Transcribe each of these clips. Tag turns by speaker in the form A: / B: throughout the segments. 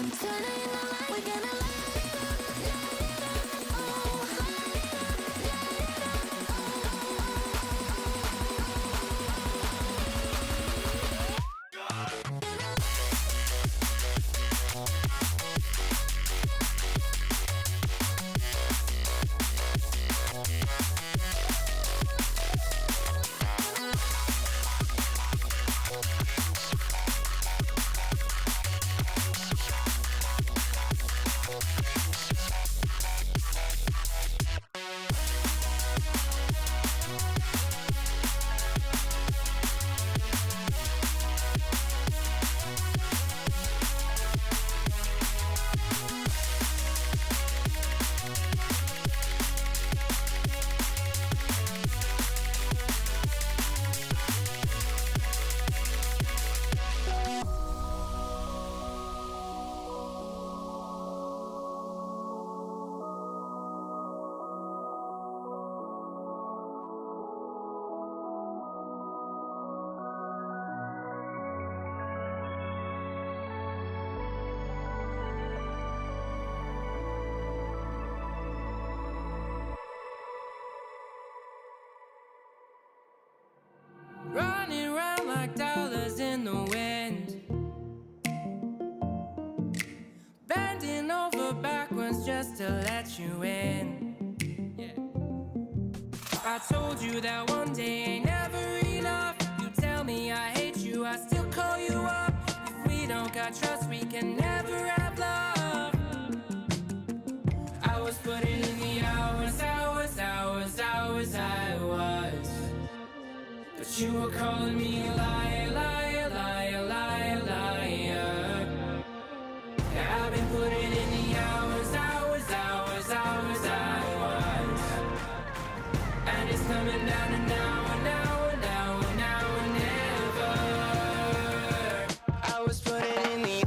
A: Turning the light, we're gonna light it up, light it up, oh, light it up, light it up,
B: running round like dollars in the wind, bending over backwards just to let you in. I told you that one day ain't never enough. You tell me I hate you, I still call you up. If we don't got trust, we can never have love. I was putting in the hours, I was. But you were calling me a liar, liar, liar, liar, liar. Yeah, I've been putting in the hours, I was. And it's coming down to now and now and now and now and never. I was putting in the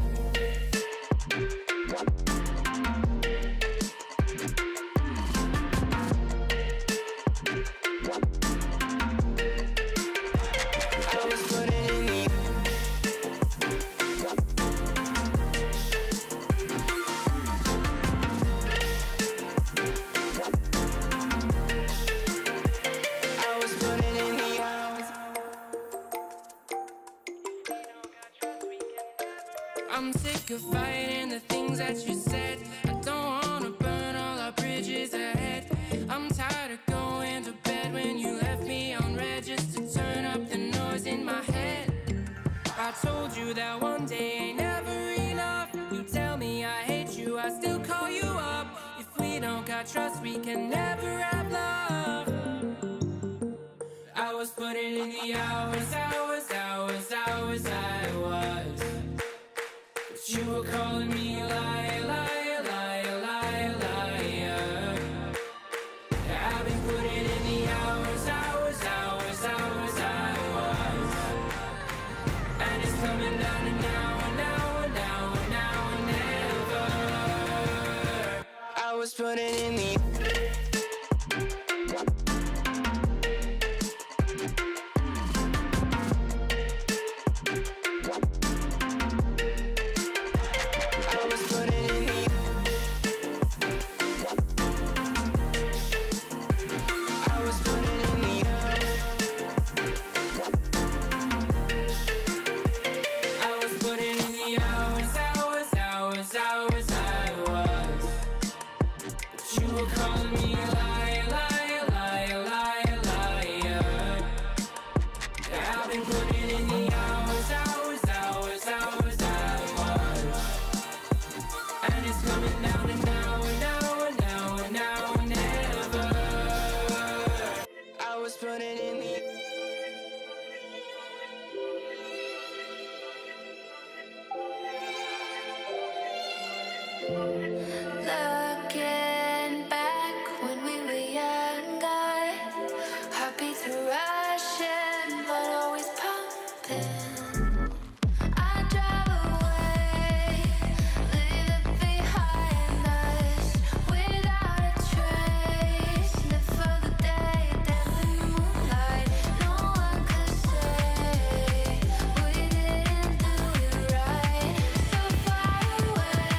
B: I'm sick of fighting the things that you said. I don't wanna burn all our bridges ahead. I'm tired of going to bed when you left me on red just to turn up the noise in my head. I told you that one day ain't never enough. You tell me I hate you, I still call you up. If we don't got trust, we can never have love. I was putting in the hours, I was. But you were calling me a liar, liar, liar, liar, liar. Yeah, I've been putting in the hours, I was. And it's coming down to now and now and now and now and never. I was putting in the
A: looking back when we were younger, heartbeats were rushing, but always pumping. I drive away, leave it behind us, without a trace. Live for the day, dance in the moonlight. No one could say we didn't do it right. So far away.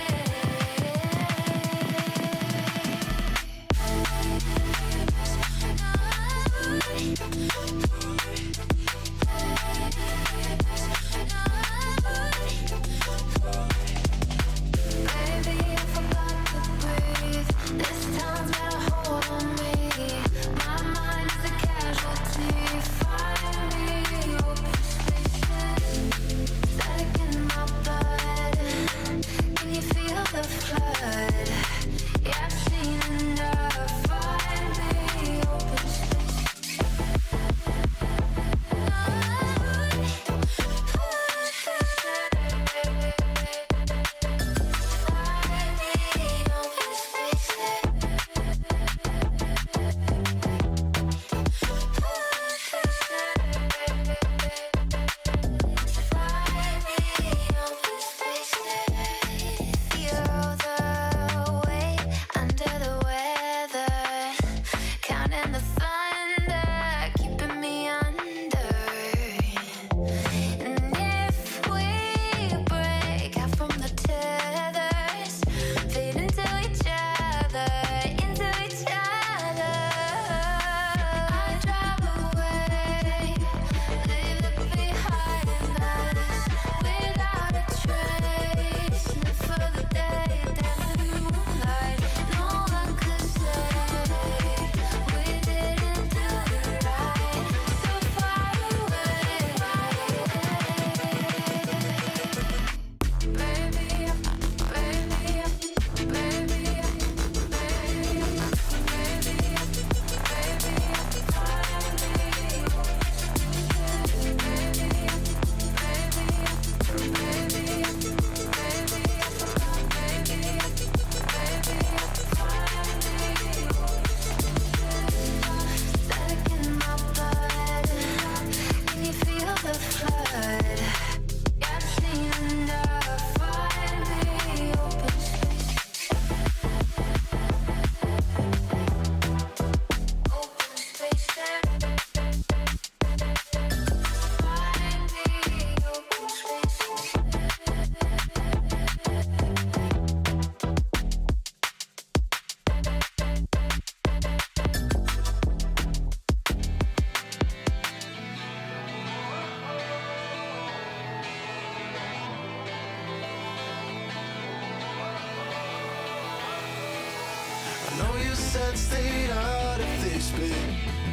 C: sets the art of this bit,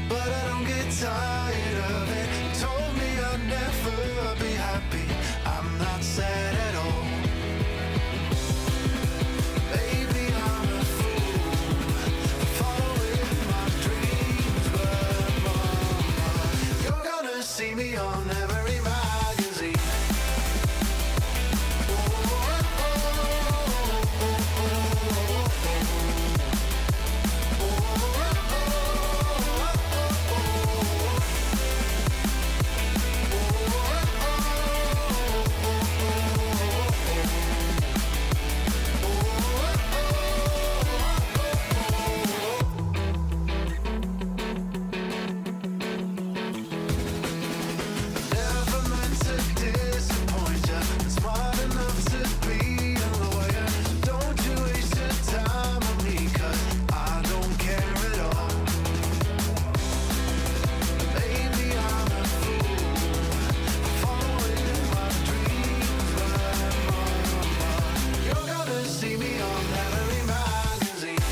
C: but I don't get tired of it. Told me I'd never be happy. I'm not sad at all. Baby, I'm a fool, following my dreams, but mama, you're gonna see me on every magazine. Never meant to disappoint ya. Smart enough to be a lawyer. Don't you waste your time on me, 'cause I don't care at all. Baby, I'm a fool, following my dreams, but mama, you're gonna see me on every magazine.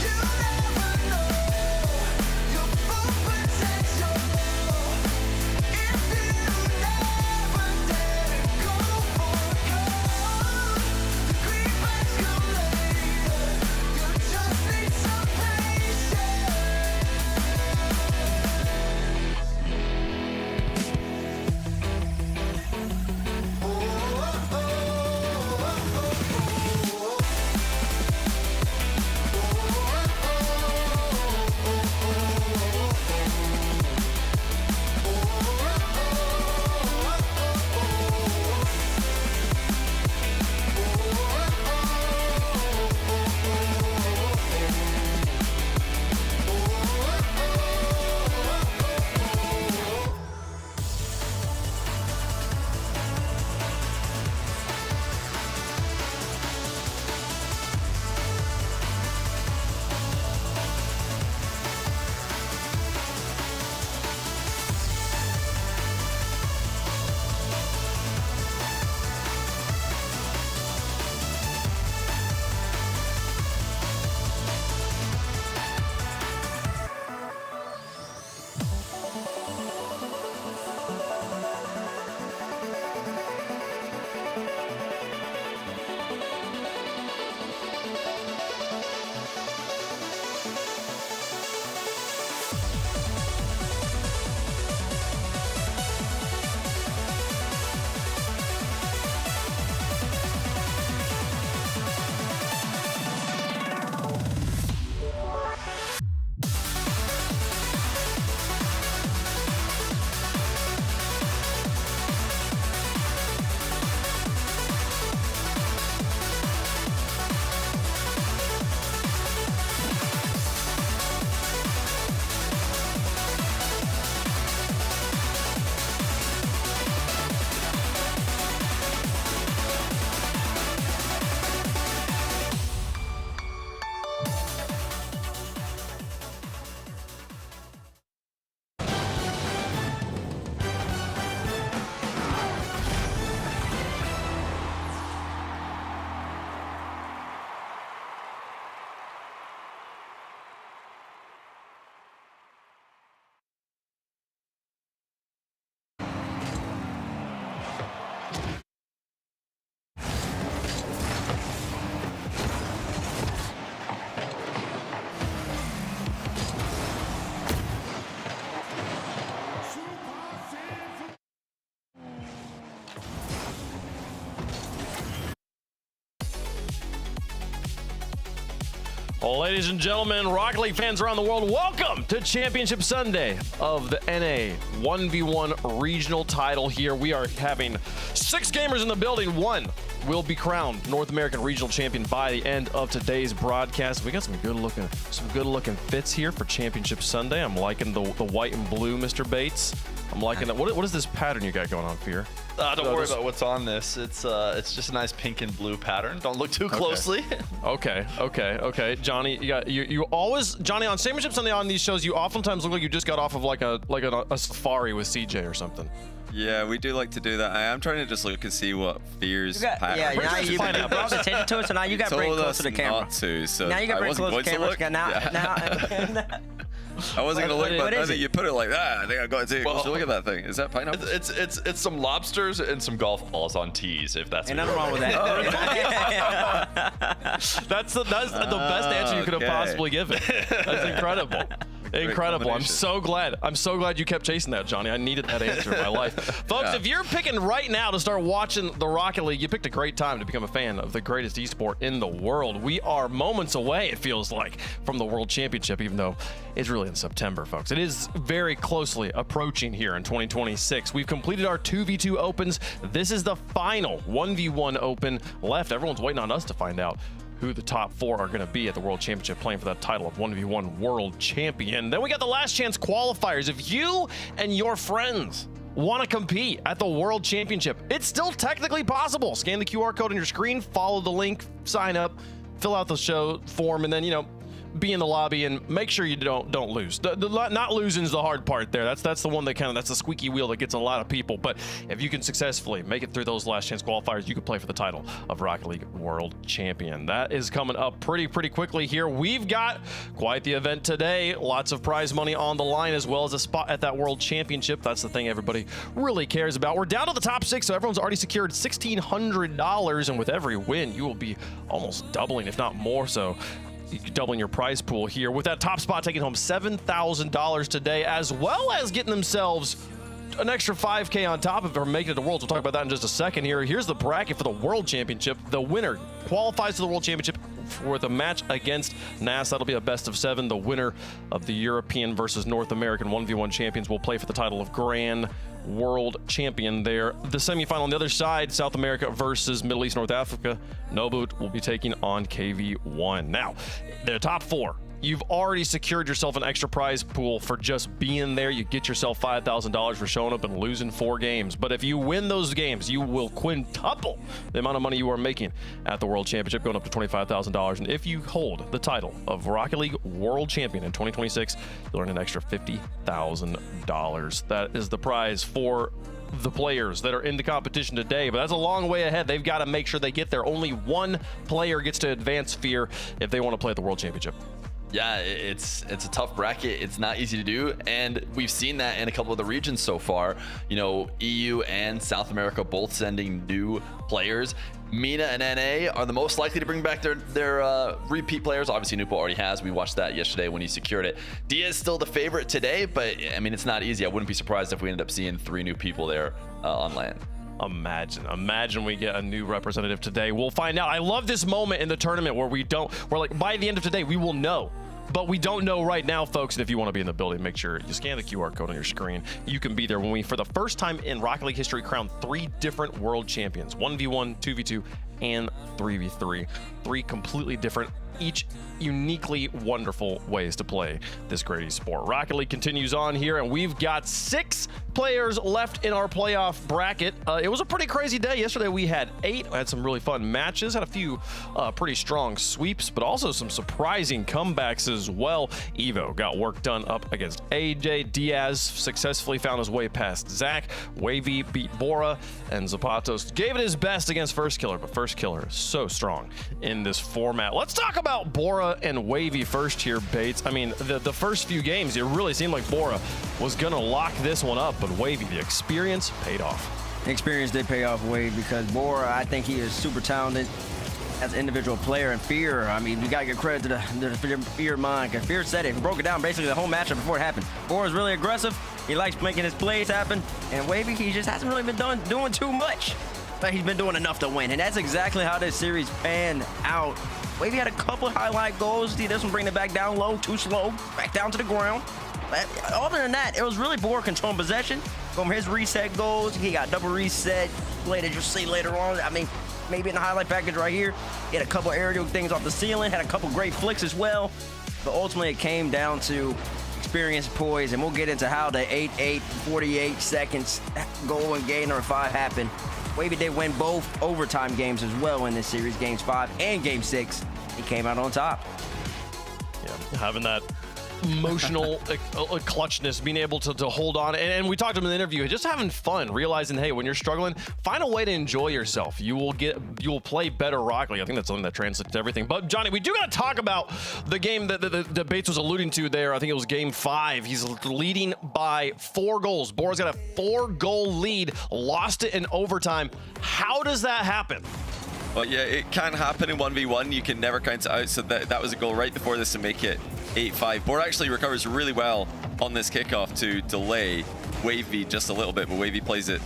C: You never know your full potential if you never dare go for gold. The greenbacks come later. You just need some
D: Well, ladies and gentlemen, Rocket League fans around the world, welcome to Championship Sunday of the NA 1v1 regional title here. We are having 6 gamers in the building. One will be crowned North American regional champion by the end of today's broadcast. We got some good looking fits here for Championship Sunday. I'm liking the white and blue, Mr. Bates. I'm liking that. What is this pattern you got going on, Fear?
E: Don't worry about what's on this. It's just a nice pink and blue pattern. Don't look too closely.
D: Okay. Johnny, you always, Johnny, on Championship Sunday on these shows, you oftentimes look like you just got off of like a safari with CJ or something.
F: Yeah, we do like to do that. I am trying to just look and see what Fear's pattern.
G: Yeah, now you brought attention to it, so now you got to bring it closer to the camera.
F: Not to, so
G: now you got to bring it closer to the camera. Now,
F: I wasn't gonna look, but I think you put it like that. I think I got it.
E: Well,
F: So look at that thing. Is that pineapple?
E: It's some lobsters and some golf balls on tees, if that's.
G: ain't nothing wrong with that.
D: That's the best answer you could have possibly given. That's incredible. Incredible. I'm so glad you kept chasing that, Johnny. I needed that answer in my life. Folks, if you're picking right now to start watching the Rocket League, you picked a great time to become a fan of the greatest esport in the world. We are moments away, it feels like, from the World Championship, even though it's really in September, folks. It is very closely approaching here in 2026. We've completed our 2v2 opens. This is the final 1v1 open left. Everyone's waiting on us to find out who the top 4 are going to be at the World Championship, playing for that title of 1v1 World Champion. Then we got the last chance qualifiers. If you and your friends want to compete at the World Championship, it's still technically possible. Scan the QR code on your screen, follow the link, sign up, fill out the show form, and then, be in the lobby and make sure you don't lose. Not losing is the hard part there. That's the one that that's the squeaky wheel that gets a lot of people. But if you can successfully make it through those last chance qualifiers, you can play for the title of Rocket League World Champion. That is coming up pretty quickly here. We've got quite the event today. Lots of prize money on the line, as well as a spot at that World Championship. That's the thing everybody really cares about. We're down to the top 6, so everyone's already secured $1,600, and with every win, you will be almost doubling, if not more so, doubling your prize pool here, with that top spot taking home $7,000 today, as well as getting themselves an extra $5K on top of it for making it to Worlds. We'll talk about that in just a second here. Here's the bracket for the World Championship. The winner qualifies to the World Championship for the match against NAS. That'll be a best of 7. The winner of the European versus North American 1v1 champions will play for the title of Grand World Champion there. The semifinal on the other side, South America versus Middle East North Africa. Nobut will be taking on KV1. Now, the top 4. You've already secured yourself an extra prize pool for just being there. You get yourself $5,000 for showing up and losing 4 games. But if you win those games, you will quintuple the amount of money you are making at the World Championship, going up to $25,000. And if you hold the title of Rocket League World Champion in 2026, you'll earn an extra $50,000. That is the prize for the players that are in the competition today, but that's a long way ahead. They've got to make sure they get there. Only one player gets to advance Fear if they want to play at the World Championship.
E: Yeah, it's a tough bracket. It's not easy to do, and we've seen that in a couple of the regions so far. EU and South America both sending new players. MENA and NA are the most likely to bring back their repeat players. Obviously, Nupo already has. We watched that yesterday when he secured it. Dia is still the favorite today, but I mean, it's not easy. I wouldn't be surprised if we ended up seeing 3 new people there on land. Imagine we get a new representative today. We'll find out. I love this moment in the tournament where we're like, by the end of today, we will know. But we don't know right now, folks. And if you want to be in the building, make sure you scan the QR code on your screen. You can be there when we, for the first time in Rocket League history, crown 3 different world champions. 1v1, 2v2, and 3v3. 3 completely different, each uniquely wonderful ways to play this great esport. Rocket League continues on here, and we've got 6 players left in our playoff bracket. It was a pretty crazy day. Yesterday we had 8. I had some really fun matches, had a few pretty strong sweeps, but also some surprising comebacks as well. Evo got work done up against AJ. Diaz successfully found his way past Zach. Wavy beat Bora, and Zapatos gave it his best against First Killer, but First Killer is so strong in this format. Let's talk about Bora and Wavy first here, Bates. I mean, the first few games, it really seemed like Bora was gonna lock this one up, but Wavy, the experience paid off.
G: The experience did pay off Wade, because Bora, I think he is super talented as an individual player. And Fear, I mean, you gotta give credit to the Fear mind, because Fear said it. He broke it down basically the whole matchup before it happened. Bora's really aggressive. He likes making his plays happen. And Wavy, he just hasn't really been doing too much, but he's been doing enough to win. And that's exactly how this series panned out. Wavy had a couple highlight goals. He doesn't bring it back down low, too slow, back down to the ground. But other than that, it was really Bora controlling possession. From his reset goals, he got double reset. Later, you'll see later on. I mean, maybe in the highlight package right here, he had a couple aerial things off the ceiling, had a couple great flicks as well. But ultimately, it came down to experience, poise, and we'll get into how the 8-8, 48 seconds goal in game number 5 happened. Wavy did win both overtime games as well in this series, games 5 and game 6. He came out on top.
D: Yeah, having that emotional clutchness, being able to hold on, and we talked to him in the interview, just having fun, realizing, hey, when you're struggling, find a way to enjoy yourself. You will play better Rocket League. I think that's something that translates to everything. But Johnny, we do got to talk about the game that the Bates was alluding to there. I think it was game 5. He's leading by 4 goals. Bora's got a 4-goal lead, lost it in overtime. How does that happen?
F: Well, yeah, it can happen in 1v1. You can never count it out. So that was a goal right before this to make it 8-5. Bora actually recovers really well on this kickoff to delay Wavy just a little bit, but Wavy plays it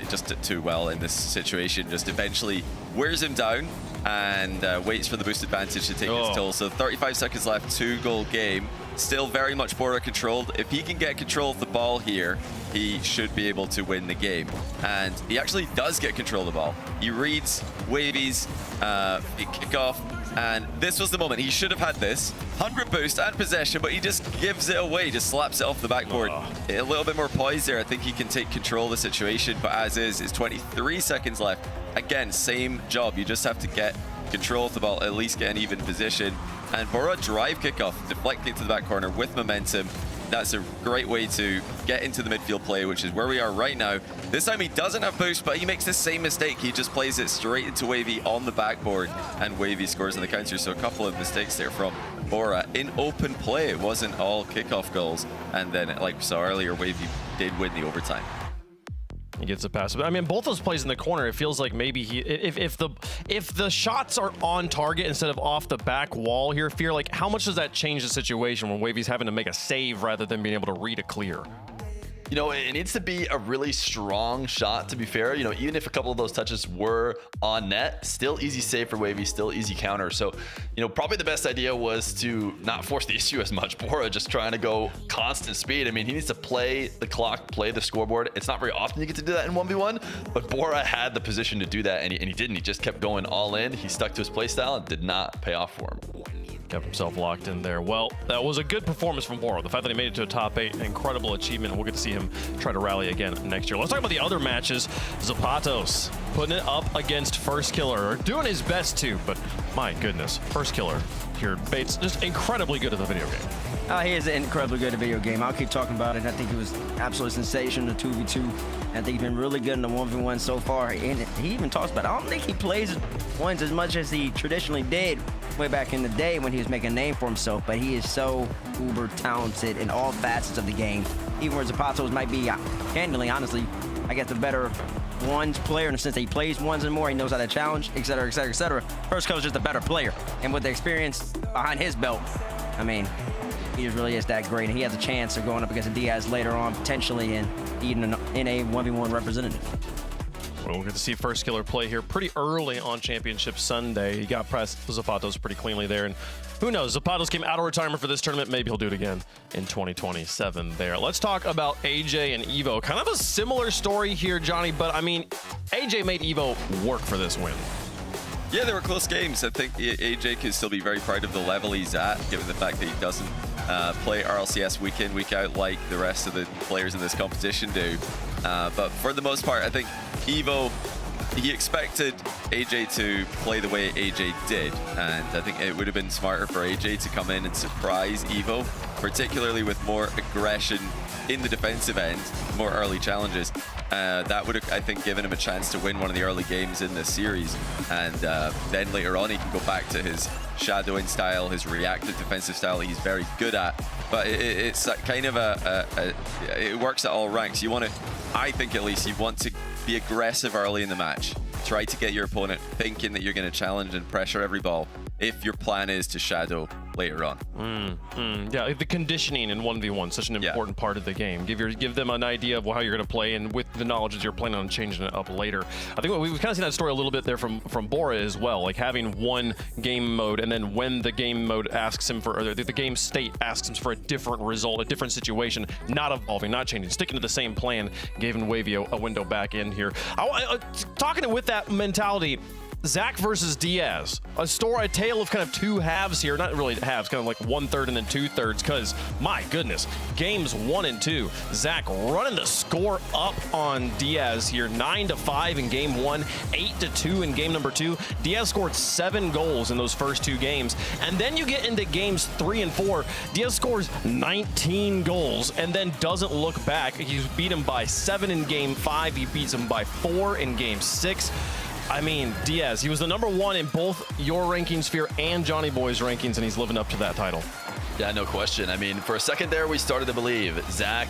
F: just too well in this situation. Just eventually wears him down and waits for the boost advantage to take its toll. So 35 seconds left, 2-goal game. Still very much Bora controlled. If he can get control of the ball here, he should be able to win the game. And he actually does get control of the ball. He reads Wavy's kickoff, and this was the moment. He should have had this 100 boost and possession, but he just gives it away, just slaps it off the backboard. A little bit more poise there. I think he can take control of the situation, but as is, it's 23 seconds left. Again, same job. You just have to get control of the ball, at least get an even position. And Bora drive kickoff, deflecting to the back corner with momentum. That's a great way to get into the midfield play, which is where we are right now. This time he doesn't have boost, but he makes the same mistake. He just plays it straight into Wavy on the backboard, and Wavy scores on the counter. So a couple of mistakes there from Bora in open play. It wasn't all kickoff goals. And then, like we saw earlier, Wavy did win the overtime.
D: He gets a pass. I mean, both those plays in the corner, it feels like maybe if the shots are on target instead of off the back wall here, Fear, like how much does that change the situation when Wavy's having to make a save rather than being able to read a clear?
E: You know, it needs to be a really strong shot, to be fair. You know, even if a couple of those touches were on net, still easy save for Wavy, still easy counter. So, you know, probably the best idea was to not force the issue as much. Bora just trying to go constant speed. I mean, he needs to play the clock, play the scoreboard. It's not very often you get to do that in 1v1, but Bora had the position to do that, and he didn't. He just kept going all in. He stuck to his play style and did not pay off for him.
D: Kept himself locked in there. Well, that was a good performance from Bora. The fact that he made it to a top 8, an incredible achievement. We'll get to see him try to rally again next year. Let's talk about the other matches. Zapatos putting it up against First Killer, doing his best to, but my goodness, First Killer here. Bates just incredibly good at the video game.
G: He is incredibly good at a video game. I'll keep talking about it. I think he was absolutely sensational in the 2v2. I think he's been really good in the 1v1 so far. And he even talks about it. I don't think he plays ones as much as he traditionally did way back in the day when he was making a name for himself. But he is so uber talented in all facets of the game. Even where Zapatos might be, handling, honestly, I guess the better ones player in the sense that he plays ones and more. He knows how to challenge, et cetera, et cetera, et cetera. First Killer's just a better player. And with the experience behind his belt, I mean, he just really is that great, and he has a chance of going up against Diaz later on, potentially in even in a 1v1 representative.
D: Well, we'll get to see First Killer play here pretty early on Championship Sunday. He got past Zapatos pretty cleanly there, and who knows, Zapatos came out of retirement for this tournament. Maybe he'll do it again in 2027 there. Let's talk about AJ and Evo. Kind of a similar story here, Johnny, but I mean, AJ made Evo work for this win.
F: Yeah, they were close games. I think AJ can still be very proud of the level he's at, given the fact that he doesn't play RLCS week in, week out like the rest of the players in this competition do. But for the most part, I think Evo, he expected AJ to play the way AJ did. And I think it would have been smarter for AJ to come in and surprise Evo, particularly with more aggression in the defensive end, more early challenges. That would have, I think, given him a chance to win one of the early games in this series. And then later on, he can go back to his shadowing style, his reactive defensive style he's very good at. But it's kind of it works at all ranks. You want to, I think at least, you want to be aggressive early in the match. Try to get your opponent thinking that you're going to challenge and pressure every ball if your plan is to shadow later on.
D: Yeah, the conditioning in 1v1, such an important part of the game. Give them an idea of how you're going to play, and with the knowledge that you're planning on changing it up later. I think we've kind of seen that story a little bit there from Bora as well, like having one game mode, and then when the game mode asks him for, or the game state asks him for a different result, a different situation, not evolving, not changing, sticking to the same plan, giving Wavy a window back in here. Talking with that mentality, Zach versus Diaz, a tale of kind of two halves here. Not really halves, kind of like 1/3 and then 2/3. Because my goodness, games 1 and 2, Zach running the score up on Diaz here, 9-5 in game 1, 8-2 in game number 2. Diaz scored 7 goals in those first 2 games, and then you get into games 3 and 4. Diaz scores 19 goals and then doesn't look back. He's beat him by 7 in game 5. He beats him by 4 in game 6. I mean, Diaz, he was the #1 in both your rankings, Sphere, and Johnny Boy's rankings, and he's living up to that title.
E: Yeah, no question. I mean, for a second there, we started to believe Zach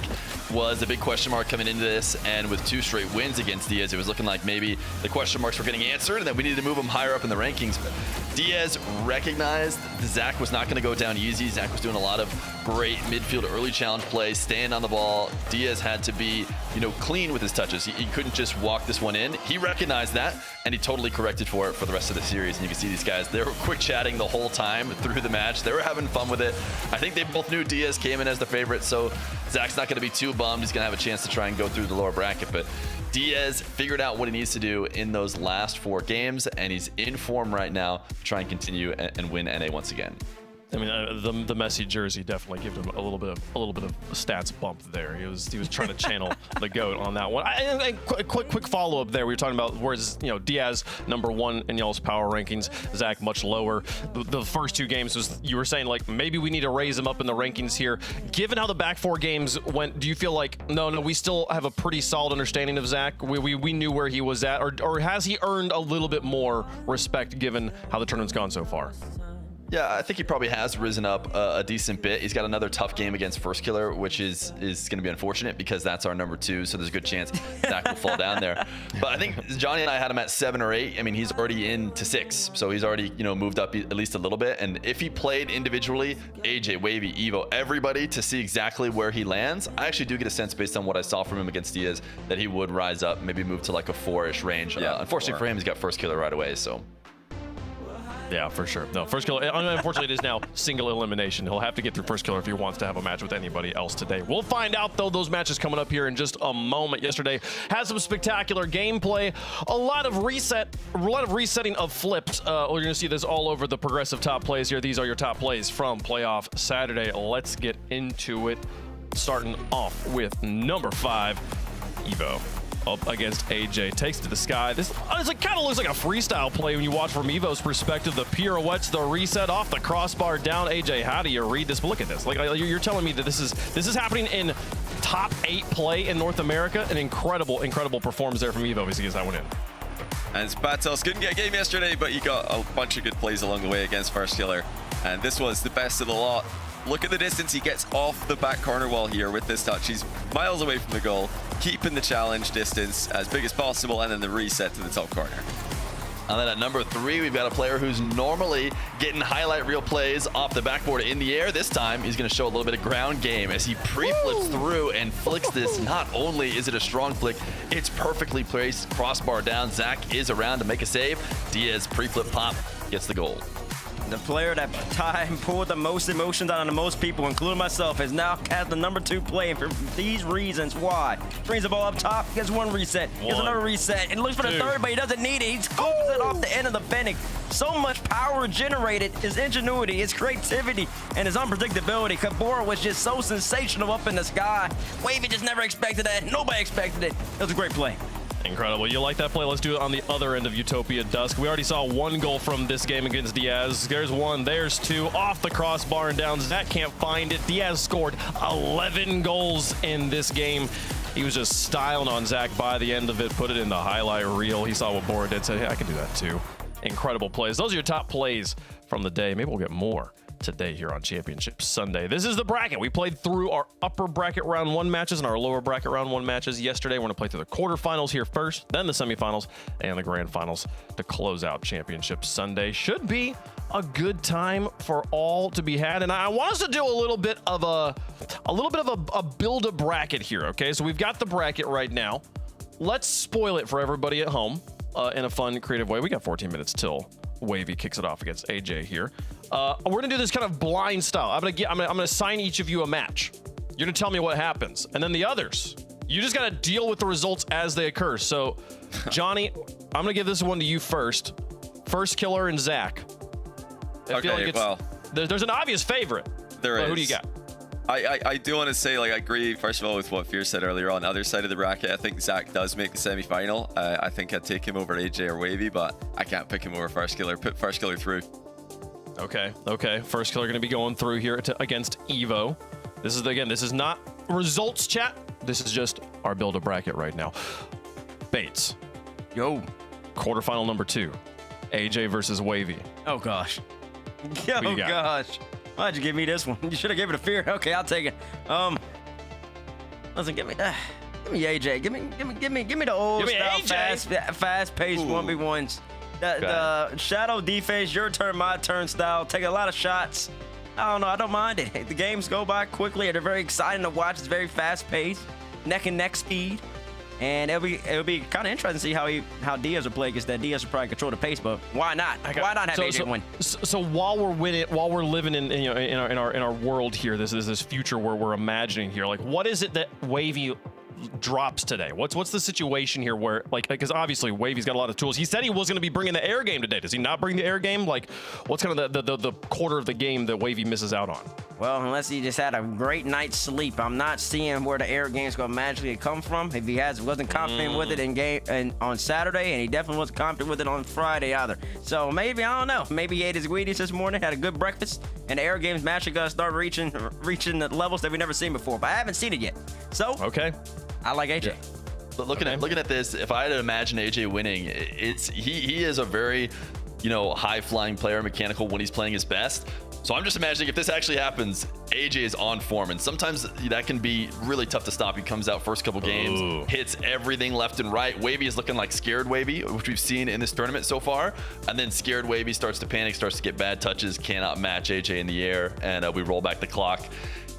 E: was a big question mark coming into this, and with 2 straight wins against Diaz, it was looking like maybe the question marks were getting answered and that we needed to move him higher up in the rankings. But Diaz recognized Zach was not going to go down easy. Zach was doing a lot of great midfield early challenge play, staying on the ball. Diaz had to be, clean with his touches. He couldn't just walk this one in. He recognized that, and he totally corrected for it for the rest of the series. And you can see these guys, they were quick chatting the whole time through the match. They were having fun with it. I think they both knew Diaz came in as the favorite, so Zach's not going to be too bummed. He's going to have a chance to try and go through the lower bracket, but Diaz figured out what he needs to do in those last 4 games, and he's in form right now to try and continue and win NA once again.
D: I mean, the Messi jersey definitely gave him a little bit of a stats bump there. He was trying to channel the GOAT on that one. And quick follow up there. We were talking about where's Diaz #1 in y'all's power rankings, Zach much lower. The first 2 games was, you were saying like maybe we need to raise him up in the rankings here. Given how the back 4 games went, do you feel like no, we still have a pretty solid understanding of Zach? We knew where he was at, or has he earned a little bit more respect given how the tournament's gone so far?
E: Yeah, I think he probably has risen up a decent bit. He's got another tough game against First Killer, which is going to be unfortunate because that's our #2, so there's a good chance Zach will fall down there. But I think Johnny and I had him at 7 or 8. I mean, he's already into 6, so he's already moved up at least a little bit. And if he played individually, AJ, Wavy, Evo, everybody, to see exactly where he lands, I actually do get a sense based on what I saw from him against Diaz that he would rise up, maybe move to like a 4-ish range.
F: Yeah,
E: unfortunately for him, he's got First Killer right away, so.
D: Yeah, for sure. No, First Killer, unfortunately, it is now single elimination. He'll have to get through First Killer if he wants to have a match with anybody else today. We'll find out, though, those matches coming up here in just a moment. Yesterday had some spectacular gameplay, a lot of resetting of flips. We're going to see this all over the progressive top plays here. These are your top plays from Playoff Saturday. Let's get into it, starting off with #5, Evo. Up against AJ, takes it to the sky. This kind of looks like a freestyle play when you watch from Evo's perspective. The pirouettes, the reset off the crossbar down. AJ, how do you read this? But look at this. Like you're telling me that this is happening in top 8 play in North America. An incredible performance there from Evo as he gets that one in.
F: And Batos couldn't get a game yesterday, but he got a bunch of good plays along the way against First Killer. And this was the best of the lot. Look at the distance he gets off the back corner wall here with this touch. He's miles away from the goal, keeping the challenge distance as big as possible, and then the reset to the top corner.
E: And then at #3, we've got a player who's normally getting highlight reel plays off the backboard in the air. This time, he's going to show a little bit of ground game as he pre-flips through and flicks this. Not only is it a strong flick, it's perfectly placed, crossbar down. Zach is around to make a save. Diaz pre-flip pop gets the goal.
G: The player that time pulled the most emotions out of the most people, including myself, has now had the #2 play, and for these reasons. Why? Brings the ball up top, gets 1 reset, gets another reset, and looks for the 3rd, but he doesn't need it. He scoops it off the end of the fending. So much power generated, his ingenuity, his creativity, and his unpredictability. Kabora was just so sensational up in the sky. Wavy just never expected that. Nobody expected it. It was a great play.
D: Incredible. You like that play? Let's do it on the other end of Utopia Dusk. We already saw 1 goal from this game against Diaz. There's 1, there's 2, off the crossbar and down. Zach can't find it. Diaz scored 11 goals in this game. He was just styling on Zach by the end of it, put it in the highlight reel. He saw what Bora did, said, hey, I can do that too. Incredible plays. Those are your top plays from the day. Maybe we'll get more today here on Championship Sunday. This is the bracket. We played through our upper bracket round 1 matches and our lower bracket round 1 matches yesterday. We're going to play through the quarterfinals here first, then the semifinals and the grand finals to close out Championship Sunday. Should be a good time for all to be had, and I want us to do a little bit of a build a bracket here. Okay, so we've got the bracket right now. Let's spoil it for everybody at home in a fun, creative way. We got 14 minutes till Wavy kicks it off against AJ here. We're gonna do this kind of blind style. I'm gonna assign each of you a match. You're gonna tell me what happens, and then the others, you just gotta deal with the results as they occur. So, Johnny, I'm gonna give this one to you first. First Killer and Zach. I feel like there's an obvious favorite.
F: There is.
D: Who do you got?
F: I do want to say, like, I agree, first of all, with what Fear said earlier on. The other side of the bracket, I think Zach does make the semi-final. I think I'd take him over AJ or Wavy, but I can't pick him over First Killer. Put First Killer through.
D: Okay. First Killer going to be going through here against Evo. This is not results chat. This is just our build-a bracket right now. Bates.
G: Yo.
D: Quarterfinal number 2. AJ versus Wavy.
G: Oh, gosh. Oh, gosh. Why'd you give me this one? You should have given it to Fear. Okay, I'll take it. Listen, give me AJ. Give me the old style, fast-paced 1v1s. The shadow defense, your turn, my turn style. Take a lot of shots. I don't know. I don't mind it. The games go by quickly. They're very exciting to watch. It's very fast-paced, neck and neck speed. And it'll be kind of interesting to see how Diaz will play, because that Diaz will probably control the pace. But why not? Why not have AJ win?
D: So while we're living in our world here, this future where we're imagining here, like, what is it that Wavy drops today? What's the situation here where, like, because obviously Wavy's got a lot of tools. He said he was going to be bringing the air game today. Does he not bring the air game? Like, what's kind of the quarter of the game that Wavy misses out on?
G: Well, unless he just had a great night's sleep, I'm not seeing where the air game's gonna magically come from. If he wasn't confident with it in game and on Saturday, and he definitely wasn't confident with it on Friday either. So maybe, I don't know. Maybe he ate his Wheaties this morning, had a good breakfast, and the air game's magically gonna start reaching the levels that we've never seen before. But I haven't seen it yet. So
D: okay,
G: I like AJ.
E: Yeah. But looking at this, if I had to imagine AJ winning, he is a very, high flying player, mechanical when he's playing his best. So I'm just imagining if this actually happens, AJ is on form, and sometimes that can be really tough to stop. He comes out first couple games, hits everything left and right. Wavy is looking like scared Wavy, which we've seen in this tournament so far, and then scared Wavy starts to panic, starts to get bad touches, cannot match AJ in the air, and we roll back the clock.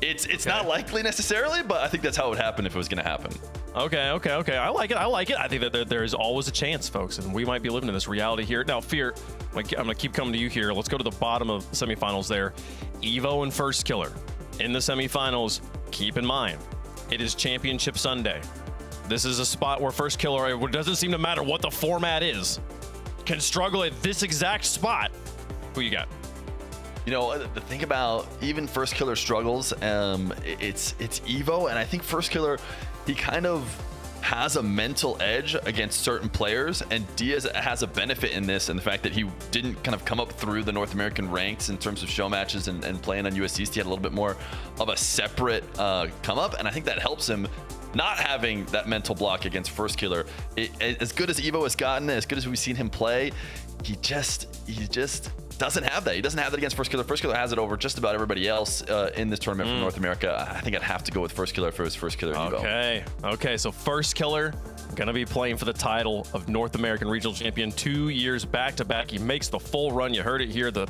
E: It's not likely necessarily, but I think that's how it would happen if it was going to happen.
D: Okay. I like it. I think that there is always a chance, folks, and we might be living in this reality here. Now, Fear, I'm going to keep coming to you here. Let's go to the bottom of the semifinals there. Evo and First Killer in the semifinals. Keep in mind, it is Championship Sunday. This is a spot where First Killer, it doesn't seem to matter what the format is, can struggle at this exact spot. Who you got?
E: The thing about even First Killer struggles, it's Evo, and I think First Killer, he kind of has a mental edge against certain players, and Diaz has a benefit in this, and the fact that he didn't kind of come up through the North American ranks in terms of show matches and playing on US East. He had a little bit more of a separate come up, and I think that helps him not having that mental block against First Killer. As good as Evo has gotten, as good as we've seen him play, he just doesn't have that. He doesn't have that against First Killer. First Killer has it over just about everybody else in this tournament from North America. I think I'd have to go with First Killer if it was First Killer Evo.
D: Okay. So First Killer gonna be playing for the title of North American Regional Champion 2 years back to back. He makes the full run. You heard it here. The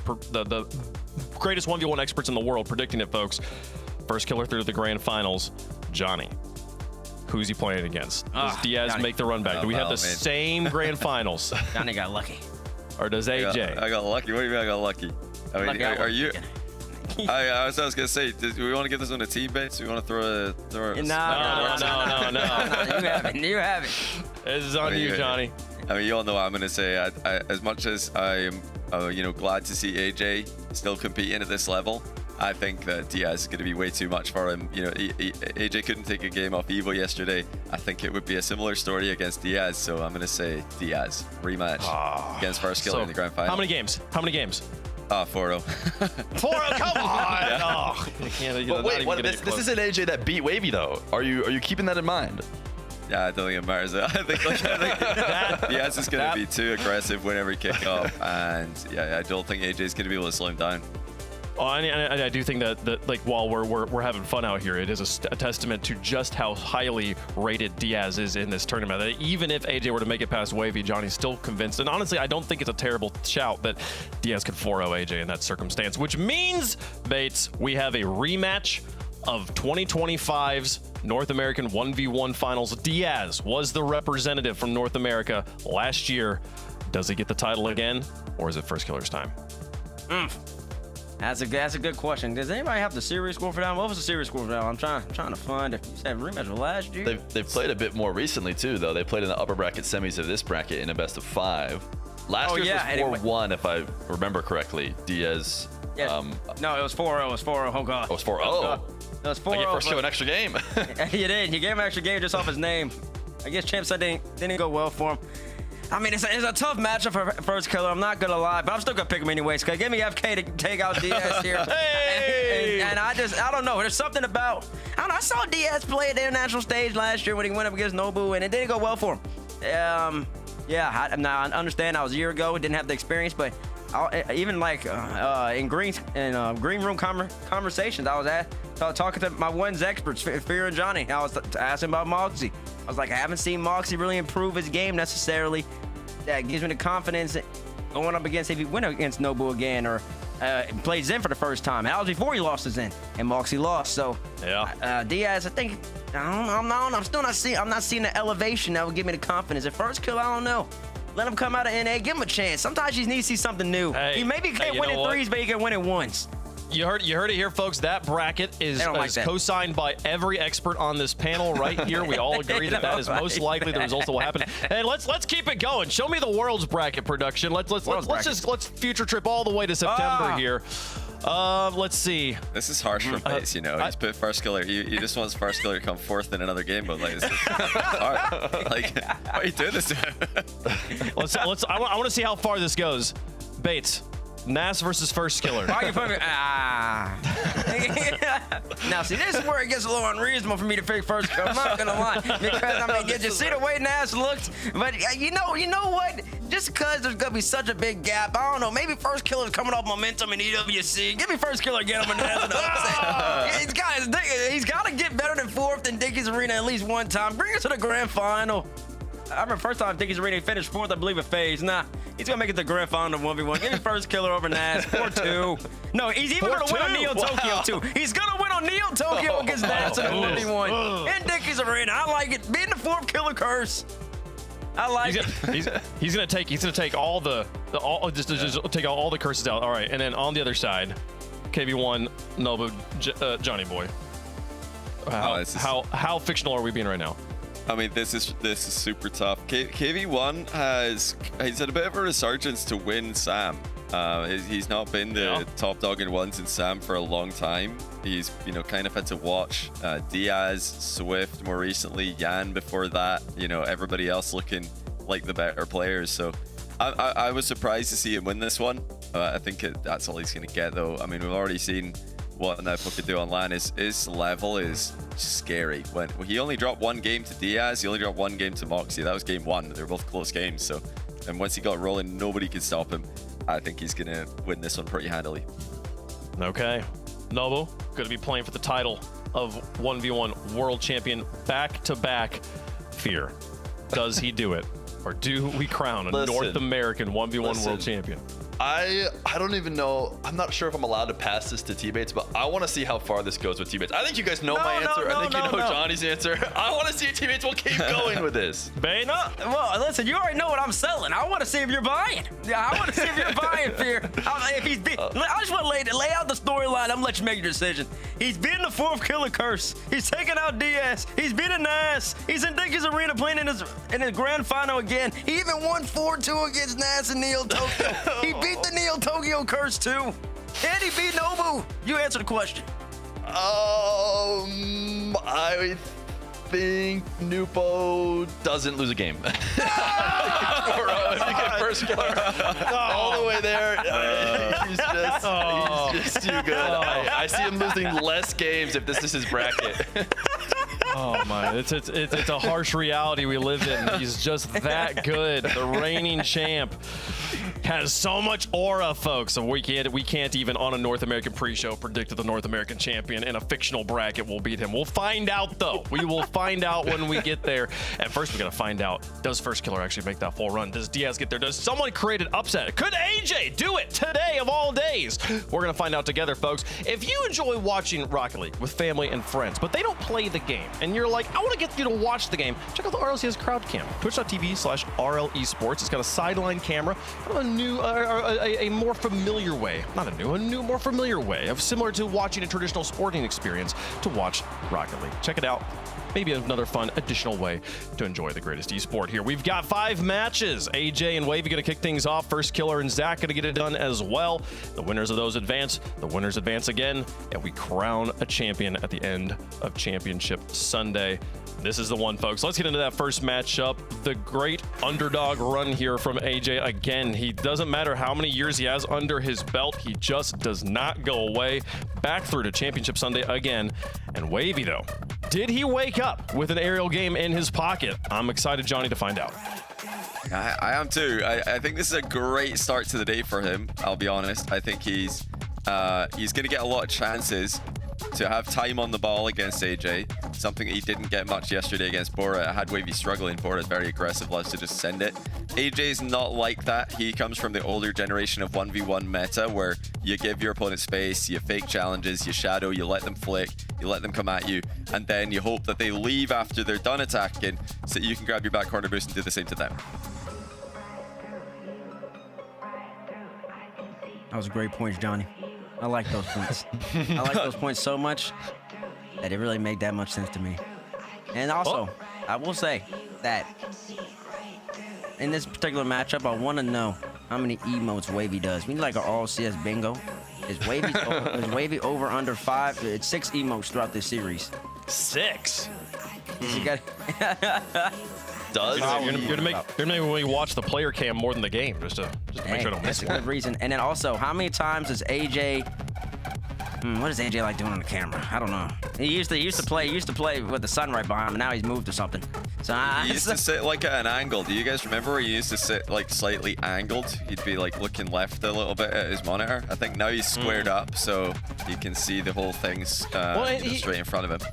D: greatest 1v1 experts in the world predicting it, folks. First Killer through to the grand finals. Johnny, who's he playing against? Does Diaz
G: Johnny
D: make the run back? Do we have the same grand finals?
G: Johnny got lucky.
D: Or does AJ?
F: I got lucky. What do you mean I got lucky? I mean, are you? I was gonna say, do we want to give this one a team base? Do we want to throw a?
G: No. You have it.
D: This is on you, Johnny.
F: I mean, you all know what I'm gonna say. I as much as I am, glad to see AJ still competing at this level, I think that Diaz is going to be way too much for him. AJ couldn't take a game off Evo yesterday. I think it would be a similar story against Diaz. So I'm going to say Diaz rematch against First Killer in the grand final.
D: How many games?
F: 4-0.
D: 4-0. Come on.
E: Wait, this isn't AJ that beat Wavy though. Are you keeping that in mind?
F: Yeah, I don't think it matters. I think Diaz is going to be too aggressive whenever he kick off, and I don't think AJ is going to be able to slow him down.
D: Oh, and I do think that like while we're having fun out here, it is a testament to just how highly rated Diaz is in this tournament. That even if AJ were to make it past Wavy, Johnny's still convinced. And honestly, I don't think it's a terrible shout that Diaz could 4-0 AJ in that circumstance, which means, Bates, we have a rematch of 2025's North American 1v1 finals. Diaz was the representative from North America last year. Does he get the title again, or is it First Killer's time?
G: That's a good question. Does anybody have the series score for that? What was the series score for that? I'm trying to find it. You said rematch of last year?
E: They've played a bit more recently too, though. They played in the upper bracket semis of this bracket in a best of 5. Last year's
G: yeah, and it
E: was 4-1, if I remember correctly. Diaz.
G: Yeah. No, it was 4-0. It was 4-0. Oh, God.
E: Oh, it was 4-0.
G: It was 4-0.
E: I get first kill an extra game.
G: You did. You gave him an extra game just off his name. I guess Champ said didn't go well for him. I mean, it's a tough matchup for first killer. I'm not going to lie, but I'm still going to pick him anyways. Because give me FK to take out Diaz here.
D: Hey!
G: And I don't know. There's something about, I saw Diaz play at the international stage last year when he went up against Nobu, and it didn't go well for him. Yeah, now I understand I was a year ago, didn't have the experience, but even like in green room conversations, I was talking to my one's experts, Fear and Johnny. I was asking about Moxie. I was like, I haven't seen Moxie really improve his game necessarily. That gives me the confidence going up against, if he went against Nobu again or played Zen for the first time. That was before he lost to Zen, and Moxie lost. So
D: yeah,
G: Diaz, I think I'm not seeing the elevation that would give me the confidence. At first kill, I don't know. Let him come out of NA, give him a chance. Sometimes you need to see something new.
D: Hey,
G: he maybe can't win in threes, but he can win it once.
D: You heard it here, folks. That bracket is co-signed by every expert on this panel right here. We all agree that is most likely the result that will happen. And let's keep it going. Show me the world's bracket production. Let's future trip all the way to September here. Let's see.
F: This is harsh for Bates, you know. He's put first killer. He just wants first killer to come fourth in another game, but like, this is hard. Like, why are you doing this to him?
D: I want to see how far this goes. Bates. Nas versus first killer.
G: Why are you putting Now, see, this is where it gets a little unreasonable for me to pick first killer. I'm not going to lie. Because, I mean, did you see the way Nas looked? But you know what? Just because there's going to be such a big gap, I don't know, maybe first killer's coming off momentum in EWC. Give me first killer again. I'm going to Nas an upset. He's got to get better than fourth in Dickies Arena at least one time. Bring us to the grand final. I remember first time Dickies Arena finished fourth, I believe, at FaZe. Nah, he's going to make it to grand final 1v1. Give me first killer over Nas, 4-2. No, he's even going to win on Neo Tokyo, too. He's going to win on Neo Tokyo against Nas in the 1v1. In Dickies Arena. I like it. Being the fourth killer curse. I like it.
D: He's gonna take all take all the curses out. All right, and then on the other side, KV1 Nobu Johnny Boy. How fictional are we being right now?
F: I mean, this is super tough. KV1 he's had a bit of a resurgence to win Sam. He's not been the top dog in ones in Sam for a long time. He's kind of had to watch Diaz, Swift more recently, Yan before that. Everybody else looking like the better players. So I was surprised to see him win this one. I think that's all he's going to get, though. I mean, we've already seen what Nefo could do online. His level is scary. When he only dropped one game to Diaz, he only dropped one game to Moxie. That was game one. They were both close games. So, and once he got rolling, nobody could stop him. I think he's gonna win this one pretty handily.
D: Okay, Nobu going to be playing for the title of 1v1 world champion back-to-back. Fear, does he do it, or do we crown a North American 1v1 world champion?
E: I don't even know. I'm not sure if I'm allowed to pass this to T-Bates, but I want to see how far this goes with T-Bates. I think you guys know my answer. I think you know Johnny's answer. I want to see if T-Bates will keep going with this.
D: Bana?
G: Well, listen, you already know what I'm selling. I want to see if you're buying. Yeah, I want to see if you're buying, Fear. I just want to lay out the storyline. I'm going to let you make your decision. He's been the fourth killer curse. He's taken out Diaz. He's been in Nas. He's in Dickies Arena playing in his grand final again. He even won 4-2 against Nas and Neo Tokyo. He beat the Neo Tokyo curse too. And he beat Nobu. You answer the question.
E: I think Nupo doesn't lose a game. First killer. All the way there. He's just too good. I see him losing less games if this is his bracket.
D: Oh my! It's a harsh reality we live in. He's just that good. The reigning champ has so much aura, folks. So we can't even on a North American pre-show predict that the North American champion in a fictional bracket will beat him. We'll find out though. We will find out when we get there. And first, we gotta find out: does First Killer actually make that full run? Does Diaz get there? Does someone create an upset? Could AJ do it today of all days? We're gonna find out together, folks. If you enjoy watching Rocket League with family and friends, but they don't play the game, and you're like, I want to get you to watch the game, check out the RLCS crowd cam. Twitch.tv/RLEsports. It's got a sideline camera, kind of a new, a more familiar way, more familiar way of similar to watching a traditional sporting experience to watch Rocket League. Check it out. maybe another fun additional way to enjoy the greatest esport here. We've got 5 matches. AJ and Wavy going to kick things off. First Killer and Zach going to get it done as well. The winners of those advance. The winners advance again, and we crown a champion at the end of Championship Sunday. This is the one, folks. Let's get into that first matchup. The great underdog run here from AJ. Again, he doesn't matter how many years he has under his belt. He just does not go away. Back through to Championship Sunday again. And Wavy, though, did he wake up with an aerial game in his pocket? I'm excited, Johnny, to find out.
F: I am too. I think this is a great start to the day for him. I'll be honest. I think he's going to get a lot of chances to have time on the ball against AJ, something that he didn't get much yesterday against Bora. Had Wavy struggling. Bora's very aggressive, loves to just send it. AJ's not like that. He comes from the older generation of 1v1 meta, where you give your opponent space, you fake challenges, you shadow, you let them flick, you let them come at you, and then you hope that they leave after they're done attacking so you can grab your back corner boost and do the same to them.
G: That was a great point, Johnny. I like those points. I like those points so much that it really made that much sense to me. And also, I will say that in this particular matchup, I want to know how many emotes Wavy does. We need like an RLCS bingo. Is Wavy over under 5? It's 6 emotes throughout this series.
D: 6?
G: You got
E: Does
D: You're gonna make me watch the player cam more than the game, just to make sure I don't miss
G: that's a
D: it.
G: good reason. And then also, how many times does AJ? What does AJ like doing on the camera? I don't know. He used to play with the sun right behind him. Now he's moved or something. So
F: He used to sit like at an angle. Do you guys remember where he used to sit like slightly angled? He'd be like looking left a little bit at his monitor. I think now he's squared up so he can see the whole thing's straight in front of him.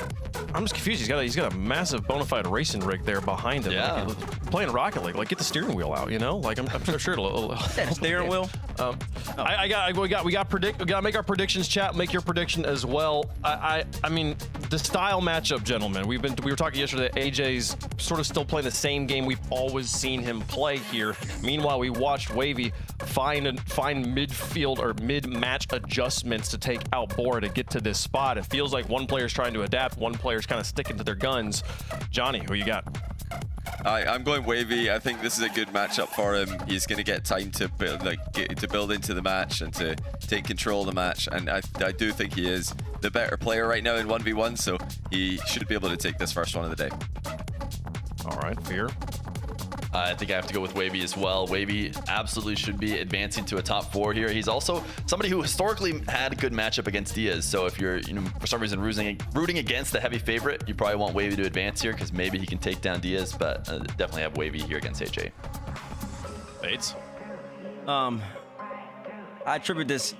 D: I'm just confused. He's got a massive bona fide racing rig there behind him.
E: Yeah.
D: Like, playing Rocket League. Like, get the steering wheel out, you know? Like, I'm sure it'll
G: steering wheel.
D: We gotta make our predictions, chat. Make your prediction as well. I mean, the style matchup, gentlemen. We were talking yesterday. AJ's sort of still playing the same game we've always seen him play here. Meanwhile, we watched Wavy find midfield or mid-match adjustments to take out Bora to get to this spot. It feels like one player's trying to adapt, one player's kind of sticking to their guns. Johnny, who you got?
F: I'm going Wavy. I think this is a good matchup for him. He's going to get time to build into the match and to take control of the match. And I do think he is the better player right now in 1v1, so he should be able to take this first one of the day.
D: All right, Fear.
E: I think I have to go with Wavy as well. Wavy absolutely should be advancing to a top 4 here. He's also somebody who historically had a good matchup against Diaz. So if you're, for some reason rooting against the heavy favorite, you probably want Wavy to advance here because maybe he can take down Diaz, but definitely have Wavy here against AJ.
D: Bates?
G: I attribute this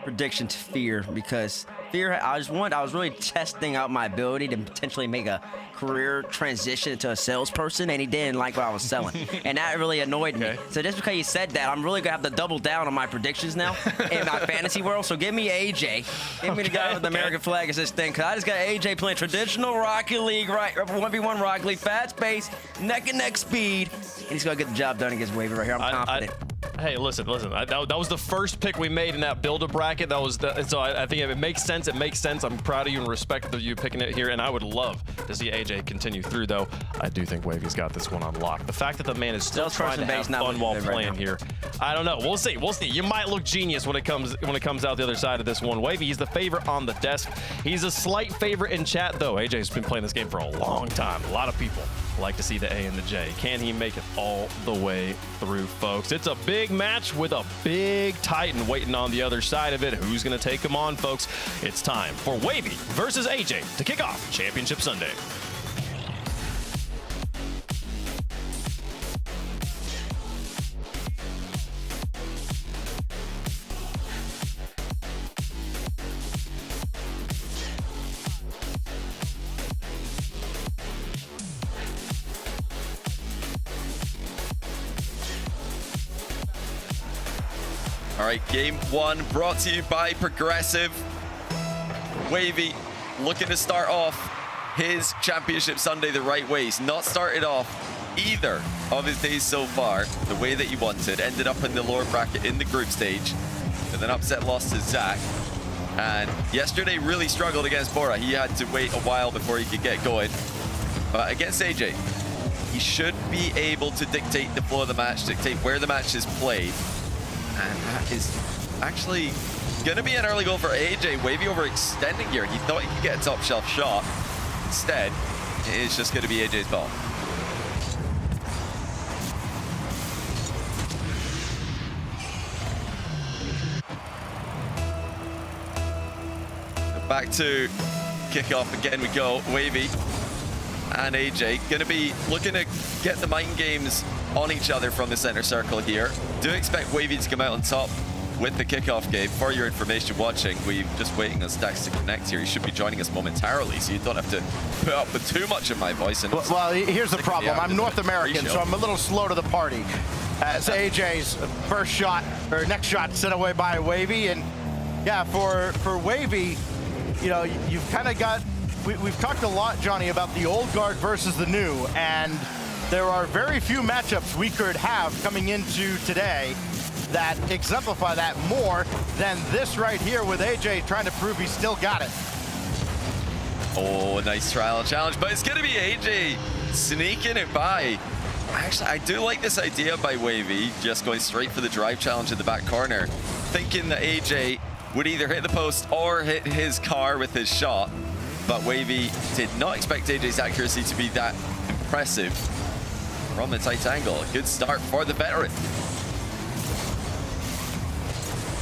G: prediction to Fear because Fear, I was really testing out my ability to potentially make a career transition to a salesperson, and he didn't like what I was selling. And that really annoyed me. So just because he said that, I'm really going to have to double down on my predictions now in my fantasy world. So give me AJ. Give me the guy with the American flag as this thing, because I just got AJ playing traditional Rocket League, right? 1v1 Rocket League, fast pace, neck and neck speed. And he's going to get the job done against Wavy right here. I'm confident.
D: Hey, listen. That was the first pick we made in that build-a bracket. So I think it makes sense. It makes sense. I'm proud of you and respect you picking it here. And I would love to see AJ continue through, though. I do think Wavy's got this one on lock. The fact that the man is still trying to have fun while playing here, I don't know. We'll see. You might look genius when it comes out the other side of this one. Wavy, he's the favorite on the desk. He's a slight favorite in chat, though. AJ's been playing this game for a long time. A lot of people like to see the A and the J. Can he make it all the way through, folks? It's a big match with a big Titan waiting on the other side of it. Who's going to take him on, folks? It's time for Wavy versus AJ to kick off Championship Sunday.
F: All right, game 1 brought to you by Progressive. Wavy looking to start off his Championship Sunday the right way. He's not started off either of his days so far the way that he wanted. Ended up in the lower bracket in the group stage with an upset loss to Zach. And yesterday really struggled against Bora. He had to wait a while before he could get going. But against AJ, he should be able to dictate the flow of the match, dictate where the match is played. And that is actually going to be an early goal for AJ. Wavy overextending here. He thought he could get a top shelf shot. Instead, it's just going to be AJ's ball. Back to kickoff again we go. Wavy and AJ going to be looking to get the mind games on each other from the center circle here. Do expect Wavy to come out on top with the kickoff game. For your information watching, we're just waiting on Stacks to connect here. He should be joining us momentarily, so you don't have to put up with too much of my voice. And
H: well, here's the problem. I'm North American, so I'm a little slow to the party. As AJ's first shot, or next shot, sent away by Wavy. And yeah, for Wavy, you know, you've kind of got, we've talked a lot, Johnny, about the old guard versus the new, and there are very few matchups we could have coming into today that exemplify that more than this right here with AJ trying to prove he's still got it.
F: Oh, nice trial challenge, but it's going to be AJ sneaking it by. Actually, I do like this idea by Wavy, just going straight for the drive challenge in the back corner, thinking that AJ would either hit the post or hit his car with his shot, but Wavy did not expect AJ's accuracy to be that impressive from the tight angle. A good start for the veteran.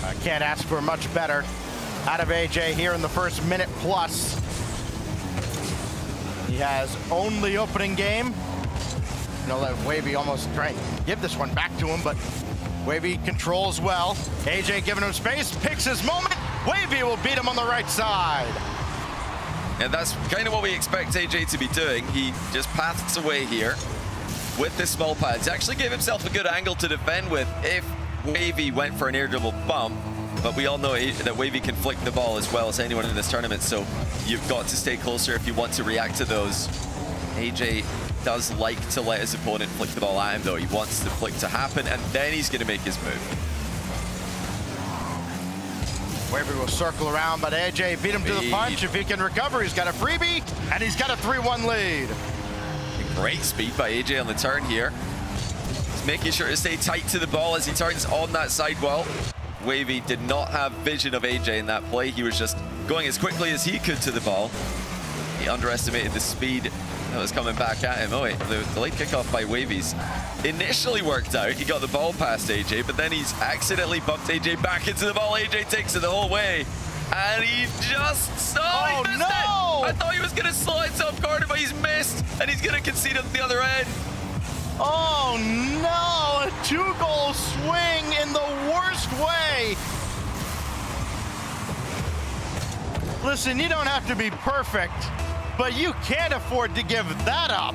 H: I can't ask for much better out of AJ here in the first minute plus. He has only opening game. You know, let Wavy almost try and give this one back to him, but Wavy controls well. AJ giving him space, picks his moment. Wavy will beat him on the right side.
F: And that's kind of what we expect AJ to be doing. He just paths away here with the small pads. Actually gave himself a good angle to defend with if Wavy went for an air dribble bump. But we all know that Wavy can flick the ball as well as anyone in this tournament, so you've got to stay closer if you want to react to those. AJ does like to let his opponent flick the ball at him, though. He wants the flick to happen, and then he's going to make his move.
H: Wavy will circle around, but AJ beat him to the punch. If he can recover, he's got a freebie, and he's got a 3-1 lead.
F: Great speed by AJ on the turn here. He's making sure to stay tight to the ball as he turns on that sidewall. Wavy did not have vision of AJ in that play. He was just going as quickly as he could to the ball. He underestimated the speed that was coming back at him. Oh wait, the late kickoff by Wavy's initially worked out. He got the ball past AJ, but then he's accidentally bumped AJ back into the ball. AJ takes it the whole way, and he just he missed it. I thought he was going to slot it top corner, but he's missed, and he's going to concede at the other end.
H: Oh no, a 2-goal swing in the worst way. Listen, you don't have to be perfect, but you can't afford to give that up.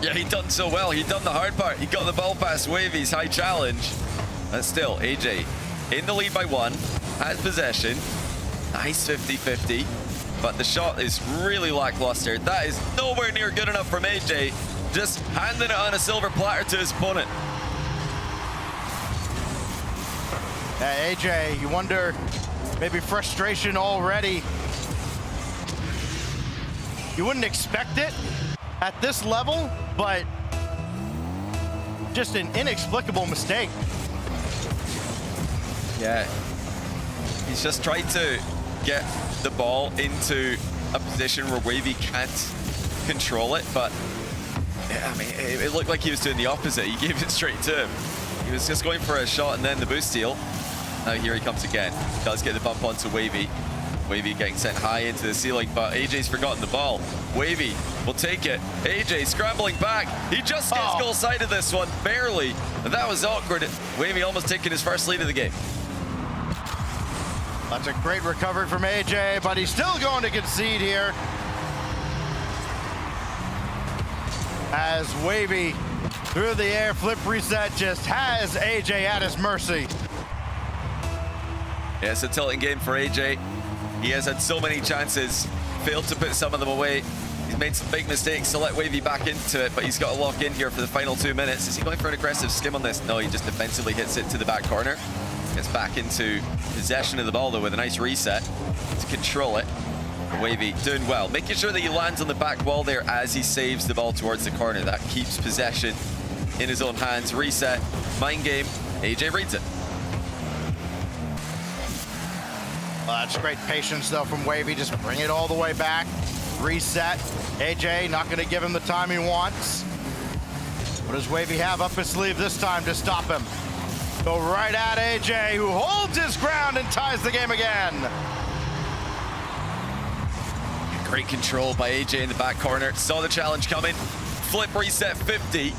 F: Yeah, he done so well. He done the hard part. He got the ball past Wavy's high challenge. But still, AJ in the lead by 1, has possession. Nice 50-50, but the shot is really lackluster. That is nowhere near good enough from AJ. Just handing it on a silver platter to his opponent.
H: Yeah, AJ, you wonder, maybe frustration already. You wouldn't expect it at this level, but just an inexplicable mistake.
F: Yeah, he's just tried to get the ball into a position where Wavy can't control it, but yeah, I mean, it looked like he was doing the opposite. He gave it straight to him. He was just going for a shot and then the boost steal. Now here he comes again. Does get the bump onto Wavy. Wavy getting sent high into the ceiling, but AJ's forgotten the ball. Wavy will take it. AJ scrambling back. He just gets goal side of this one, barely. And that was awkward. Wavy almost taking his first lead of the game.
H: That's a great recovery from AJ, but he's still going to concede here. As Wavy, through the air flip reset, just has AJ at his mercy.
F: Yeah, it's a tilting game for AJ. He has had so many chances, failed to put some of them away. He's made some big mistakes to let Wavy back into it, but he's got to lock in here for the final 2 minutes. Is he going for an aggressive skim on this? No, he just defensively hits it to the back corner. Gets back into possession of the ball, though, with a nice reset to control it. Wavy doing well, making sure that he lands on the back wall there as he saves the ball towards the corner. That keeps possession in his own hands. Reset, mind game, AJ reads it.
H: Well, that's great patience, though, from Wavy. Just bring it all the way back. Reset. AJ not going to give him the time he wants. What does Wavy have up his sleeve this time to stop him? Go right at AJ, who holds his ground and ties the game again.
F: Great control by AJ in the back corner. Saw the challenge coming. Flip reset 50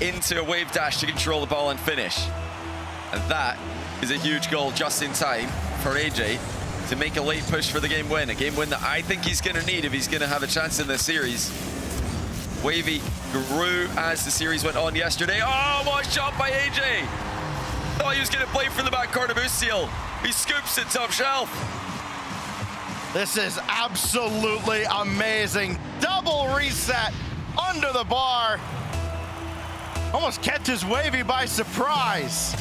F: into a wave dash to control the ball and finish. And that is a huge goal just in time for AJ to make a late push for the game win. A game win that I think he's going to need if he's going to have a chance in this series. Wavy grew as the series went on yesterday. Oh, what a shot by AJ. Thought he was going to play from the back corner boost seal. He scoops it top shelf.
H: This is absolutely amazing. Double reset under the bar. Almost catches Wavy by surprise.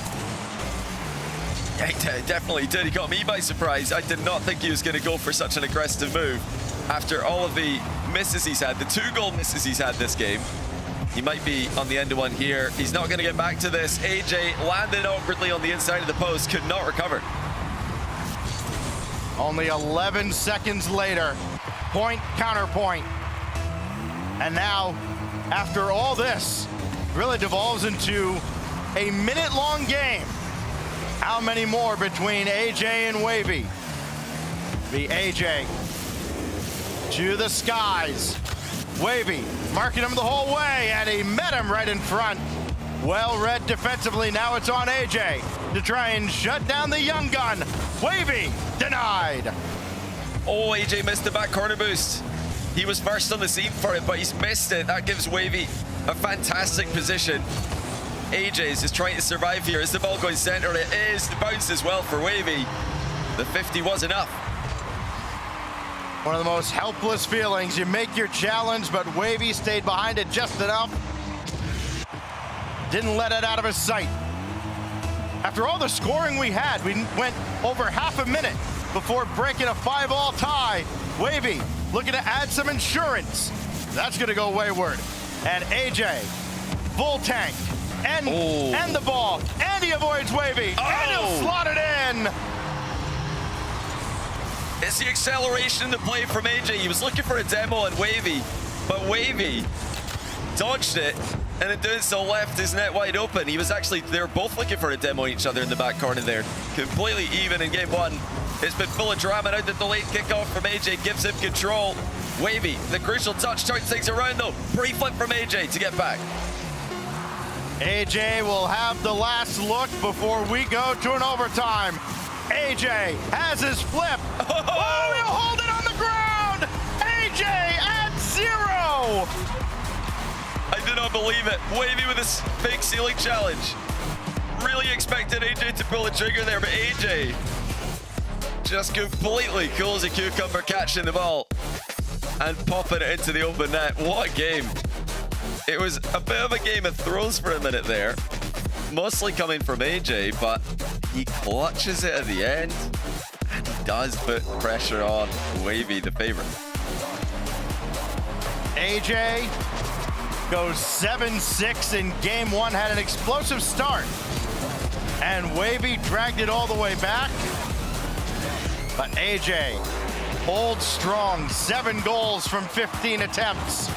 F: Yeah, he definitely did. He got me by surprise. I did not think he was going to go for such an aggressive move. After all of the misses he's had, the 2-goal misses he's had this game, he might be on the end of one here. He's not going to get back to this. AJ landed awkwardly on the inside of the post, could not recover.
H: Only 11 seconds later, point, counterpoint. And now, after all this, really devolves into a minute-long game. How many more between AJ and Wavy? The AJ to the skies. Wavy marking him the whole way, and he met him right in front. Well read defensively. Now it's on AJ to try and shut down the young gun. Wavy denied.
F: Oh, AJ missed the back corner boost. He was first on the scene for it, but he's missed it. That gives Wavy a fantastic position. AJ's is trying to survive here. Is the ball going center? It is. The bounce as well for Wavy. The 50 was enough.
H: One of the most helpless feelings. You make your challenge, but Wavy stayed behind it just enough. Didn't let it out of his sight. After all the scoring we had, we went over half a minute before breaking a 5-all tie. Wavy looking to add some insurance. That's going to go wayward. And AJ, full tank, and the ball, and he avoids Wavy, and he'll slot it in.
F: It's the acceleration in the play from AJ. He was looking for a demo on Wavy, but Wavy dodged it, and in doing so left his net wide open. He was actually, they're both looking for a demo each other in the back corner there. Completely even in game one. It's been full of drama. Now that the late kickoff from AJ gives him control. Wavy, the crucial touch, turns things around though. Pre-flip from AJ to get back.
H: AJ will have the last look before we go to an overtime. AJ has his flip. Oh, he'll hold it on the ground. AJ at 0.
F: I do not believe it. Wavy with his fake ceiling challenge. Really expected AJ to pull the trigger there, but AJ just completely cool as a cucumber, catching the ball and popping it into the open net. What a game. It was a bit of a Game of Thrones for a minute there. Mostly coming from AJ, but he clutches it at the end. And he does put pressure on Wavy, the favorite.
H: AJ goes 7-6 in game one, had an explosive start. And Wavy dragged it all the way back. But AJ holds strong, 7 goals from 15 attempts.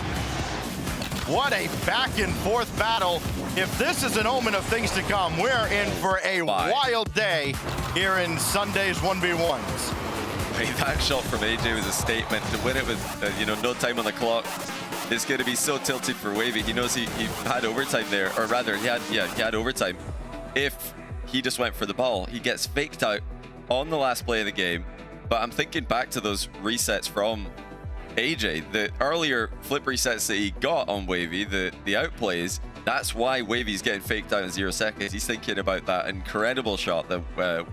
H: What a back and forth battle. If this is an omen of things to come, we're in for a wild day here in Sunday's 1v1s.
F: Hey, that shot from AJ was a statement. To win it with no time on the clock, it's going to be so tilted for Wavy. He knows he had overtime there, or rather, he had overtime. If he just went for the ball, he gets faked out on the last play of the game. But I'm thinking back to those resets from AJ, the earlier flip resets that he got on Wavy, the outplays. That's why Wavy's getting faked out in 0 seconds. He's thinking about that incredible shot that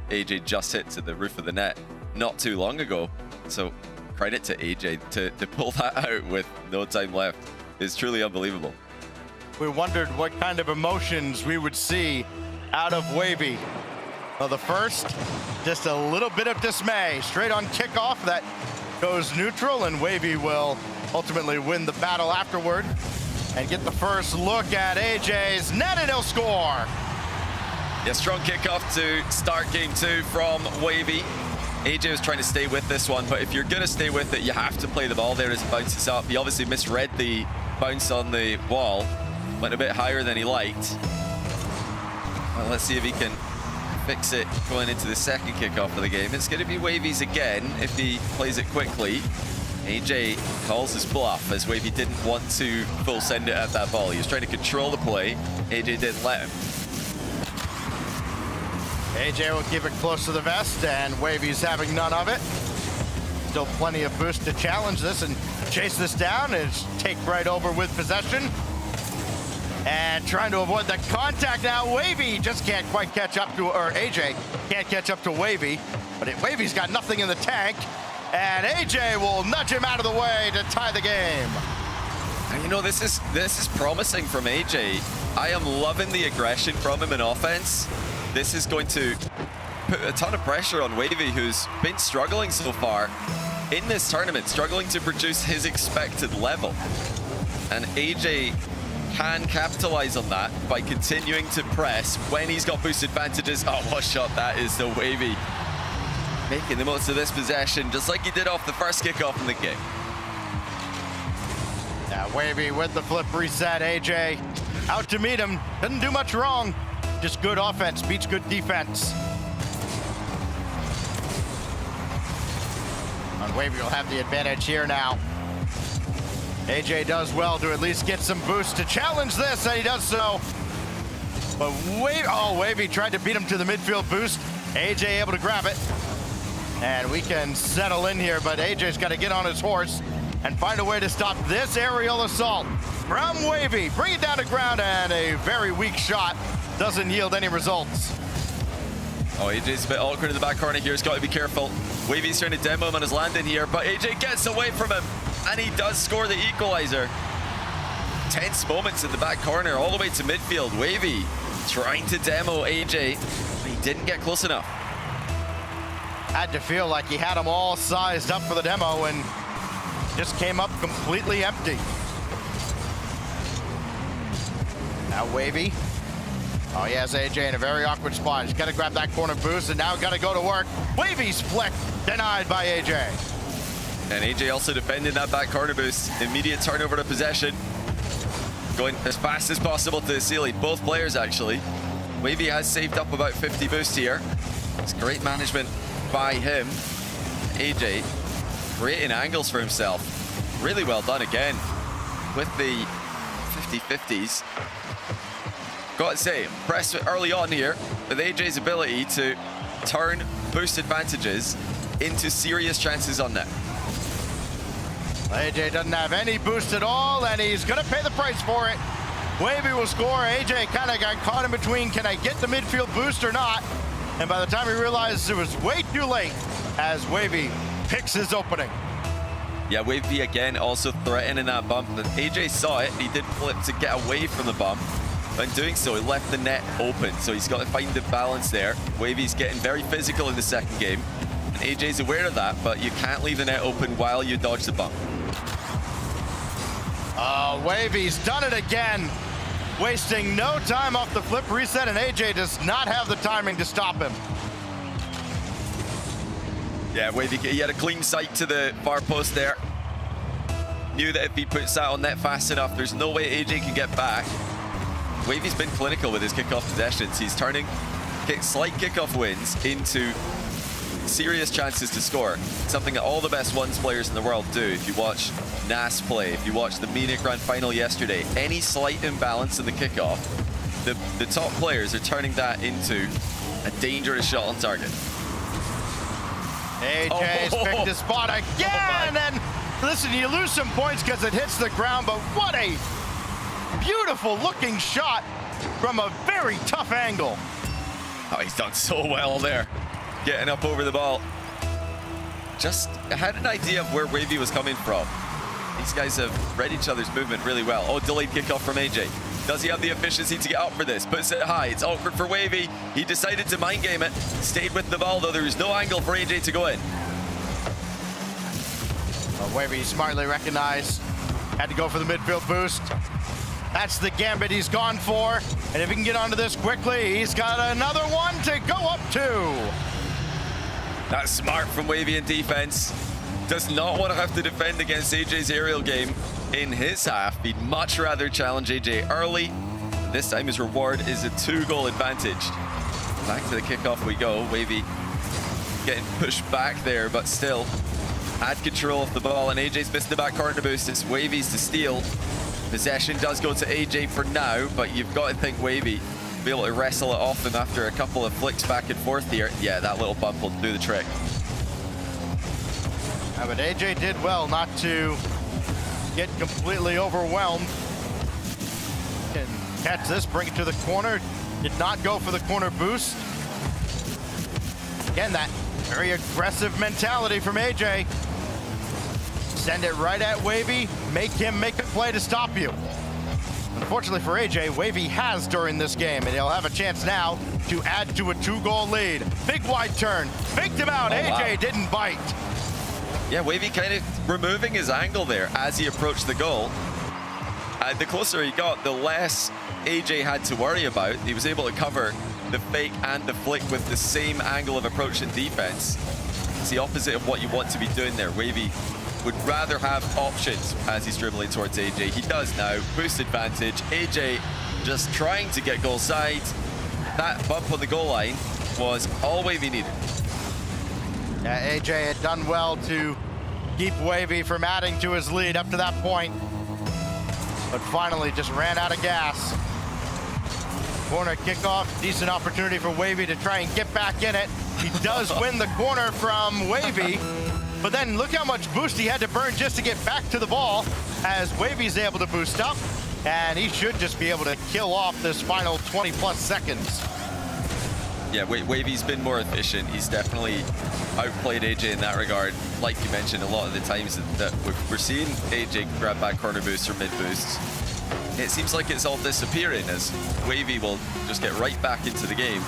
F: AJ just hit to the roof of the net not too long ago. So credit to AJ to pull that out with no time left is truly unbelievable.
H: We wondered what kind of emotions we would see out of Wavy. Well, the first, just a little bit of dismay. Straight on kickoff, that goes neutral, and Wavy will ultimately win the battle afterward and get the first look at AJ's net, and he'll score.
F: Yeah, strong kickoff to start game 2 from Wavy. AJ was trying to stay with this one, but if you're going to stay with it, you have to play the ball there as it bounces up. He obviously misread the bounce on the wall, went a bit higher than he liked. Well, let's see if he can fix it going into the second kickoff of the game. It's going to be Wavy's again if he plays it quickly. AJ calls his bluff as Wavy didn't want to full send it at that ball. He was trying to control the play. AJ didn't let him.
H: AJ will keep it close to the vest, and Wavy's having none of it. Still plenty of boost to challenge this and chase this down and take right over with possession. And trying to avoid the contact now. Wavy just can't quite catch up to, or AJ can't catch up to Wavy, but Wavy's got nothing in the tank. And AJ will nudge him out of the way to tie the game.
F: And you know, this is promising from AJ. I am loving the aggression from him in offense. This is going to put a ton of pressure on Wavy, who's been struggling so far in this tournament, struggling to produce his expected level. And AJ can capitalize on that by continuing to press when he's got boost advantages. Oh, what a shot that is to Wavy. Making the most of this possession, just like he did off the first kickoff in the game.
H: Yeah, Wavy with the flip reset. AJ out to meet him. Doesn't do much wrong. Just good offense beats good defense. And Wavy will have the advantage here now. AJ does well to at least get some boost to challenge this, and he does so. But Wavy tried to beat him to the midfield boost. AJ able to grab it. And we can settle in here, but AJ's got to get on his horse and find a way to stop this aerial assault from Wavy. Bring it down to ground, and a very weak shot doesn't yield any results.
F: Oh, AJ's a bit awkward in the back corner here. He's got to be careful. Wavy's trying to demo him on his landing here, but AJ gets away from him, and he does score the equalizer. Tense moments in the back corner, all the way to midfield. Wavy trying to demo AJ, but he didn't get close enough.
H: Had to feel like he had them all sized up for the demo and just came up completely empty. Now Wavy. Oh, he has AJ in a very awkward spot. He's got to grab that corner boost, and now got to go to work. Wavy's flick denied by AJ.
F: And AJ also defending that back corner boost. Immediate turnover to possession. Going as fast as possible to the ceiling. Both players, actually. Wavy has saved up about 50 boost here. It's great management by him. AJ creating angles for himself. Really well done again with the 50-50s. Got to say, impressed early on here with AJ's ability to turn boost advantages into serious chances on net.
H: AJ doesn't have any boost at all, and he's going to pay the price for it. Wavy will score. AJ kind of got caught in between. Can I get the midfield boost or not? And by the time he realized it was way too late, as Wavy picks his opening.
F: Yeah, Wavy again also threatening that bump. But AJ saw it. He did flip to get away from the bump. But in doing so, he left the net open. So he's got to find the balance there. Wavy's getting very physical in the second game. And AJ's aware of that, but you can't leave the net open while you dodge the bump.
H: Wavy's done it again. Wasting no time off the flip reset, and AJ does not have the timing to stop him.
F: Yeah, Wavy, he had a clean sight to the far post there. Knew that if he puts that on net fast enough, there's no way AJ can get back. Wavy's been clinical with his kickoff possessions. He's turning slight kickoff wins into serious chances to score. Something that all the best ones players in the world do. If you watch NAS play, if you watch the MENA Grand Final yesterday, any slight imbalance in the kickoff, the top players are turning that into a dangerous shot on target.
H: AJ's picked his spot again, and listen, you lose some points because it hits the ground, but what a beautiful looking shot from a very tough angle.
F: Oh, he's done so well there, getting up over the ball. Just had an idea of where Wavy was coming from. These guys have read each other's movement really well. Oh, delayed kickoff from AJ. Does he have the efficiency to get up for this? Puts it high. It's awkward for Wavy. He decided to mind game it. Stayed with the ball, though. There was no angle for AJ to go in.
H: Wavy smartly recognized. Had to go for the midfield boost. That's the gambit he's gone for. And if he can get onto this quickly, he's got another one to go up to.
F: That's smart from Wavy in defense. Does not want to have to defend against AJ's aerial game in his half. He'd much rather challenge AJ early. This time his reward is a 2-goal advantage. Back to the kickoff we go. Wavy getting pushed back there, but still had control of the ball, and AJ's missed the back corner boost. It's Wavy's to steal. Possession does go to AJ for now, but you've got to think Wavy will be able to wrestle it off him after a couple of flicks back and forth here. Yeah, that little bump will do the trick.
H: Yeah, but AJ did well not to get completely overwhelmed. Can catch this, bring it to the corner. Did not go for the corner boost. Again, that very aggressive mentality from AJ. Send it right at Wavy, make him make a play to stop you. Unfortunately for AJ, Wavy has during this game, and he'll have a chance now to add to a 2-goal lead. Big wide turn, faked him out. AJ
F: wow.
H: didn't bite.
F: Yeah, Wavy kind of removing his angle there as he approached the goal. The closer he got, the less AJ had to worry about. He was able to cover the fake and the flick with the same angle of approach and defense. It's the opposite of what you want to be doing there. Wavy would rather have options as he's dribbling towards AJ. He does now. Boost advantage. AJ just trying to get goal side. That bump on the goal line was all Wavy needed.
H: Yeah, AJ had done well to keep Wavy from adding to his lead up to that point, but finally just ran out of gas. Corner kickoff, decent opportunity for Wavy to try and get back in it. He does win the corner from Wavy, but then look how much boost he had to burn just to get back to the ball as Wavy's able to boost up, and he should just be able to kill off this final 20+ seconds.
F: Yeah, Wavy's been more efficient. He's definitely outplayed AJ in that regard. Like you mentioned, a lot of the times that we're seeing AJ grab back corner boosts or mid boosts, it seems like it's all disappearing as Wavy will just get right back into the game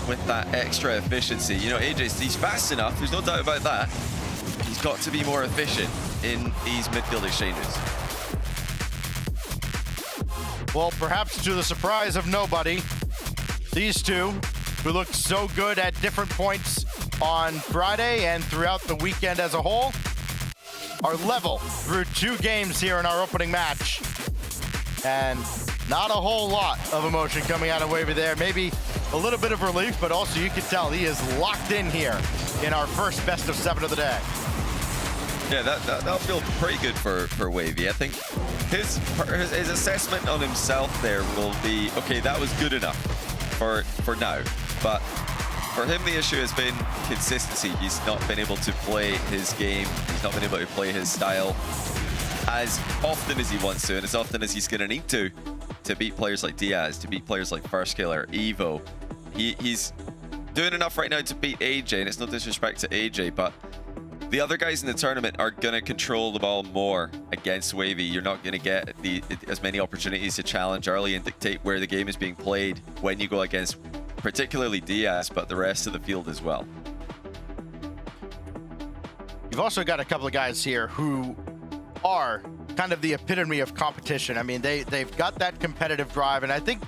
F: with that extra efficiency. You know, he's fast enough, there's no doubt about that. He's got to be more efficient in these midfield exchanges.
H: Well, perhaps to the surprise of nobody, these two, who looked so good at different points on Friday and throughout the weekend as a whole, are level through 2 games here in our opening match. And not a whole lot of emotion coming out of Wavy there. Maybe a little bit of relief, but also you can tell he is locked in here in our first best of 7 of the day.
F: Yeah, that'll feel pretty good for Wavy. I think his assessment on himself there will be, okay, that was good enough for now. But for him, the issue has been consistency. He's not been able to play his game. He's not been able to play his style as often as he wants to, and as often as he's going to need to beat players like Diaz, to beat players like Farscaler, Evo. He's doing enough right now to beat AJ, and it's no disrespect to AJ, but the other guys in the tournament are going to control the ball more against Wavy. You're not going to get as many opportunities to challenge early and dictate where the game is being played when you go against particularly Diaz, but the rest of the field as well.
H: You've also got a couple of guys here who are kind of the epitome of competition. I mean, they've got that competitive drive, and I think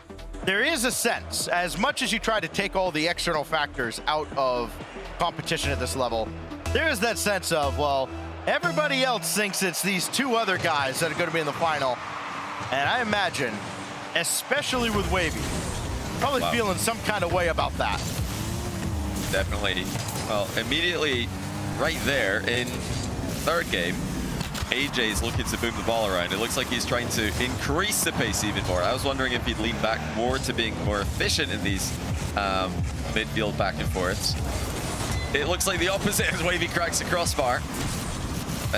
H: there is a sense, as much as you try to take all the external factors out of competition at this level, there is that sense of, well, everybody else thinks it's these 2 other guys that are going to be in the final. And I imagine, especially with Wavy, probably feeling some kind of way about that.
F: Definitely. Well, immediately right there in 3rd game, AJ is looking to boom the ball around. It looks like he's trying to increase the pace even more. I was wondering if he'd lean back more to being more efficient in these midfield back and forths. It looks like the opposite as Wavy cracks the crossbar.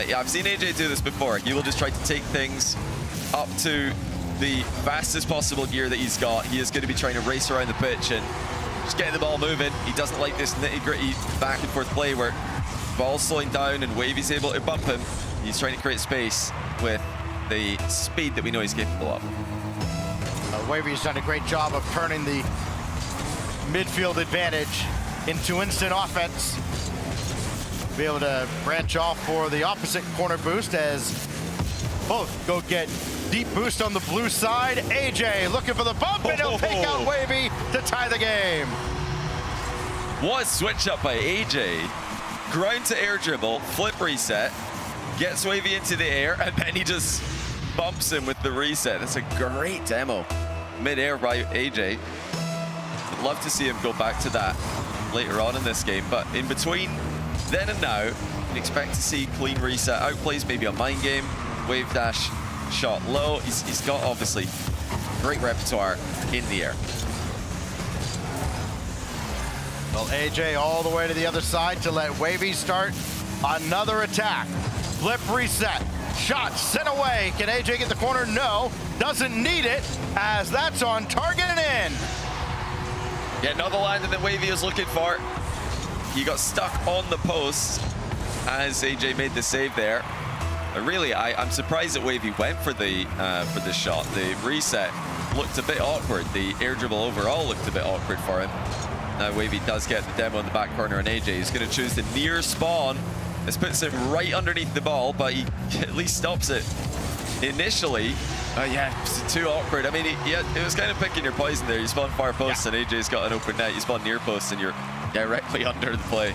F: Yeah, I've seen AJ do this before. He will just try to take things up to the fastest possible gear that he's got. He is going to be trying to race around the pitch and just getting the ball moving. He doesn't like this nitty-gritty back and forth play where the ball's slowing down and Wavy's able to bump him. He's trying to create space with the speed that we know he's capable of.
H: Wavy's done a great job of turning the midfield advantage into instant offense. be able to branch off for the opposite corner boost as both go get deep boost on the blue side. AJ looking for the bump, and he'll take out Wavy to tie the game.
F: What a switch up by AJ. Ground to air dribble, flip reset, gets Wavy into the air, and then he just bumps him with the reset. That's a great demo. Mid-air by AJ. I'd love to see him go back to that later on in this game, but in between then and now, you can expect to see clean reset outplays, maybe a mind game, wave dash, shot low. He's got obviously great repertoire in the air.
H: Well, AJ all the way to the other side to let Wavy start another attack. Flip reset, shot sent away. Can AJ get the corner? No, doesn't need it, as that's on target and in.
F: Yeah, another landing that Wavy was looking for. He got stuck on the post as AJ made the save there. Really, I'm surprised that Wavy went for the shot. The reset looked a bit awkward. The air dribble overall looked a bit awkward for him. Now Wavy does get the demo in the back corner, and AJ is going to choose the near spawn. This puts him right underneath the ball, but he at least stops it initially. Yeah, it's too awkward. I mean, it was kind of picking your poison there. You spawn far post, and AJ's got an open net. You spawn near post, and you're directly under the play.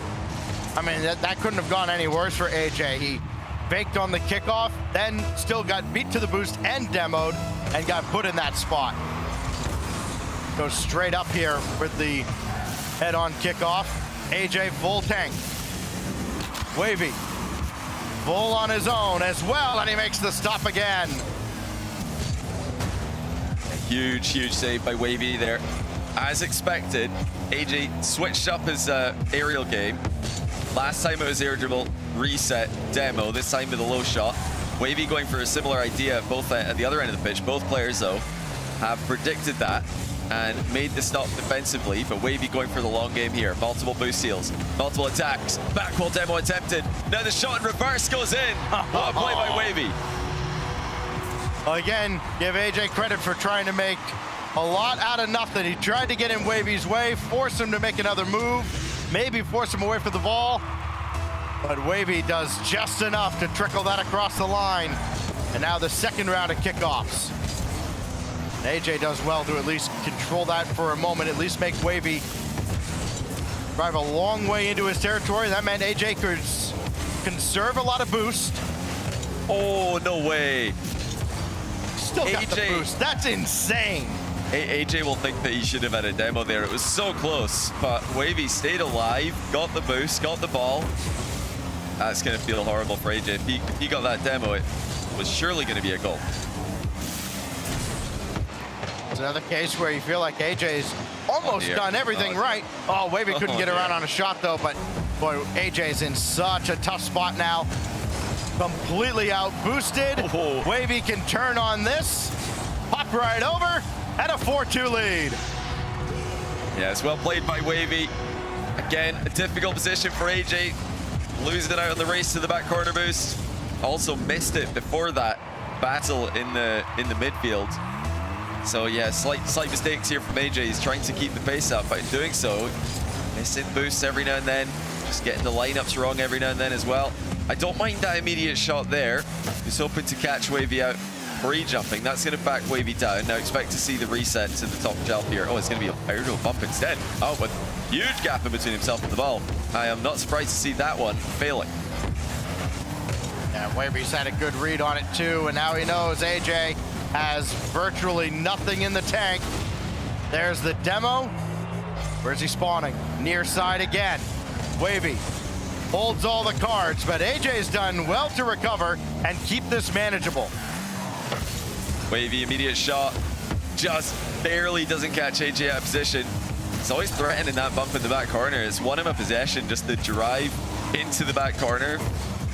H: I mean, that couldn't have gone any worse for AJ. He faked on the kickoff, then still got beat to the boost and demoed, and got put in that spot. Goes straight up here with the head-on kickoff. AJ full tank. Wavy full on his own as well, and he makes the stop again.
F: Huge, huge save by Wavy there. As expected, AJ switched up his aerial game. Last time it was air dribble, reset, demo. This time with a low shot. Wavy going for a similar idea both at the other end of the pitch. Both players, though, have predicted that and made the stop defensively, but Wavy going for the long game here. Multiple boost steals, multiple attacks. Backwall demo attempted. Now the shot in reverse goes in. What a play by Wavy.
H: Again, give AJ credit for trying to make a lot out of nothing. He tried to get in Wavy's way, force him to make another move, maybe force him away from the ball, but Wavy does just enough to trickle that across the line. And now the second round of kickoffs. And AJ does well to at least control that for a moment, at least make Wavy drive a long way into his territory. That meant AJ could conserve a lot of boost.
F: Oh, no way.
H: Still got the boost. That's insane.
F: AJ will think that he should have had a demo there. It was so close, but Wavy stayed alive, got the boost, got the ball. That's going to feel horrible for AJ. If he got that demo, it was surely going to be a goal.
H: It's another case where you feel like AJ's almost done everything right. Oh, Wavy couldn't get around on a shot, though, but boy, AJ's in such a tough spot now. Completely out boosted. Wavy can turn on this, pop right over, and a 4-2 lead.
F: Yeah, it's well played by Wavy. Again, a difficult position for AJ. Losing it out on the race to the back corner boost. Also missed it before that battle in the midfield. So yeah, slight mistakes here from AJ. He's trying to keep the pace up, but in doing so, missing boosts every now and then. Just getting the lineups wrong every now and then as well. I don't mind that immediate shot there. He's hoping to catch Wavy out pre-jumping. That's going to back Wavy down. Now expect to see the reset to the top shelf here. Oh, it's going to be a aerial bump instead. Oh, but huge gap in between himself and the ball. I am not surprised to see that one failing.
H: Yeah, Wavy's had a good read on it too, and now he knows AJ has virtually nothing in the tank. There's the demo. Where's he spawning? Near side again. Wavy holds all the cards, but AJ's done well to recover and keep this manageable.
F: Wavy immediate shot, just barely doesn't catch AJ out of position. He's always threatening that bump in the back corner. It's won him a possession, just the drive into the back corner,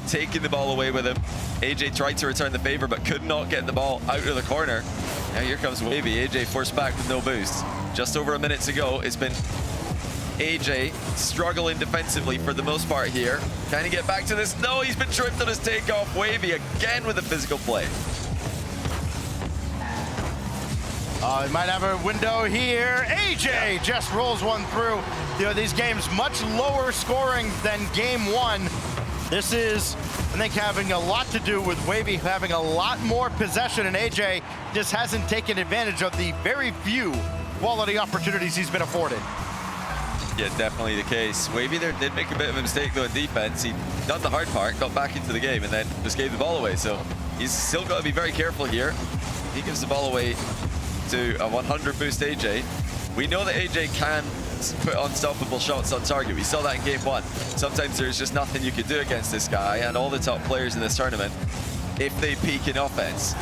F: taking the ball away with him. AJ tried to return the favor, but could not get the ball out of the corner. Now here comes Wavy. AJ forced back with no boost. Just over a minute to go. It's been AJ struggling defensively for the most part here. Can he get back to this? No, he's been tripped on his takeoff. Wavy again with a physical play.
H: He might have a window here. AJ just rolls one through. You know, these games much lower scoring than game one. This is, I think, having a lot to do with Wavy having a lot more possession, and AJ just hasn't taken advantage of the very few quality opportunities he's been afforded.
F: Yeah, definitely the case. Wavy there did make a bit of a mistake though in defense. He done the hard part, got back into the game, and then just gave the ball away. So he's still got to be very careful here. He gives the ball away to a 100 boost AJ. We know that AJ can put unstoppable shots on target. We saw that in game 1. Sometimes there's just nothing you can do against this guy, and all the top players in this tournament, if they peak in offense.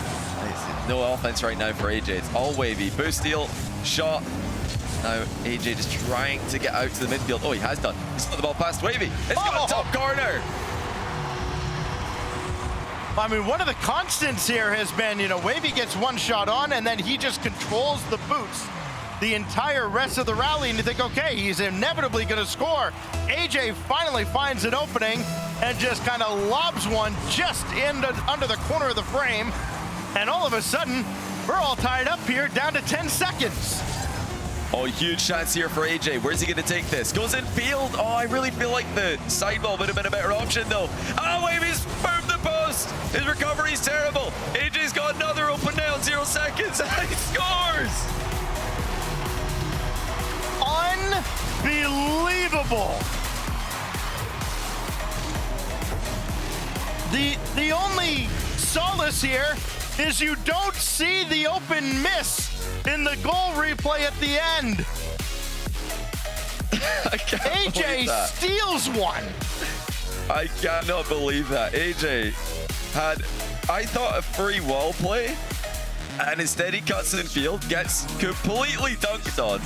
F: No offense right now for AJ. It's all Wavy. Boost steal, shot. Now AJ just trying to get out to the midfield. Oh, he has done. He's got the ball past Wavy. It's got a top corner.
H: I mean, one of the constants here has been, you know, Wavy gets one shot on and then he just controls the boots the entire rest of the rally, and you think, okay, he's inevitably going to score. AJ finally finds an opening and just kind of lobs one just under the corner of the frame, and all of a sudden, we're all tied up here down to 10 seconds.
F: Oh, huge chance here for AJ. Where's he going to take this? Goes in field. Oh, I really feel like the side ball would have been a better option, though. Oh, Wavy's boomed the post. His recovery's terrible. AJ's got another open now in 0 seconds, and he scores.
H: Unbelievable. The only solace here is you don't see the open miss in the goal replay at the end. AJ steals one.
F: I cannot believe that. AJ had, I thought, a free wall play, and instead he cuts in field, gets completely dunked on.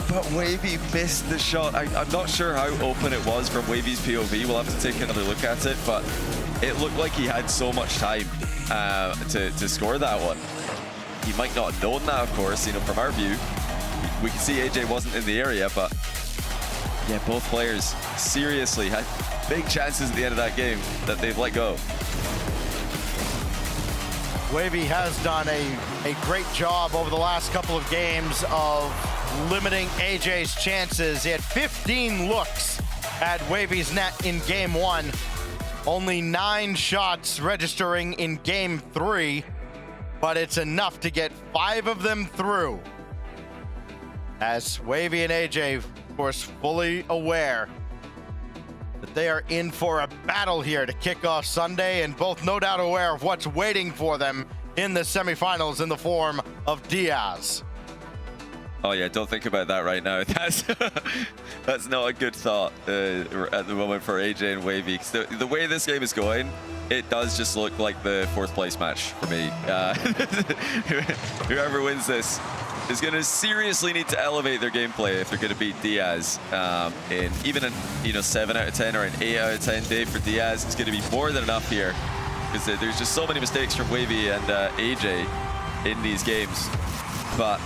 F: But Wavy missed the shot. I'm not sure how open it was from Wavy's POV. We'll have to take another look at it, but it looked like he had so much time to score that one. He might not have known that, of course, you know, from our view. We can see AJ wasn't in the area, but yeah, both players seriously had big chances at the end of that game that they've let go.
H: Wavy has done a great job over the last couple of games of limiting AJ's chances. He had 15 looks at Wavy's net in game 1. Only 9 shots registering in game 3, but it's enough to get 5 of them through. As Wavy and AJ, of course, fully aware that they are in for a battle here to kick off Sunday, and both no doubt aware of what's waiting for them in the semifinals in the form of Diaz.
F: Oh yeah, don't think about that right now. That's not a good thought at the moment for AJ and Wavy. The way this game is going, it does just look like the 4th place match for me. Whoever wins this is going to seriously need to elevate their gameplay if they're going to beat Diaz. In even a 7 out of 10 or an 8 out of 10 day for Diaz, it's going to be more than enough here, because there's just so many mistakes from Wavy and AJ in these games. But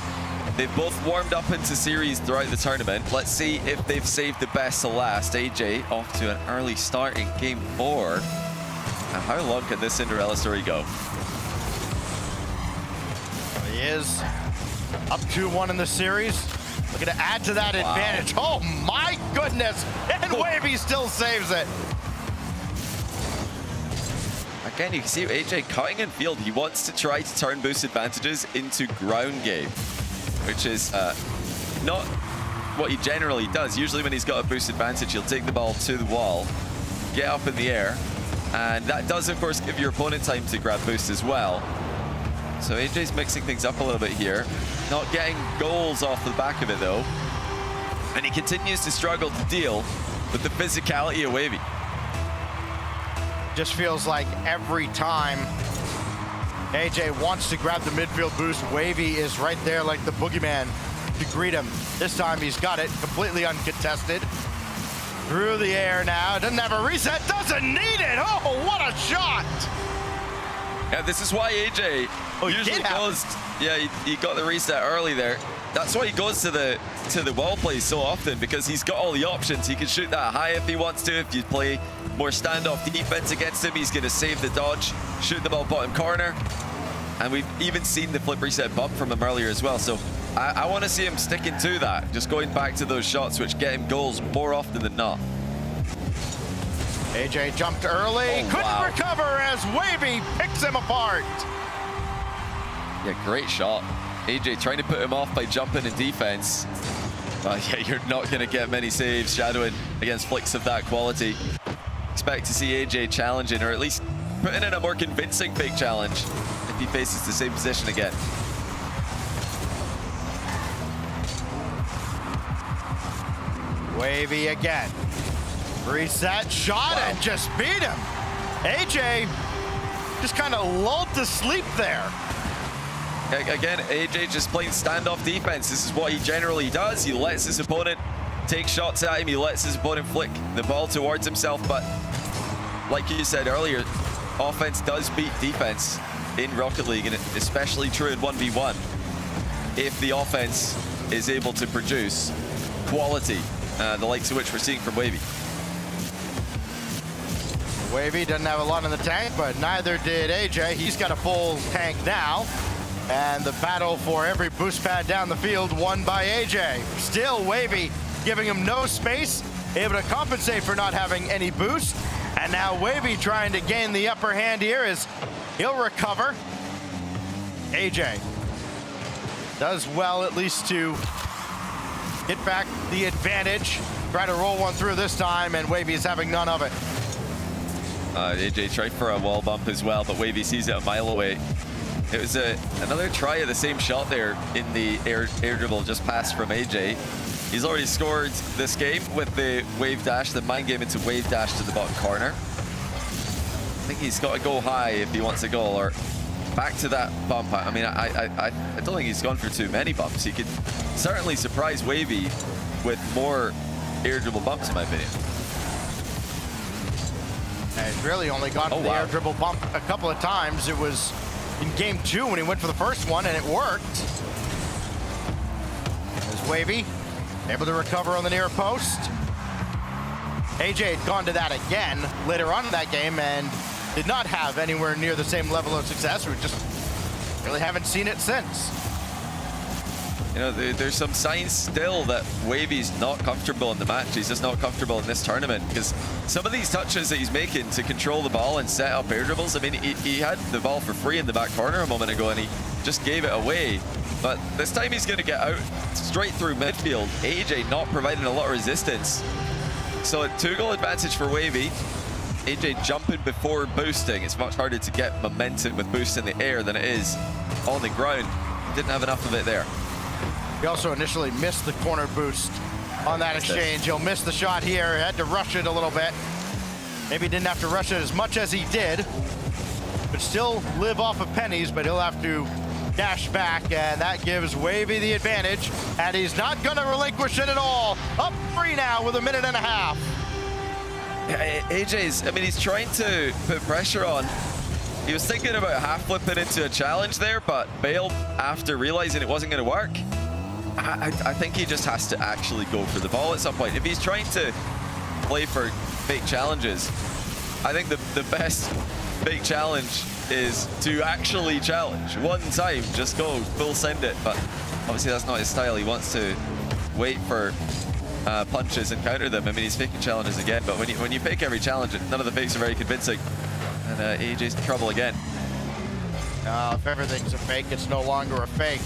F: they've both warmed up into series throughout the tournament. Let's see if they've saved the best to last. AJ off to an early start in game 4. And how long can this Cinderella story go?
H: He is up 2-1 in the series. Looking to add to that advantage. Oh my goodness! And Wavy still saves it.
F: Again, you can see AJ cutting in field. He wants to try to turn boost advantages into ground game, which is not what he generally does. Usually when he's got a boost advantage, he'll take the ball to the wall, get up in the air, and that does, of course, give your opponent time to grab boost as well. So AJ's mixing things up a little bit here. Not getting goals off the back of it, though. And he continues to struggle to deal with the physicality of Wavy.
H: Just feels like every time AJ wants to grab the midfield boost, Wavy is right there like the boogeyman to greet him. This time he's got it completely uncontested. Through the air now, doesn't have a reset, doesn't need it. Oh, what a shot!
F: Yeah, this is why AJ usually goes. Yeah, he got the reset early there. That's why he goes to the wall play so often, because he's got all the options. He can shoot that high if he wants to. If you play more standoff defense against him, he's going to save the dodge, shoot the ball bottom corner. And we've even seen the flip reset bump from him earlier as well. So I want to see him sticking to that, just going back to those shots which get him goals more often than not.
H: AJ jumped early, couldn't
E: wow.
H: recover as Wavy picks him apart.
F: Yeah, great shot. AJ trying to put him off by jumping in defense. Yeah, you're not going to get many saves shadowing against flicks of that quality. Expect to see AJ challenging, or at least putting in a more convincing fake challenge if he faces the same position again.
H: Wavy again. Reset shot and just beat him. AJ just kind of lulled to sleep there.
F: Again, AJ just playing standoff defense. This is what he generally does. He lets his opponent take shots at him. He lets his opponent flick the ball towards himself. But like you said earlier, offense does beat defense in Rocket League, and especially true in 1v1 if the offense is able to produce quality, the likes of which we're seeing from Wavy.
H: Wavy doesn't have a lot in the tank, but neither did AJ. He's got a full tank now. And the battle for every boost pad down the field won by AJ. Still Wavy giving him no space, able to compensate for not having any boost. And now Wavy trying to gain the upper hand here as he'll recover. AJ does well at least to get back the advantage. Try to roll one through this time, and Wavy is having none of it.
F: AJ tried for a wall bump as well, but Wavy sees it a mile away. It was another try of the same shot there in the air dribble just passed from AJ. He's already scored this game with the wave dash, the mind game into wave dash to the bottom corner. I think he's got to go high if he wants a goal, or back to that bump. I mean, I don't think he's gone for too many bumps. He could certainly surprise Wavy with more air dribble bumps, in my opinion.
H: And he's really only gone for the air dribble bump a couple of times. It was in game 2 when he went for the first one, and it worked. There's Wavy, able to recover on the near post. AJ had gone to that again later on in that game and did not have anywhere near the same level of success. We just really haven't seen it since.
F: You know, there's some signs still that Wavy's not comfortable in the match. He's just not comfortable in this tournament, because some of these touches that he's making to control the ball and set up air dribbles, I mean, he had the ball for free in the back corner a moment ago and he just gave it away. But this time he's going to get out straight through midfield. AJ not providing a lot of resistance. So a 2-goal advantage for Wavy. AJ jumping before boosting. It's much harder to get momentum with boost in the air than it is on the ground. Didn't have enough of it there.
H: He also initially missed the corner boost on that exchange. He'll miss the shot here. Had to rush it a little bit. Maybe didn't have to rush it as much as he did, but still live off of pennies, but he'll have to dash back, and that gives Wavy the advantage, and he's not gonna relinquish it at all. Up 3 now with a minute and a half.
F: AJ's, I mean, he's trying to put pressure on. He was thinking about half flipping into a challenge there, but bailed after realizing it wasn't gonna work. I think he just has to actually go for the ball at some point. If he's trying to play for fake challenges, I think the best fake challenge is to actually challenge one time. Just go full send it. But obviously that's not his style. He wants to wait for punches and counter them. I mean, he's faking challenges again, but when you fake every challenge, none of the fakes are very convincing. And AJ's in trouble again.
H: If everything's a fake, it's no longer a fake.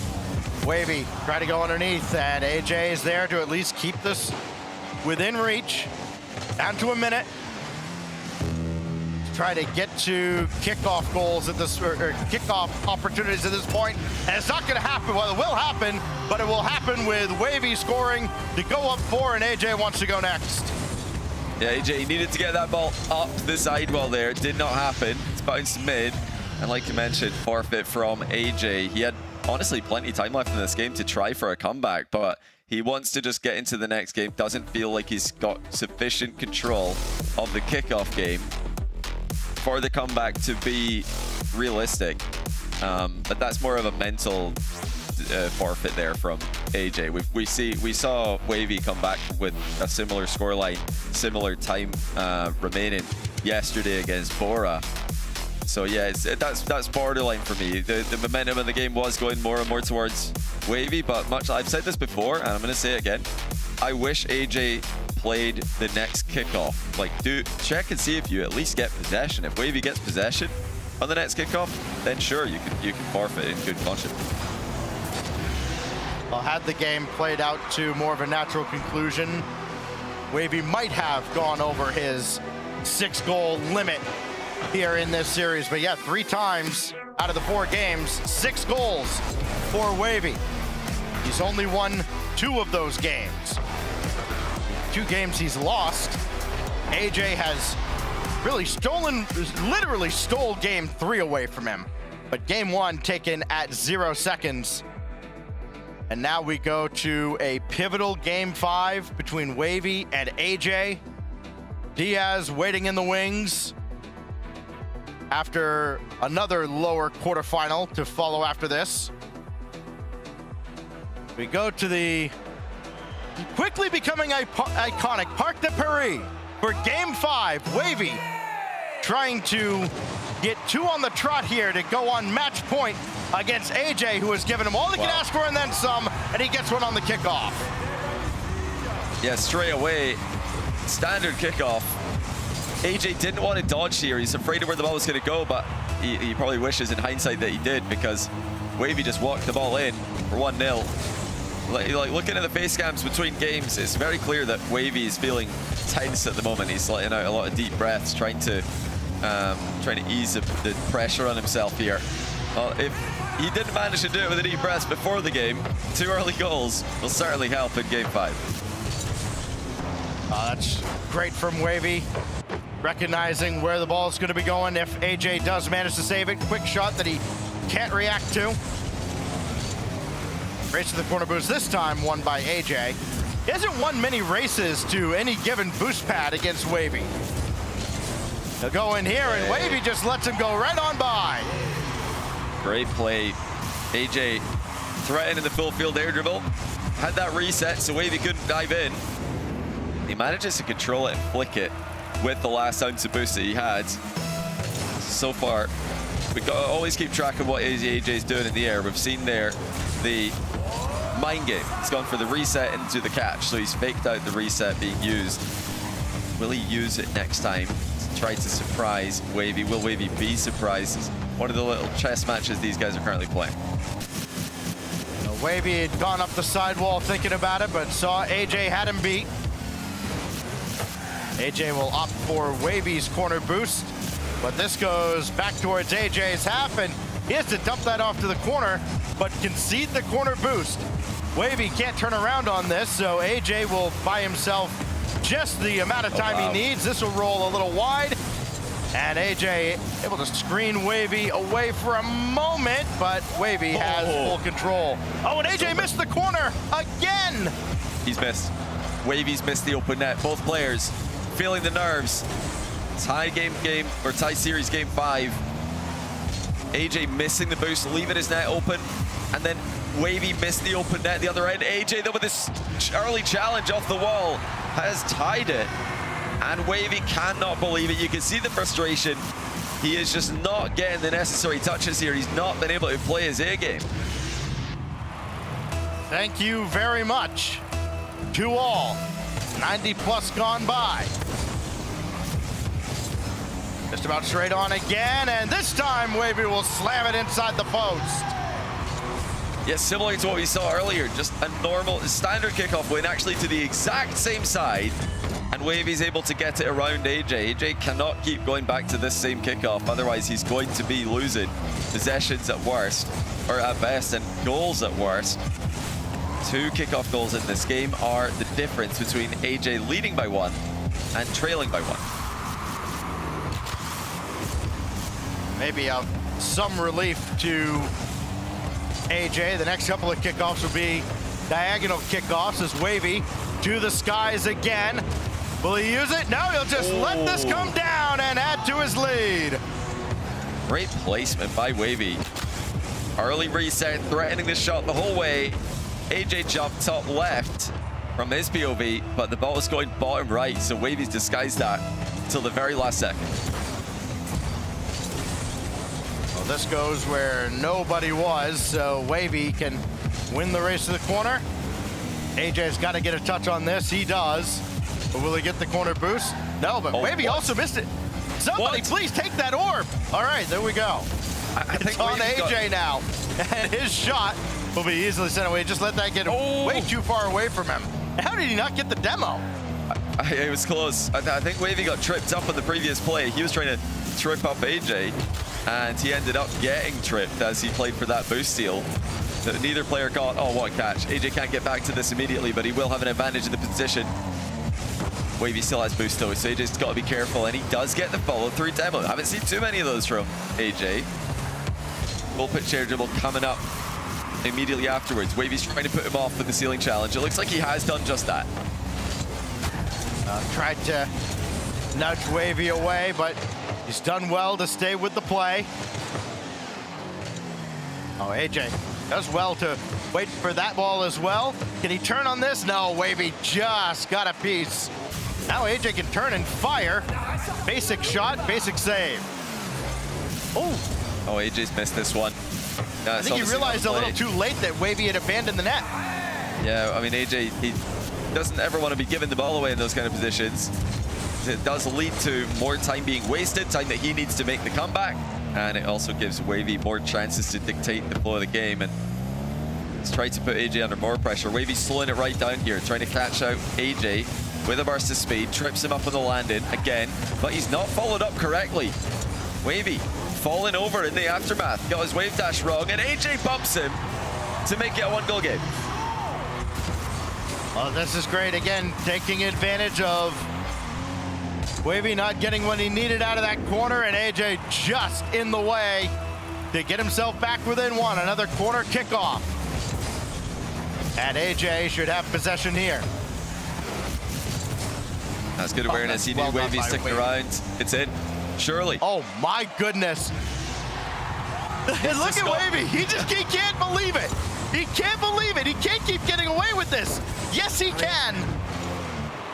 H: Wavy try to go underneath, and AJ is there to at least keep this within reach. Down to a minute. Try to get to kickoff goals at this, or kickoff opportunities at this point, and it's not going to happen. Well, it will happen, but it will happen with Wavy scoring to go up 4, and AJ wants to go next.
F: Yeah, AJ needed to get that ball up the sidewall there. It did not happen. It's bounced mid, and like you mentioned, forfeit from AJ. He had honestly plenty of time left in this game to try for a comeback, but he wants to just get into the next game. Doesn't feel like he's got sufficient control of the kickoff game for the comeback to be realistic. But that's more of a mental forfeit there from AJ. We saw Wavy come back with a similar scoreline, similar time remaining yesterday against Bora. So yeah, that's borderline for me. The momentum of the game was going more and more towards Wavy, but I've said this before, and I'm going to say it again. I wish AJ played the next kickoff. Like, check and see if you at least get possession. If Wavy gets possession on the next kickoff, then sure, you can forfeit in good conscience.
H: Well, had the game played out to more of a natural conclusion, Wavy might have gone over his 6-goal limit here in this series. But yeah, 3 times out of the 4 games, 6 goals for Wavy. He's only won 2 of those games. 2 games he's lost. AJ has really literally stole game 3 away from him. But game 1 taken at 0 seconds. And now we go to a pivotal game 5 between Wavy and AJ. Diaz waiting in the wings after another lower quarterfinal to follow after this. We go to the quickly becoming iconic Parc de Paris for game 5. Wavy trying to get 2 on the trot here to go on match point against AJ, who has given him all he can ask for and then some, and he gets one on the kickoff.
F: Yeah, straight away, standard kickoff. AJ didn't want to dodge here. He's afraid of where the ball was going to go, but he probably wishes in hindsight that he did, because Wavy just walked the ball in for 1-0. Like looking at the face cams between games, it's very clear that Wavy is feeling tense at the moment. He's letting out a lot of deep breaths, trying to ease the pressure on himself here. If he didn't manage to do it with a deep breath before the game, 2 early goals will certainly help in game 5.
H: That's great from Wavy, recognizing where the ball is going to be going if AJ does manage to save it. Quick shot that he can't react to. Race to the corner boost, this time won by AJ. He hasn't won many races to any given boost pad against Wavy. He'll go in here, and Wavy just lets him go right on by.
F: Great play. AJ threatening the full field air dribble. Had that reset, so Wavy couldn't dive in. He manages to control it and flick it with the last ounce of boost that he had. So far, we've got to always keep track of what AJ's doing in the air. We've seen there the mind game. He's gone for the reset into the catch, so he's faked out the reset being used. Will he use it next time to try to surprise Wavy? Will Wavy be surprised? It's one of the little chess matches these guys are currently playing.
H: Wavy had gone up the sidewall thinking about it, but saw AJ had him beat. AJ will opt for Wavy's corner boost, but this goes back towards AJ's half, and he has to dump that off to the corner, but concede the corner boost. Wavy can't turn around on this, so AJ will buy himself just the amount of time he needs. This will roll a little wide, and AJ able to screen Wavy away for a moment, but Wavy has full control. Oh, and AJ missed the corner again.
F: He's missed. Wavy's missed the open net. Both players feeling the nerves. Tie series game 5. AJ missing the boost, leaving his net open, and then Wavy missed the open net the other end. AJ, though, with this early challenge off the wall, has tied it. And Wavy cannot believe it. You can see the frustration. He is just not getting the necessary touches here. He's not been able to play his A game.
H: Thank you very much to all. 90 plus gone by. Just about straight on again, and this time Wavy will slam it inside the post.
F: Yes, similar to what we saw earlier, just a normal standard kickoff win, actually to the exact same side, and Wavy's able to get it around AJ. AJ cannot keep going back to this same kickoff, otherwise he's going to be losing possessions at worst, or at best, and goals at worst. 2 kickoff goals in this game are the difference between AJ leading by 1 and trailing by 1.
H: Maybe some relief to AJ. The next couple of kickoffs will be diagonal kickoffs as Wavy to the skies again. Will he use it? No, he'll just let this come down and add to his lead.
F: Great placement by Wavy. Early reset, threatening the shot the whole way. AJ jumped top left from his POV, but the ball was going bottom right, so Wavy's disguised that until the very last second.
H: Well, this goes where nobody was, so Wavy can win the race to the corner. AJ's got to get a touch on this. He does. But will he get the corner boost? No, but Wavy also missed it. Somebody please take that orb. All right, there we go.
F: I think
H: It's on AJ now. And his shot will be easily sent away. Just let that get way too far away from him. How did he not get the demo?
F: It was close. I think Wavy got tripped up on the previous play. He was trying to trip up AJ, and he ended up getting tripped as he played for that boost steal. Neither player got. Oh, what a catch. AJ can't get back to this immediately, but he will have an advantage in the position. Wavy still has boost though, so AJ's got to be careful, and he does get the follow-through demo. I haven't seen too many of those from AJ. Full pitch air dribble coming up immediately afterwards. Wavy's trying to put him off with the ceiling challenge. It looks like he has done just that.
H: Tried to nudge Wavy away, but he's done well to stay with the play. Oh, AJ does well to wait for that ball as well. Can he turn on this? No, Wavy just got a piece. Now AJ can turn and fire. Basic shot, basic save.
F: Oh, AJ's missed this one.
H: I think he realized a little too late that Wavy had abandoned the net.
F: Yeah, I mean, AJ, he doesn't ever want to be giving the ball away in those kind of positions. It does lead to more time being wasted, time that he needs to make the comeback. And it also gives Wavy more chances to dictate the flow of the game. And let's try to put AJ under more pressure. Wavy's slowing it right down here, trying to catch out AJ with a burst of speed, trips him up on the landing again, but he's not followed up correctly. Wavy falling over in the aftermath, got his wave dash wrong, and AJ bumps him to make it a 1-goal game.
H: Well, this is great. Again, taking advantage of Wavy not getting what he needed out of that corner, and AJ just in the way to get himself back within one. Another corner kickoff. And AJ should have possession here.
F: That's good awareness. He knew Wavy sticking around. It's in. Surely.
H: Oh my goodness. And look at Wavy. He can't believe it. He can't believe it. He can't keep getting away with this. Yes, he can.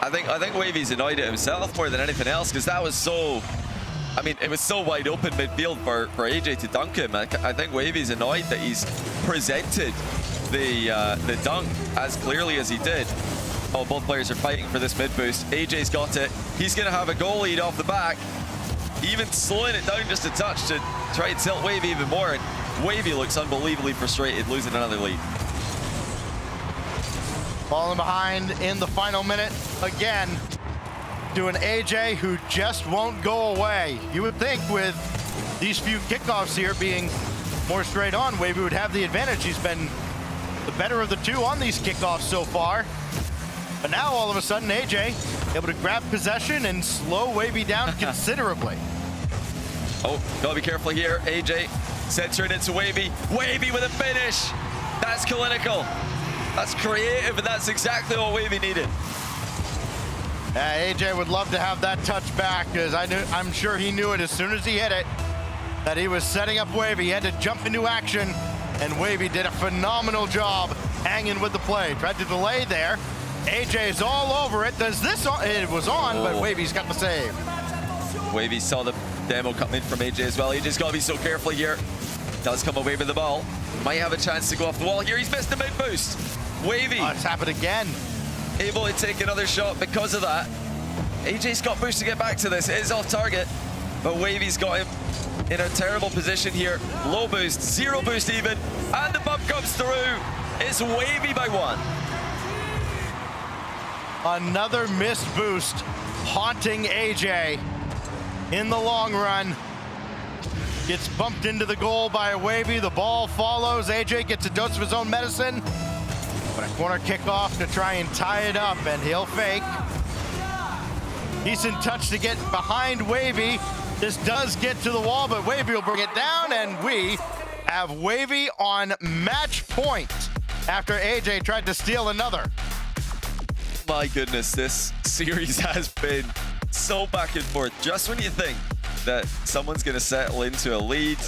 F: I think Wavy's annoyed at himself more than anything else, because that was so, I mean, it was so wide open midfield for AJ to dunk him. I think Wavy's annoyed that he's presented the dunk as clearly as he did. Oh, both players are fighting for this mid boost. AJ's got it. He's going to have a goal lead off the back. Even slowing it down just a touch to try and tilt Wavy even more. And Wavy looks unbelievably frustrated, losing another lead.
H: Falling behind in the final minute again to an AJ who just won't go away. You would think with these few kickoffs here being more straight on, Wavy would have the advantage. He's been the better of the two on these kickoffs so far. But now all of a sudden AJ able to grab possession and slow Wavy down considerably.
F: Oh, gotta be careful here. AJ censoring it to Wavy. Wavy with a finish. That's clinical. That's creative, and that's exactly what Wavy needed.
H: AJ would love to have that touch back, because I'm sure he knew it as soon as he hit it, that he was setting up Wavy. He had to jump into action, and Wavy did a phenomenal job hanging with the play. Tried to delay there. AJ is all over it. Does this on? It was on, but Wavy's got the save.
F: Wavy saw the demo come in from AJ as well. AJ's got to be so careful here. Does come away with the ball. Might have a chance to go off the wall here. He's missed the mid boost. Wavy.
H: Oh, it's happened again.
F: Able to take another shot because of that. AJ's got boost to get back to this. It is off target, but Wavy's got him in a terrible position here. Low boost, zero boost even, and the bump comes through. It's Wavy by 1.
H: Another missed boost haunting AJ in the long run. Gets bumped into the goal by a Wavy. The ball follows. AJ gets a dose of his own medicine. But a corner kickoff to try and tie it up, and he'll fake. Decent touch to get behind Wavy. This does get to the wall, but Wavy will bring it down, and we have Wavy on match point after AJ tried to steal another.
F: My goodness, this series has been so back and forth. Just when you think that someone's going to settle into a lead,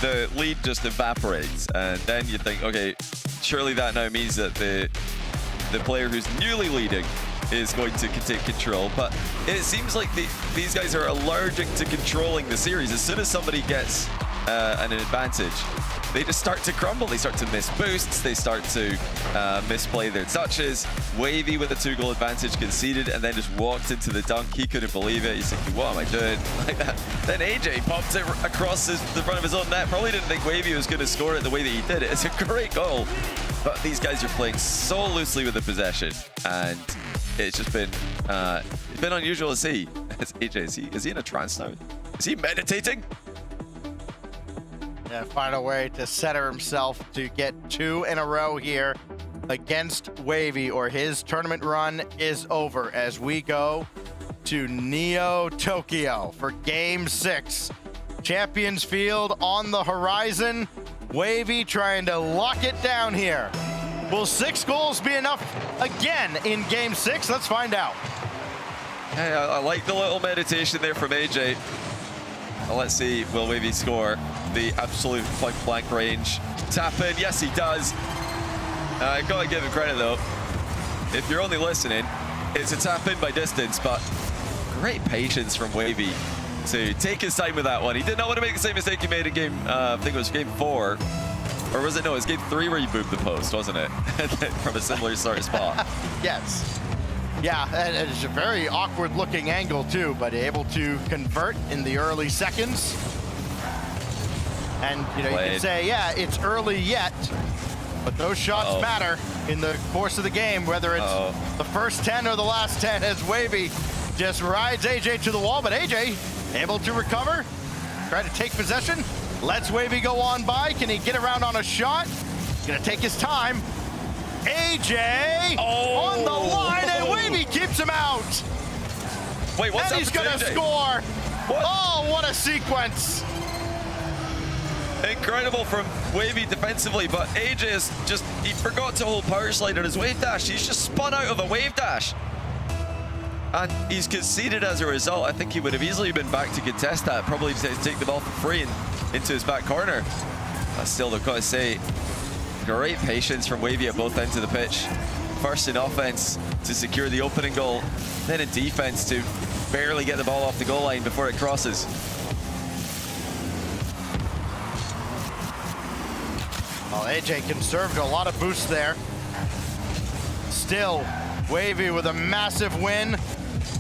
F: the lead just evaporates, and then you think, okay, surely that now means that the player who's newly leading is going to take control. But it seems like these guys are allergic to controlling the series. As soon as somebody gets an advantage, they just start to crumble. They start to miss boosts. They start to misplay their touches. Wavy with a 2-goal advantage conceded and then just walked into the dunk. He couldn't believe it. He's thinking, what am I doing? Like that. Then AJ popped it across the front of his own net. Probably didn't think Wavy was going to score it the way that he did it. It's a great goal. But these guys are playing so loosely with the possession. And it's just been it's been unusual to see. It's AJ, is he in a trance now? Is he meditating?
H: Yeah, find a way to center himself to get 2 in a row here against Wavy, or his tournament run is over as we go to Neo Tokyo for Game 6. Champions Field on the horizon. Wavy trying to lock it down here. Will 6 goals be enough again in Game 6? Let's find out.
F: Hey, I like the little meditation there from AJ. Let's see, will Wavy score? The absolute point blank range. Tap in, yes he does. I gotta give him credit though. If you're only listening, it's a tap in by distance, but great patience from Wavy to take his time with that one. He did not want to make the same mistake he made in game, I think it was game 4. Or was it, no, it was game 3 where he moved the post, wasn't it? From a similar sort of spot.
H: Yes. Yeah, and it's a very awkward looking angle too, but able to convert in the early seconds. And you know, you can say, yeah, it's early yet, but those shots matter in the course of the game, whether it's the first 10 or the last 10, as Wavy just rides AJ to the wall, but AJ able to recover, try to take possession, lets Wavy go on by. Can he get around on a shot? He's gonna take his time. AJ on the line, and Wavy keeps him out.
F: Wait, what's
H: and he's gonna score.
F: What?
H: Oh, what a sequence.
F: Incredible from Wavy defensively, but AJ is just, he forgot to hold power slide on his wave dash. He's just spun out of a wave dash. And he's conceded as a result. I think he would have easily been back to contest that, probably to take the ball for free and into his back corner. But still, I've got to say, great patience from Wavy at both ends of the pitch. First in offense to secure the opening goal, then in defense to barely get the ball off the goal line before it crosses.
H: Well, AJ conserved a lot of boosts there. Still, Wavy with a massive win.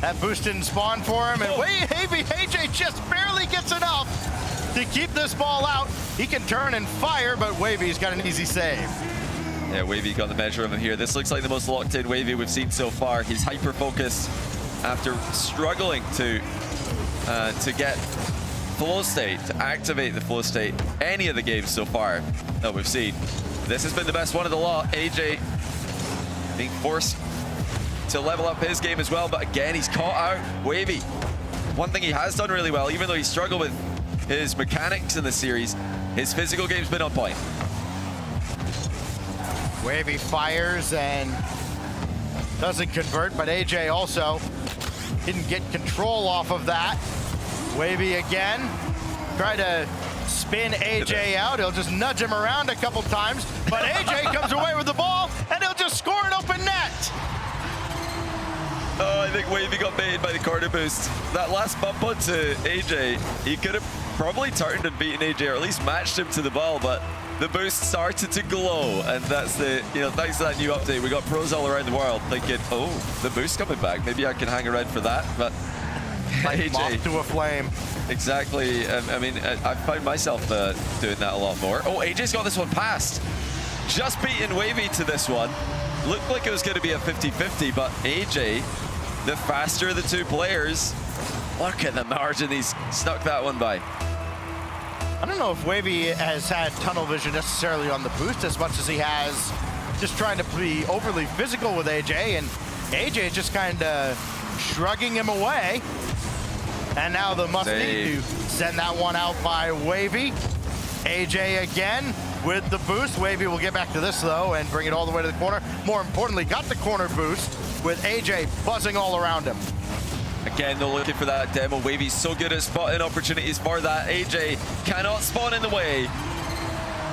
H: That boost didn't spawn for him, and AJ just barely gets enough to keep this ball out. He can turn and fire, but Wavy's got an easy save.
F: Yeah, Wavy got the measure of him here. This looks like the most locked in Wavy we've seen so far. He's hyper-focused after struggling to get flow state, to activate the flow state any of the games so far that we've seen. This has been the best one of the lot. AJ being forced to level up his game as well, but again, he's caught out. Wavy, one thing he has done really well, even though he struggled with his mechanics in the series, his physical game's been on point.
H: Wavy fires and doesn't convert, but AJ also didn't get control off of that. Wavy again, try to spin AJ out. He'll just nudge him around a couple times, but AJ comes away with the ball and he'll just score an open net.
F: Oh, I think Wavy got baited by the corner boost. That last bump onto AJ, he could have probably turned and beaten AJ, or at least matched him to the ball, but the boost started to glow, and that's the, you know, thanks to that new update, we got pros all around the world thinking, oh, the boost coming back. Maybe I can hang around for that, but
H: Like
F: AJ.
H: moth to a flame.
F: Exactly. I mean, I found myself doing that a lot more. Oh, AJ's got this one passed. Just beating Wavy to this one. Looked like it was going to be a 50-50, but AJ, the faster of the two players, look at the margin he's snuck that one by.
H: I don't know if Wavy has had tunnel vision necessarily on the boost as much as he has just trying to be overly physical with AJ, and AJ just kind of shrugging him away. And now the must need to send that one out by Wavy. AJ again with the boost. Wavy will get back to this though and bring it all the way to the corner. More importantly, got the corner boost with AJ buzzing all around him.
F: Again, they're looking for that demo. Wavy's so good at spotting opportunities for that. AJ cannot spawn in the way.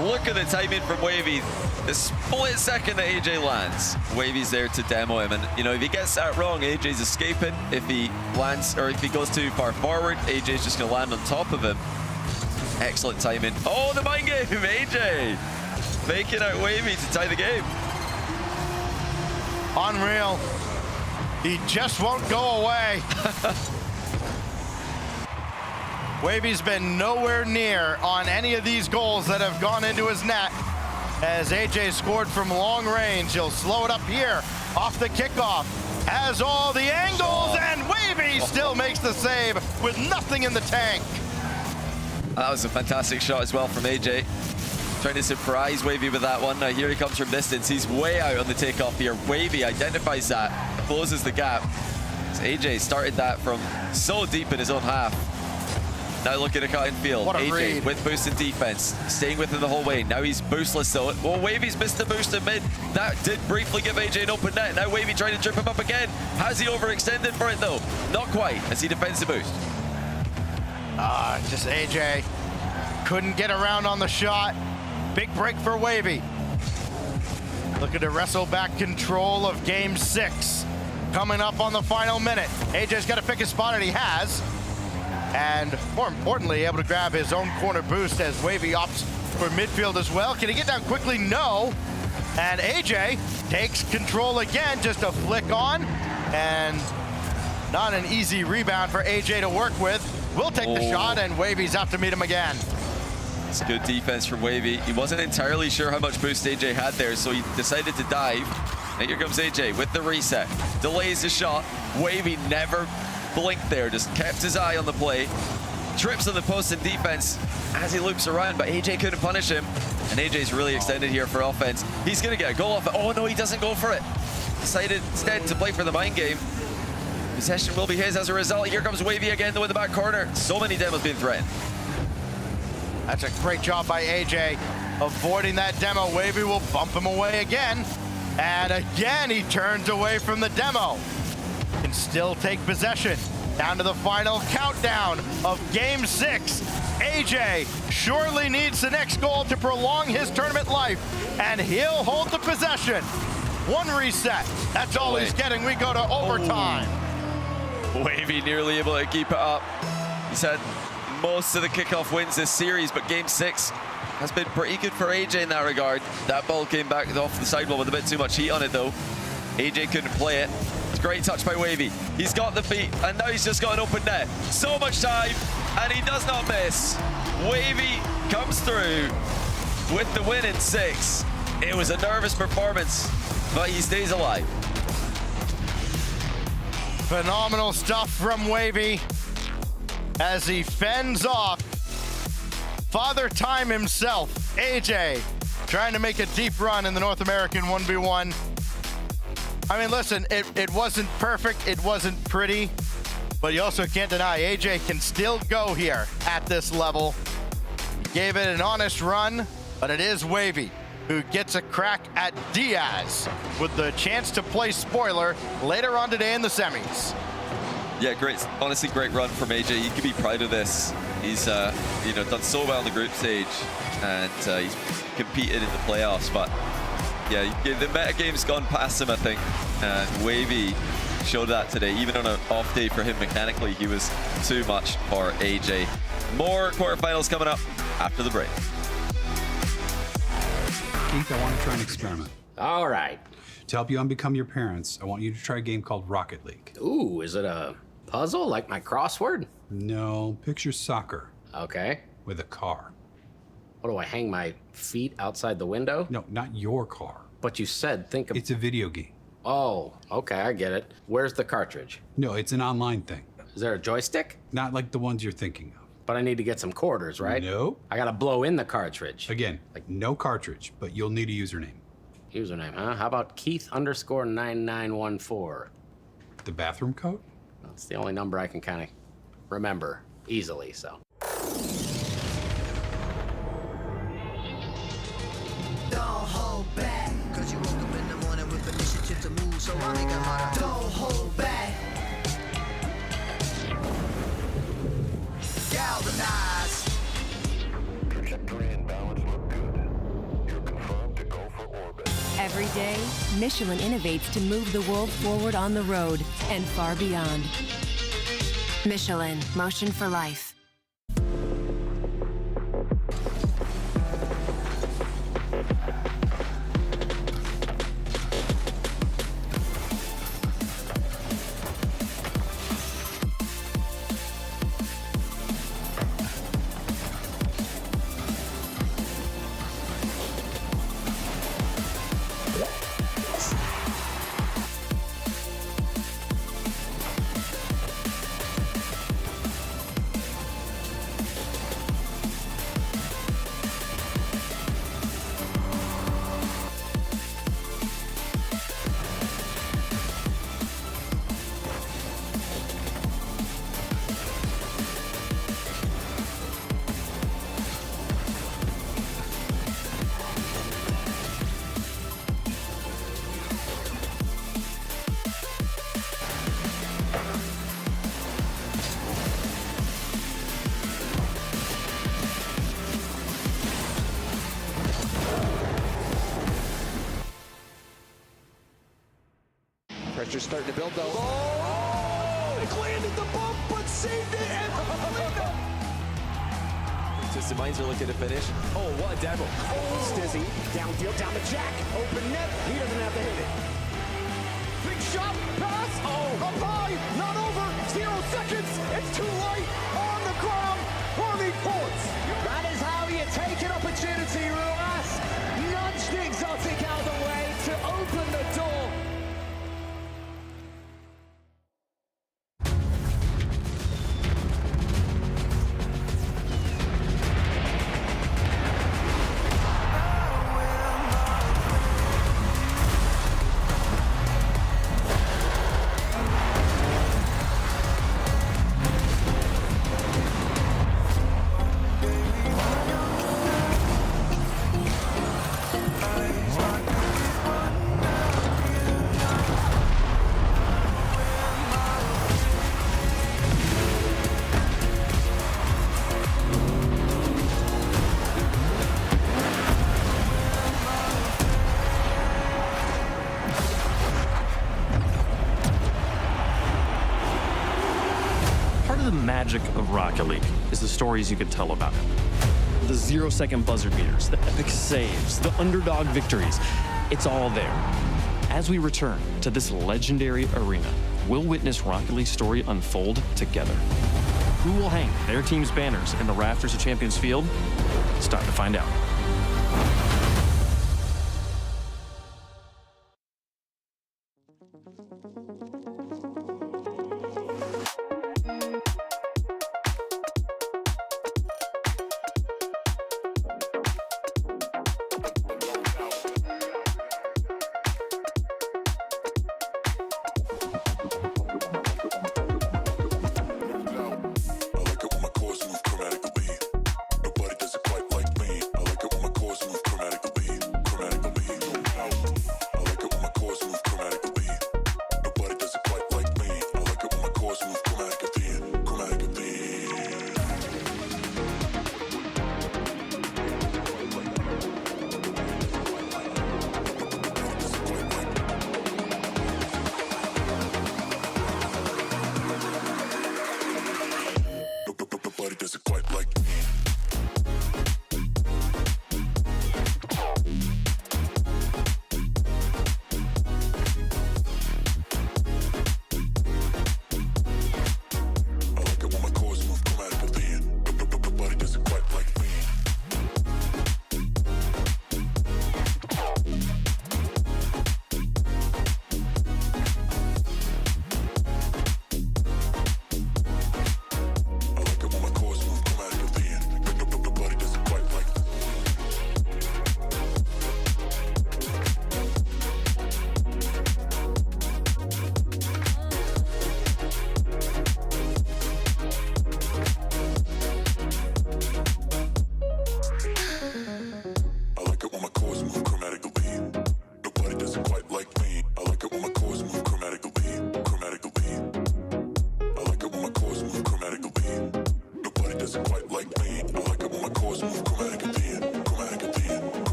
F: Look at the timing from Wavy. The split second that AJ lands, Wavy's there to demo him. And, you know, if he gets that wrong, AJ's escaping. If he lands, or if he goes too far forward, AJ's just going to land on top of him. Excellent timing. Oh, the mind game, AJ. Making out Wavy to tie the game.
H: Unreal. He just won't go away. Wavy's been nowhere near on any of these goals that have gone into his net. As AJ scored from long range, he'll slow it up here off the kickoff. Has all the angles, and Wavy still makes the save with nothing in the tank.
F: That was a fantastic shot as well from AJ. Trying to surprise Wavy with that one. Now here he comes from distance. He's way out on the takeoff here. Wavy identifies that, closes the gap. So AJ started that from so deep in his own half. Now looking to cut in field.
H: What a
F: AJ
H: read.
F: with boost in defense, staying with him the whole way. Now he's boostless though. Well, Wavy's missed the boost in mid. That did briefly give AJ an open net. Now Wavy trying to trip him up again. Has he overextended for it though? Not quite, as he defends the boost.
H: Just AJ couldn't get around on the shot. Big break for Wavy. Looking to wrestle back control of game 6. Coming up on the final minute. AJ's got to pick a spot, and he has. And more importantly, able to grab his own corner boost as Wavy opts for midfield as well. Can he get down quickly? No. And AJ takes control again, just a flick on. And not an easy rebound for AJ to work with. Will take the shot, and Wavy's out to meet him again.
F: It's good defense from Wavy. He wasn't entirely sure how much boost AJ had there, so he decided to dive. And here comes AJ with the reset. Delays the shot. Wavy never blinked there, just kept his eye on the play. Trips on the post in defense as he loops around, but AJ couldn't punish him. And AJ's really extended here for offense. He's gonna get a goal off it. Oh no, he doesn't go for it. Decided instead to play for the mind game. Possession will be his as a result. Here comes Wavy again though in the back corner. So many demos being threatened.
H: That's a great job by AJ avoiding that demo. Wavy will bump him away again. And again, he turns away from the demo. Can still take possession. Down to the final countdown of game 6. AJ surely needs the next goal to prolong his tournament life, and he'll hold the possession. One reset. That's all he's getting. We go to overtime.
F: Wavy nearly able to keep it up. He's had most of the kickoff wins this series, but game 6 has been pretty good for AJ in that regard. That ball came back off the sidewall with a bit too much heat on it though. AJ couldn't play it. It's a great touch by Wavy. He's got the feet, and now he's just got an open net. So much time, and he does not miss. Wavy comes through with the win in 6. It was a nervous performance, but he stays alive.
H: Phenomenal stuff from Wavy as he fends off Father Time himself, AJ, trying to make a deep run in the North American 1v1. I mean, listen, it wasn't perfect, it wasn't pretty, but you also can't deny AJ can still go here at this level. Gave it an honest run, but it is Wavy who gets a crack at Diaz with the chance to play spoiler later on today in the semis.
F: Yeah, great, honestly great run from AJ. You can be proud of this. He's done so well in the group stage, and he's competed in the playoffs, but yeah, the meta game's gone past him, I think, and Wavy showed that today. Even on an off day for him mechanically, he was too much for AJ. More quarterfinals coming up after the break.
I: Keith, I want to try an experiment.
J: All right.
I: To help you unbecome your parents, I want you to try a game called Rocket League.
J: Ooh, is it a puzzle like my crossword?
I: No, picture soccer
J: Okay.
I: with a car.
J: What do I hang my feet outside the window?
I: No, not your car.
J: But you said think of.
I: It's a video game.
J: Oh, okay, I get it. Where's the cartridge?
I: No, it's an online thing.
J: Is there a joystick?
I: Not like the ones you're thinking of.
J: But I need to get some quarters, right?
I: No.
J: I gotta blow in the cartridge.
I: Again, no cartridge, but you'll need a username.
J: Username, huh? How about Keith_9914?
I: The bathroom code?
J: That's the only number I can kind of remember easily, so.
K: Don't hold back, cause you woke up in the morning with initiative to move, so I make a motto. Don't hold back. Galvanize.
C: Trajectory and balance look good. You're confirmed to go for orbit.
L: Every day, Michelin innovates to move the world forward on the road and far beyond. Michelin, motion for life.
M: Pressure's starting to build, though.
C: Oh, it landed the bump, but saved it and
M: Twisted Minds are looking to finish. Oh, what a devil. Oh. Stizzy, downfield, down the jack. Open net. He doesn't have to hit it. Big shot, pass. Oh, up high, not over. 0 seconds. It's too late. On the ground. Harvey Ports. That is how you take an opportunity, Ruas. Nudge the exotic out of the way to open the door.
N: Part of the magic of Rocket League is the stories you can tell about it. The 0-second buzzer beaters, the epic saves, the underdog victories. It's all there. As we return to this legendary arena, we'll witness Rocket League's story unfold together. Who will hang their team's banners in the rafters of Champions Field? It's time to find out.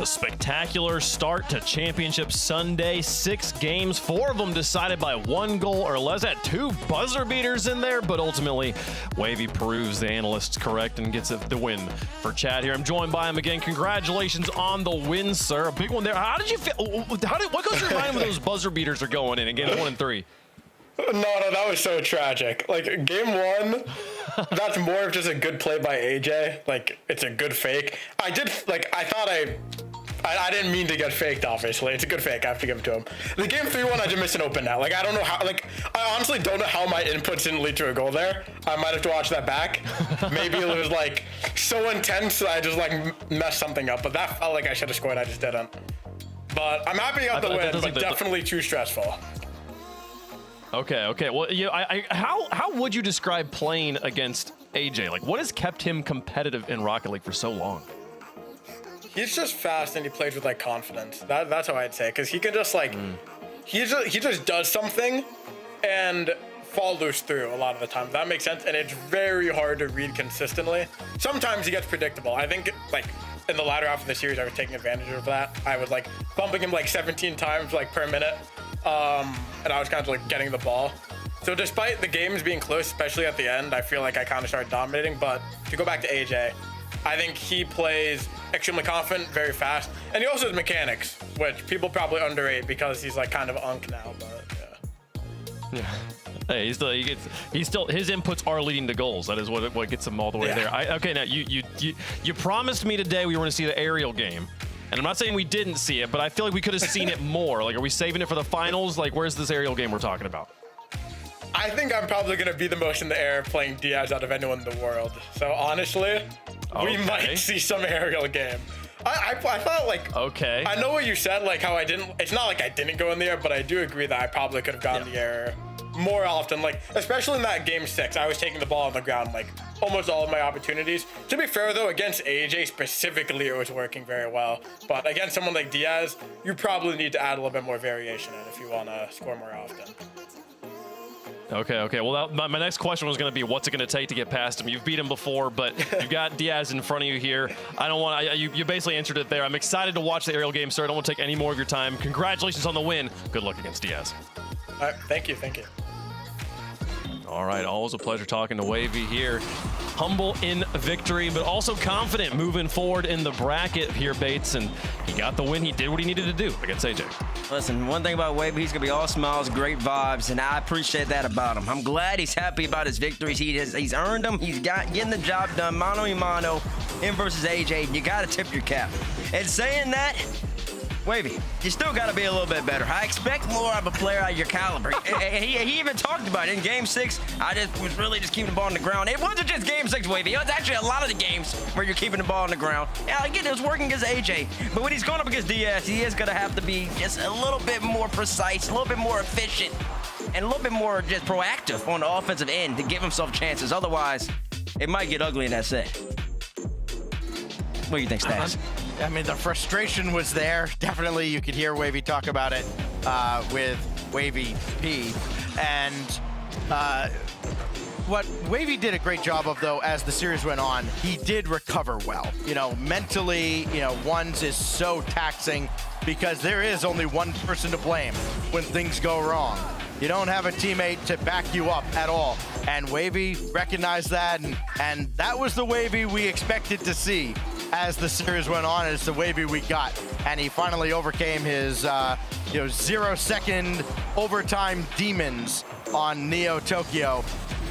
D: A spectacular start to Championship Sunday. 6 games, 4 of them decided by 1 goal or less. Had 2 buzzer beaters in there, but ultimately, Wavy proves the analysts correct and gets the win for Chad here. I'm joined by him again. Congratulations on the win, sir. A big one there. How did you feel? What goes through your mind when those buzzer beaters are going in games 1 and 3?
O: No, that was so tragic. Like, game 1, that's more of just a good play by AJ. Like, it's a good fake. I thought I didn't mean to get faked, obviously. It's a good fake. I have to give it to him. The game 3 one, I just missed an open net. Like, I don't know how, I honestly don't know how my inputs didn't lead to a goal there. I might have to watch that back. Maybe it was, so intense that I just, messed something up. But that felt like I should have scored. I just didn't. But I'm happy I got the win, but definitely too stressful.
D: Okay. Well, how would you describe playing against AJ? Like, what has kept him competitive in Rocket League for so long?
O: He's just fast and he plays with confidence. That's how I'd say, because he can just he just does something and follows through a lot of the time. That makes sense, and it's very hard to read consistently. Sometimes he gets predictable. I think in the latter half of the series, I was taking advantage of that. I was bumping him 17 times per minute. And I was kind of getting the ball. So despite the games being close, especially at the end, I feel like I kind of started dominating. But to go back to AJ, I think he plays extremely confident, very fast, and he also has mechanics, which people probably underrate because he's kind of unk now. But
D: yeah. Hey, his inputs are leading to goals. That is what gets him all the way there. Okay, now you promised me today we were going to see the aerial game. And I'm not saying we didn't see it, but I feel like we could have seen it more. Are we saving it for the finals? Where's this aerial game we're talking about?
O: I think I'm probably going to be the most in the air playing Diaz out of anyone in the world. So honestly, we might see some aerial game. I thought
D: okay.
O: I know what you said, how I didn't. It's not I didn't go in the air, but I do agree that I probably could have gone in the air more often. Especially in that game 6, I was taking the ball on the ground almost all of my opportunities. To be fair though, against AJ specifically, it was working very well. But against someone like Diaz, you probably need to add a little bit more variation in if you want to score more often.
D: Okay. Well, my next question was going to be, what's it going to take to get past him? You've beat him before, but you've got Diaz in front of you here. I don't want you basically answered it there. I'm excited to watch the aerial game, sir. I don't want to take any more of your time. Congratulations on the win. Good luck against Diaz.
O: All right, thank you.
D: All right, always a pleasure talking to Wavy here. Humble in victory, but also confident moving forward in the bracket here, Bates. And he got the win. He did what he needed to do against AJ.
G: Listen, one thing about Wavy, he's going to be all smiles, great vibes, and I appreciate that about him. I'm glad he's happy about his victories. He's earned them. He's getting the job done, mano a mano, him versus AJ. You got to tip your cap. And saying that, Wavy, you still got to be a little bit better. I expect more of a player out of your caliber. he even talked about it in Game 6. I was really just keeping the ball on the ground. It wasn't just Game 6, Wavy. It was actually a lot of the games where you're keeping the ball on the ground. Yeah, again, it was working against AJ. But when he's going up against Diaz, he is going to have to be just a little bit more precise, a little bit more efficient, and a little bit more just proactive on the offensive end to give himself chances. Otherwise, it might get ugly in that set. What do you think, Stas?
H: I mean, the frustration was there. Definitely, you could hear Wavy talk about it with Wavy P. And what Wavy did a great job of, though, as the series went on, he did recover well. Mentally, ones is so taxing because there is only one person to blame when things go wrong. You don't have a teammate to back you up at all. And Wavy recognized that, and that was the Wavy we expected to see as the series went on. It's the Wavy we got. And he finally overcame his 0-second overtime demons on Neo Tokyo,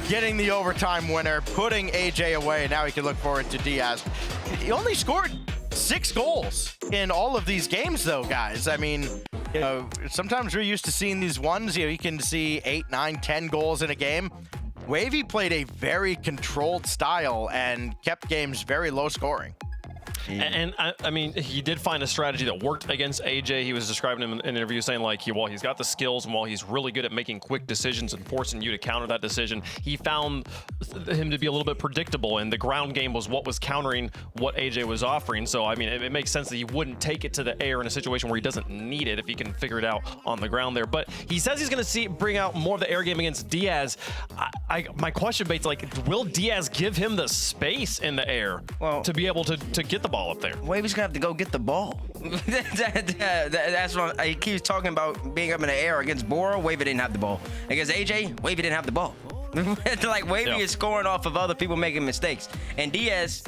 H: getting the overtime winner, putting AJ away. Now he can look forward to Diaz. He only scored 6 goals in all of these games, though, guys. I mean, sometimes we're used to seeing these ones. You can see 8, 9, 10 goals in a game. Wavy played a very controlled style and kept games very low scoring.
D: And I mean, he did find a strategy that worked against AJ. He was describing him in an interview saying while he's got the skills and while he's really good at making quick decisions and forcing you to counter that decision, he found him to be a little bit predictable, and the ground game was what was countering what AJ was offering. So, I mean, it makes sense that he wouldn't take it to the air in a situation where he doesn't need it if he can figure it out on the ground there. But he says he's going to bring out more of the air game against Diaz. My question, Bates, will Diaz give him the space in the air to be able to get the ball up there.
G: Wavy's gonna have to go get the ball. That's what he keeps talking about, being up in the air. Against Bora, Wavy didn't have the ball. Against AJ, Wavy didn't have the ball. Like, Wavy is scoring off of other people making mistakes. And Diaz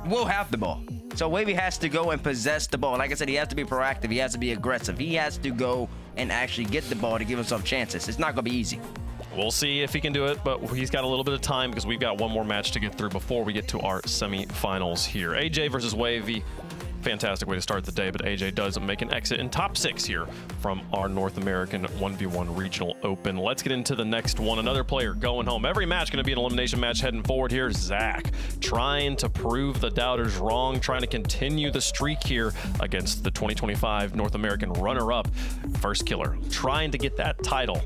G: will have the ball. So Wavy has to go and possess the ball. Like I said, he has to be proactive. He has to be aggressive. He has to go and actually get the ball to give himself chances. It's not going to be easy.
D: We'll see if he can do it, but he's got a little bit of time because we've got one more match to get through before we get to our semifinals here. AJ versus Wavy. Fantastic way to start the day, but AJ does make an exit in top 6 here from our North American 1v1 Regional Open. Let's get into the next one. Another player going home. Every match going to be an elimination match heading forward here. Zach trying to prove the doubters wrong, trying to continue the streak here against the 2025 North American runner-up First Killer, trying to get that title.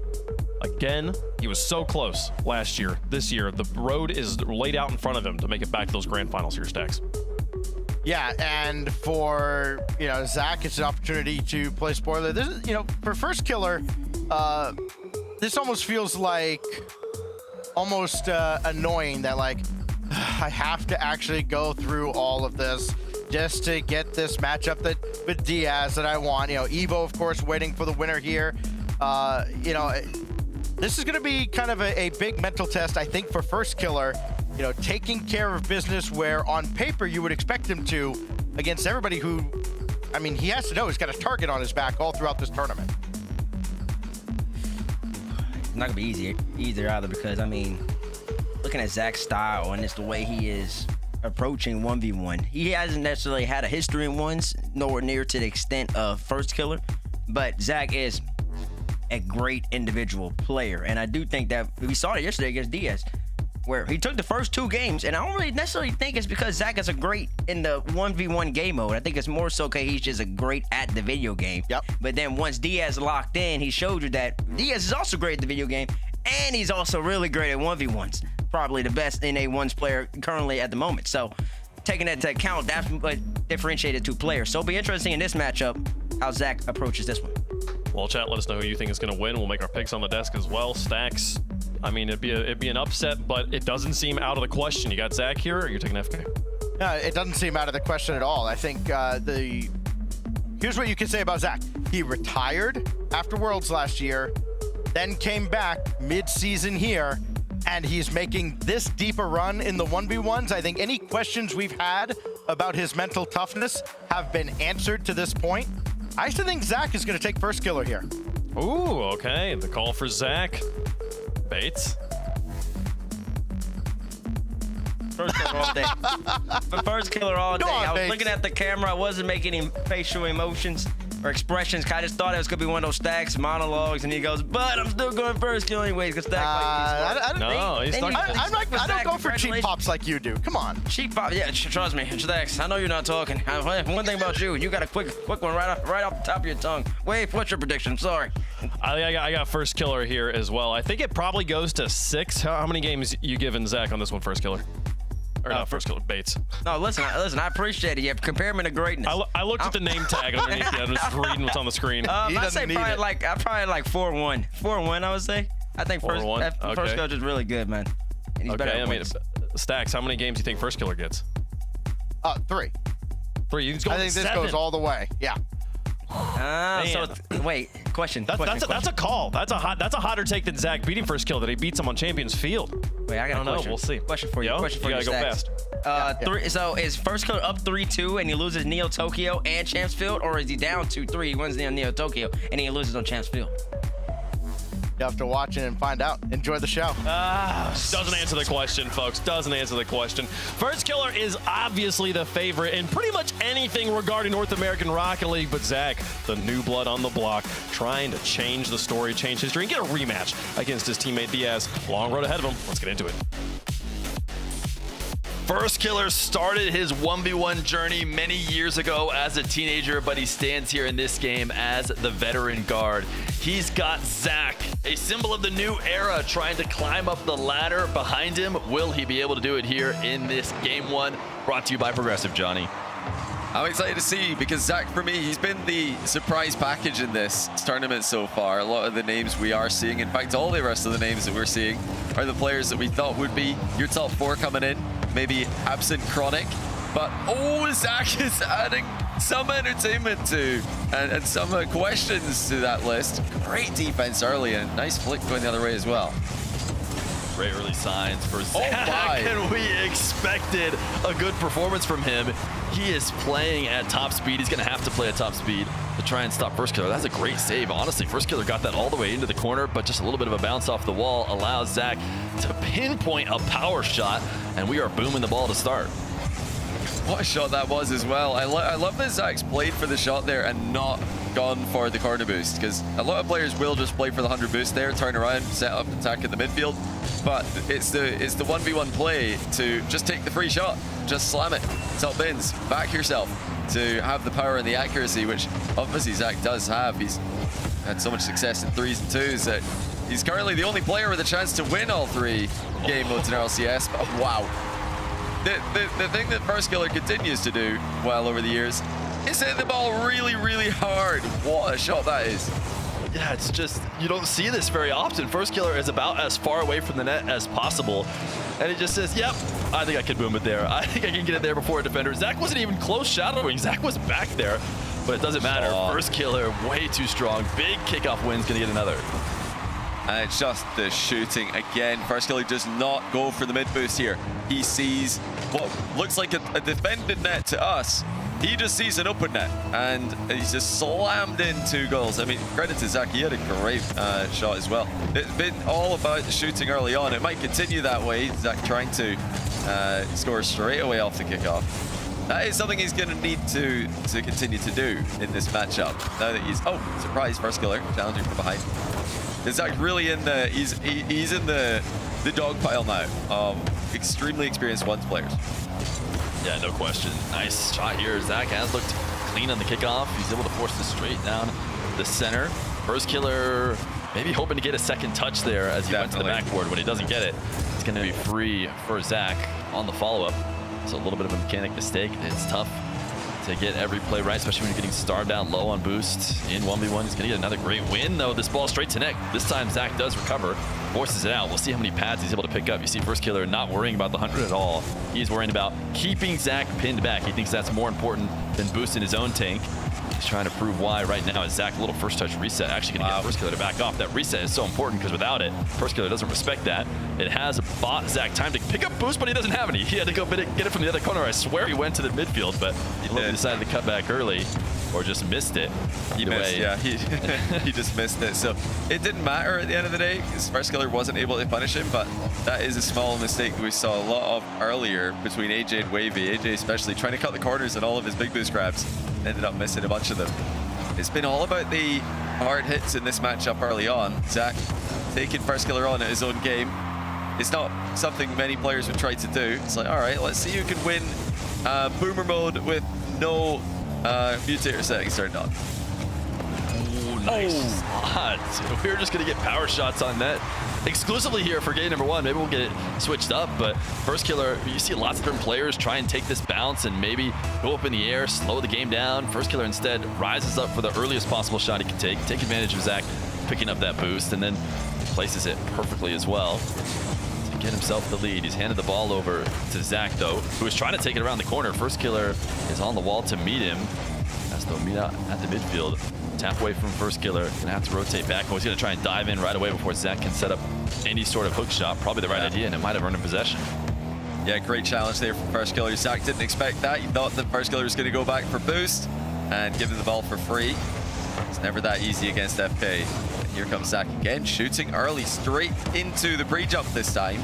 D: Again, he was so close last year. This year, the road is laid out in front of him to make it back to those grand finals here, Stacks.
H: Yeah, and for, Zach, it's an opportunity to play spoiler. This is, for First Killer, this almost feels like annoying that, like, I have to actually go through all of this just to get this matchup with Diaz that I want. Evo, of course, waiting for the winner here. This is going to be kind of a big mental test, I think, for First Killer. Taking care of business where on paper you would expect him to against everybody who, he has to know he's got a target on his back all throughout this tournament.
G: It's not gonna be easy either because, looking at Zach's style and it's the way he is approaching 1v1, he hasn't necessarily had a history in ones, nowhere near to the extent of First Killer, but Zach is a great individual player, and I do think that we saw it yesterday against Diaz, where he took the first 2 games, and I don't really necessarily think it's because Zach is a great in the 1v1 game mode. I think it's more so okay, he's just a great at the video game.
H: Yep.
G: But then once Diaz locked in, he showed you that Diaz is also great at the video game, and he's also really great at 1v1s. Probably the best NA1s player currently at the moment. So taking that into account, that's what differentiated 2 players. So it'll be interesting in this matchup how Zach approaches this one.
D: Well, chat, let us know who you think is going to win. We'll make our picks on the desk as well. Stacks, it'd be an upset, but it doesn't seem out of the question. You got Zach here, or you're taking FK?
H: No, it doesn't seem out of the question at all. I think here's what you can say about Zach. He retired after Worlds last year, then came back mid-season here, and he's making this deep a run in the 1v1s. I think any questions we've had about his mental toughness have been answered to this point. I still think Zach is going to take First Killer here.
D: Ooh, okay. The call for Zach. Bates.
G: First Killer all day. First Killer all day. I was
H: Bates.
G: looking at the camera. I wasn't making any facial emotions or expressions. I just thought it was going to be one of those Stacks monologues, and he goes, but I'm still going First Killer anyways, because Stacks
H: I don't go for cheap pops like you do. Come on.
G: Cheap pop, yeah, trust me, Stacks. I know you're not talking. One thing about you, you got a quick one right off the top of your tongue. Wait, what's your prediction? Sorry.
D: I got First Killer here as well. I think it probably goes to 6. How many games you giving Zach on this one, First Killer? Or not First Killer, Bates.
G: No, listen, I appreciate it. You compare him to greatness.
D: I looked at the name tag underneath you. I'm just reading what's on the screen.
G: I'd say probably like 4-1. 4-1, I would say. I think First Killer is really good, man. And he's better at points.
D: Stacks, how many games do you think First Killer gets?
H: 3.
D: 3.
H: I think this goes all the way. Yeah.
G: Wait, question.
D: That's a call. That's a hotter take than Zach beating First Killer, that he beats him on Champions Field.
G: Wait, I got a question.
D: Know. We'll see.
G: Question for you. Question for you.
D: You gotta go fast.
G: So is First Killer up 3-2 and he loses Neo Tokyo and Champs Field, or is he down 2-3? He wins Neo Tokyo and he loses on Champs Field?
H: You have to watch it and find out. Enjoy the show.
D: Doesn't answer the question, folks. Doesn't answer the question. First Killer is obviously the favorite in pretty much anything regarding North American Rocket League, but Zach, the new blood on the block, trying to change the story, change history, and get a rematch against his teammate Diaz. Long road ahead of him. Let's get into it.
E: First Killer started his 1v1 journey many years ago as a teenager, but he stands here in this game as the veteran guard. He's got Zach, a symbol of the new era, trying to climb up the ladder behind him. Will he be able to do it here in this game 1? Brought to you by Progressive, Johnny.
F: I'm excited to see, because Zach, for me, he's been the surprise package in this tournament so far. A lot of the names we are seeing, in fact, all the rest of the names that we're seeing are the players that we thought would be your top 4 coming in. Maybe absent Chronic, But oh, Zach is adding some entertainment to and some questions to that list. Great defense early and nice flick going the other way as well.
E: Great early signs for Zach,
F: my.
E: and we expected a good performance from him. He is playing at top speed. He's going to have to play at top speed to try and stop First Killer. That's a great save, honestly. First Killer got that all the way into the corner, but just a little bit of a bounce off the wall allows Zach to pinpoint a power shot, and we are booming the ball to start.
F: What a shot that was as well. I love that Zach's played for the shot there and not gone for the corner boost, because a lot of players will just play for the 100 boost there, turn around, set up, attack at the midfield. But it's the 1v1 play to just take the free shot, just slam it, top bins, back yourself to have the power and the accuracy, which obviously Zach does have. He's had so much success in 3s and 2s that he's currently the only player with a chance to win all 3 game modes in RLCS. But wow. The thing that First Killer continues to do well over the years is hit the ball really, really hard. What a shot that is.
E: Yeah, it's just, you don't see this very often. First Killer is about as far away from the net as possible. And he just says, yep, I think I can boom it there. I think I can get it there before a defender. Zach wasn't even close shadowing. Zach was back there, but it doesn't matter. First Killer, way too strong. Big kickoff win's gonna get another.
F: And it's just the shooting again. First Killer does not go for the mid boost here. He sees what looks like a defended net to us. He just sees an open net, and he's just slammed in 2 goals. I mean, credit to Zach, he had a great shot as well. It's been all about the shooting early on. It might continue that way, Zach trying to score straight away off the kickoff. That is something he's going to need to continue to do in this matchup. Now that he's, oh, surprise, First Killer, challenging from behind. Is Zach really in the, he's in the dog pile now of extremely experienced ones players.
E: Yeah, no question. Nice shot here. Zach has looked clean on the kickoff. He's able to force this straight down the center. First Killer maybe hoping to get a second touch there as he went to the backboard. When he doesn't get it, it's going to be free for Zach on the follow-up. So a little bit of a mechanic mistake. It's tough to get every play right, especially when you're getting starved out low on boost in 1v1. He's going to get another great win, though. This ball straight to net. This time, Zach does recover, forces it out. We'll see how many pads he's able to pick up. You see First Killer not worrying about the 100 at all. He's worrying about keeping Zach pinned back. He thinks that's more important than boosting his own tank. He's trying to prove why right now. Is Zach a little first touch reset actually going to get First Killer to back off? That reset is so important because without it, First Killer doesn't respect that. It has bought Zach time to pick up boost, but he doesn't have any. He had to go get it from the other corner. I swear he went to the midfield, but he decided to cut back early or just missed it.
F: He missed, yeah. He just missed it. So it didn't matter at the end of the day because First Killer wasn't able to punish him, but that is a small mistake we saw a lot of earlier between AJ and Wavy. AJ especially trying to cut the corners on all of his big boost grabs. Ended up missing a bunch of them. It's been all about the hard hits in this matchup early on. Zach taking First Killer on at his own game. It's not something many players would try to do. It's like, all right, let's see who can win Boomer mode with no mutator settings turned on.
E: Oh, nice spot. We're just going to get power shots on net exclusively here for game number 1. Maybe we'll get it switched up, but First Killer, you see lots of different players try and take this bounce and maybe go up in the air, slow the game down. First Killer instead rises up for the earliest possible shot he can take advantage of Zach picking up that boost, and then places it perfectly as well to get himself the lead. He's handed the ball over to Zach, though, who is trying to take it around the corner. First Killer is on the wall to meet him, as they'll meet out at the midfield. Tap away from First Killer, gonna have to rotate back. He's gonna try and dive in right away before Zach can set up any sort of hook shot. Probably the right idea, and it might have earned him possession.
F: Yeah, great challenge there from First Killer. Zach didn't expect that. He thought that First Killer was gonna go back for boost and give him the ball for free. It's never that easy against FK. And here comes Zach again, shooting early, straight into the pre-jump this time.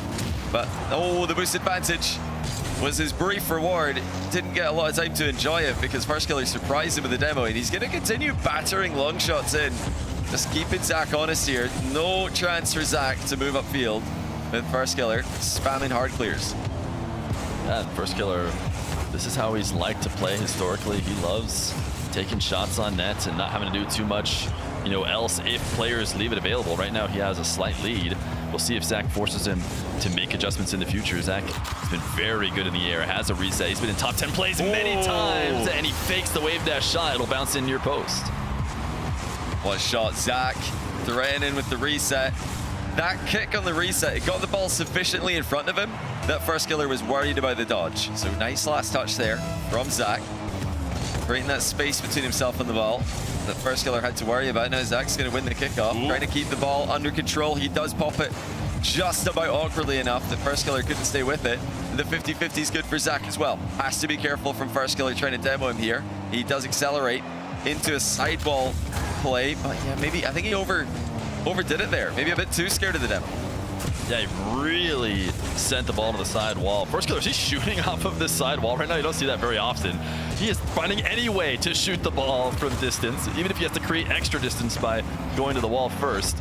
F: But, oh, the boost advantage was his brief reward. Didn't get a lot of time to enjoy it because First Killer surprised him with the demo, and he's going to continue battering long shots in. Just keeping Zach honest here. No chance for Zach to move upfield with First Killer spamming hard clears.
E: Yeah, First Killer, this is how he's liked to play historically. He loves taking shots on net and not having to do too much, else if players leave it available. Right now he has a slight lead. We'll see if Zach forces him to make adjustments in the future. Zach has been very good in the air, has a reset. He's been in top 10 plays many times, and he fakes the wave dash shot. It'll bounce in your post.
F: What shot, Zach threatening with the reset. That kick on the reset, it got the ball sufficiently in front of him that First Killer was worried about the dodge. So nice last touch there from Zach. Creating that space between himself and the ball that First Killer had to worry about. Now Zach's going to win the kickoff. Trying to keep the ball under control. He does pop it just about awkwardly enough that First Killer couldn't stay with it. The 50-50 is good for Zach as well. Has to be careful from First Killer trying to demo him here. He does accelerate into a sidewall play, but yeah, maybe, I think he overdid it there. Maybe a bit too scared of the demo.
E: Yeah, he really sent the ball to the side wall. First Killer, he's shooting off of this side wall right now. You don't see that very often. He is finding any way to shoot the ball from distance, even if he has to create extra distance by going to the wall first.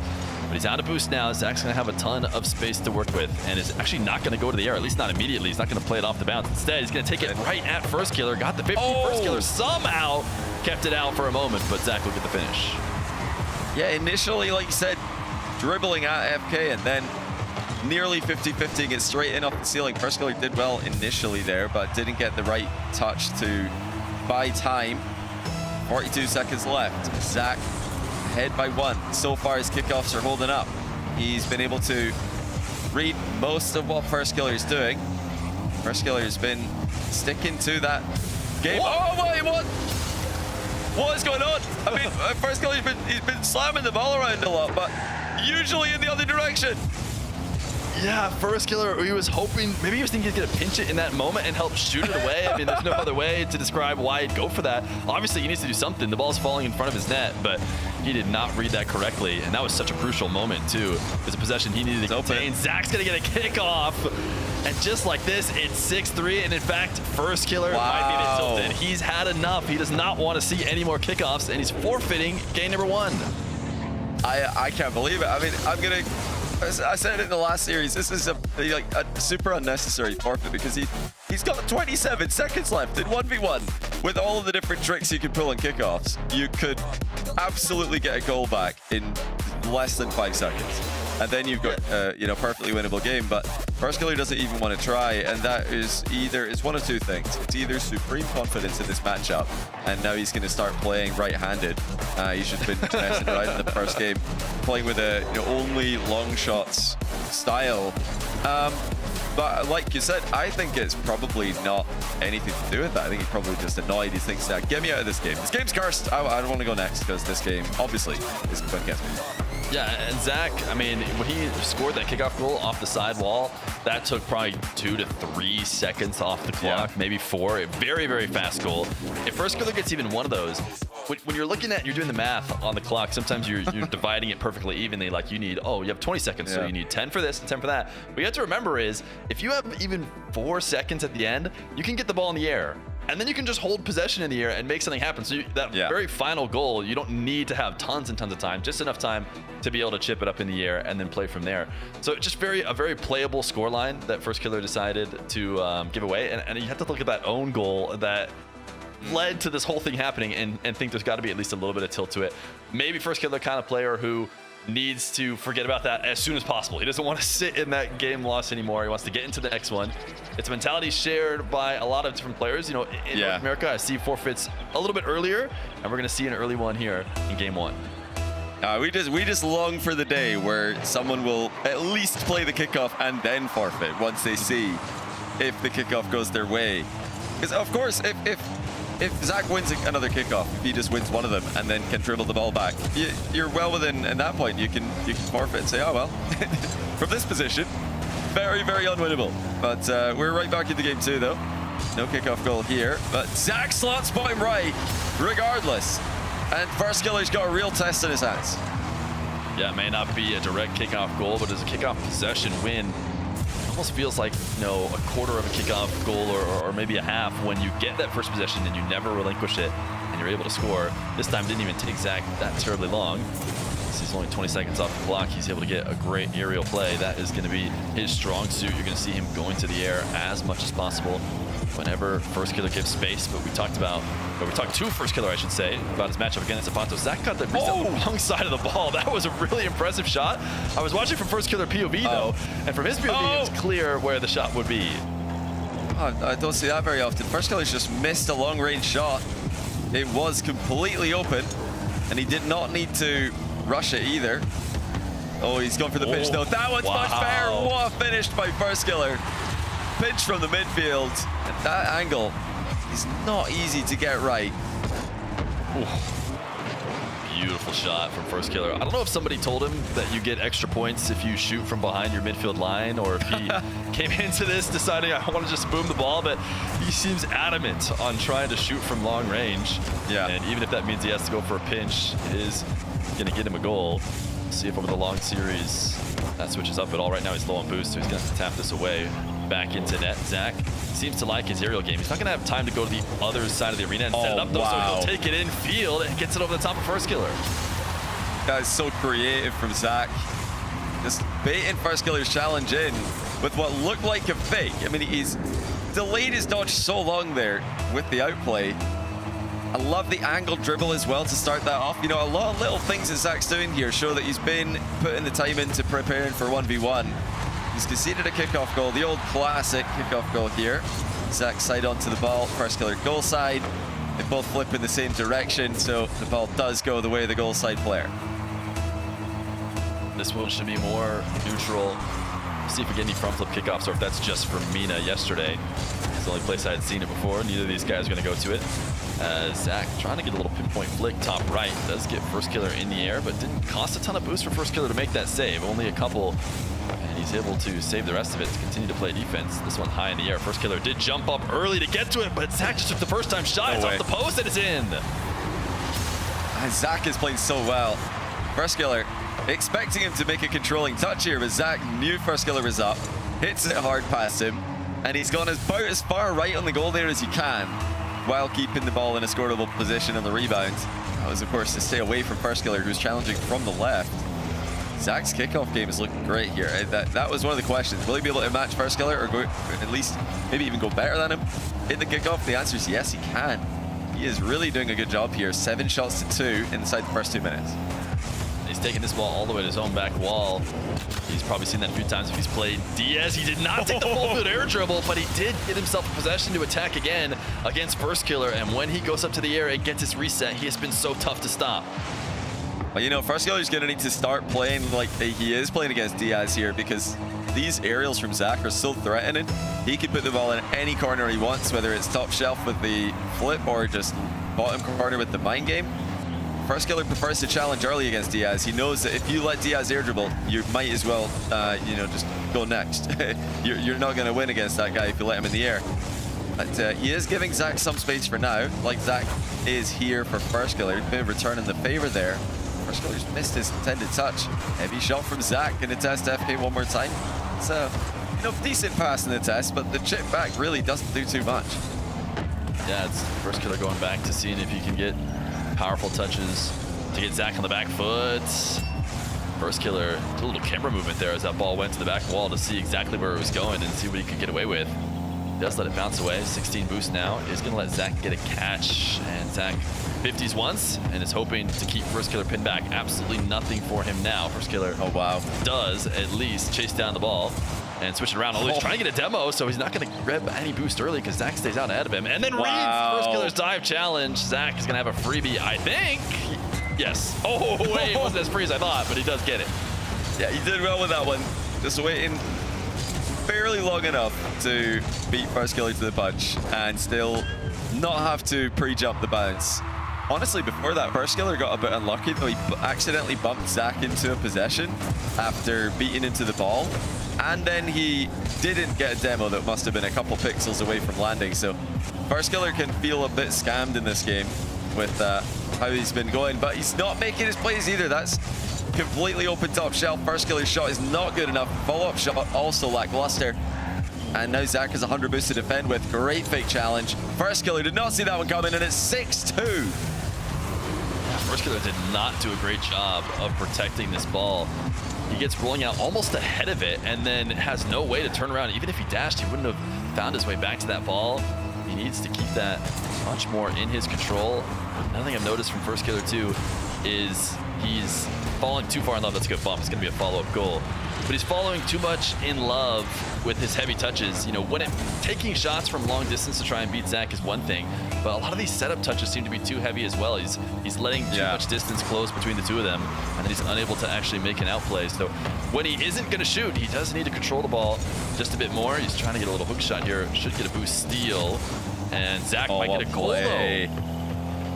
E: But he's out of boost now. Zach's going to have a ton of space to work with and is actually not going to go to the air, at least not immediately. He's not going to play it off the bounce. Instead, he's going to take it right at First Killer. Got the 50. First Killer somehow kept it out for a moment, but Zach will get the finish.
F: Yeah, initially, like you said, dribbling at FK and then nearly 50-50, get straight in off the ceiling. First Killer did well initially there, but didn't get the right touch to buy time. 42 seconds left. Zach ahead by 1. So far, his kickoffs are holding up. He's been able to read most of what First Killer is doing. First Killer has been sticking to that game. Oh, wait, what? What is going on? I mean, First Killer, he's been slamming the ball around a lot, but usually in the other direction.
E: Yeah, First Killer, he was hoping, maybe he was thinking he's going to pinch it in that moment and help shoot it away. I mean, there's no other way to describe why he'd go for that. Obviously, he needs to do something. The ball's falling in front of his net, but he did not read that correctly. And that was such a crucial moment, too. It was a possession he needed to contain. Zach's going to get a kickoff. And just like this, it's 6-3. And in fact, First Killer might be a bit tilted. He's had enough. He does not want to see any more kickoffs, and he's forfeiting game number 1.
F: I can't believe it. I mean, I said it in the last series, this is a super unnecessary forfeit because he's got 27 seconds left in 1v1. With all of the different tricks you can pull on kickoffs, you could absolutely get a goal back in less than 5 seconds. And then you've got perfectly winnable game, but First Killer doesn't even want to try, and that is it's one of two things. It's either supreme confidence in this matchup, and now he's going to start playing right-handed. He should have been messing around in the first game, playing with a only long shots style. But like you said, I think it's probably not anything to do with that. I think he's probably just annoyed. He thinks, get me out of this game. This game's cursed. I don't want to go next because this game obviously is going against me.
E: Yeah, and Zach, I mean, when he scored that kickoff goal off the side wall, that took probably 2 to 3 seconds off the clock, maybe 4. A very, very fast goal. If First Killer gets even one of those, when you're looking at, you're doing the math on the clock, sometimes you're dividing it perfectly evenly. Like you need, you have 20 seconds, so you need 10 for this and 10 for that. What you have to remember is, if you have even 4 seconds at the end, you can get the ball in the air. And then you can just hold possession in the air and make something happen. So that very final goal, you don't need to have tons and tons of time, just enough time to be able to chip it up in the air and then play from there. So just a very playable scoreline that First Killer decided to give away. And you have to look at that own goal that led to this whole thing happening and think there's got to be at least a little bit of tilt to it. Maybe First Killer kind of player who needs to forget about that as soon as possible. He doesn't want to sit in that game loss anymore. He wants to get into the next one. It's a mentality shared by a lot of different players. In North America, I see forfeits a little bit earlier, and we're going to see an early one here in game 1.
F: We just long for the day where someone will at least play the kickoff and then forfeit once they see if the kickoff goes their way. Because of course, if Zach wins another kickoff, if he just wins one of them and then can dribble the ball back, you're well within, at that point, you can forfeit and say, oh, well, from this position, very, very unwinnable. But we're right back into game 2, though. No kickoff goal here, but Zach slots by him right, regardless. And First Killer's got a real test in his hands.
E: Yeah, it may not be a direct kickoff goal, but as a kickoff possession win, almost feels like, a quarter of a kickoff goal or maybe a half when you get that first possession and you never relinquish it and you're able to score. This time didn't even take Zach that terribly long. He's only 20 seconds off the clock. He's able to get a great aerial play. That is going to be his strong suit. You're going to see him going to the air as much as possible whenever First Killer gives space. But we talked to First Killer, I should say, about his matchup against Zapato. Zach got the wrong side of the ball. That was a really impressive shot. I was watching from First Killer POV, though, and from his POV, it was clear where the shot would be.
F: I don't see that very often. First Killer's just missed a long-range shot. It was completely open, and he did not need to rush it either. Oh, he's gone for the pitch, though. That one's much better. What a finish by First Killer. pinch from the midfield. And that angle is not easy to get right.
E: Ooh. Beautiful shot from First Killer. I don't know if somebody told him that you get extra points if you shoot from behind your midfield line, or if he came into this deciding I want to just boom the ball, but he seems adamant on trying to shoot from long range.
F: Yeah.
E: And even if that means he has to go for a pinch, it is going to get him a goal. We'll see if over the long series that switches up at all. Right now he's low on boost, so he's going to have to tap this away. Back into net. Zach seems to like his aerial game. He's not going to have time to go to the other side of the arena and set it up, though, so he'll take it in field and gets it over the top of First Killer.
F: That is so creative from Zach. Just baiting First Killer's challenge in with what looked like a fake. I mean, he's delayed his dodge so long there with the outplay. I love the angle dribble as well to start that off. You know, a lot of little things that Zach's doing here show that he's been putting the time into preparing for 1v1. He's conceded a kickoff goal, the old classic kickoff goal here. Zach side onto the ball, First Killer goal side. They both flip in the same direction, so the ball does go the way of the goal side player.
E: This one should be more neutral. See if we get any front flip kickoffs, or if that's just from Mina yesterday. It's the only place I had seen it before. Neither of these guys are going to go to it. Zach trying to get a little pinpoint flick top right. Does get First Killer in the air, but didn't cost a ton of boost for First Killer to make that save. Only a couple. And he's able to save the rest of it to continue to play defense. This one high in the air. First Killer did jump up early to get to it, but Zach just took the first time shot. It's off the post and it's in.
F: And Zach is playing so well. First Killer expecting him to make a controlling touch here, but Zach knew First Killer was up, hits it hard past him, and he's gone about as far right on the goal there as he can, while keeping the ball in a scoreable position on the rebound. That was, of course, to stay away from First Killer, who's challenging from the left. Zach's kickoff game is looking great here. That was one of the questions. Will he be able to match First Killer, or go, at least maybe even go better than him in the kickoff? The answer is yes, he can. He is really doing a good job here. 7 shots to 2 inside the first 2 minutes.
E: He's taking this ball all the way to his own back wall. He's probably seen that a few times if he's played Diaz. He did not take the full field air dribble, but he did get himself in possession to attack again against First Killer. And when he goes up to the air and gets his reset, he has been so tough to stop.
F: Well, you know, First Killer's going to need to start playing like he is playing against Diaz here, because these aerials from Zach are so threatening. He can put the ball in any corner he wants, whether it's top shelf with the flip or just bottom corner with the mind game. First Killer prefers to challenge early against Diaz. He knows that if you let Diaz air dribble, you might as well, you know, just go next. You're not going to win against that guy if you let him in the air. But he is giving Zach some space for now, like Zach is here for First Killer. Bit of return in the favor there. First Killer's missed his intended touch. Heavy shot from Zach. Going to test FK one more time. It's a decent pass in the test, but the chip back really doesn't do too much.
E: Yeah, it's First Killer going back to seeing if he can get powerful touches to get Zach on the back foot. First Killer, a little camera movement there as that ball went to the back wall to see exactly where it was going and see what he could get away with. He does let it bounce away. 16 boost now. Is going to let Zach get a catch. And Zach 50s once and is hoping to keep First Killer pinned back. Absolutely nothing for him now. First Killer, oh wow, does at least chase down the ball and switch it around. Although he's trying to get a demo, so he's not going to grab any boost early because Zach stays out ahead of him. And then reads First Killer's dive challenge. Zach is going to have a freebie, I think. Yes. Oh, wait, it wasn't as free as I thought, but he does get it.
F: Yeah, he did well with that one. Just waiting fairly long enough to beat First Killer to the punch and still not have to pre-jump the bounce. Honestly, before that, First Killer got a bit unlucky, though. He accidentally bumped Zach into a possession after beating into the ball. And then he didn't get a demo that must have been a couple pixels away from landing. So First Killer can feel a bit scammed in this game with how he's been going, but he's not making his plays either. That's completely open top shelf. First Killer's shot is not good enough. Follow-up shot also lackluster. And now Zach has 100 boost to defend with. Great fake challenge. First Killer did not see that one coming, and it's 6-2.
E: First Killer did not do a great job of protecting this ball. He gets rolling out almost ahead of it and then has no way to turn around. Even if he dashed, he wouldn't have found his way back to that ball. He needs to keep that much more in his control. Another thing I've noticed from First Killer too, is he's falling too far in love. That's a good bump. It's going to be a follow-up goal. But he's falling too much in love with his heavy touches. You know, taking shots from long distance to try and beat Zach is one thing, but a lot of these setup touches seem to be too heavy as well. He's letting too much distance close between the two of them, and then he's unable to actually make an outplay. So when he isn't going to shoot, he does need to control the ball just a bit more. He's trying to get a little hook shot here. Should get a boost steal, and Zach might get a goal though.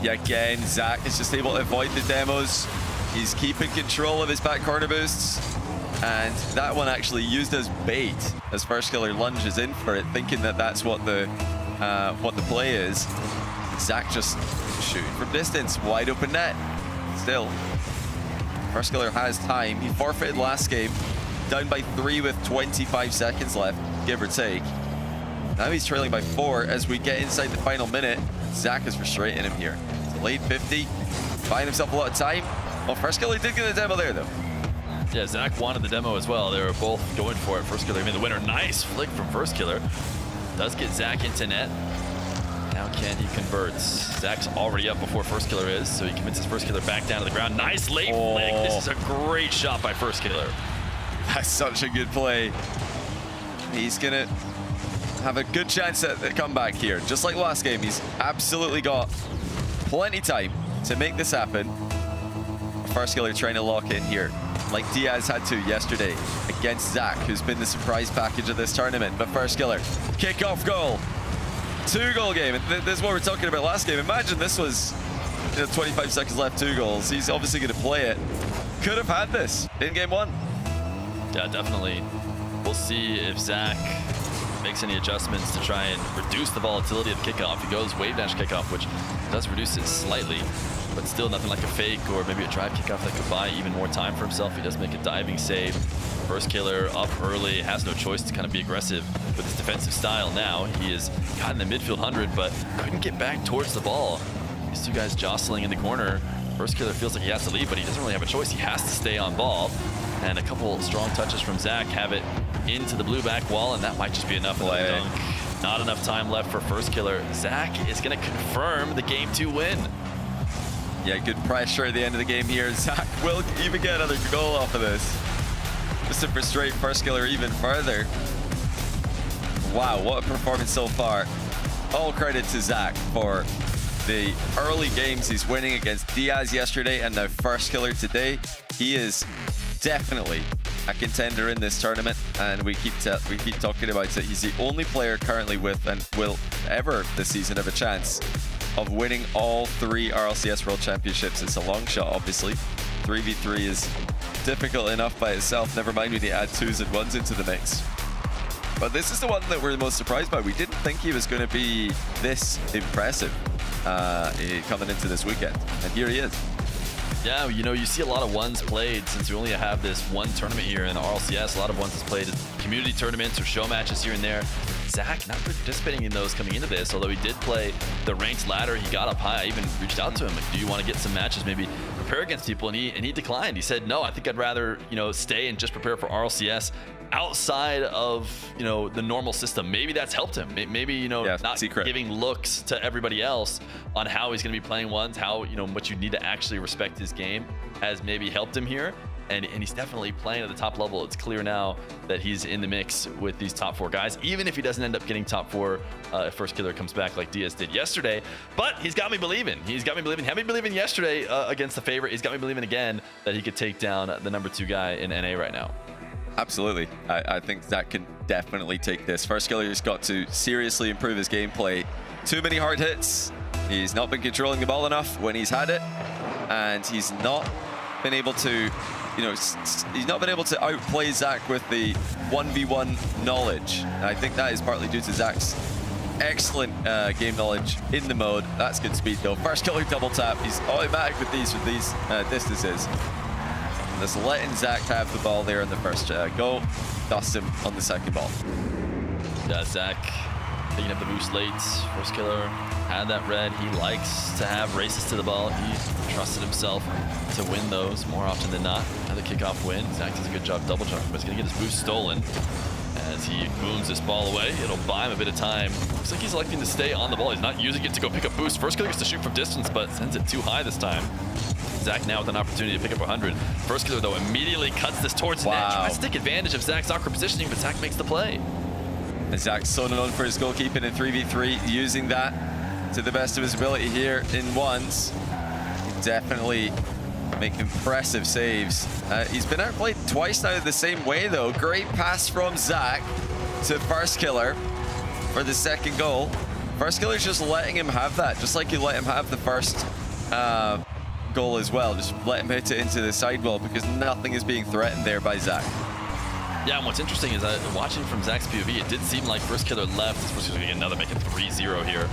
F: Yeah, again, Zach is just able to avoid the demos. He's keeping control of his back corner boosts. And that one actually used as bait as First Killer lunges in for it, thinking that that's what the play is. Zach just shooting from distance, wide open net. Still, First Killer has time. He forfeited last game, down by 3 with 25 seconds left, give or take. Now he's trailing by 4 as we get inside the final minute. Zach is frustrating him here. Delayed 50, buying himself a lot of time. Well, First Killer did get the demo there though.
E: Yeah, Zach wanted the demo as well. They were both going for it. First Killer made the winner. Nice flick from First Killer. Does get Zach into net. Now can he convert? Zach's already up before First Killer is, so he convinces First Killer back down to the ground. Nice late flick. This is a great shot by First Killer.
F: That's such a good play. He's gonna have a good chance at the comeback here. Just like last game, he's absolutely got plenty time to make this happen. First Killer trying to lock in here, like Diaz had to yesterday against Zach, who's been the surprise package of this tournament. But First Killer, kickoff goal, 2-goal game. And this is what we were talking about last game. Imagine this was 25 seconds left, 2 goals. He's obviously going to play it. Could have had this in game 1.
E: Yeah, definitely. We'll see if Zach makes any adjustments to try and reduce the volatility of the kickoff. He goes wave dash kickoff, which does reduce it slightly, but still nothing like a fake or maybe a drive kickoff that could buy even more time for himself. He does make a diving save. First Killer up early, has no choice to kind of be aggressive with his defensive style now. He is got in the midfield 100, but couldn't get back towards the ball. These two guys jostling in the corner. First Killer feels like he has to leave, but he doesn't really have a choice. He has to stay on ball. And a couple strong touches from Zach have it into the blue back wall, and that might just be enough for the dunk. Not enough time left for First Killer. Zach is going to confirm the game 2 win.
F: Yeah, good pressure at the end of the game here. Zach will even get another goal off of this, just to frustrate First Killer even further. Wow, what a performance so far. All credit to Zach for the early games he's winning against Diaz yesterday and now First Killer today. He is definitely a contender in this tournament, and we keep talking about it. He's the only player currently with, and will ever this season, have a chance of winning all 3 RLCS World Championships. It's a long shot, obviously. 3v3 is difficult enough by itself, never mind when you add 2s and 1s into the mix. But this is the one that we're the most surprised by. We didn't think he was going to be this impressive coming into this weekend, and here he is.
E: Yeah, you know, you see a lot of 1s played since we only have this one tournament here in the RLCS. A lot of 1s is played at community tournaments or show matches here and there. Zach not participating in those coming into this, although he did play the ranked ladder. He got up high. I even reached out to him, like, do you want to get some matches, maybe prepare against people? And he declined. He said, no, I think I'd rather, you know, stay and just prepare for RLCS outside of, you know, the normal system. Maybe that's helped him. Maybe, you know, not giving looks to everybody else on how he's going to be playing 1s, how, you know, what you need to actually respect his game has maybe helped him here. And he's definitely playing at the top level. It's clear now that he's in the mix with these top 4 guys, even if he doesn't end up getting top 4 if First Killer comes back like Diaz did yesterday. But he's got me believing. He's got me believing. Had me believing yesterday against the favorite. He's got me believing again that he could take down the number 2 guy in NA right now.
F: Absolutely. I think Zach can definitely take this. First Killer's got to seriously improve his gameplay. Too many hard hits. He's not been controlling the ball enough when he's had it, and he's not been able to, you know, he's not been able to outplay Zach with the 1v1 knowledge. And I think that is partly due to Zach's excellent game knowledge in the mode. That's good speed though. First Killer double tap. He's automatic with these distances. Just letting Zach have the ball there in the first go. Dust him on the second ball.
E: Yeah, Zach picking up the boost late. First Killer had that red. He likes to have races to the ball. He trusted himself to win those more often than not. Another kickoff win. Zach does a good job double jumping, but he's going to get his boost stolen. As he booms this ball away, it'll buy him a bit of time. Looks like he's electing to stay on the ball. He's not using it to go pick up boost. First Killer gets to shoot from distance, but sends it too high this time. Zach now with an opportunity to pick up 100. First killer, though, immediately cuts this towards the net. Tries to take advantage of Zach's awkward positioning, but Zach makes the play.
F: And Zach's zoning on for his goalkeeping in 3v3, using that to the best of his ability here in ones. Definitely make impressive saves. He's been outplayed twice now the same way, though. Great pass from Zach to First Killer for the second goal. First Killer's just letting him have that, just like you let him have the first goal as well. Just let him hit it into the sidewall because nothing is being threatened there by Zach.
E: Yeah, and what's interesting is that watching from Zach's POV, it did seem like First Killer left. This was going to get another, make it 3-0 here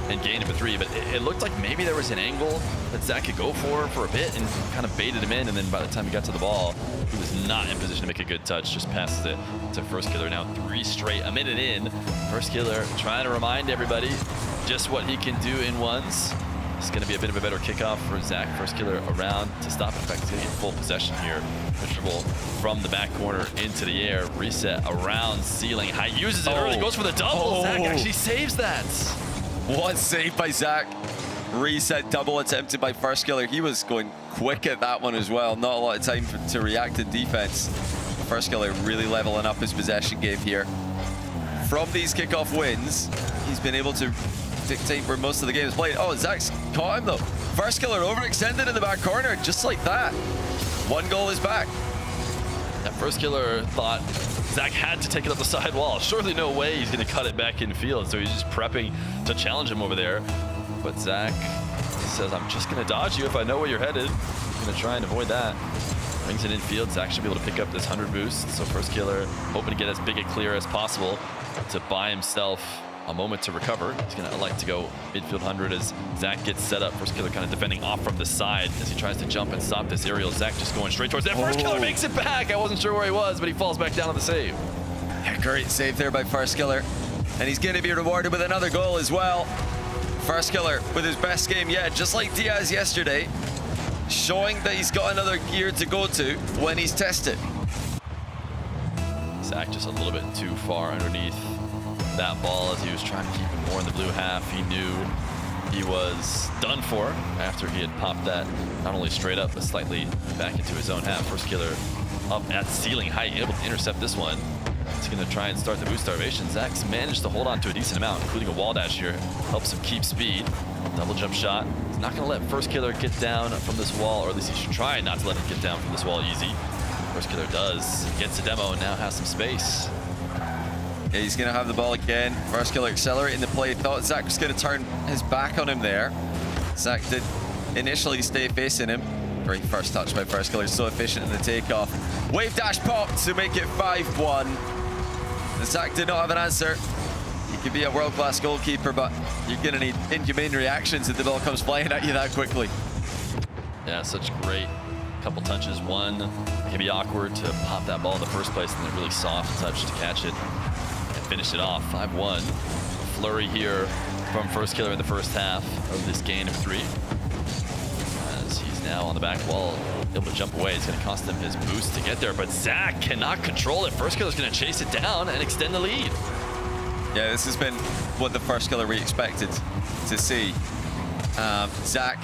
E: and gain it for 3, but it looked like maybe there was an angle that Zach could go for a bit and kind of baited him in, and then by the time he got to the ball, he was not in position to make a good touch, just passes it to First Killer. Now 3 straight, a minute in. First Killer trying to remind everybody just what he can do in ones. It's going to be a bit of a better kickoff for Zach. First Killer around to stop. In fact, he's going to get full possession here. The dribble from the back corner into the air. Reset around ceiling. High uses it early. Goes for the double. Zach actually saves that.
F: What save by Zach. Reset double attempted by First Killer. He was going quick at that one as well. Not a lot of time to react in defense. First Killer really leveling up his possession game here. From these kickoff wins, he's been able to dictate where most of the game is played. Oh, Zach's caught him though. First Killer overextended in the back corner, just like that. 1 goal is back.
E: That First Killer thought Zach had to take it up the side wall. Surely no way he's going to cut it back in field, so he's just prepping to challenge him over there. But Zach says, I'm just going to dodge you if I know where you're headed. I'm going to try and avoid that. Brings it in field. Zach should be able to pick up this 100 boost. So First Killer hoping to get as big a clear as possible to buy himself a moment to recover. He's going to elect to go midfield 100 as Zach gets set up. First Killer kind of defending off from the side as he tries to jump and stop this aerial. Zach just going straight towards that. First Killer makes it back. I wasn't sure where he was, but he falls back down on the save.
F: Yeah, great save there by First Killer. And he's going to be rewarded with another goal as well. First Killer with his best game yet, just like Diaz yesterday, showing that he's got another gear to go to when he's tested.
E: Zach just a little bit too far underneath that ball as he was trying to keep him more in the blue half. He knew he was done for after he had popped that not only straight up but slightly back into his own half. First Killer up at ceiling height, able to intercept this one. He's going to try and start the boost starvation. Zach's managed to hold on to a decent amount, including a wall dash here. Helps him keep speed. Double jump shot. He's not going to let First Killer get down from this wall, or at least he should try not to let him get down from this wall easy. First Killer does. Gets a demo and now has some space.
F: Yeah, he's going to have the ball again. First Killer accelerating the play. Thought Zach was going to turn his back on him there. Zach did initially stay facing him. Great first touch by First Killer. So efficient in the takeoff. Wave dash pop to make it 5-1. Zach did not have an answer. He could be a world-class goalkeeper, but you're going to need inhumane reactions if the ball comes flying at you that quickly.
E: Yeah, such great couple touches. One, it can be awkward to pop that ball in the first place, and then really soft touch to catch it and finish it off. 5-1. Flurry here from First Killer in the first half of this gain of 3. As he's now on the back wall, able to jump away. It's going to cost him his boost to get there, but Zach cannot control it. First Killer's going to chase it down and extend the lead.
F: Yeah, this has been what the First Killer we expected to see. Zach,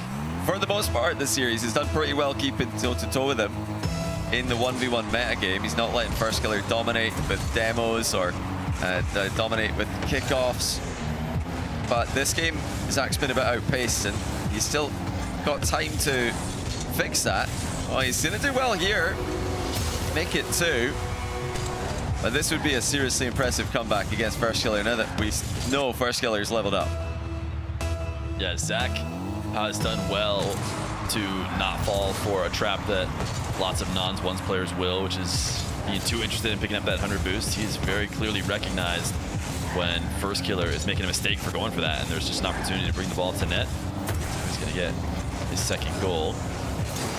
F: for the most part this series, has done pretty well keeping toe-to-toe with him in the 1v1 meta game. He's not letting First Killer dominate with demos or dominate with kickoffs. But this game, Zach's been a bit outpaced, and he's still got time to fix that. Oh, he's going to do well here. Make it 2. But this would be a seriously impressive comeback against First Killer now that we know First Killer is leveled up.
E: Yeah, Zach has done well to not fall for a trap that lots of non-ones players will, which is being too interested in picking up that 100 boost. He's very clearly recognized when First Killer is making a mistake for going for that, and there's just an opportunity to bring the ball to net. He's going to get his second goal.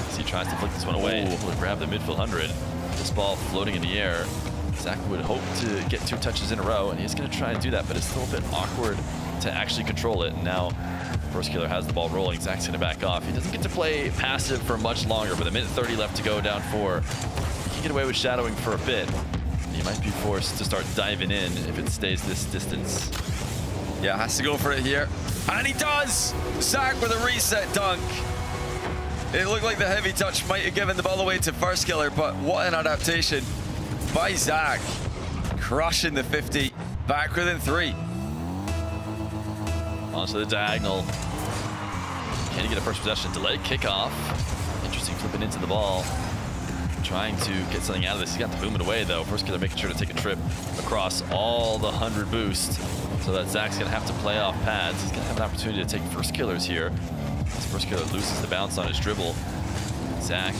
E: As he tries to flick this one away, able to grab the midfield 100. This ball floating in the air. Zach would hope to get 2 touches in a row, and he's going to try and do that, but it's still a bit awkward to actually control it. And now First Killer has the ball rolling. Zach's going to back off. He doesn't get to play passive for much longer, but a minute 30 left to go, down 4. He can get away with shadowing for a bit. He might be forced to start diving in if it stays this distance.
F: Yeah, has to go for it here. And he does! Zach with a reset dunk. It looked like the heavy touch might have given the ball away to First Killer, but what an adaptation by Zach. Crushing the 50, back within 3.
E: Onto the diagonal. Can he get a first possession? Delayed kickoff. Interesting flipping into the ball. Trying to get something out of this. He got the booming away though. First Killer making sure to take a trip across all the 100 boost so that Zach's gonna have to play off pads. He's gonna have an opportunity to take First Killers here. As First Killer loses the bounce on his dribble. Zach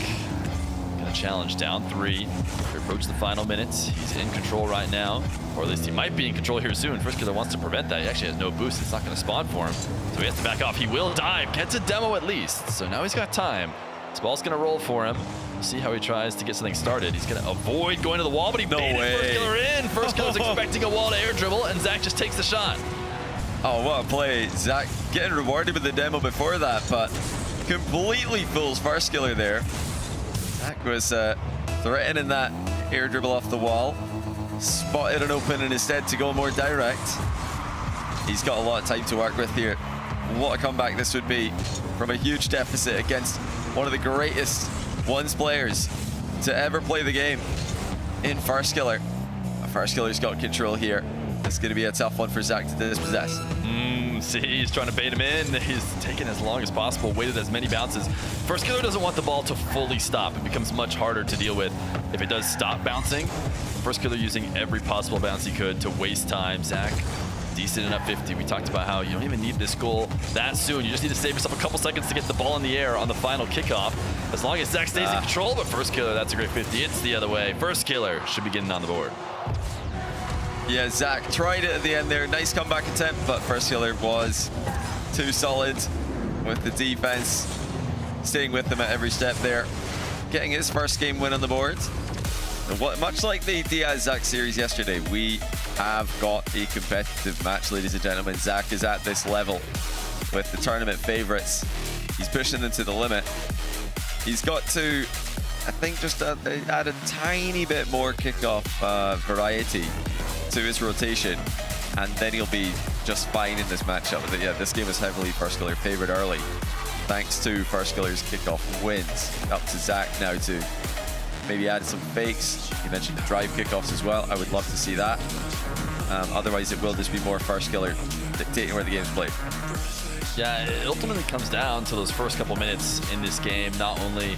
E: gonna challenge down 3. We approach the final minutes. He's in control right now, or at least he might be in control here soon. First Killer wants to prevent that. He actually has no boost. It's not gonna spawn for him. So he has to back off. He will dive, gets a demo at least. So now he's got time. This ball's gonna roll for him. We'll see how he tries to get something started. He's gonna avoid going to the wall, but he baited First Killer in. First Killer's expecting a wall to air dribble, and Zach just takes the shot.
F: Oh, what a play. Zach getting rewarded with the demo before that, but completely fools First Killer there. Zach was threatening that air dribble off the wall. Spotted an open and instead to go more direct. He's got a lot of time to work with here. What a comeback this would be from a huge deficit against one of the greatest ones players to ever play the game in First Killer. First Killer's got control here. It's going to be a tough one for Zach to dispossess.
E: See, he's trying to bait him in. He's taken as long as possible, waited as many bounces. First Killer doesn't want the ball to fully stop. It becomes much harder to deal with if it does stop bouncing. First Killer using every possible bounce he could to waste time. Zach, decent and up 50. We talked about how you don't even need this goal that soon. You just need to save yourself a couple seconds to get the ball in the air on the final kickoff. As long as Zach stays in control, but First Killer, that's a great 50. It's the other way. First Killer should be getting on the board.
F: Yeah, Zach tried it at the end there. Nice comeback attempt, but First Killer was too solid with the defense. Staying with them at every step there. Getting his first game win on the board. And much like the Diaz-Zach series yesterday, we have got a competitive match, ladies and gentlemen. Zach is at this level with the tournament favorites. He's pushing them to the limit. He's got to, I think, just add a tiny bit more kickoff variety to his rotation, and then he'll be just fine in this matchup. But yeah, this game was heavily First Killer favored early, thanks to First Killer's kickoff wins. Up to Zach now to maybe add some fakes. You mentioned the drive kickoffs as well. I would love to see that. Otherwise, it will just be more First Killer dictating where the game's played.
E: Yeah, it ultimately comes down to those first couple minutes in this game. Not only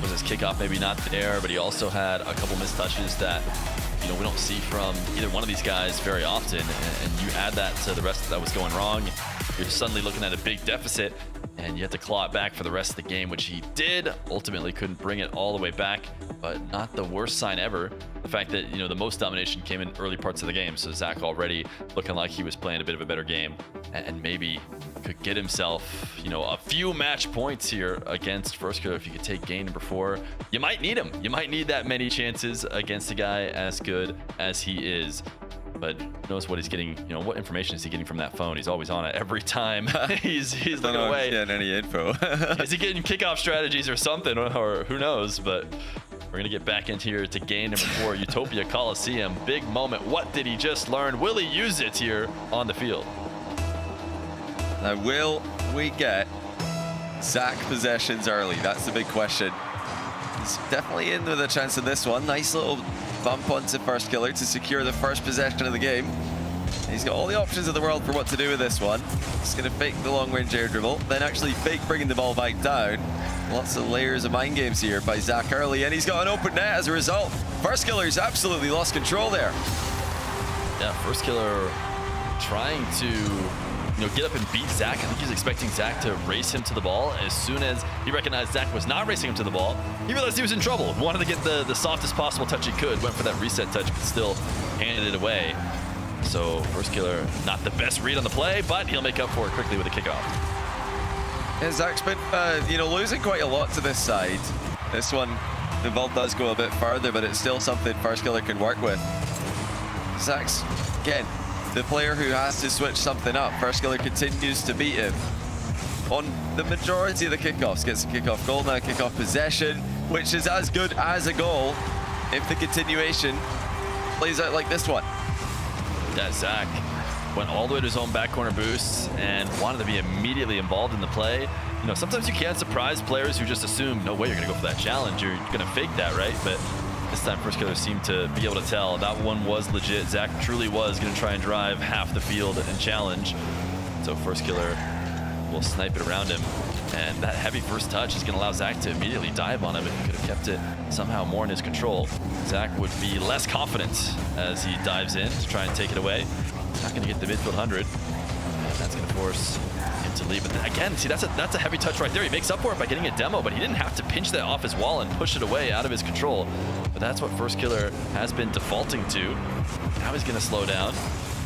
E: was his kickoff maybe not there, but he also had a couple missed touches that we don't see from either one of these guys very often, and you add that to the rest that was going wrong, you're suddenly looking at a big deficit, and you have to claw it back for the rest of the game, which he did. Ultimately couldn't bring it all the way back, but not the worst sign ever. The fact that the most domination came in early parts of the game, so Zach already looking like he was playing a bit of a better game, and maybe could get himself a few match points here against First Killer. If you could take game number 4, you might need him. You might need that many chances against a guy as good as he is. But knows what he's getting, what information is he getting from that phone? He's always on it every time. he's looking away.
F: He's getting any info.
E: Is he getting kickoff strategies or something, or who knows? But we're gonna get back into here to game number 4, Utopia Coliseum. Big moment. What did he just learn? Will he use it here on the field?
F: Now, will we get Zach possessions early? That's the big question. He's definitely in with a chance in this one. Nice little bump onto First Killer to secure the first possession of the game. He's got all the options in the world for what to do with this one. He's going to fake the long-range air dribble, then actually fake bringing the ball back down. Lots of layers of mind games here by Zach early, and he's got an open net as a result. First Killer's absolutely lost control there.
E: Yeah, First Killer trying to get up and beat Zach. I think he's expecting Zach to race him to the ball. As soon as he recognized Zach was not racing him to the ball, he realized he was in trouble. Wanted to get the softest possible touch he could. Went for that reset touch, but still handed it away. So First Killer, not the best read on the play, but he'll make up for it quickly with a kickoff.
F: Yeah, Zach's been, losing quite a lot to this side. This one, the ball does go a bit further, but it's still something First Killer can work with. Zach's, again, the player who has to switch something up. First Killer continues to beat him on the majority of the kickoffs. Gets a kickoff goal now, kickoff possession, which is as good as a goal if the continuation plays out like this one.
E: Yeah, Zach went all the way to his own back corner boost and wanted to be immediately involved in the play. you know, sometimes you can surprise players who just assume, no way you're going to go for that challenge. You're going to fake that, right? But this time, First Killer seemed to be able to tell that one was legit. Zach truly was going to try and drive half the field and challenge. So First Killer will snipe it around him. And that heavy first touch is going to allow Zach to immediately dive on him. If he could have kept it somehow more in his control, Zach would be less confident as he dives in to try and take it away. Not going to get the midfield 100. And that's going to force him to leave. But then again, see, that's a heavy touch right there. He makes up for it by getting a demo, but he didn't have to pinch that off his wall and push it away out of his control. But that's what First Killer has been defaulting to. Now he's going to slow down.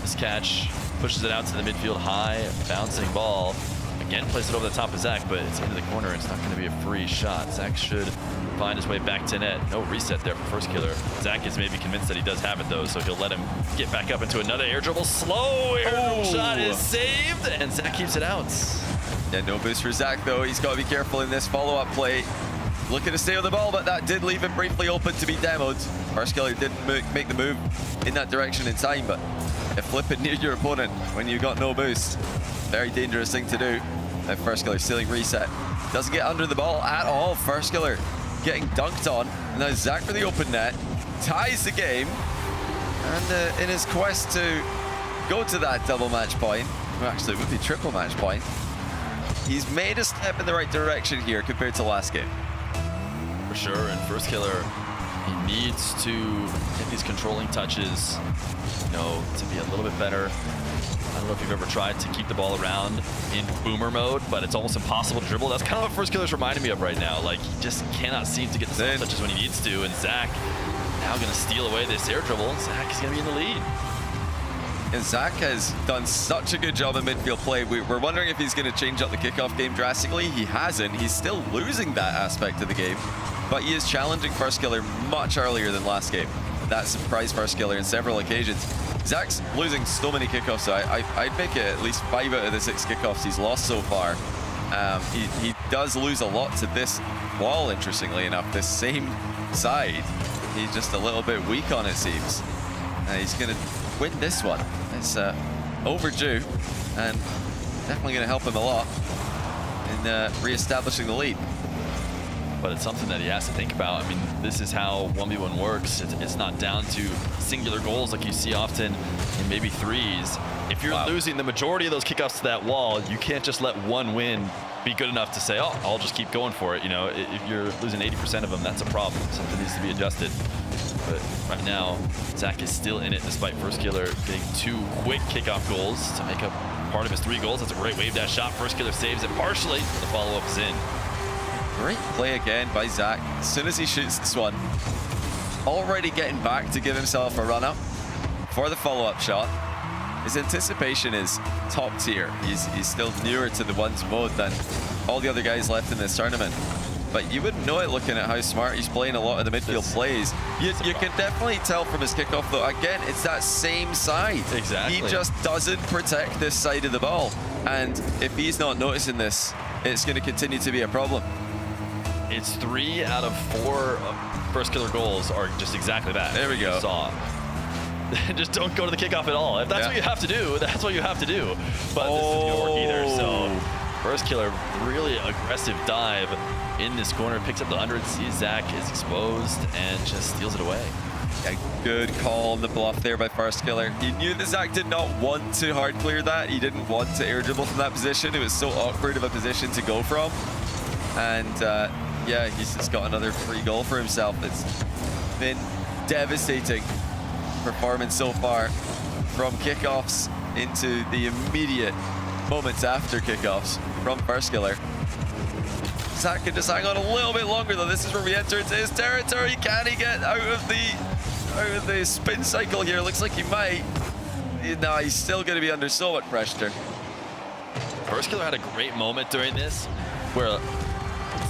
E: This catch pushes it out to the midfield high, bouncing ball. Again, plays it over the top of Zach, but it's into the corner. It's not going to be a free shot. Zach should find his way back to net. No reset there for First Killer. Zach is maybe convinced that he does have it, though, so he'll let him get back up into another air dribble. Slow air dribble shot is saved, and Zach keeps it out.
F: Yeah, no boost for Zach, though. He's got to be careful in this follow-up play. Looking to stay on the ball, but that did leave him briefly open to be demoed. First Killer didn't make the move in that direction in time, but if flipping near your opponent when you got no boost, very dangerous thing to do. And First Killer stealing reset. Doesn't get under the ball at all. First Killer getting dunked on. And now Zach for the open net. Ties the game. And in his quest to go to that double match point, well, actually it would be triple match point, he's made a step in the right direction here compared to last game.
E: For sure, and First Killer, he needs to get these controlling touches, you know, to be a little bit better. I don't know if you've ever tried to keep the ball around in boomer mode, but it's almost impossible to dribble. That's kind of what First Killer's reminding me of right now. Like, he just cannot seem to get the soft touches when he needs to, and Zach now going to steal away this air dribble. Zach is going to be in the lead.
F: And Zach has done such a good job in midfield play. We're wondering if he's going to change up the kickoff game drastically. He hasn't. He's still losing that aspect of the game, but he is challenging First Killer much earlier than last game. That surprised First Killer in several occasions. Zach's losing so many kickoffs, so I'd make it at least 5 out of the 6 kickoffs he's lost so far. He does lose a lot to this wall, interestingly enough. This same side, he's just a little bit weak on, it seems. He's going to win this one. It's overdue, and definitely going to help him a lot in re-establishing the lead.
E: But it's something that he has to think about. I mean, this is how 1v1 works. It's not down to singular goals like you see often in maybe threes. If you're losing the majority of those kickoffs to that wall, you can't just let one win be good enough to say, oh, I'll just keep going for it. You know, if you're losing 80% of them, that's a problem. Something needs to be adjusted. But right now, Zach is still in it despite First Killer getting 2 quick kickoff goals to make up part of his 3 goals. That's a great wave dash shot. First Killer saves it partially. The follow-up is in.
F: Great play again by Zach. As soon as he shoots this one, already getting back to give himself a run-up for the follow-up shot. His anticipation is top tier. He's still newer to the ones mode than all the other guys left in this tournament. But you wouldn't know it looking at how smart he's playing a lot of the midfield plays. You can definitely tell from his kickoff, though. Again, it's that same side.
E: Exactly.
F: He just doesn't protect this side of the ball. And if he's not noticing this, it's going to continue to be a problem.
E: It's 3 out of 4 First Killer goals are just exactly that.
F: There we go.
E: Saw. Just don't go to the kickoff at all. If that's what you have to do, that's what you have to do. But this isn't going to work either. So First Killer, really aggressive dive in this corner, picks up the 100, sees Zach is exposed, and just steals it away.
F: Yeah, good call on the bluff there by First Killer. He knew that Zach did not want to hard clear that. He didn't want to air dribble from that position. It was so awkward of a position to go from. And yeah, he's just got another free goal for himself. It's been devastating performance so far, from kickoffs into the immediate moments after kickoffs from First Killer. Zach can just hang on a little bit longer, though. This is where we enter into his territory. Can he get out of the spin cycle here? Looks like he might. No, he's still going to be under so much pressure.
E: First Killer had a great moment during this where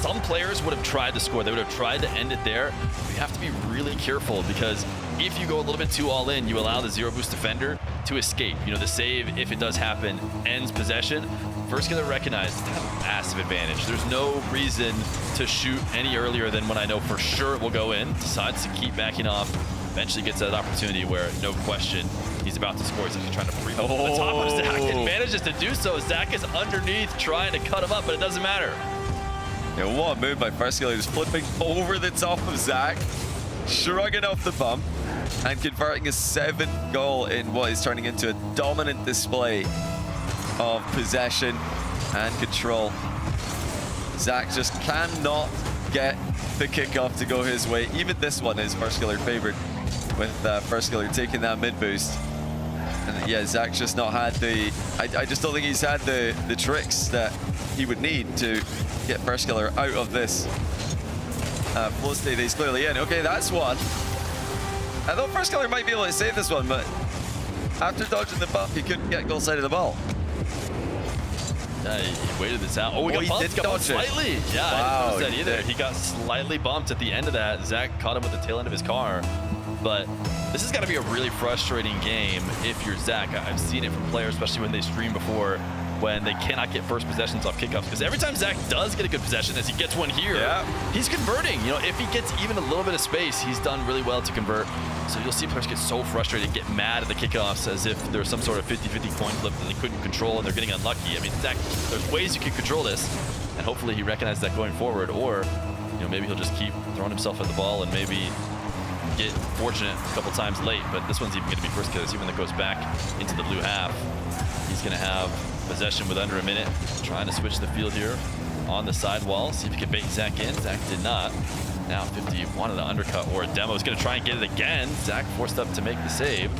E: some players would have tried to score. They would have tried to end it there. You have to be really careful, because if you go a little bit too all in, you allow the zero boost defender to escape. You know, the save, if it does happen, ends possession. First Killer recognized that massive advantage. There's no reason to shoot any earlier than when I know for sure it will go in. Decides to keep backing off eventually gets that opportunity where, no question, he's about to score. He's actually trying to free on the top of Zach and manages to do so. Zach is underneath trying to cut him up, but it doesn't matter.
F: Yeah, what a move by Farskiller, just flipping over the top of Zach, shrugging off the bump, and converting a 7th goal in what is turning into a dominant display of possession and control. Zach just cannot get the kickoff to go his way. Even this one is Farskiller favored, with Farskiller taking that mid boost. And yeah, Zach's just not had the... I just don't think he's had the tricks that he would need to get Farskiller out of this flow state he's clearly in. Okay, that's one. I thought Farskiller might be able to save this one, but after dodging the bump, he couldn't get goal side of the ball.
E: He waited this out. Oh, he got bumped slightly. Yeah,
F: wow,
E: I didn't notice that either. He got slightly bumped at the end of that. Zach caught him with the tail end of his car. But this has got to be a really frustrating game if you're Zach. I've seen it from players, especially when they stream before, when they cannot get first possessions off kickoffs. Because every time Zach does get a good possession, as he gets one here, he's converting. You know, if he gets even a little bit of space, he's done really well to convert. So you'll see players get so frustrated, get mad at the kickoffs as if there's some sort of 50-50 coin flip that they couldn't control and they're getting unlucky. I mean, Zach, there's ways you can control this, and hopefully he recognizes that going forward, or maybe he'll just keep throwing himself at the ball and maybe get fortunate a couple times late. But this one's even going to be first kill. Even that goes back into the blue half. He's going to have possession with under a minute, trying to switch the field here on the sidewall, see if he can bait Zach in. Zach did not. Now 50 wanted an undercut or a demo. Is going to try and get it again. Zach forced up to make the save.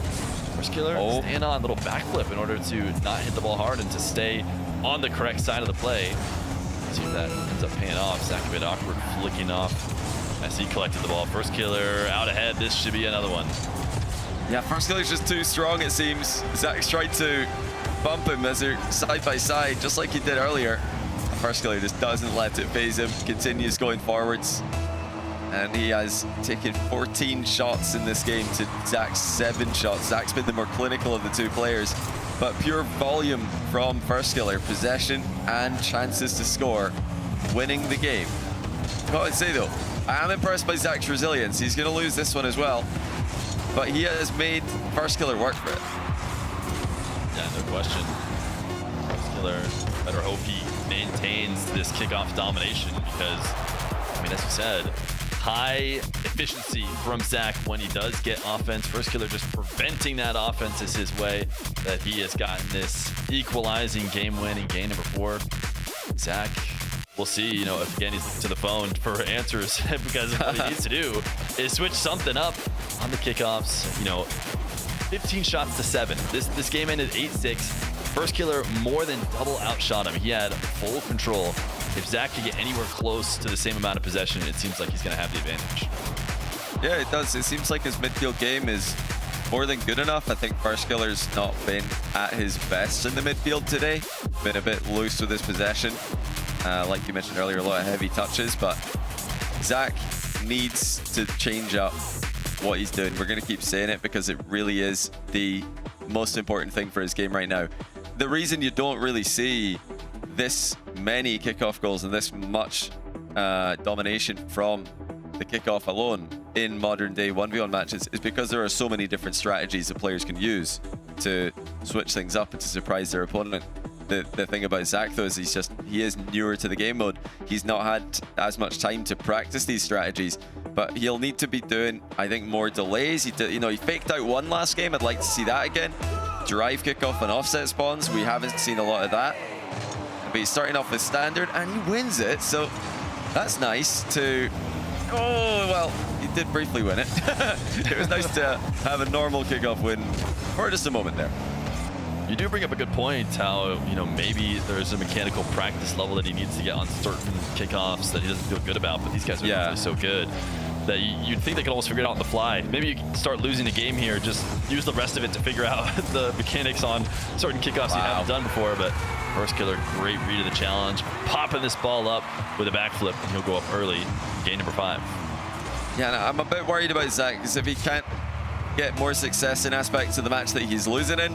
E: First killer staying on, little backflip in order to not hit the ball hard and to stay on the correct side of the play. See if that ends up paying off. Zach a bit awkward, flicking off as he collected the ball. First killer out ahead. This should be another one.
F: Yeah, first killer's just too strong, it seems. Zach's tried to bump him as they're side by side, just like he did earlier. First killer just doesn't let it phase him, continues going forwards. And he has taken 14 shots in this game to Zach's 7 shots. Zach's been the more clinical of the two players, but pure volume from first killer, possession and chances to score, winning the game. What I'd say though, I am impressed by Zach's resilience. He's going to lose this one as well, but he has made first killer work for it.
E: Yeah, no question. First killer, better hope he maintains this kickoff domination because, I mean, as you said, high efficiency from Zach when he does get offense. First killer just preventing that offense is his way, that he has gotten this equalizing game-winning game number 4. Zach, we'll see, if again he's to the phone for answers because what he needs to do is switch something up on the kickoffs. 15 shots to 7. This game ended 8-6. First killer more than double outshot him. He had full control. If Zach could get anywhere close to the same amount of possession, it seems like he's going to have the advantage.
F: Yeah, it does. It seems like his midfield game is more than good enough. I think first killer's not been at his best in the midfield today. Been a bit loose with his possession. Like you mentioned earlier, a lot of heavy touches, but Zach needs to change up what he's doing. We're going to keep saying it because it really is the most important thing for his game right now. The reason you don't really see this many kickoff goals and this much domination from the kickoff alone in modern day 1v1 matches is because there are so many different strategies that players can use to switch things up and to surprise their opponent. The thing about Zach though is he is newer to the game mode. He's not had as much time to practice these strategies, but he'll need to be doing, I think, more delays. He faked out one last game. I'd like to see that again. Drive kickoff and offset spawns. We haven't seen a lot of that. But he's starting off with standard and he wins it, so that's nice to... Oh, well, he did briefly win it. It was nice to have a normal kickoff win for just a moment there.
E: You do bring up a good point, how, maybe there's a mechanical practice level that he needs to get on certain kickoffs that he doesn't feel good about, but these guys are really so good that you'd think they could almost figure it out on the fly. Maybe you can start losing the game here, just use the rest of it to figure out the mechanics on certain kickoffs you haven't done before, but first killer, great read of the challenge, popping this ball up with a backflip, and he'll go up early, game number 5.
F: Yeah, no, I'm a bit worried about Zach, because if he can't get more success in aspects of the match that he's losing in,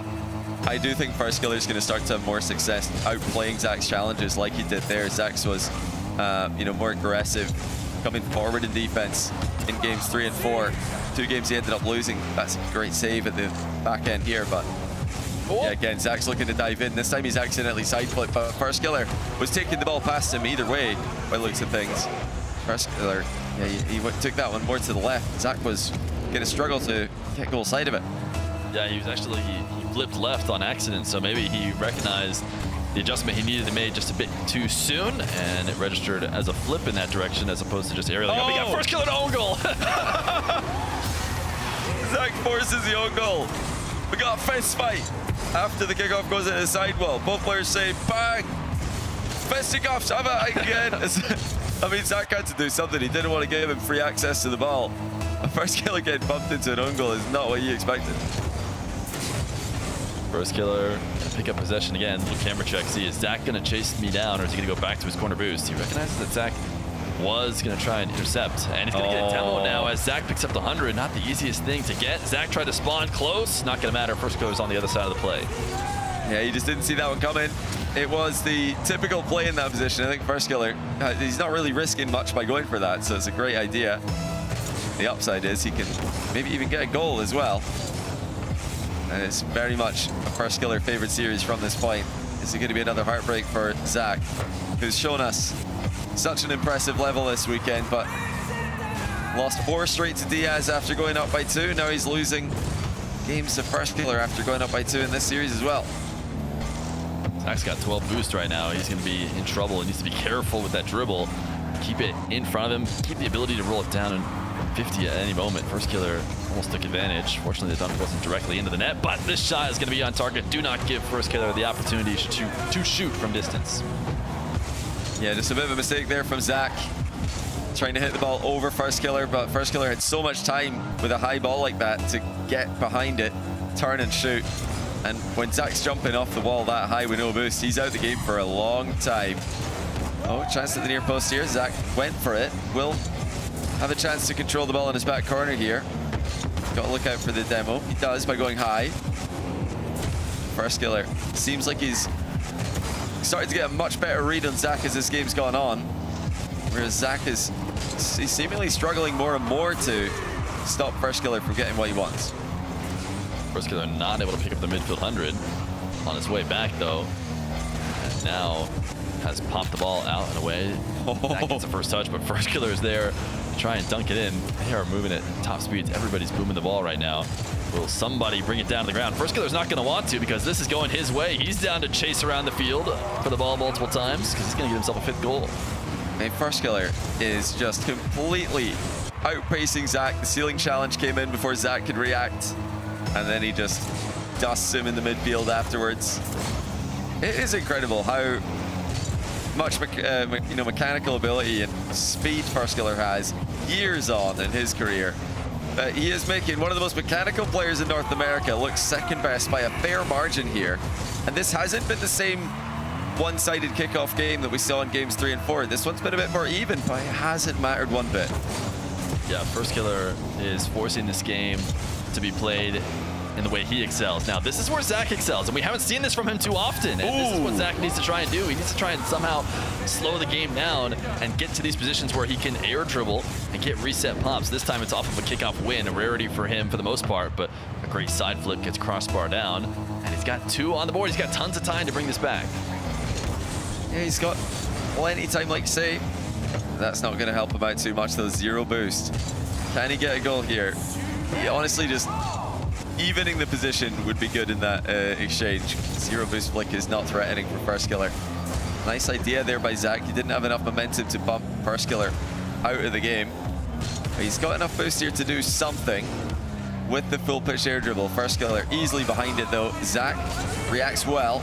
F: I do think first killer is going to start to have more success outplaying Zach's challenges like he did there. Zach's was, more aggressive, coming forward in defense in games 3 and 4. 2 games he ended up losing. That's a great save at the back end here, but yeah, again, Zach's looking to dive in. This time he's accidentally side flipped, but First Killer was taking the ball past him either way by the looks of things. First Killer, yeah, he took that one more to the left. Zach was going to struggle to get goal side of it.
E: Yeah, he was actually, he flipped left on accident, so maybe he recognized the adjustment he needed to make just a bit too soon, and it registered as a flip in that direction as opposed to just aerial. Oh, we got First Killer to own goal.
F: Zach forces the own goal. We got a fist fight after the kickoff goes into the sidewall. Both players say bang. Fisticuffs, have it again. I mean, Zach had to do something. He didn't want to give him free access to the ball. A First Killer getting bumped into an own goal is not what he expected.
E: First Killer pick up possession again. Little camera check. See, is Zach going to chase me down, or is he going to go back to his corner boost? He recognizes that Zach was going to try and intercept, and he's going to get a demo now as Zach picks up the 100. Not the easiest thing to get. Zach tried to spawn close. Not going to matter. First Killer's on the other side of the play.
F: Yeah, he just didn't see that one coming. It was the typical play in that position. I think First Killer, he's not really risking much by going for that, so it's a great idea. The upside is he can maybe even get a goal as well. And it's very much a First Killer favorite series from this point. Is it going to be another heartbreak for Zach, who's shown us such an impressive level this weekend, but lost 4 straight to Diaz after going up by 2. Now he's losing games to First Killer after going up by 2 in this series as well.
E: Zach's got 12 boost right now. He's going to be in trouble. He needs to be careful with that dribble. Keep it in front of him. Keep the ability to roll it down in 50 at any moment. First Killer almost took advantage. Fortunately, the dunk wasn't directly into the net, but this shot is going to be on target. Do not give First Killer the opportunity to shoot from distance.
F: Yeah, just a bit of a mistake there from Zach. Trying to hit the ball over First Killer, but First Killer had so much time with a high ball like that to get behind it, turn and shoot. And when Zach's jumping off the wall that high with no boost, he's out the game for a long time. Oh, chance at the near post here. Zach went for it. Will have a chance to control the ball in his back corner here. Got to look out for the demo. He does by going high. First Killer seems like he's starting to get a much better read on Zach as this game's gone on. Whereas Zach is seemingly struggling more and more to stop First Killer from getting what he wants.
E: First Killer not able to pick up the midfield 100 on his way back though. And now has popped the ball out and away. That gets the first touch, but First Killer is there to try and dunk it in. They are moving at top speeds. Everybody's booming the ball right now. Will somebody bring it down to the ground? First Killer's not going to want to because this is going his way. He's down to chase around the field for the ball multiple times because he's going to get himself a 5th goal.
F: And First Killer is just completely outpacing Zach. The ceiling challenge came in before Zach could react, and then he just dusts him in the midfield afterwards. It is incredible how much mechanical ability and speed First Killer has years on in his career. He is making one of the most mechanical players in North America look second best by a fair margin here. And this hasn't been the same one-sided kickoff game that we saw in games 3 and 4. This one's been a bit more even, but it hasn't mattered one bit.
E: Yeah, First Killer is forcing this game to be played in the way he excels. Now, this is where Zach excels, and we haven't seen this from him too often. And this is what Zach needs to try and do. He needs to try and somehow slow the game down and get to these positions where he can air dribble and get reset pops. This time it's off of a kickoff win, a rarity for him for the most part, but a great side flip gets crossbar down, and he's got 2 on the board. He's got tons of time to bring this back.
F: Yeah, he's got plenty of time, like you say. That's not going to help him out too much, though. 0 boost. Can he get a goal here? He honestly just evening the position would be good in that exchange. 0 boost flick is not threatening for First Killer. Nice idea there by Zach. He didn't have enough momentum to bump First Killer out of the game. But he's got enough boost here to do something with the full pitch air dribble. First Killer easily behind it though. Zach reacts well.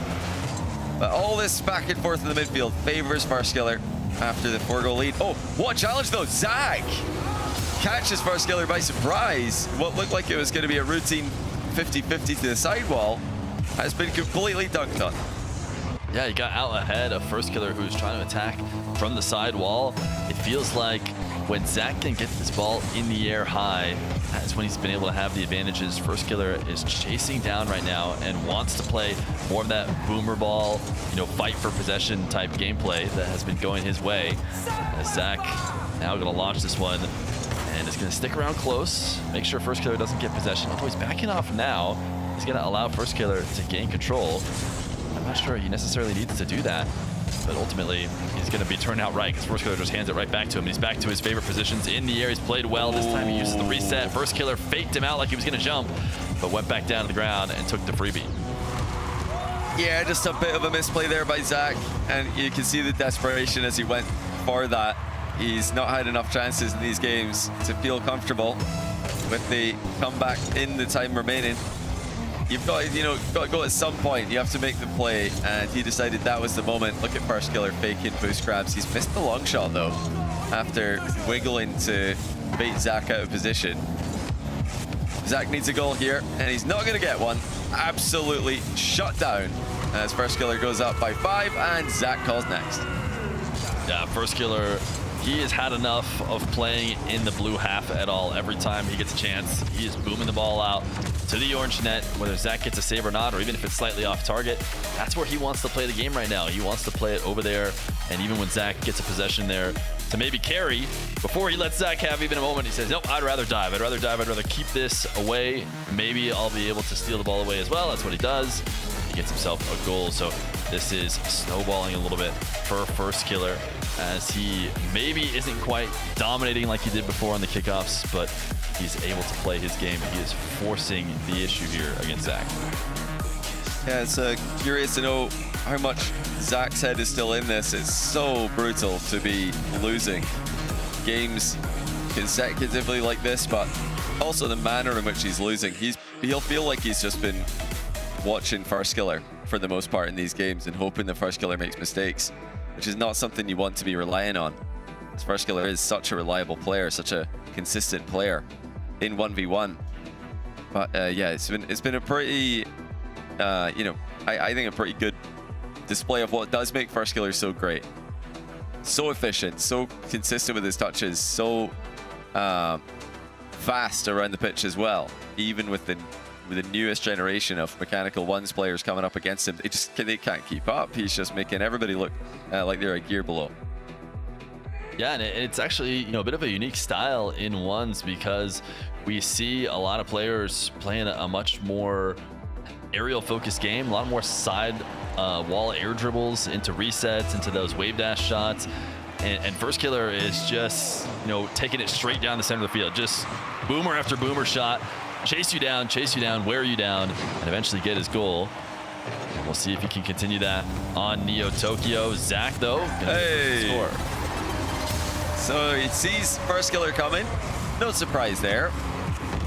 F: But all this back and forth in the midfield favors First Killer after the 4-goal lead. Oh, what a challenge though. Zach catches First Killer by surprise. What looked like it was going to be a routine 50-50 to the sidewall has been completely dunked on.
E: Yeah, he got out ahead of First Killer, who's trying to attack from the sidewall. It feels like when Zach can get this ball in the air high, that's when he's been able to have the advantages. First Killer is chasing down right now and wants to play more of that boomer ball, fight for possession type gameplay that has been going his way. As Zach now going to launch this one, and it's going to stick around close, make sure First Killer doesn't get possession. Although he's backing off now, he's going to allow First Killer to gain control. I'm not sure he necessarily needs to do that, but ultimately he's going to be turned out right because First Killer just hands it right back to him. He's back to his favorite positions in the air. He's played well. This time he uses the reset. First Killer faked him out like he was going to jump, but went back down to the ground and took the freebie.
F: Yeah, just a bit of a misplay there by Zach, and you can see the desperation as he went for that. He's not had enough chances in these games to feel comfortable with the comeback in the time remaining. You've got, got to go at some point. You have to make the play, and he decided that was the moment. Look at First Killer faking boost grabs. He's missed the long shot though, after wiggling to bait Zach out of position. Zach needs a goal here, and he's not going to get one. Absolutely shut down as First Killer goes up by 5, and Zach calls next.
E: Yeah, First Killer, he has had enough of playing in the blue half at all. Every time he gets a chance, he is booming the ball out to the orange net, whether Zach gets a save or not, or even if it's slightly off target. That's where he wants to play the game right now. He wants to play it over there, and even when Zach gets a possession there to maybe carry, before he lets Zach have even a moment, he says, nope, I'd rather dive. I'd rather keep this away. Maybe I'll be able to steal the ball away as well. That's what he does. He gets himself a goal. So this is snowballing a little bit for First Killer, as he maybe isn't quite dominating like he did before on the kickoffs, but he's able to play his game. He is forcing the issue here against Zach.
F: Yeah, it's curious to know how much Zach's head is still in this. It's so brutal to be losing games consecutively like this, but also the manner in which he's losing. He'll feel like he's just been watching First Killer for the most part in these games and hoping that First Killer makes mistakes, which is not something you want to be relying on. As First Killer is such a reliable player, such a consistent player in 1v1. But yeah, it's been a pretty, I think a pretty good display of what does make First Killer so great. So efficient, so consistent with his touches, so fast around the pitch as well. Even with the newest generation of Mechanical Ones players coming up against him, they can't keep up. He's just making everybody look like they're a gear below.
E: Yeah, and it's actually a bit of a unique style in ones, because we see a lot of players playing a much more aerial focused game, a lot more side wall air dribbles into resets, into those wave dash shots. And First Killer is just, taking it straight down the center of the field. Just boomer after boomer shot. Chase you down, wear you down, and eventually get his goal. And we'll see if he can continue that on Neo Tokyo. Zach, though, gonna score.
F: So he sees First Killer coming. No surprise there.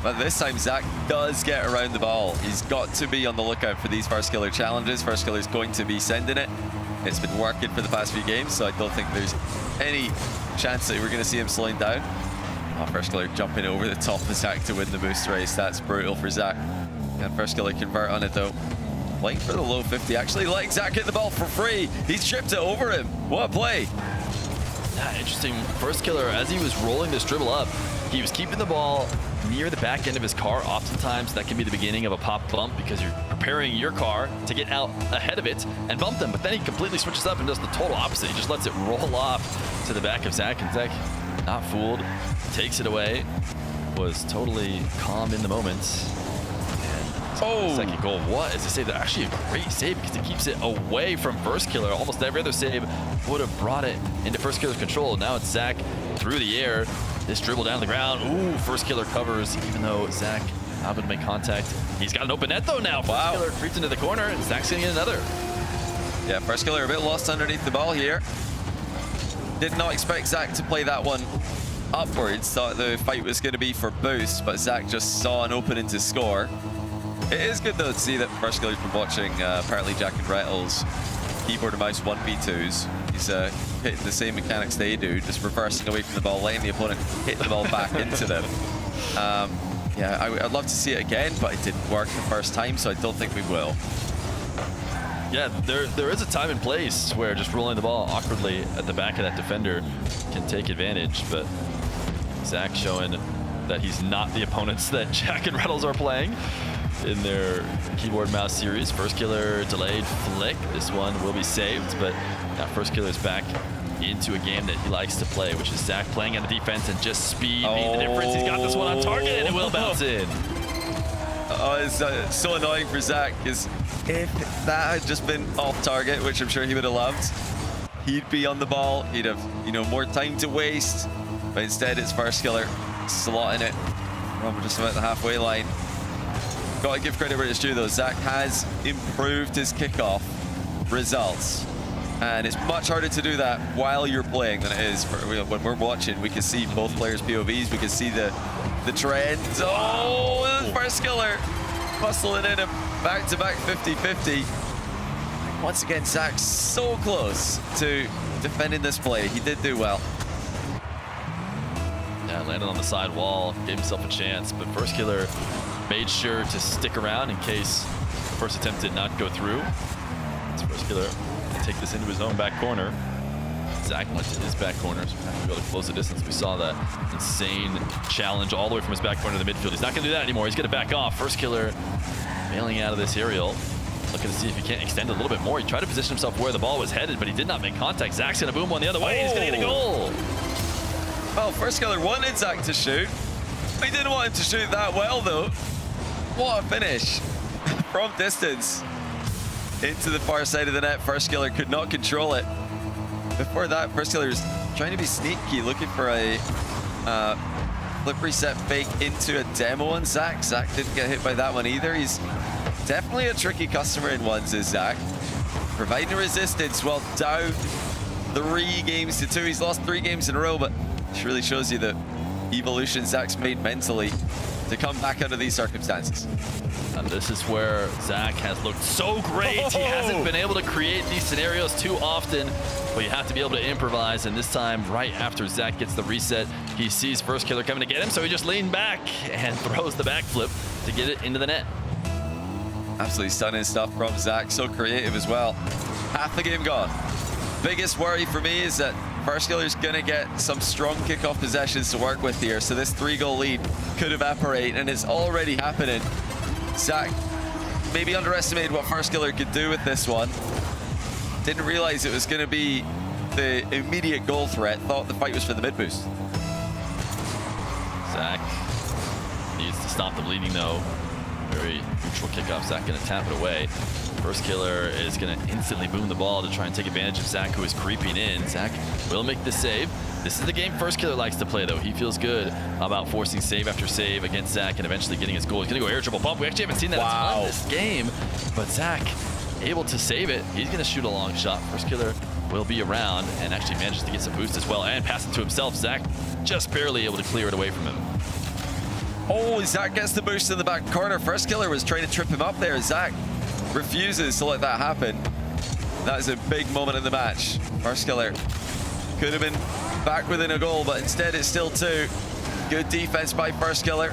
F: But this time, Zach does get around the ball. He's got to be on the lookout for these First Killer challenges. First Killer's going to be sending it. It's been working for the past few games, so I don't think there's any chance that we're going to see him slowing down. Oh, First Killer jumping over the top of Zach to win the boost race. That's brutal for Zach. And First Killer convert on it though. Playing for the low 50. Actually letting Zach get the ball for free. He's tripped it over him. What a play.
E: Yeah, interesting. First Killer, as he was rolling this dribble up, he was keeping the ball near the back end of his car. Oftentimes that can be the beginning of a pop bump, because you're preparing your car to get out ahead of it and bump them. But then he completely switches up and does the total opposite. He just lets it roll off to the back of Zach, and Zach, not fooled, takes it away. Was totally calm in the moment. And second goal, what is the save? Actually a great save, because it keeps it away from First Killer. Almost every other save would have brought it into First Killer's control. Now it's Zach through the air. This dribble down the ground. Ooh, First Killer covers, even though Zach not able to make contact. He's got an open net though now. First Killer creeps into the corner, and Zach's gonna get another.
F: Yeah, First Killer a bit lost underneath the ball here. Did not expect Zach to play that one upwards. Thought the fight was going to be for boost, but Zach just saw an opening to score. It is good though to see that First Killer's been watching apparently Jack and Rettle's keyboard and mouse 1v2s. He's hitting the same mechanics they do, just reversing away from the ball, letting the opponent hit the ball back into them. Yeah, I'd love to see it again, but it didn't work the first time, so I don't think we will.
E: Yeah, there is a time and place where just rolling the ball awkwardly at the back of that defender can take advantage, but Zach showing that he's not the opponents that Jack and Rettles are playing in their keyboard mouse series. First Killer delayed flick. This one will be saved, but now First Killer's back into a game that he likes to play, which is Zach playing on the defense and just speed being the difference. He's got this one on target and it will bounce in.
F: Oh, it's so annoying for Zach, because if that had just been off target, which I'm sure he would have loved, he'd be on the ball. He'd have, you know, more time to waste. But instead, it's First Killer slotting it from just about the halfway line. Got to give credit where it's due, though. Zach has improved his kickoff results. And it's much harder to do that while you're playing than it is when we're watching. We can see both players' POVs. We can see the trends. Oh, First Killer bustling in a back-to-back 50-50. Once again, Zach's so close to defending this play. He did do well.
E: Yeah, landed on the side wall, gave himself a chance, but First Killer made sure to stick around in case the first attempt did not go through. It's First Killer to take this into his own back corner. Zach went to his back corner, so we're going to close the distance. We saw that insane challenge all the way from his back corner to the midfield. He's not going to do that anymore. He's going to back off. First Killer bailing out of this aerial. Looking to see if he can't extend it a little bit more. He tried to position himself where the ball was headed, but he did not make contact. Zach's going to boom one the other way. He's going to get a goal.
F: Well, First Killer wanted Zach to shoot. He didn't want him to shoot that well, though. What a finish from distance into the far side of the net. First Killer could not control it. Before that, First Killer was trying to be sneaky, looking for a flip reset fake into a demo on Zach. Zach didn't get hit by that one either. He's definitely a tricky customer in ones, is Zach. Providing resistance while down 3 games to 2. He's lost 3 games in a row, but this really shows you the evolution Zach's made mentally to come back out of these circumstances.
E: And this is where Zach has looked so great. He hasn't been able to create these scenarios too often, but you have to be able to improvise. And this time, right after Zach gets the reset, he sees First Killer coming to get him, so he just leaned back and throws the backflip to get it into the net.
F: Absolutely stunning stuff from Zach. So creative as well. Half the game gone. Biggest worry for me is that First Killer's going to get some strong kickoff possessions to work with here. So this 3-goal lead could evaporate, and it's already happening. Zach maybe underestimated what First Killer could do with this one. Didn't realize it was going to be the immediate goal threat. Thought the fight was for the mid boost.
E: Zach needs to stop the bleeding, though. Very neutral kickoff. Zach going to tap it away. First Killer is going to instantly boom the ball to try and take advantage of Zach, who is creeping in. Zach will make the save. This is the game First Killer likes to play, though. He feels good about forcing save after save against Zach and eventually getting his goal. He's going to go air dribble pump. We actually haven't seen that a ton this game, but Zach able to save it. He's going to shoot a long shot. First Killer will be around and actually manages to get some boost as well and pass it to himself. Zach just barely able to clear it away from him.
F: Oh, Zach gets the boost in the back corner. First Killer was trying to trip him up there. Zach refuses to let that happen. That is a big moment in the match. First Killer could have been back within a goal, but instead it's still 2. Good defense by First Killer.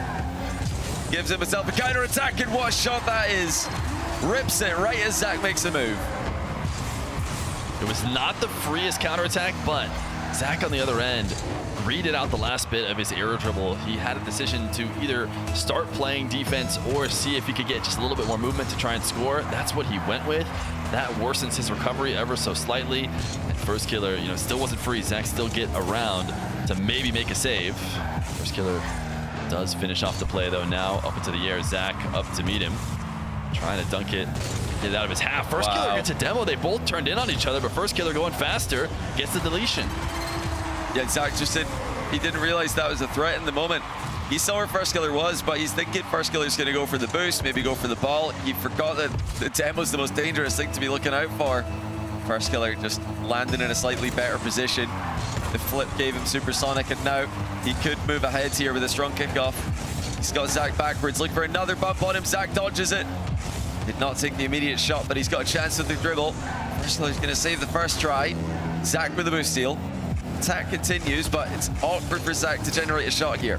F: Gives himself a counter attack, and what a shot that is. Rips it right as Zach makes a move.
E: It was not the freest counterattack, but Zach on the other end readed out the last bit of his air dribble. He had a decision to either start playing defense or see if he could get just a little bit more movement to try and score. That's what he went with. That worsens his recovery ever so slightly. And First Killer, you know, still wasn't free. Zach still get around to maybe make a save. First Killer does finish off the play, though. Now up into the air, Zach up to meet him. Trying to dunk it, get it out of his half. First Killer gets a demo. They both turned in on each other, but First Killer going faster gets the deletion.
F: Yeah, Zach just said he didn't realize that was a threat in the moment. He saw where First Killer was, but he's thinking First Killer's going to go for the boost, maybe go for the ball. He forgot that the demo's the most dangerous thing to be looking out for. First Killer just landing in a slightly better position. The flip gave him supersonic, and now he could move ahead here with a strong kickoff. He's got Zach backwards, looking for another bump on him. Zach dodges it. Did not take the immediate shot, but he's got a chance with the dribble. First Killer's going to save the first try. Zach with the boost steal. Attack continues, but it's awkward for Zach to generate a shot here.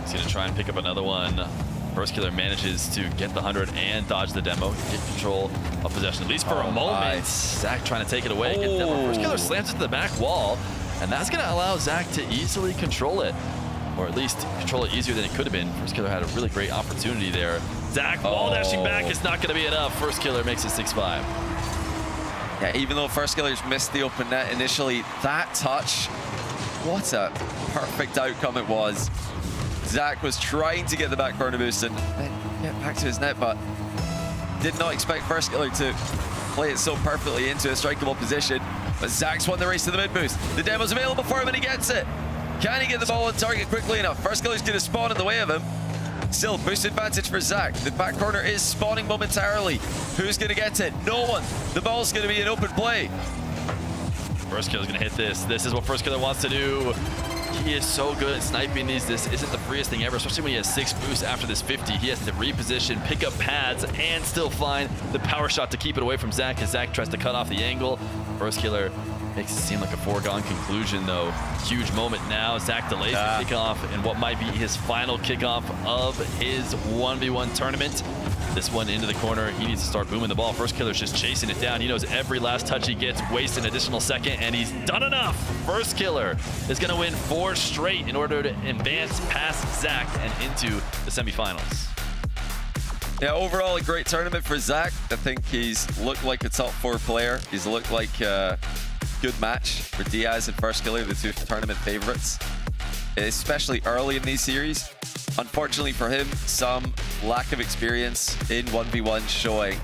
E: He's going to try and pick up another one. First Killer manages to get the 100 and dodge the demo. Get control of possession, at least for a moment. Zach trying to take it away. Get the demo. First Killer slams it to the back wall, and that's going to allow Zach to easily control it, or at least control it easier than it could have been. First Killer had a really great opportunity there. Zach wall dashing back is not going to be enough. First Killer makes it 6-5.
F: Yeah, even though First Killers missed the open net initially, that touch, what a perfect outcome it was. Zach was trying to get the back corner boost and then get back to his net, but did not expect First Killer to play it so perfectly into a strikeable position. But Zach's won the race to the mid boost. The demo's available for him and he gets it. Can he get the ball on target quickly enough? First Killer's going to spawn in the way of him. Still, boost advantage for Zach. The back corner is spawning momentarily. Who's going to get it? No one. The ball's going to be an open play.
E: First Killer's going to hit this. This is what First Killer wants to do. He is so good at sniping these. This isn't the freest thing ever, especially when he has 6 boosts after this 50. He has to reposition, pick up pads, and still find the power shot to keep it away from Zach as Zach tries to cut off the angle. First Killer makes it seem like a foregone conclusion, though. Huge moment now. Zach delays the kickoff in what might be his final kickoff of his 1v1 tournament. This one into the corner. He needs to start booming the ball. First Killer's just chasing it down. He knows every last touch he gets wastes an additional second, and he's done enough. First Killer is going to win 4 straight in order to advance past Zach and into the semifinals.
F: Yeah, overall a great tournament for Zach. I think he's looked like a top 4 player. He's looked like a good match for Diaz and First Killer, the 2 tournament favorites, especially early in these series. Unfortunately for him, some lack of experience in 1v1 showing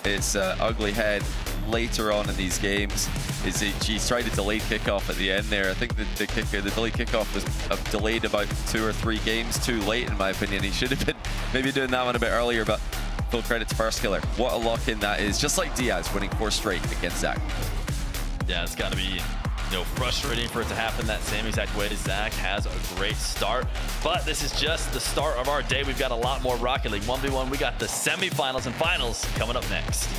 F: its ugly head later on in these games. He's tried a delayed kickoff at the end there. I think the delayed kickoff was delayed about 2 or 3 games too late, in my opinion. He should have been maybe doing that one a bit earlier, but full credit to First Killer. What a lock-in that is. Just like Diaz winning 4 straight against Zach. Yeah, it's got to be frustrating for it to happen that same exact way. Zach has a great start, but this is just the start of our day. We've got a lot more Rocket League 1v1. We got the semifinals and finals coming up next.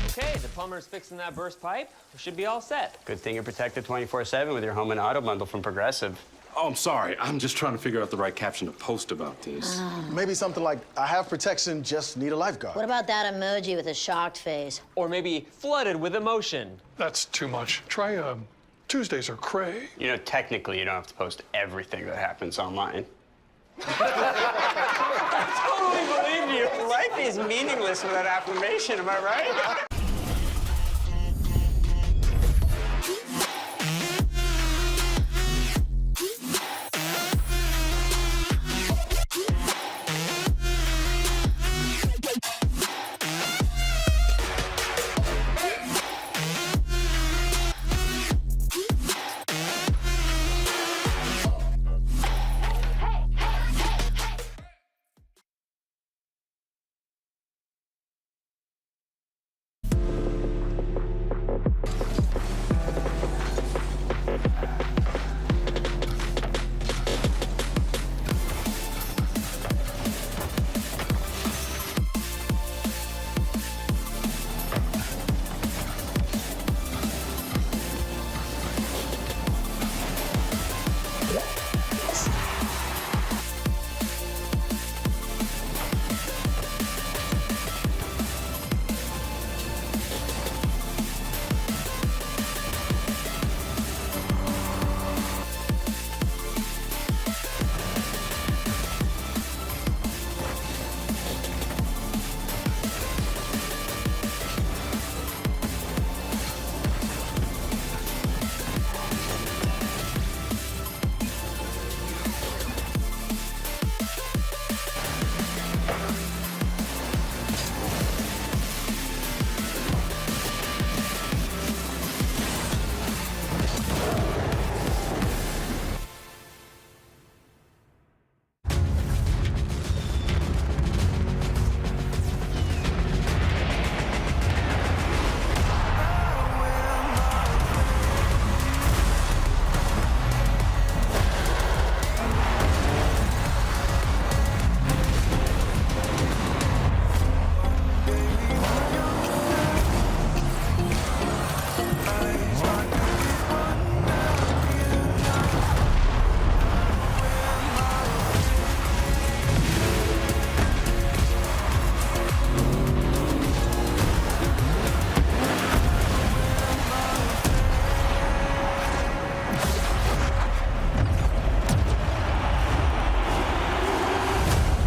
P: Okay, the plumber's fixing that burst pipe. We should be all set. Good thing you're protected 24/7 with your home and auto bundle from Progressive.
Q: Oh, I'm sorry. I'm just trying to figure out the right caption to post about this.
R: Maybe something like, I have protection, just need a lifeguard.
S: What about that emoji with a shocked face?
P: Or maybe flooded with emotion.
T: That's too much. Try Tuesdays are cray.
P: You know, technically, you don't have to post everything that happens online. I totally believe you. Life is meaningless without affirmation, am I right?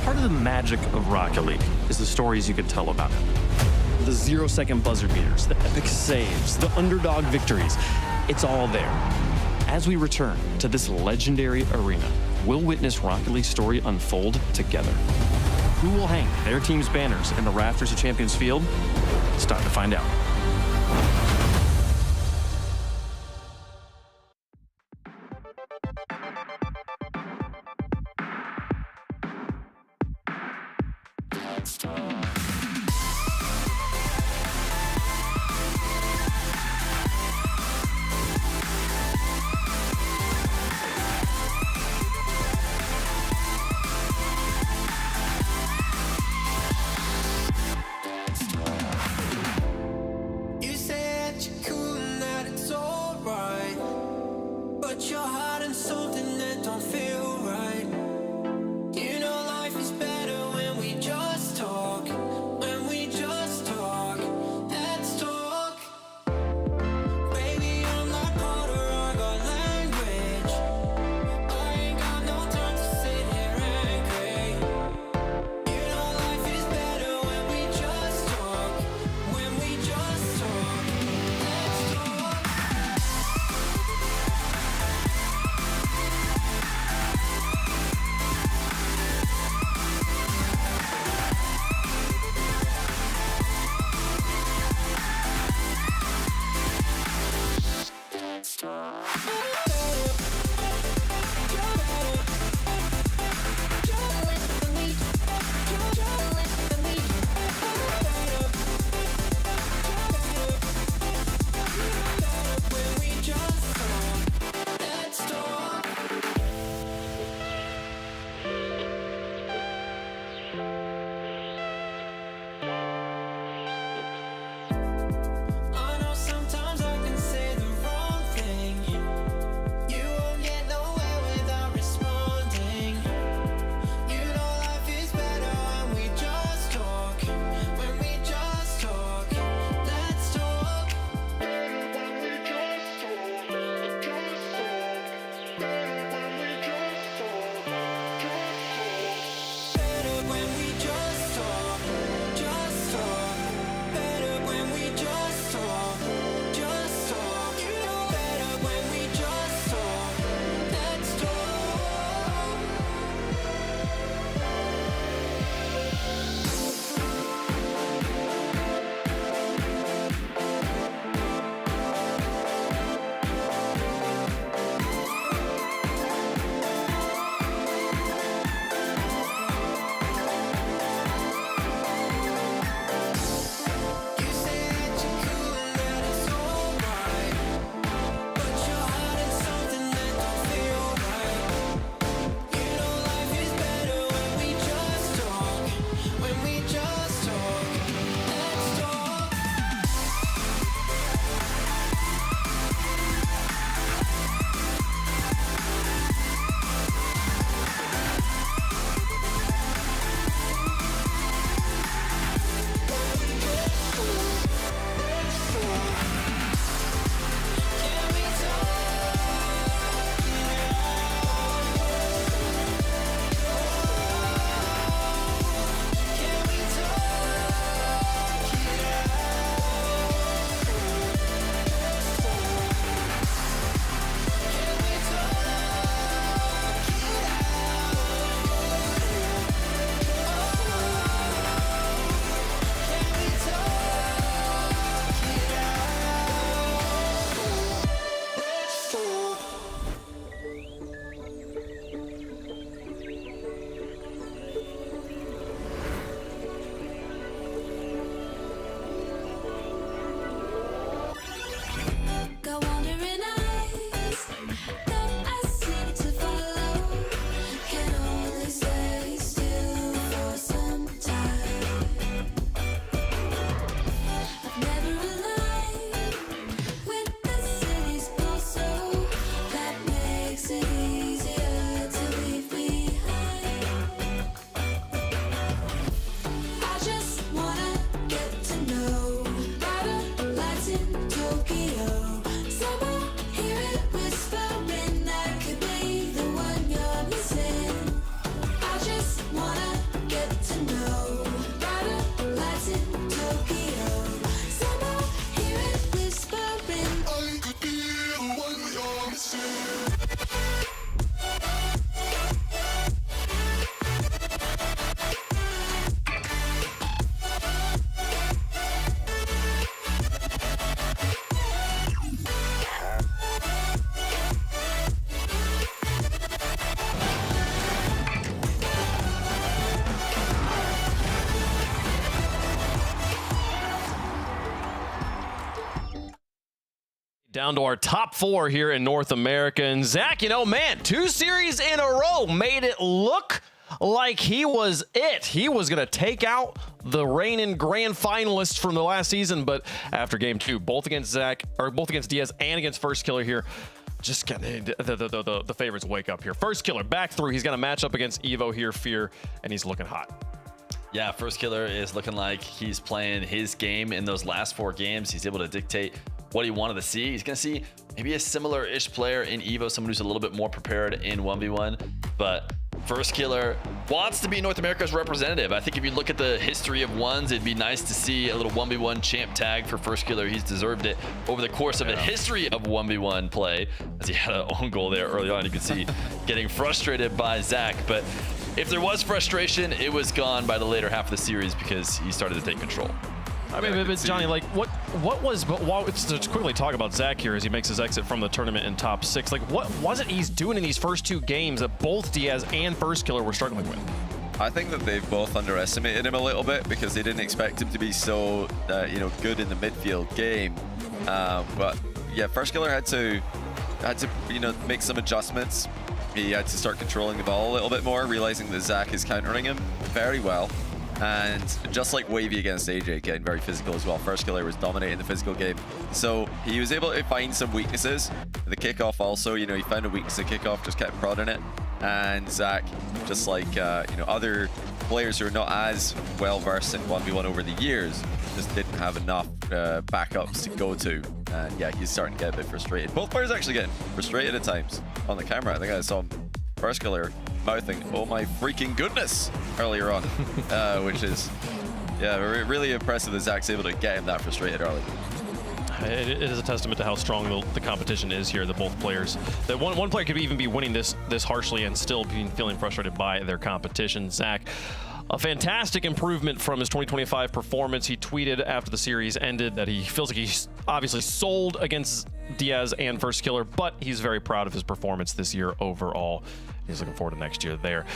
N: Part of the magic of Rocket League is the stories you can tell about it. The 0-second buzzer beaters, the epic saves, the underdog victories. It's all there. As we return to this legendary arena, we'll witness Rocket League's story unfold together. Who will hang their team's banners in the rafters of Champions Field? It's time to find out.
B: You said you're cool and that it's alright, but you're hiding something that don't feel right. You know life is better when we just talk.
D: Down to our top 4 here in North America. And Zach, you know, man, 2 series in a row made it look like he was it. He was going to take out the reigning grand finalists from the last season. But after game 2, both against Diaz and against First Killer here, just getting the favorites wake up here. First Killer back through. He's got a matchup against Evo here, Fear, and he's looking hot.
E: Yeah, First Killer is looking like he's playing his game in those last 4 games. He's able to dictate what he wanted to see. He's going to see maybe a similar-ish player in Evo, someone who's a little bit more prepared in 1v1. But First Killer wants to be North America's representative. I think if you look at the history of ones, it'd be nice to see a little 1v1 champ tag for First Killer. He's deserved it over the course of a history of 1v1 play, as he had an own goal there early on. You can see getting frustrated by Zach. But if there was frustration, it was gone by the later half of the series because he started to take control.
D: I mean, but Johnny, like, what was, but let's just quickly talk about Zach here as he makes his exit from the tournament in top 6. Like, what was it he's doing in these first 2 games that both Diaz and First Killer were struggling with?
F: I think that they've both underestimated him a little bit because they didn't expect him to be so, good in the midfield game. But yeah, First Killer had to, make some adjustments. He had to start controlling the ball a little bit more, realizing that Zach is countering him very well. And just like Wavy against AJ, getting very physical as well. First Killer was dominating the physical game. So he was able to find some weaknesses. The kickoff also, he found a weakness at kickoff, just kept prodding it. And Zach, just like, other players who are not as well versed in 1v1 over the years, just didn't have enough backups to go to. And yeah, he's starting to get a bit frustrated. Both players actually getting frustrated at times on the camera. I think I saw First Killer mouthing, "Oh my freaking goodness," earlier on, which is, really impressive that Zach's able to get him that frustrated early.
D: It is a testament to how strong the competition is here. That both players, that one player could even be winning this harshly and still be feeling frustrated by their competition. Zach, a fantastic improvement from his 2025 performance. He tweeted after the series ended that he feels like he's obviously sold against Diaz and First Killer, but he's very proud of his performance this year overall. He's looking forward to next year there.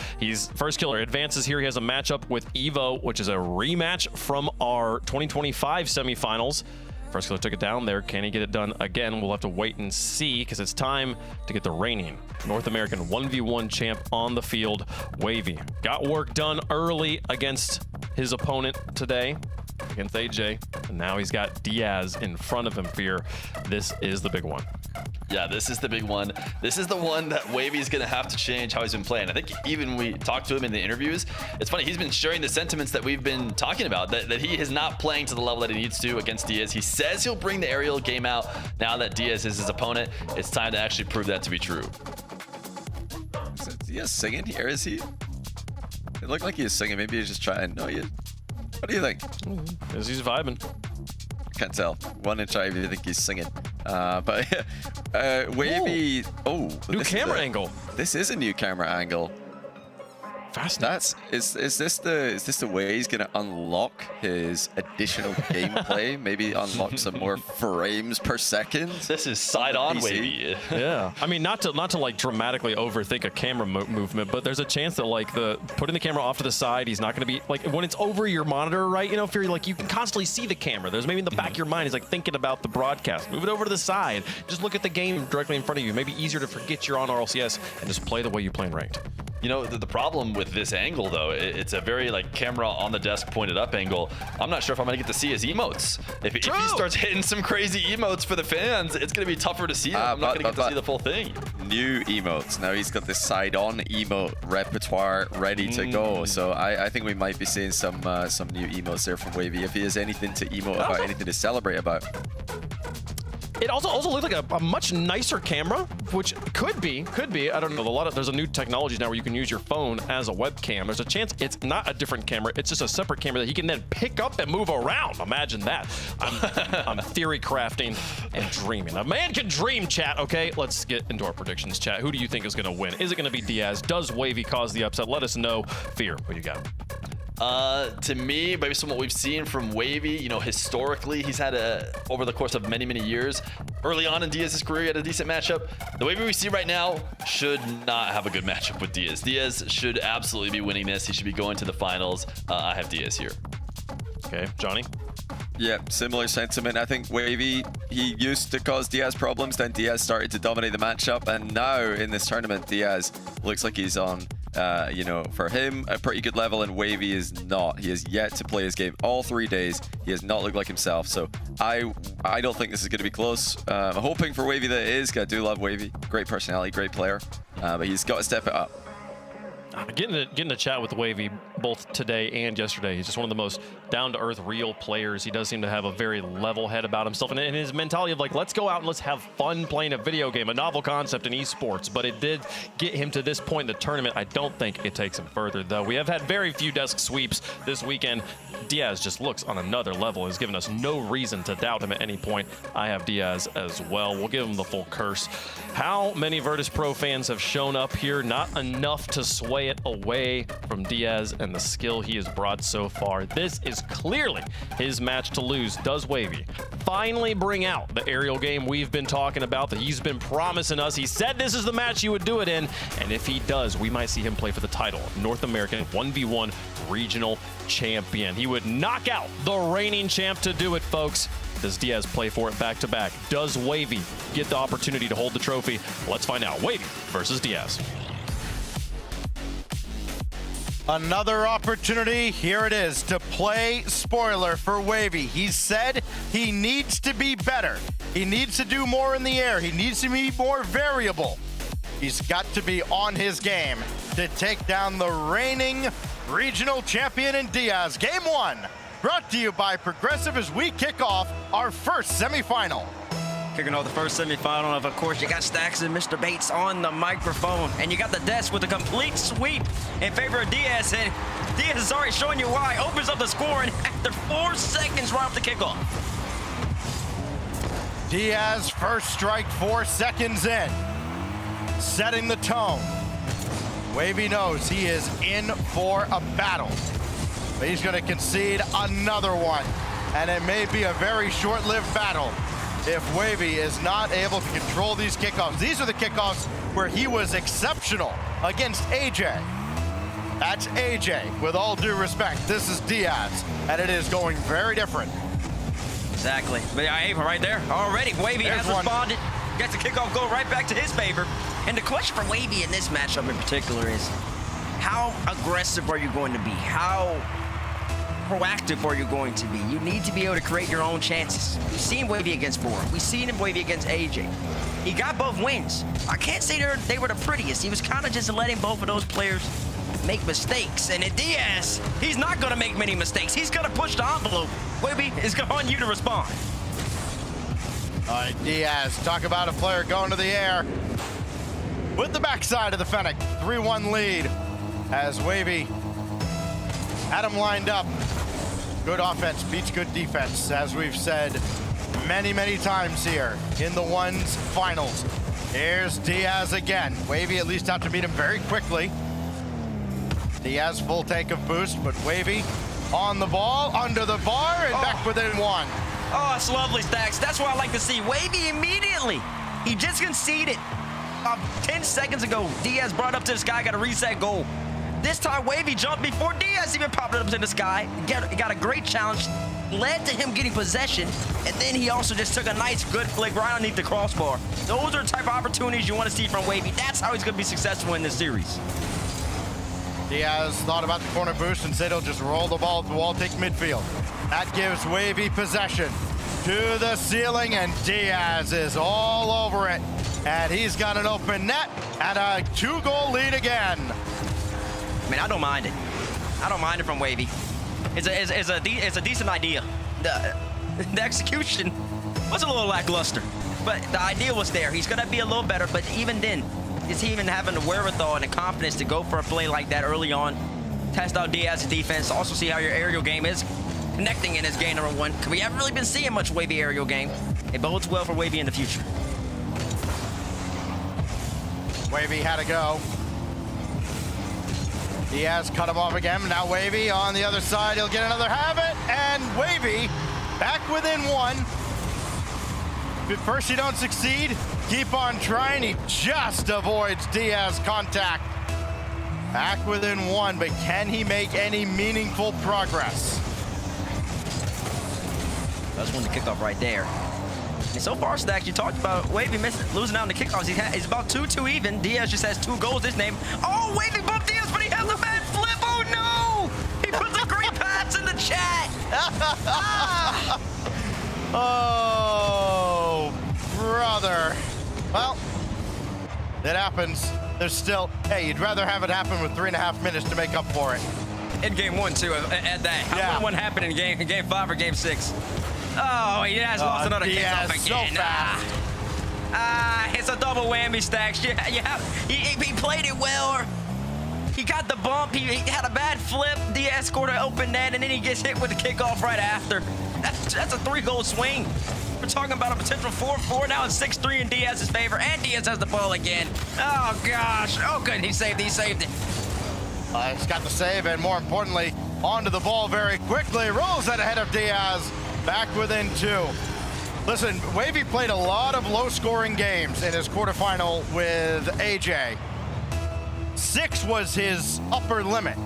D: First Killer advances here. He has a matchup with Evo, which is a rematch from our 2025 semifinals. First Killer took it down there. Can he get it done again? We'll have to wait and see, because it's time to get the reigning North American 1v1 champ on the field. Wavy got work done early against his opponent today, against AJ, and now he's got Diaz in front of him. Fear, this is the big one.
E: Yeah, this is the big one. This is the one that Wavy's going to have to change how he's been playing. I think even we talked to him in the interviews. It's funny, he's been sharing the sentiments that we've been talking about, that he is not playing to the level that he needs to against Diaz. He says he'll bring the aerial game out now that Diaz is his opponent. It's time to actually prove that to be true.
F: Is Diaz singing here? Is he? It looked like he was singing. Maybe he's just trying. No, you. What do you think?
D: Because he's vibing.
F: Can't tell. One inch eye if you think he's singing. But Wavy.
D: New camera angle.
F: This is a new camera angle.
D: Fascinating.
F: Is this the way he's gonna unlock his additional gameplay? Maybe unlock some more frames per second.
E: This is side on Wavy.
D: Yeah. I mean, not to like dramatically overthink a camera movement, but there's a chance that like putting the camera off to the side, he's not going to be like, when it's over your monitor, right? If you're like, you can constantly see the camera. There's maybe in the back of your mind, he's like thinking about the broadcast. Move it over to the side. Just look at the game directly in front of you. Maybe easier to forget you're on RLCS and just play the way you play in ranked.
E: The problem with this angle, though, it's a very like camera on the desk pointed up angle. I'm not sure if I'm gonna get to see his emotes. If he starts hitting some crazy emotes for the fans, it's gonna be tougher to see them. I'm not gonna get to see the full thing.
F: New emotes. Now he's got this side-on emote repertoire ready to go. So I think we might be seeing some new emotes there from Wavy if he has anything to emote about, anything to celebrate about.
D: It also looked like a much nicer camera, which could be. I don't know. There's a new technology now where you can use your phone as a webcam. There's a chance it's not a different camera. It's just a separate camera that he can then pick up and move around. Imagine that. I'm theory crafting and dreaming. A man can dream, chat. Okay, let's get into our predictions, chat. Who do you think is going to win? Is it going to be Diaz? Does Wavy cause the upset? Let us know. Fear, what you got?
E: To me, based on what we've seen from Wavy, historically, he's had over the course of many, many years, early on in Diaz's career, he had a decent matchup. The Wavy we see right now should not have a good matchup with Diaz. Diaz should absolutely be winning this. He should be going to the finals. I have Diaz here.
D: Okay, Johnny?
F: Yeah, similar sentiment. I think Wavy, he used to cause Diaz problems, then Diaz started to dominate the matchup, and now in this tournament, Diaz looks like he's on, you know, for him, a pretty good level, and Wavy is not. He has yet to play his game all 3 days. He has not looked like himself, so I don't think this is going to be close. I'm hoping for Wavy that it is, 'cause I do love Wavy. Great personality, great player, but he's got to step it up.
D: Getting to chat with Wavy both today and yesterday. He's just one of the most down-to-earth, real players. He does seem to have a very level head about himself, and his mentality of like, let's go out and let's have fun playing a video game, a novel concept in esports. But it did get him to this point in the tournament. I don't think it takes him further, though. We have had very few desk sweeps this weekend. Diaz just looks on another level. Has given us no reason to doubt him at any point. I have Diaz as well. We'll give him the full curse. How many Virtus Pro fans have shown up here? Not enough to sway it away from Diaz and the skill he has brought so far. This is clearly his match to lose. Does Wavy finally bring out the aerial game we've been talking about, that he's been promising us? He said this is the match he would do it in, and if he does, we might see him play for the title, North American 1v1 regional champion. He would knock out the reigning champ to do it, folks. Does Diaz play for it back-to-back? Does Wavy get the opportunity to hold the trophy? Let's find out. Wavy versus Diaz.
H: Another opportunity, here it is, to play spoiler for Wavy. He said he needs to be better. He needs to do more in the air. He needs to be more variable. He's got to be on his game to take down the reigning regional champion in Diaz. Game 1, brought to you by Progressive as we kick off our first semifinal.
G: Kicking off the first semifinal, of course, you got Stacks and Mr. Bates on the microphone, and you got the desk with a complete sweep in favor of Diaz, and Diaz is already showing you why. Opens up the score, and after 4 seconds right off the kickoff.
H: Diaz, first strike, 4 seconds in, setting the tone. Wavy knows he is in for a battle, but he's going to concede another one, and it may be a very short-lived battle if Wavy is not able to control these kickoffs. These are the kickoffs where he was exceptional against AJ. That's AJ, with all due respect. This is Diaz, and it is going very different.
G: Exactly. But right there, already Wavy has responded. Gets the kickoff go right back to his favor. And the question for Wavy in this matchup in particular is, how aggressive are you going to be? How proactive are you going to be? You need to be able to create your own chances. We've seen Wavy against Bora. We've seen him Wavy against AJ. He got both wins. I can't say they were the prettiest. He was kind of just letting both of those players make mistakes. And in Diaz, he's not going to make many mistakes. He's going to push the envelope. Wavy, it's on you to respond.
H: All right, Diaz, talk about a player going to the air with the backside of the Fennec. 3-1 lead as Wavy had him lined up. Good offense beats good defense, as we've said many, many times here in the ones finals. Here's Diaz again. Wavy at least have to beat him very quickly. Diaz full tank of boost, but Wavy on the ball, under the bar, and back within 1.
G: Oh, it's lovely, Stacks. That's what I like to see. Wavy immediately. He just conceded 10 seconds ago. Diaz brought up to the sky, got a reset goal. This time, Wavy jumped before Diaz even popped it up in the sky. He got a great challenge, led to him getting possession, and then he also just took a nice, good flick right underneath the crossbar. Those are the type of opportunities you want to see from Wavy. That's how he's going to be successful in this series.
H: Diaz thought about the corner boost and said he'll just roll the ball to the wall, take midfield. That gives Wavy possession to the ceiling, and Diaz is all over it. And he's got an open net and a 2-goal lead again.
G: I mean, I don't mind it. I don't mind it from Wavy. It's a decent idea. The execution was a little lackluster, but the idea was there. He's gonna be a little better, but even then, is he even having the wherewithal and the confidence to go for a play like that early on? Test out Diaz's defense, also see how your aerial game is connecting in his game number 1. Because we haven't really been seeing much Wavy aerial game. It bodes well for Wavy in the future.
H: Wavy had to go. Diaz cut him off again. Now Wavy on the other side. He'll get another habit. And Wavy back within 1. But first you don't succeed, keep on trying. He just avoids Diaz contact. Back within 1, but can he make any meaningful progress?
G: That's when the kickoff right there. And so far, Stacks, you talked about Wavy losing out in the kickoffs. He's about 2-2 even. Diaz just has 2 goals this name. Oh, Wavy bumped Diaz, but he has a bad flip. Oh, no! He puts a great pass in the chat.
H: Oh, brother. Well, it happens. There's still, hey, you'd rather have it happen with 3.5 minutes to make up for it.
G: In game 1, too, at that. How would one happen in game 5 or game 6? Oh, he has lost another kickoff again.
H: So fast.
G: It's a double whammy, Stacks. Yeah, he played it well. He got the bump. He had a bad flip. Diaz scored an open net, and then he gets hit with the kickoff right after. That's a 3-goal swing. We're talking about a potential 4-4. Now it's 6-3 in Diaz's favor, and Diaz has the ball again. Oh, gosh. Oh, good. He saved it.
H: He's got the save, and more importantly, onto the ball very quickly. Rolls it ahead of Diaz. Back within 2. Listen, Wavy played a lot of low-scoring games in his quarterfinal with AJ. 6 was his upper limit.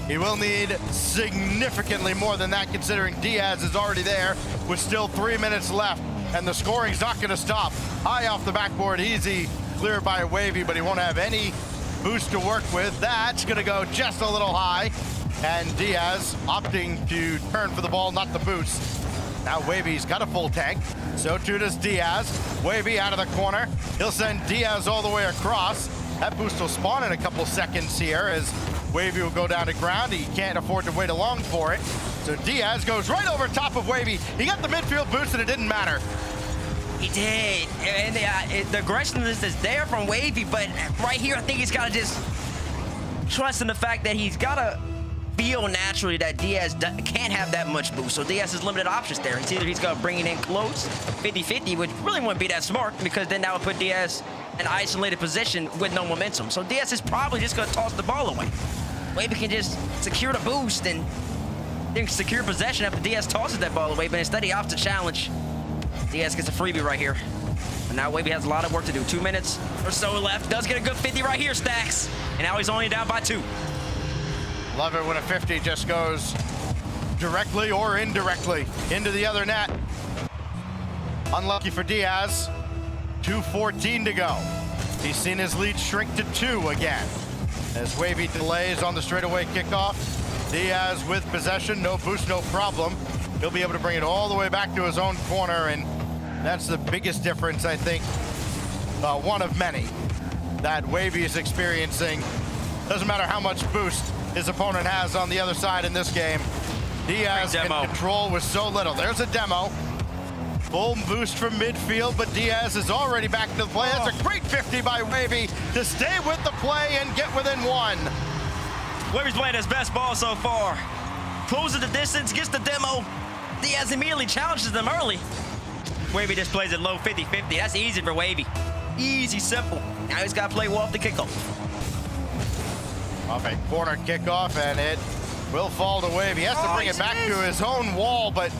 H: He will need significantly more than that, considering Diaz is already there with still 3 minutes left, and the scoring's not going to stop. High off the backboard, easy, cleared by Wavy, but he won't have any boost to work with. That's going to go just a little high, and Diaz opting to turn for the ball, not the boost. Now Wavy's got a full tank, so too does Diaz. Wavy out of the corner. He'll send Diaz all the way across. That boost will spawn in a couple seconds here as Wavy will go down to ground. He can't afford to wait along for it. So Diaz goes right over top of Wavy. He got the midfield boost and it didn't matter.
G: He did. And the aggressiveness is there from Wavy, but right here I think he's got to just trust in the fact that he's got to feel naturally that Diaz can't have that much boost. So Diaz has limited options there. It's either he's going to bring it in close, 50-50, which really wouldn't be that smart because then that would put Diaz in an isolated position with no momentum. So Diaz is probably just going to toss the ball away. Wavy can just secure the boost and then secure possession after Diaz tosses that ball away, but instead he opts to challenge. Diaz gets a freebie right here. And now Wavy has a lot of work to do. 2 minutes or so left. Does get a good 50 right here, Stacks. And now he's only down by 2.
H: Love it when a 50 just goes directly or indirectly into the other net. Unlucky for Diaz. 2:14 to go. He's seen his lead shrink to 2 again. As Wavy delays on the straightaway kickoff. Diaz with possession, no boost, no problem. He'll be able to bring it all the way back to his own corner, and that's the biggest difference, I think, one of many that Wavy is experiencing. Doesn't matter how much boost his opponent has on the other side in this game. Diaz can control with so little. There's a demo. Full boost from midfield, but Diaz is already back to the play. That's a great 50 by Wavy to stay with the play and get within 1.
G: Wavy's playing his best ball so far. Closes the distance, gets the demo. Diaz immediately challenges them early. Wavy just plays it low 50-50. That's easy for Wavy. Easy, simple. Now he's got to play well off the kickoff.
H: Off a corner kickoff, and it will fall to Wavy. He has to bring it back to his own wall, but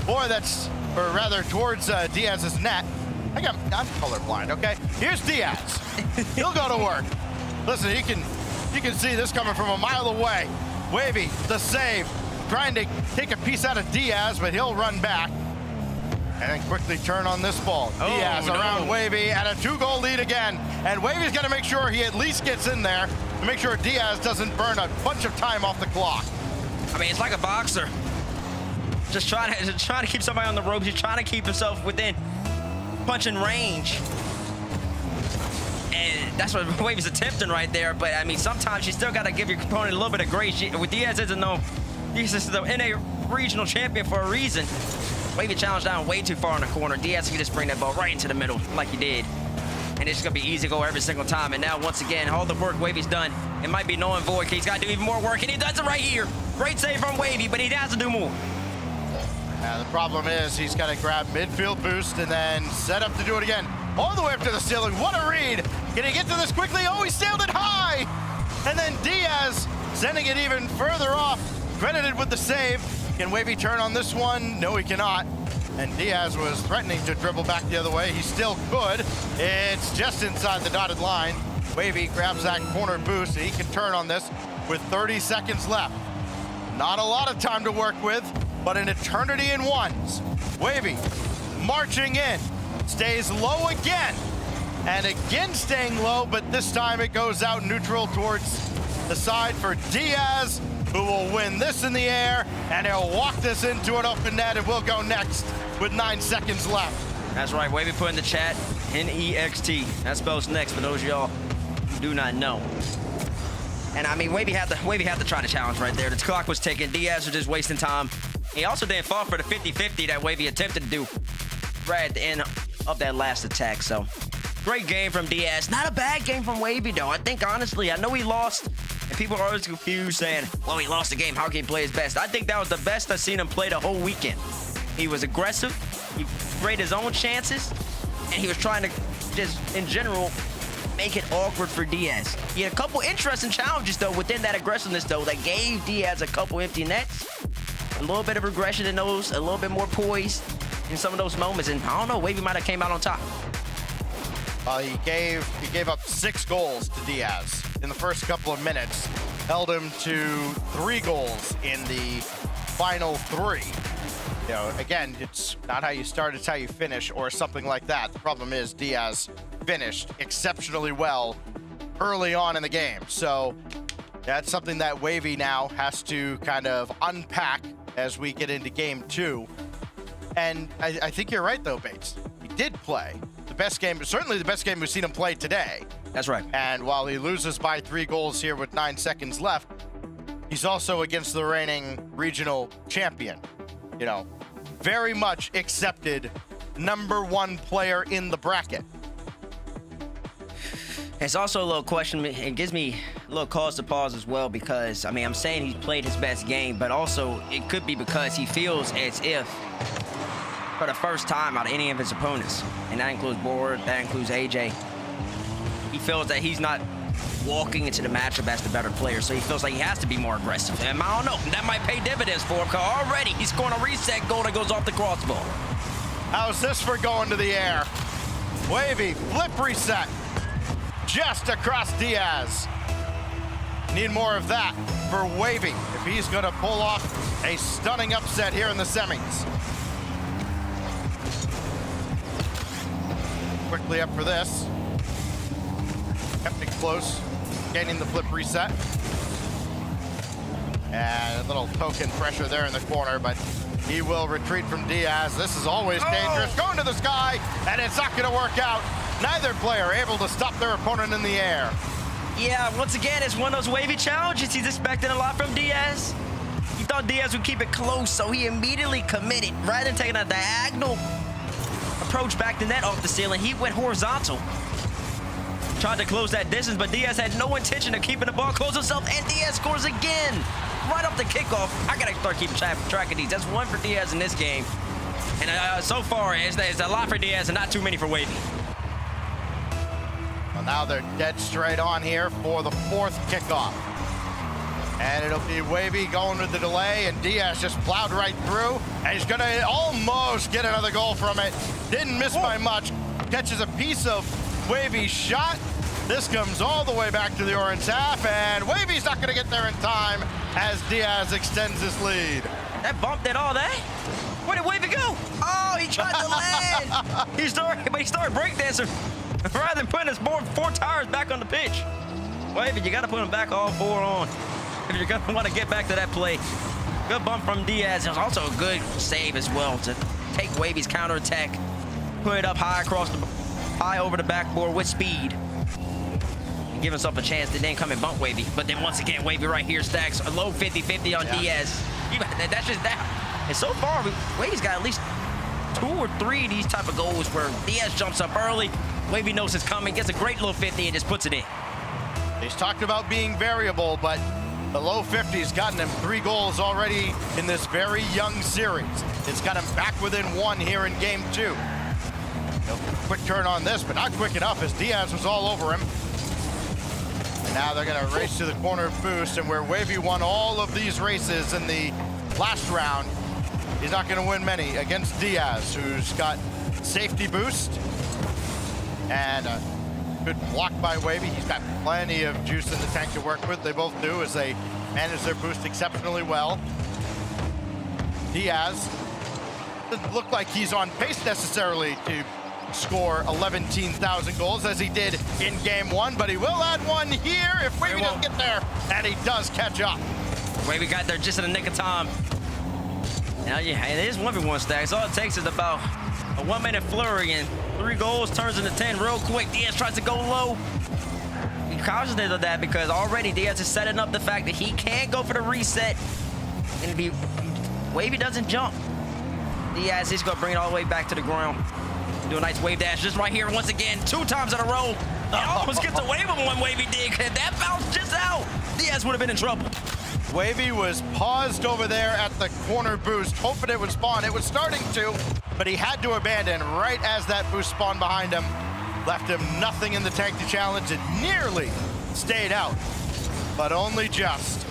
H: boy, that's, or rather towards Diaz's net. I'm colorblind, okay? Here's Diaz. He'll go to work. Listen, you can see this coming from a mile away. Wavy, the save, trying to take a piece out of Diaz, but he'll run back and then quickly turn on this ball. Diaz around Wavy at a 2-goal lead again, and Wavy's got to make sure he at least gets in there to make sure Diaz doesn't burn a bunch of time off the clock.
G: I mean, it's like a boxer. Just trying to keep somebody on the ropes. He's trying to keep himself within punching range. And that's what Wavy's attempting right there. But, I mean, sometimes you still got to give your opponent a little bit of grace. With Diaz isn't no, Diaz is the NA regional champion for a reason. Wavy challenged down way too far in the corner. Diaz can just bring that ball right into the middle like he did. And it's going to be easy to go every single time. And now, once again, all the work Wavy's done, it might be null and void. He's got to do even more work, and he does it right here. Great save from Wavy, but he has to do more.
H: The problem is he's got to grab midfield boost and then set up to do it again. All the way up to the ceiling. What a read. Can he get to this quickly? Oh, he sailed it high. And then Diaz sending it even further off. Credited with the save. Can Wavy turn on this one? No, he cannot. And Diaz was threatening to dribble back the other way. He still could. It's just inside the dotted line. Wavy grabs that corner boost. He can turn on this with 30 seconds left. Not a lot of time to work with, but an eternity in ones. Wavy marching in, stays low again, and again staying low, but this time it goes out neutral towards the side for Diaz, who will win this in the air, and he'll walk this into an open net, and we'll go next with 9 seconds left.
G: That's right, Wavy put in the chat, N-E-X-T. That spells next for those of y'all who do not know. And I mean, Wavy had to try the challenge right there. The clock was ticking. Diaz was just wasting time. He also didn't fall for the 50-50 that Wavy attempted to do right at the end of that last attack. So, great game from Diaz. Not a bad game from Wavy, though. I think, honestly, I know he lost, and people are always confused saying, well, he lost the game. How can he play his best? I think that was the best I've seen him play the whole weekend. He was aggressive. He created his own chances, and he was trying to just, in general, make it awkward for Diaz. He had a couple interesting challenges, though, within that aggressiveness, though, that gave Diaz a couple empty nets. A little bit of regression in those, a little bit more poise in some of those moments, and I don't know, Wavy might have came out on top.
H: He gave up 6 goals to Diaz in the first couple of minutes, held him to 3 goals in the final 3. You know, again, it's not how you start, it's how you finish, or something like that. The problem is Diaz finished exceptionally well early on in the game. So that's something that Wavy now has to kind of unpack as we get into game 2. And I think you're right, though, Bates. He did play the best game, certainly the best game we've seen him play today.
G: That's right.
H: And while he loses by 3 goals here with 9 seconds left, he's also against the reigning regional champion. You know, very much accepted #1 player in the bracket.
G: It's also a little question. It gives me a little cause to pause as well, because, I mean, I'm saying he's played his best game, but also it could be because he feels as if, for the first time out of any of his opponents, and that includes Board, that includes AJ, he feels that he's not walking into the matchup as the better player, so he feels like he has to be more aggressive. And I don't know, that might pay dividends for him, because already he's scoring a reset goal that goes off the crossbar.
H: How's this for going to the air? Wavy, flip reset. Just across Diaz. Need more of that for Wavy if he's going to pull off a stunning upset here in the semis. Quickly up for this. Kept it close, gaining the flip reset. And a little token pressure there in the corner, but he will retreat from Diaz. This is always dangerous. Going to the sky, and it's not going to work out. Neither player able to stop their opponent in the air.
G: Yeah, once again, it's one of those Wavy challenges. He's expecting a lot from Diaz. He thought Diaz would keep it close, so he immediately committed. Rather than taking a diagonal approach back to net off the ceiling, he went horizontal. Tried to close that distance, but Diaz had no intention of keeping the ball close himself, and Diaz scores again. Right off the kickoff. I got to start keeping track of these. That's 1 for Diaz in this game. And so far, it's a lot for Diaz and not too many for Wavy.
H: Well, now they're dead straight on here for the 4th kickoff. And it'll be Wavy going with the delay, and Diaz just plowed right through. And he's going to almost get another goal from it. Didn't miss by much. Catches a piece of Wavy's shot. This comes all the way back to the orange half, and Wavy's not going to get there in time as Diaz extends his lead.
G: That bumped it all day? Where did Wavy go? Oh, he tried to land. He started breakdancing rather than putting his 4 tires back on the pitch. Wavy, you got to put them back all 4 on if you're going to want to get back to that play. Good bump from Diaz. It was also a good save as well to take Wavy's counterattack, put it up high over the backboard with speed, and give himself a chance to then come and bump Wavy. But then once again, Wavy right here stacks a low 50-50 on Diaz. That's just that. And so far, Wavy's got at least 2 or 3 of these type of goals where Diaz jumps up early, Wavy knows it's coming, gets a great little 50 and just puts it in.
H: He's talked about being variable, but the low 50's gotten him 3 goals already in this very young series. It's got him back within 1 here in game 2. Quick turn on this, but not quick enough as Diaz was all over him. And now they're going to race to the corner boost, and where Wavy won all of these races in the last round, he's not going to win many against Diaz, who's got safety boost and a good block by Wavy. He's got plenty of juice in the tank to work with. They both do, as they manage their boost exceptionally well. Diaz doesn't look like he's on pace necessarily to score 11,000 goals as he did in game 1, but he will add one here if Wavy doesn't get there, and he does catch up.
G: Wavy got there just in the nick of time. Now, yeah, it is 1v1 stacks. All it takes is about a 1-minute flurry, and 3 goals turns into 10 real quick. Diaz tries to go low. Be cognizant of that because already Diaz is setting up the fact that he can't go for the reset, and Wavy doesn't jump. Diaz is going to bring it all the way back to the ground. Do a nice wave dash just right here once again, 2 times in a row. He almost gets away with one. Wavy did. If that bounced just out, Diaz would have been in trouble.
H: Wavy was paused over there at the corner boost, hoping it would spawn. It was starting to, but he had to abandon right as that boost spawned behind him. Left him nothing in the tank to challenge. It nearly stayed out, but only just.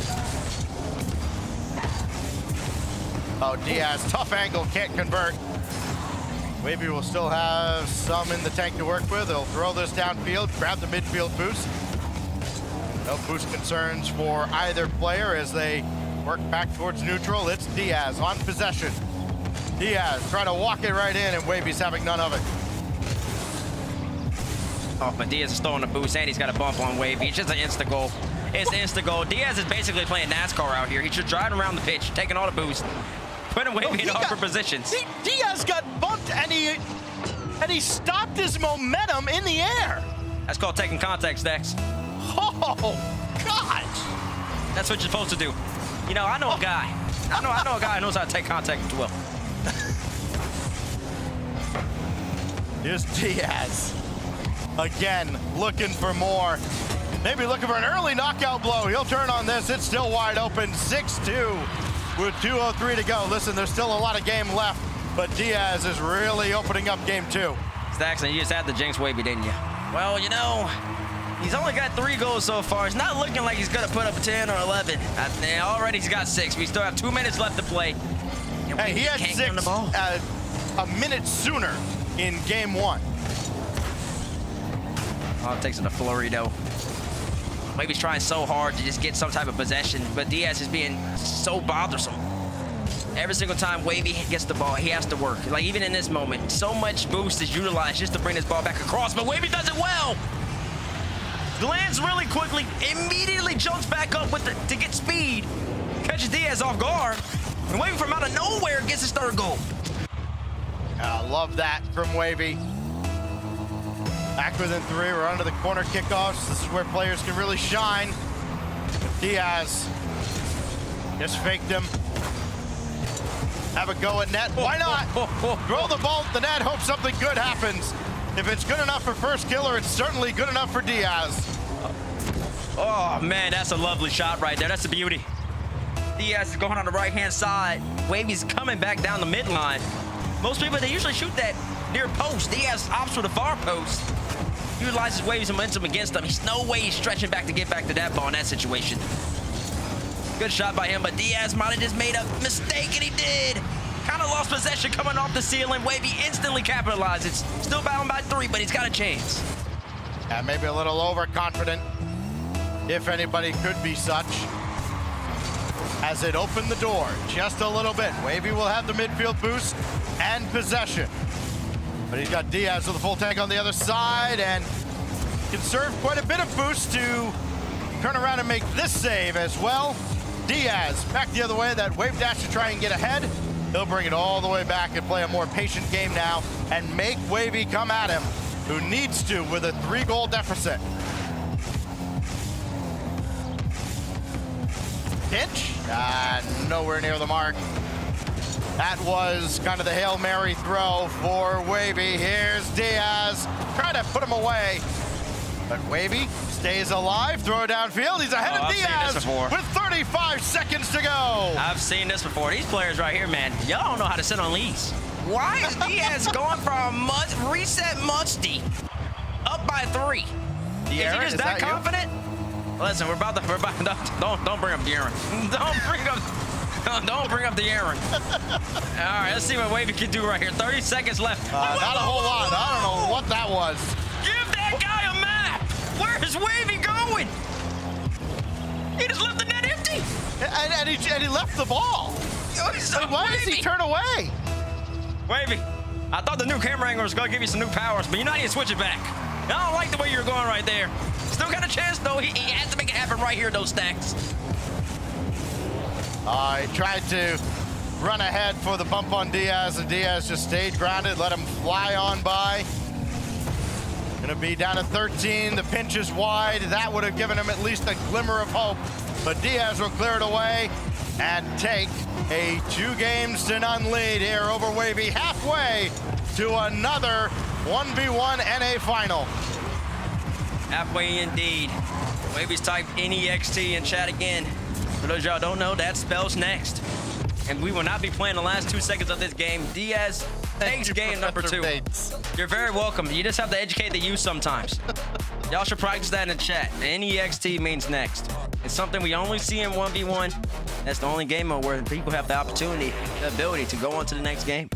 H: Oh, Diaz, tough angle, can't convert. Wavy will still have some in the tank to work with. He'll throw this downfield, grab the midfield boost. No boost concerns for either player as they work back towards neutral. It's Diaz on possession. Diaz trying to walk it right in, and Wavy's having none of it.
G: Oh, but Diaz is throwing the boost, and he's got a bump on Wavy. It's just an insta-goal. It's insta-goal. Diaz is basically playing NASCAR out here. He's just driving around the pitch, taking all the boost, putting Wavy in awkward positions.
H: Diaz got bumped, and he stopped his momentum in the air.
G: That's called taking contact, Stacks.
H: Oh, gosh.
G: That's what you're supposed to do. You know, I know a guy. I know a guy who knows how to take contact as well.
H: Here's Diaz. Again, looking for more. Maybe looking for an early knockout blow. He'll turn on this. It's still wide open. 6-2 with 2:03 to go. Listen, there's still a lot of game left, but Diaz is really opening up game 2.
G: Stacks, you just had to jinx Wavy, didn't you? Well, you know, he's only got 3 goals so far. It's not looking like he's going to put up 10 or 11. Already he's got 6. We still have 2 minutes left to play.
H: Hey, he had 6 a minute sooner in game 1.
G: Oh, it takes it a flurry, though. Wavy's trying so hard to just get some type of possession, but Diaz is being so bothersome. Every single time Wavy gets the ball, he has to work. Like, even in this moment, so much boost is utilized just to bring this ball back across, but Wavy does it well. Lands really quickly, immediately jumps back up to get speed, catches Diaz off guard, and Wavy from out of nowhere gets his 3rd goal.
H: I love that from Wavy. Back within 3, we're onto the corner kickoffs. This is where players can really shine. Diaz just faked him. Have a go at net. Why not? Throw the ball at the net, hope something good happens. If it's good enough for first killer, it's certainly good enough for Diaz.
G: Oh, man, that's a lovely shot right there. That's a beauty. Diaz is going on the right-hand side. Wavy's coming back down the midline. Most people, they usually shoot that near post. Diaz opts for the far post. Utilizes Wavy's momentum against him. He's no way he's stretching back to get back to that ball in that situation. Good shot by him, but Diaz might have just made a mistake, and he did. Kind of lost possession coming off the ceiling. Wavy instantly capitalizes. Still battling by 3, but he's got a chance.
H: Yeah, maybe a little overconfident, if anybody could be such. As it opened the door just a little bit. Wavy will have the midfield boost and possession. But he's got Diaz with the full tank on the other side and can serve quite a bit of boost to turn around and make this save as well. Diaz back the other way, that wave dash to try and get ahead. He'll bring it all the way back and play a more patient game now and make Wavy come at him, who needs to with a 3-goal deficit. Pinch, nowhere near the mark. That was kind of the Hail Mary throw for Wavy. Here's Diaz, trying to put him away. But Wavy stays alive, throw it downfield. He's ahead of Diaz with 35 seconds to go.
G: I've seen this before. These players right here, man, y'all don't know how to sit on leads. Why is Diaz going for a reset musty up by 3? Is he just that confident? Listen, we're about to don't bring up the Aaron. Don't bring up the Aaron. All right, let's see what Wavy can do right here. 30 seconds left.
H: Not a whole lot. I don't know what that was.
G: Give that guy a map. Where is Wavy going? He just left the net empty.
H: And he left the ball.
G: So
H: why does he turn away?
G: Wavy, I thought the new camera angle was going to give you some new powers, but you know how you switch it back. I don't like the way you're going right there. Still got a chance, though. He has to make it happen right here, those stacks.
H: He tried to run ahead for the bump on Diaz, and Diaz just stayed grounded, let him fly on by. Gonna be down to 13. The pinch is wide. That would have given him at least a glimmer of hope, but Diaz will clear it away and take a 2-0 lead here over Wavy, halfway to another 1v1 NA final.
G: Halfway indeed. Wavy's typed NEXT in chat again. For those y'all don't know, that spells next. And we will not be playing the last 2 seconds of this game. Diaz takes game number 2. You're very welcome. You just have to educate the youth sometimes. Y'all should practice that in the chat. NEXT means next. It's something we only see in 1v1. That's the only game mode where people have the opportunity, the ability to go on to the next game.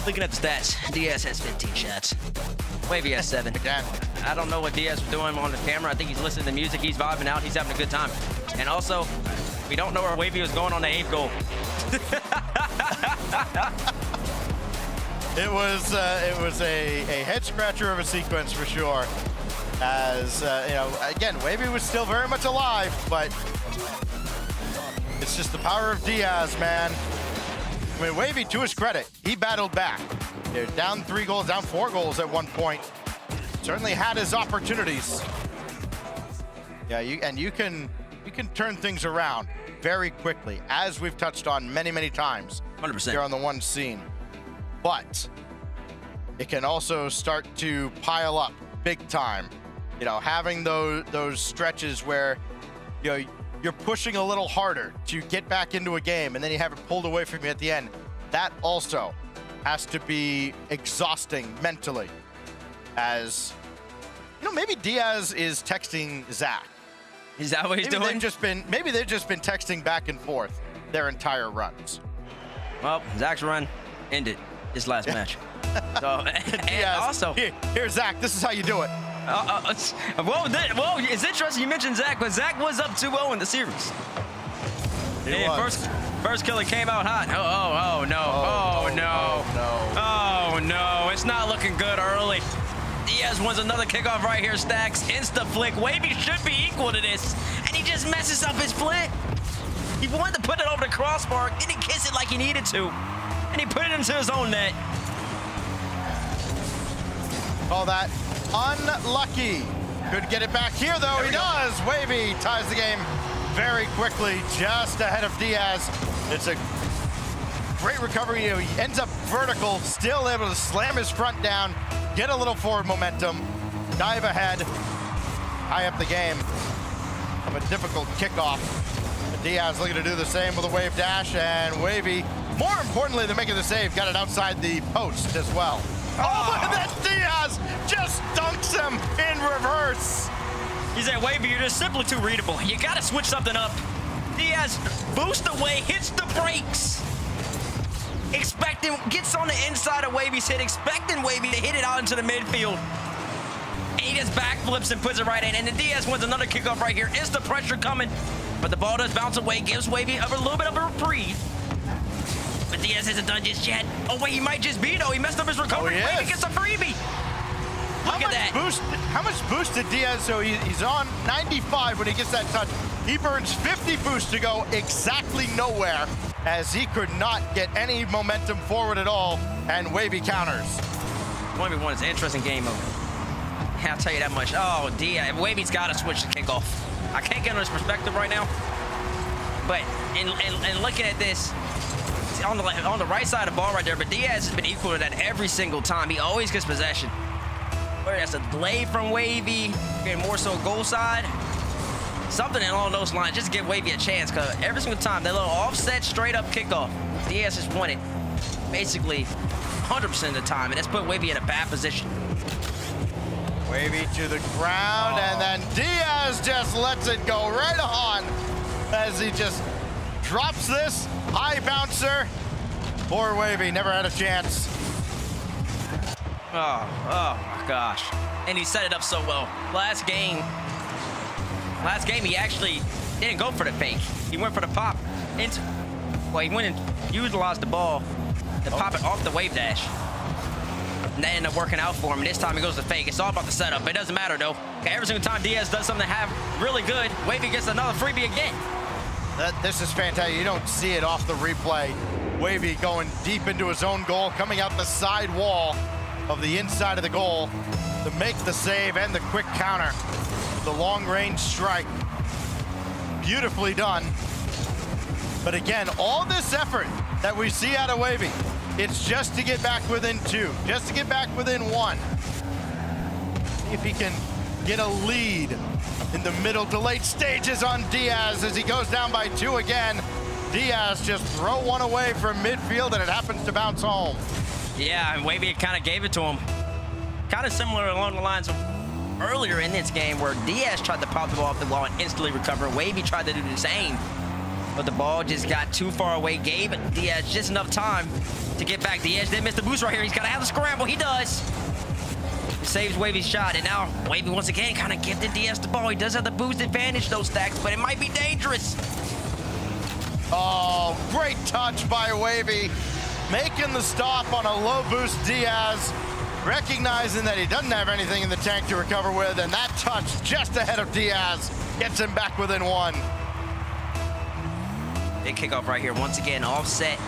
G: Looking at the stats, Diaz has 15 shots. Wavy has 7. I don't know what Diaz was doing on the camera. I think he's listening to music. He's vibing out. He's having a good time. And also, we don't know where Wavy was going on the 8th goal.
H: It was a head scratcher of a sequence for sure. As you know, again, Wavy was still very much alive, but it's just the power of Diaz, man. I mean, Wavy, to his credit, he battled back. They're down 3 goals, down 4 goals at one point. Certainly had his opportunities. Yeah, you can turn things around very quickly, as we've touched on many times.
G: 100%.
H: Here on the one scene. But it can also start to pile up big time. You know, having those stretches where, you know, you're pushing a little harder to get back into a game and then you have it pulled away from you at the end. That also has to be exhausting mentally. As, you know, maybe Diaz is texting Zach.
G: Is that what he's doing?
H: Maybe they've just been texting back and forth their entire runs.
G: Well, Zach's run ended his last match. So, and also,
H: here, Zach, this is how you do it.
G: Well, it's interesting you mentioned Zach, but Zach was up 2-0 in the series. First killer came out hot. Oh no. It's not looking good early. Diaz wins another kickoff right here, Stacks. Insta flick. Wavy should be equal to this, and he just messes up his flick. He wanted to put it over the crossbar, didn't kiss it like he needed to, and he put it into his own net.
H: Call that unlucky. Could get it back here, though. He does. Wavy ties the game very quickly, just ahead of Diaz. It's a great recovery. He ends up vertical, still able to slam his front down, get a little forward momentum, dive ahead, high up the game of a difficult kickoff. But Diaz looking to do the same with a wave dash, and Wavy, more importantly than making the save, got it outside the post as well. Oh, and then Diaz just dunks him in reverse.
G: He said, Wavy, you're just simply too readable. You gotta switch something up. Diaz boosts away, hits the brakes. Gets on the inside of Wavy's hit, expecting Wavy to hit it out into the midfield. And he just backflips and puts it right in. And then Diaz wins another kickoff right here. Instant pressure coming. But the ball does bounce away, gives Wavy a little bit of a reprieve. But Diaz hasn't done just yet. Oh, wait, he might just be, though. He messed up his recovery. Wavy gets a freebie. Look at that.
H: How much boost did Diaz? So he's on 95 when he gets that touch. He burns 50 boost to go exactly nowhere, as he could not get any momentum forward at all, and Wavy counters.
G: 1v1 is an interesting game mode. I'll tell you that much. Oh, Diaz, Wavy's got to switch the kickoff. I can't get on his perspective right now, but in looking at this, on the right side of the ball right there, but Diaz has been equal to that every single time. He always gets possession. That's a delay from Wavy, getting more so goal side. Something along those lines, just give Wavy a chance, because every single time, that little offset straight up kickoff, Diaz has won it basically 100% of the time, and that's put Wavy in a bad position.
H: Wavy to the ground, and then Diaz just lets it go right on as he just drops this high bouncer. Poor Wavy, never had a chance.
G: Oh my gosh. And he set it up so well. Last game, he actually didn't go for the fake. He went for the pop. Well, he went and utilized the ball to pop it off the wave dash. And that ended up working out for him. This time he goes to fake. It's all about the setup. It doesn't matter, though. Okay, every single time Diaz does something really good, Wavy gets another freebie again.
H: This is fantastic. You don't see it off the replay. Wavy going deep into his own goal, coming out the side wall of the inside of the goal to make the save and the quick counter. The long-range strike. Beautifully done. But again, all this effort that we see out of Wavy, it's just to get back within 2, just to get back within 1. See if he can get a lead in the middle to late stages on Diaz as he goes down by 2 again. Diaz just throw one away from midfield and it happens to bounce home.
G: Yeah, and Wavy kind of gave it to him. Kind of similar along the lines of earlier in this game where Diaz tried to pop the ball off the wall and instantly recover. Wavy tried to do the same, but the ball just got too far away. Gave Diaz just enough time to get back. Diaz didn't miss the boost right here. He's got to have the scramble. He does. He saves Wavy's shot, and now Wavy once again kind of gifted Diaz the ball. He does have the boost advantage, those stacks, but it might be dangerous.
H: Oh, great touch by Wavy. Making the stop on a low boost Diaz, recognizing that he doesn't have anything in the tank to recover with, and that touch just ahead of Diaz gets him back within 1.
G: Big kickoff right here. Once again, offset.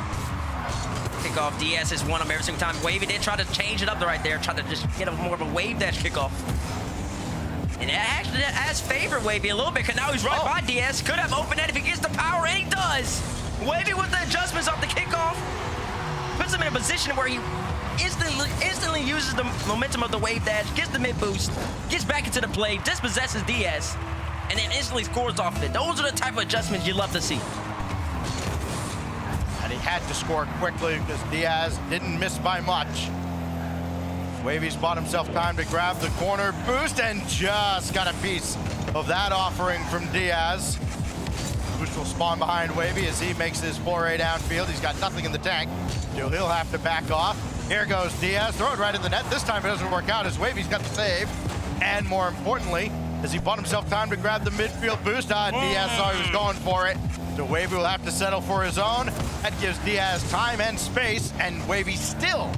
G: Kickoff. Diaz has won him every single time. Wavy did try to change it up right there, try to just get him more of a wave dash kickoff. And it actually has favored Wavy a little bit, because now he's right by Diaz. Could have opened that if he gets the power, and he does. Wavy with the adjustments off the kickoff puts him in a position where he instantly uses the momentum of the wave dash, gets the mid boost, gets back into the play, dispossesses Diaz, and then instantly scores off it. Those are the type of adjustments you love to see.
H: And he had to score quickly because Diaz didn't miss by much. Wavy's bought himself time to grab the corner boost and just got a piece of that offering from Diaz. Boost will spawn behind Wavy as he makes his foray downfield. He's got nothing in the tank, so he'll have to back off. Here goes Diaz, throw it right in the net. This time it doesn't work out as Wavy's got the save. And more importantly, as he bought himself time to grab the midfield boost, Diaz saw he was going for it. So Wavy will have to settle for his own. That gives Diaz time and space, and Wavy still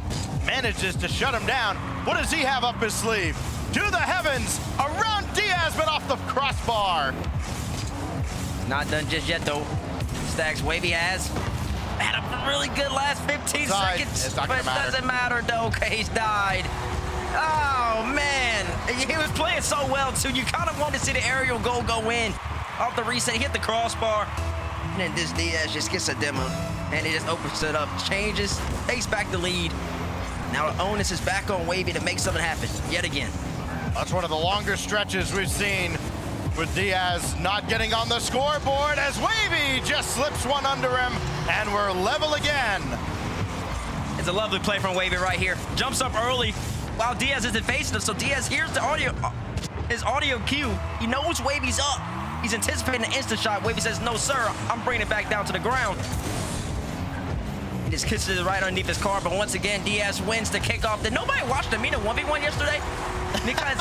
H: manages to shut him down. What does he have up his sleeve? To the heavens, around Diaz, but off the crossbar.
G: Not done just yet, though. Stacks. Wavy has had a really good last 15 seconds, but it doesn't matter, though. Okay, he's died. Oh, man. He was playing so well, too. You kind of wanted to see the aerial goal go in. Off the reset, he hit the crossbar. And then this Diaz just gets a demo, and he just opens it up, changes, takes back the lead. Now the onus is back on Wavy to make something happen, yet again.
H: That's one of the longer stretches we've seen with Diaz not getting on the scoreboard as Wavy just slips one under him, and we're level again.
G: It's a lovely play from Wavy right here. Jumps up early while Diaz isn't facing him, so Diaz hears the his audio cue. He knows Wavy's up. He's anticipating an instant shot. Wavy says, no, sir, I'm bringing it back down to the ground. He just kisses it right underneath his car, but once again, Diaz wins the kickoff. Did nobody watch the Mina 1v1 yesterday? Because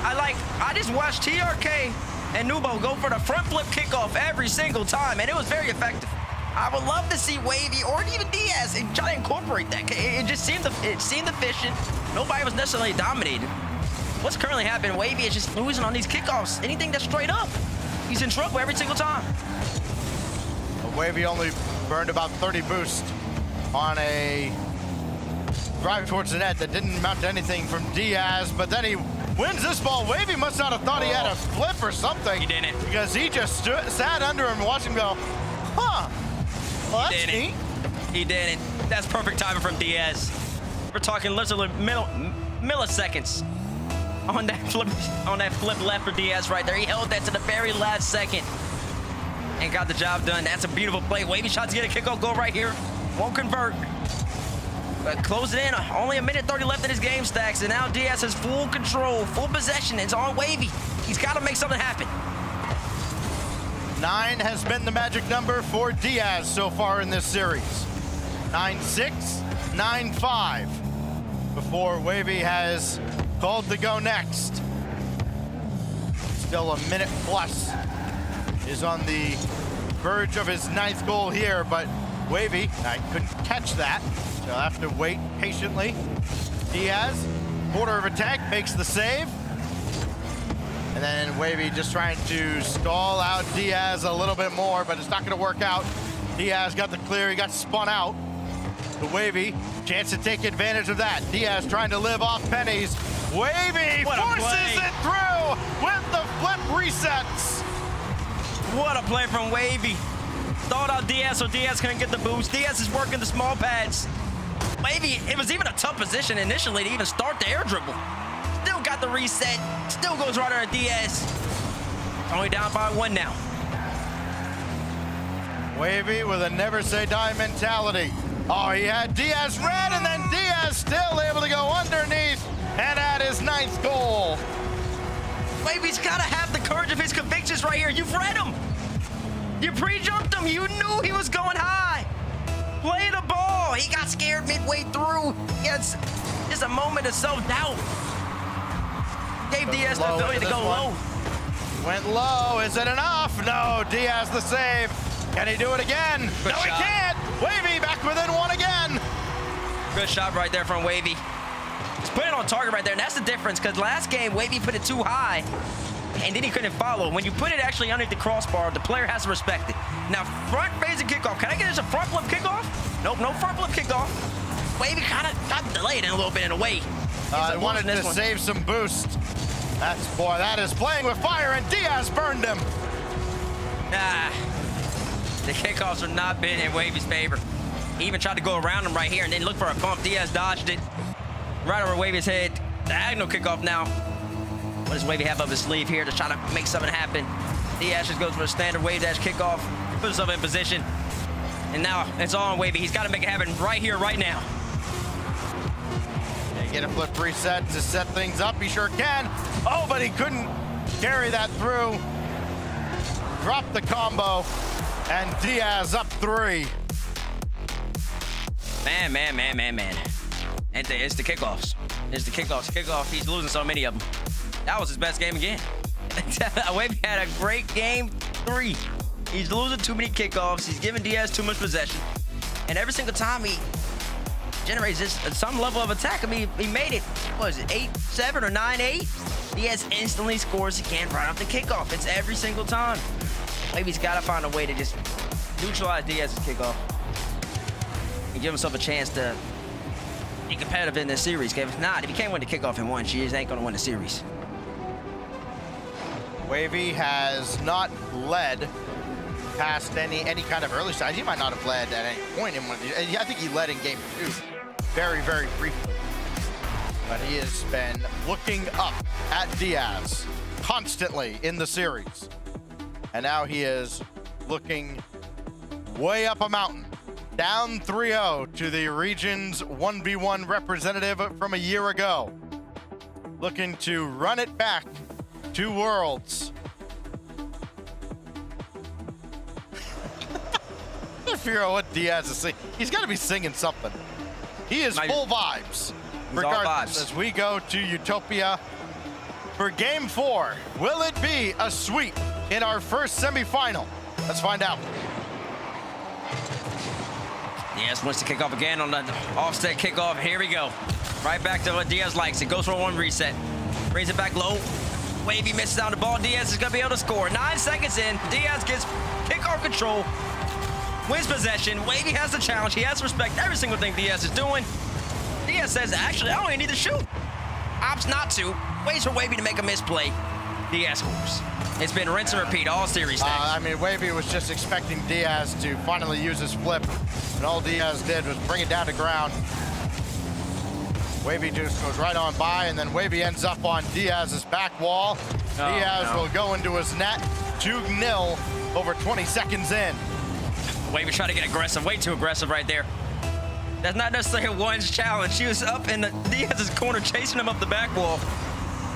G: I just watched TRK and Nubo go for the front flip kickoff every single time, and it was very effective. I would love to see Wavy or even Diaz and try to incorporate that. It just seemed efficient. Nobody was necessarily dominated. What's currently happening, Wavy is just losing on these kickoffs. Anything that's straight up, he's in trouble every single time.
H: Wavy only burned about 30 boost on a drive towards the net that didn't amount to anything from Diaz, but then he wins this ball. Wavy must not have thought he had a flip or something.
G: He didn't.
H: Because he just sat under him and watched him go, huh, well, that's neat.
G: He didn't. That's perfect timing from Diaz. We're talking literally milliseconds on that flip left for Diaz right there. He held that to the very last second and got the job done. That's a beautiful play. Wavy shots get a kickoff goal right here. Won't convert. But close it in. Only a minute 30 left in his game, Stacks. And now Diaz has full control, full possession. It's on Wavy. He's got to make something happen.
H: 9 has been the magic number for Diaz so far in this series. 9-6, 9-5. Before Wavy has called to go next. Still a minute plus is on the verge of his 9th goal here, but Wavy, I couldn't catch that. They'll have to wait patiently. Diaz, quarter of a tank, makes the save. And then Wavy just trying to stall out Diaz a little bit more, but it's not going to work out. Diaz got the clear. He got spun out. The Wavy, chance to take advantage of that. Diaz trying to live off pennies. Wavy forces it through with the flip resets.
G: What a play from Wavy. Thought out Diaz so Diaz couldn't get the boost. Diaz is working the small pads. Wavy, it was even a tough position initially to even start the air dribble. Still got the reset. Still goes right under Diaz. Only down by 1 now.
H: Wavy with a never say die mentality. Oh, he had Diaz red, and then Diaz still able to go underneath and add his 9th goal.
G: Wavy's got to have the courage of his convictions right here. You've read him. You pre-jumped him. You knew he was going high. Play the ball. He got scared midway through. It's just a moment of self-doubt. Gave Diaz the ability to go low.
H: Went low. Is it enough? No. Diaz the save. Can he do it again?
G: Good
H: no,
G: shot.
H: He can't. Wavy back within 1 again.
G: Good shot right there from Wavy. He's putting it on target right there, and that's the difference, because last game, Wavy put it too high, and then he couldn't follow. When you put it actually underneath the crossbar, the player has to respect it. Now, front phasing kickoff. Can I get this a front flip kickoff? Nope, no front flip kickoff. Wavy kind of got delayed in a little bit in a way.
H: I wanted to save some boost. That is playing with fire, and Diaz burned him.
G: The kickoffs have not been in Wavy's favor. He even tried to go around him right here and then look for a bump. Diaz dodged it right over Wavy's head. Diagonal kickoff now. What does Wavy have up his sleeve here to try to make something happen? Diaz just goes for a standard wave dash kickoff, puts himself in position, and now it's all on Wavy. He's got to make it happen right here, right now.
H: Get a flip reset to set things up. He sure can. Oh, but he couldn't carry that through. Dropped the combo, and Diaz up 3.
G: Man. And it's the kickoffs. It's the kickoffs. Kickoff, he's losing so many of them. That was his best game again. Wavy had a great game 3. He's losing too many kickoffs. He's giving Diaz too much possession. And every single time he generates some level of attack, I mean, he made it, what is it, 8-7 or 9-8? Diaz instantly scores again right off the kickoff. It's every single time. Wavy's got to find a way to just neutralize Diaz's kickoff and give himself a chance to be competitive in this series. If not, if he can't win the kickoff in 1, she just ain't going to win the series.
H: Wavy has not led past any kind of early side. He might not have led at any point in one of these. I think he led in game 2 very, very briefly. But he has been looking up at Diaz constantly in the series. And now he is looking way up a mountain. Down 3-0 to the region's 1v1 representative from a year ago. Looking to run it back to Worlds. I figure out what Diaz is singing. He's got to be singing something. He is full vibes. Regardless, as we go to Utopia for Game 4. Will it be a sweep in our first semifinal? Let's find out.
G: Diaz wants to kick off again on the offset kickoff. Here we go. Right back to what Diaz likes. It goes for 1 reset. Brings it back low. Wavy misses on the ball. Diaz is going to be able to score. 9 seconds in. Diaz gets kickoff control. Wins possession. Wavy has the challenge. He has to respect every single thing Diaz is doing. Diaz says, actually, I don't even need to shoot. Opts not to. Waits for Wavy to make a misplay. Diaz scores. It's been rinse and repeat all series.
H: I mean, Wavy was just expecting Diaz to finally use his flip, and all Diaz did was bring it down to ground. Wavy just goes right on by, and then Wavy ends up on Diaz's back wall. Diaz will go into his net. 2-0 over 20 seconds in.
G: Wavy trying to get aggressive, way too aggressive right there. That's not necessarily a one's challenge. She was up in Diaz's corner chasing him up the back wall.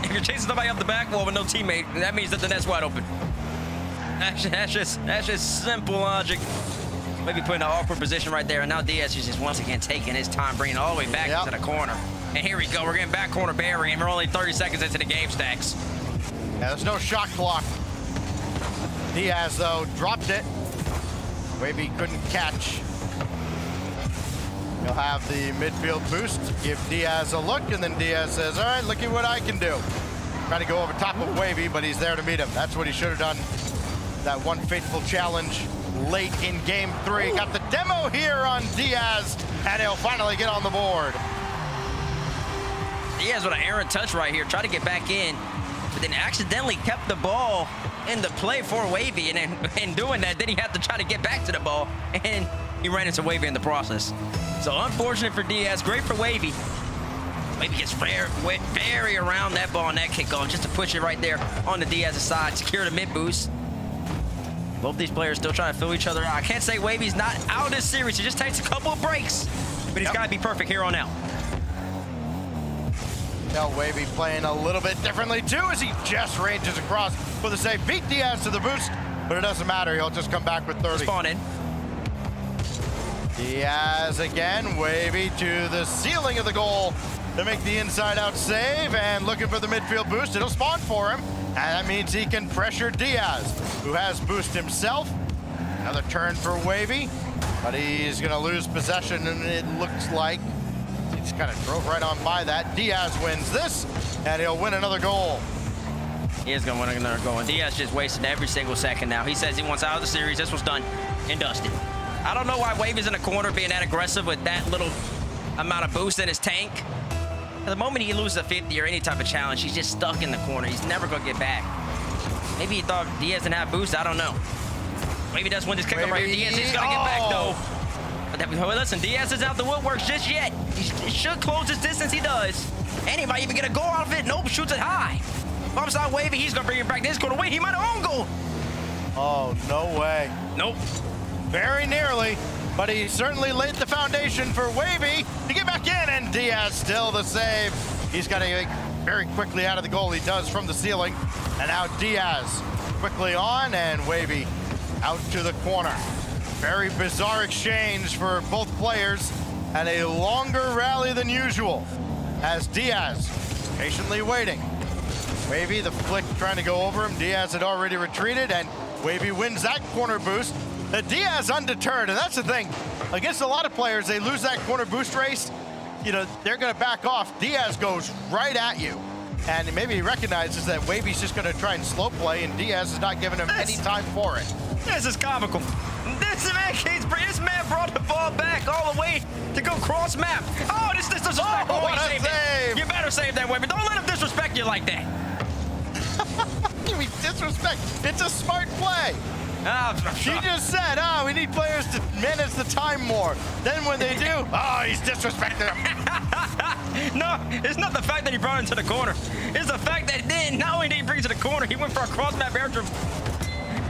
G: If you're chasing somebody up the back wall with no teammate, that means that the net's wide open. That's just simple logic. Maybe put in an awkward position right there, and now Diaz is just once again taking his time, bringing it all the way back into the corner. And here we go, we're getting back corner Barry, and we're only 30 seconds into the game, Stacks.
H: Yeah, there's no shot clock. Diaz, though, dropped it. Wavy couldn't catch. He'll have the midfield boost, give Diaz a look, and then Diaz says, all right, look at what I can do. Trying to go over top of Wavy, but he's there to meet him. That's what he should have done. That one fateful challenge late in game 3. Got the demo here on Diaz, and he'll finally get on the board.
G: Diaz with an errant touch right here, tried to get back in, but then accidentally kept the ball in the play for Wavy, and then in doing that, then he had to try to get back to the ball, and he ran into Wavy in the process. So unfortunate for Diaz, great for Wavy. Wavy gets very around that ball on that kickoff just to push it right there on the Diaz's side, secure the mid boost. Both these players still trying to fill each other out. I can't say Wavy's not out of this series. He just takes a couple of breaks, but he's got to be perfect here on out.
H: Now Wavy playing a little bit differently too as he just ranges across for the save. Beat Diaz to the boost, but it doesn't matter. He'll just come back with 30.
G: Spawn in.
H: Diaz again, Wavy to the ceiling of the goal to make the inside-out save, and looking for the midfield boost. It'll spawn for him, and that means he can pressure Diaz, who has boost himself. Another turn for Wavy, but he's gonna lose possession, and it looks like he just kind of drove right on by that. Diaz wins this, and he'll win another goal.
G: He is gonna win another goal, and Diaz just wasted every single second now. He says he wants out of the series. This was done and dusted. I don't know why Wavy's in the corner being that aggressive with that little amount of boost in his tank. The moment he loses a 50 or any type of challenge, he's just stuck in the corner. He's never gonna get back. Maybe he thought Diaz didn't have boost, I don't know. Maybe that's when this kickoff right here. Diaz is gonna get back though. But then, listen, Diaz is out the woodworks just yet. He should close his distance, he does. And he might even get a goal out of it. Nope, shoots it high. Bumps out Wavy, he's gonna bring it back to his corner. Wait, he might have own goal.
H: Oh, no way.
G: Nope.
H: Very nearly, but he certainly laid the foundation for Wavy to get back in, and Diaz still the save. He's got to get very quickly out of the goal. He does from the ceiling, and now Diaz quickly on, and Wavy out to the corner. Very bizarre exchange for both players, and a longer rally than usual as Diaz patiently waiting. Wavy, the flick trying to go over him. Diaz had already retreated, and Wavy wins that corner boost. Diaz undeterred, and that's the thing. Against a lot of players, they lose that corner boost race, you know, they're gonna back off. Diaz goes right at you. And maybe he recognizes that Wavy's just gonna try and slow play, and Diaz is not giving him any time for it.
G: This is comical. This man brought the ball back all the way to go cross map. Oh, this disrespect.
H: Oh, what a save.
G: You better save that, Wavy. Don't let him disrespect you like that.
H: You mean disrespect? It's a smart play. She just said, we need players to manage the time more. Then when they do, he's disrespecting him.
G: No, it's not the fact that he brought him to the corner. It's the fact that then, not only did he bring it to the corner, he went for a cross-map air dribble.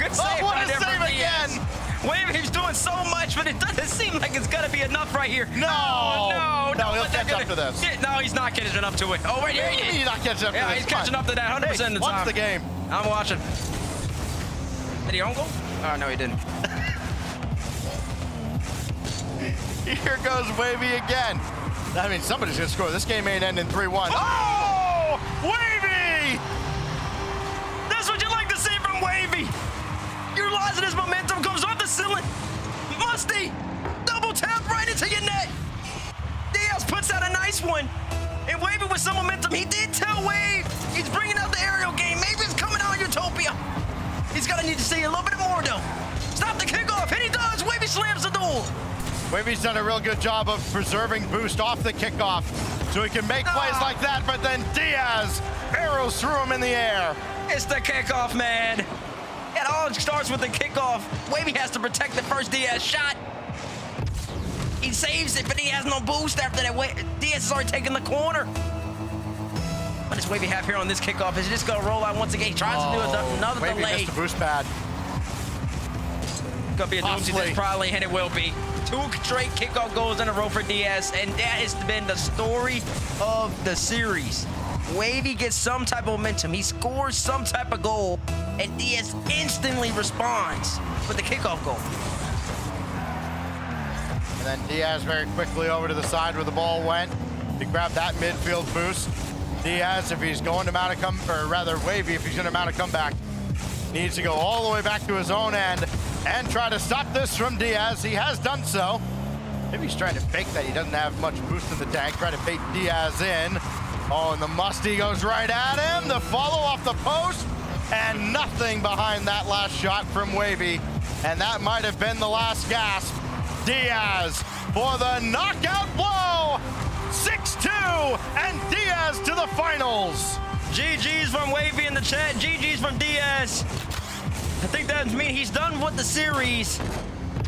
G: Good save
H: what
G: right
H: a
G: there
H: save
G: from Diaz.
H: again.
G: Wavy's doing so much, but it doesn't seem like it's gonna be enough right here.
H: No, he'll catch up to this.
G: No, he's not catching up to it. Oh, wait,
H: he's not catching up to this.
G: Yeah, he's catching up to that 100% of the time.
H: Watch the game.
G: I'm watching. Did he own goal? Oh, no, he didn't.
H: Here goes Wavy again. I mean, somebody's gonna score. This game ain't ending 3-1. Oh, Wavy!
G: That's what you like to see from Wavy. Utilizing his momentum, goes off the ceiling. Musty, double tap right into your net. Diaz puts out a nice one. And Wavy with some momentum, he did tell Wave. He's bringing out the aerial game. Maybe it's coming out Utopia. He's gonna need to see a little bit more though. Stop the kickoff, and he does. Wavy slams the door.
H: Wavy's done a real good job of preserving boost off the kickoff so he can make plays like that, but then Diaz arrows through him in the air.
G: It's the kickoff, man. It all starts with the kickoff. Wavy has to protect the first Diaz shot. He saves it, but he has no boost after that. Diaz has already taken the corner. What does Wavy have here on this kickoff? Is he just gonna roll out once again? He tries to do another
H: Wavy
G: delay.
H: missed the boost pad.
G: Gonna be a doozy this probably, and it will be. 2 straight kickoff goals in a row for Diaz, and that has been the story of the series. Wavy gets some type of momentum. He scores some type of goal, and Diaz instantly responds with the kickoff goal.
H: And then Diaz very quickly over to the side where the ball went to grab that midfield boost. Diaz, if he's going to mount a comeback, or rather Wavy, if he's going to mount a comeback, needs to go all the way back to his own end and try to stop this from Diaz. He has done so. Maybe he's trying to fake that he doesn't have much boost in the tank, trying to bait Diaz in. Oh, and the Musty goes right at him. The follow off the post, and nothing behind that last shot from Wavy. And that might have been the last gasp. Diaz for the knockout blow. 6-2, and Diaz to the finals.
G: GG's from Wavy in the chat. GG's from Diaz. I think that means he's done with the series.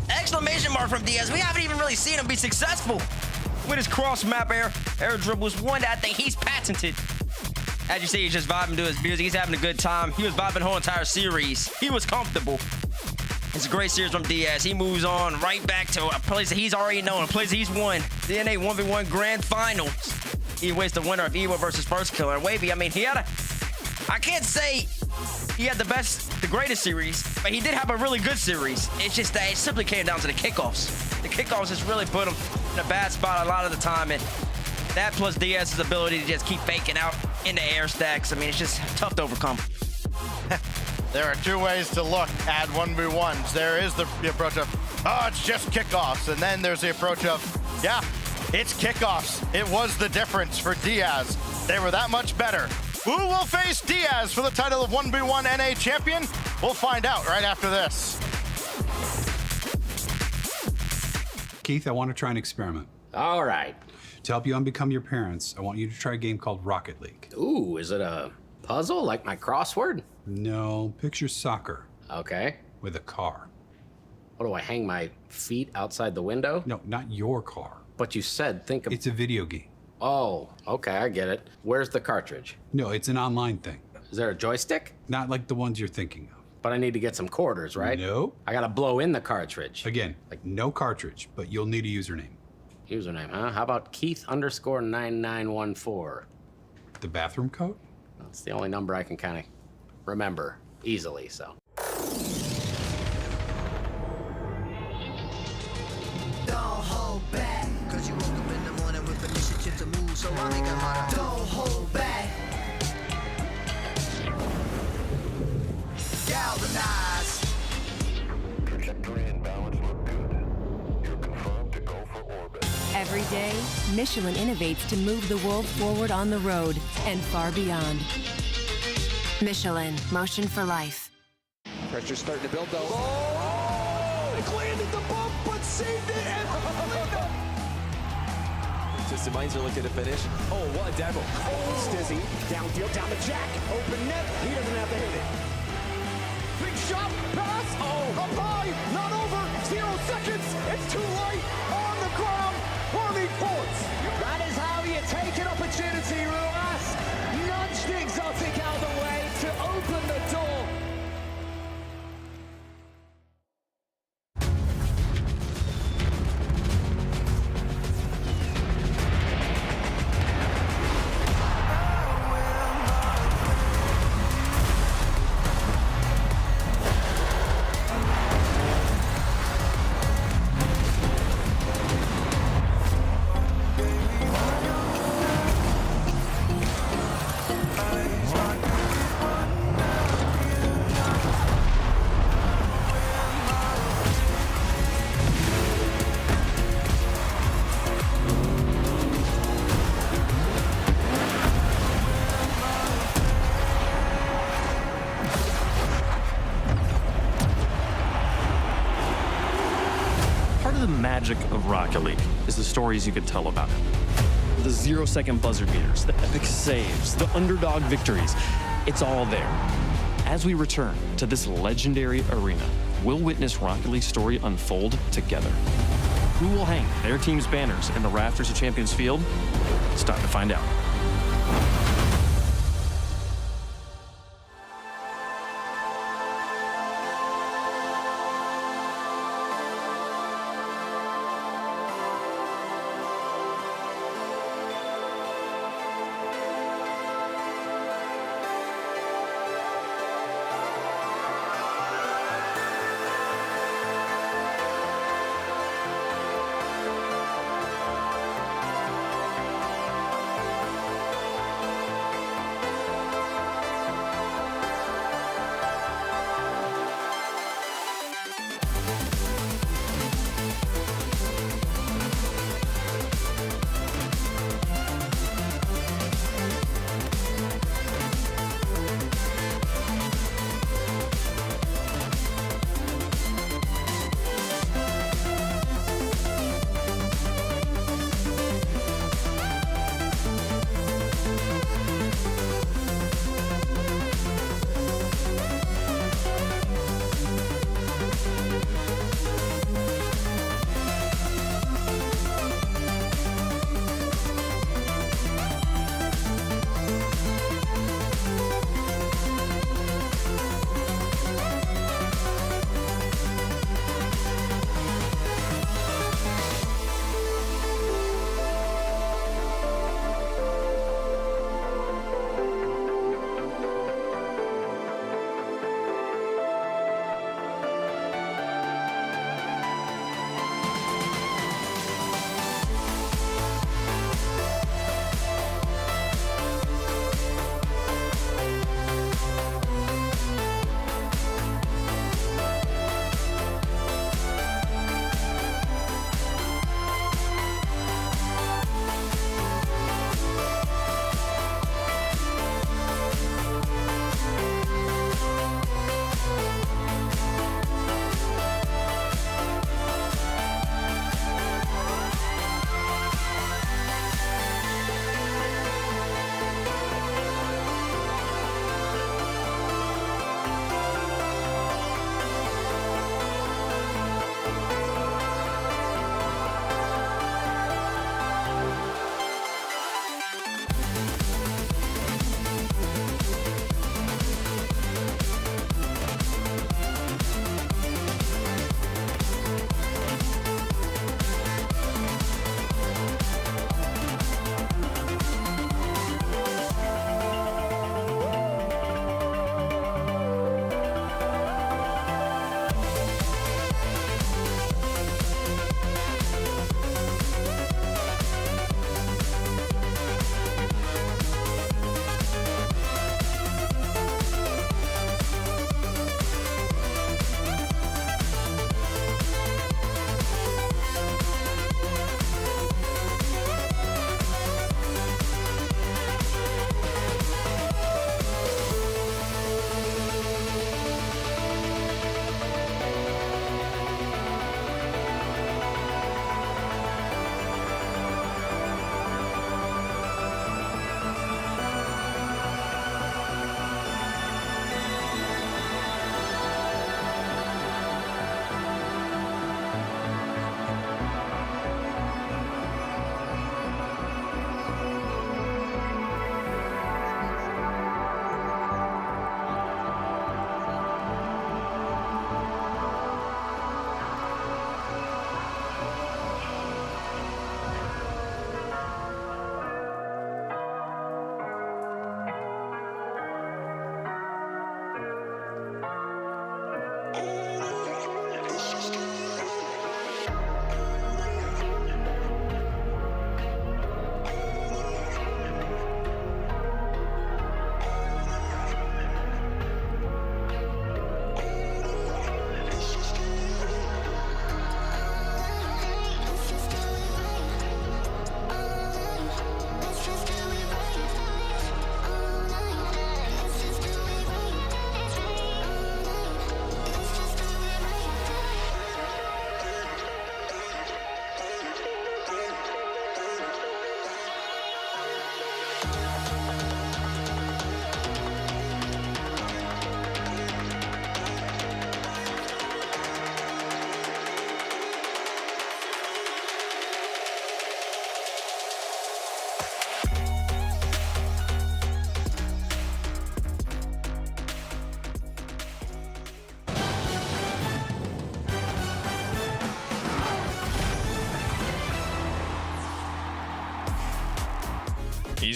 G: Exclamation mark from Diaz. We haven't even really seen him be successful with his cross map air dribbles. One that I think he's patented. As you see, he's just vibing to his music. He's having a good time. He was vibing the whole entire series. He was comfortable. It's a great series from Diaz. He moves on right back to a place that he's already known, a place that he's won. The NA 1v1 Grand Finals. He awaits the winner of Ewa versus First Killer. And Wavy, I mean, I can't say he had the greatest series, but he did have a really good series. It's just that it simply came down to the kickoffs. The kickoffs just really put him in a bad spot a lot of the time, and that plus Diaz's ability to just keep faking out in the air stacks. I mean, it's just tough to overcome.
H: There are two ways to look at 1v1s. There is the approach of, oh, it's just kickoffs. And then there's the approach of, yeah, it's kickoffs. It was the difference for Diaz. They were that much better. Who will face Diaz for the title of 1v1 NA champion? We'll find out right after this.
I: Keith, I want to try an experiment.
J: All right.
I: To help you unbecome your parents, I want you to try a game called Rocket League.
J: Ooh, is it a puzzle like my crossword?
I: No, picture soccer.
J: Okay.
I: With a car.
J: What do I hang my feet outside the window?
I: No, not your car.
J: But you said think of...
I: It's a video game.
J: Oh, okay, I get it. Where's the cartridge?
I: No, it's an online thing.
J: Is there a joystick?
I: Not like the ones you're thinking of.
J: But I need to get some quarters, right?
I: No.
J: I gotta blow in the cartridge.
I: Again, like no cartridge, but you'll need a username.
J: Username, huh? How about Keith_9914?
I: The bathroom code?
J: That's the only number I can kind of remember easily, so.
K: Don't hold back, cause you woke up in the morning with initiative to move, so I make it harder. Don't hold back. Galvanize.
C: Trajectory and balance look good. You're confirmed to go for orbit.
L: Every day, Michelin innovates to move the world forward on the road and far beyond. Michelin, motion for life.
M: Pressure's starting to build though. Oh! It landed the bump, but saved it and Twisted Minds are looking to finish. Oh, what a demo. Oh, Stizzy, downfield, down the jack. Open net, he doesn't have to hit it. Big shot, pass, up high, not over, 0 seconds, it's too late, on the ground, Harley Ports. That is how you take an opportunity, Ruas. Nudge the exotic out of the way to open the door.
N: The magic of Rocket League is the stories you could tell about it. The 0-second buzzer beaters, the epic saves, the underdog victories. It's all there. As we return to this legendary arena, we'll witness Rocket League's story unfold together. Who will hang their team's banners in the rafters of Champions Field? It's time to find out.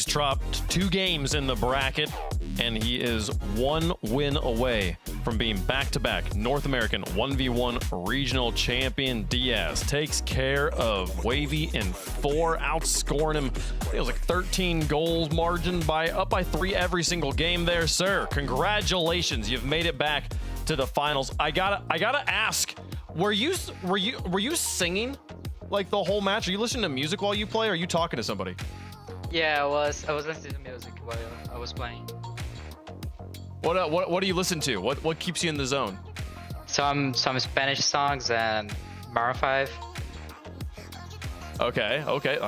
D: dropped 2 games in the bracket, and he is 1 win away from being back-to-back North American 1v1 regional champion. Diaz takes care of Wavy in 4, outscoring him. I think it was like 13 goals margin up by 3 every single game there, sir. Congratulations, you've made it back to the finals. I gotta ask, were you singing like the whole match? Are you listening to music while you play, or are you talking to somebody?
U: Yeah, I was listening to music while I was playing.
D: What do you listen to? What keeps you in the zone?
U: Some Spanish songs and Maroon 5.
D: Okay.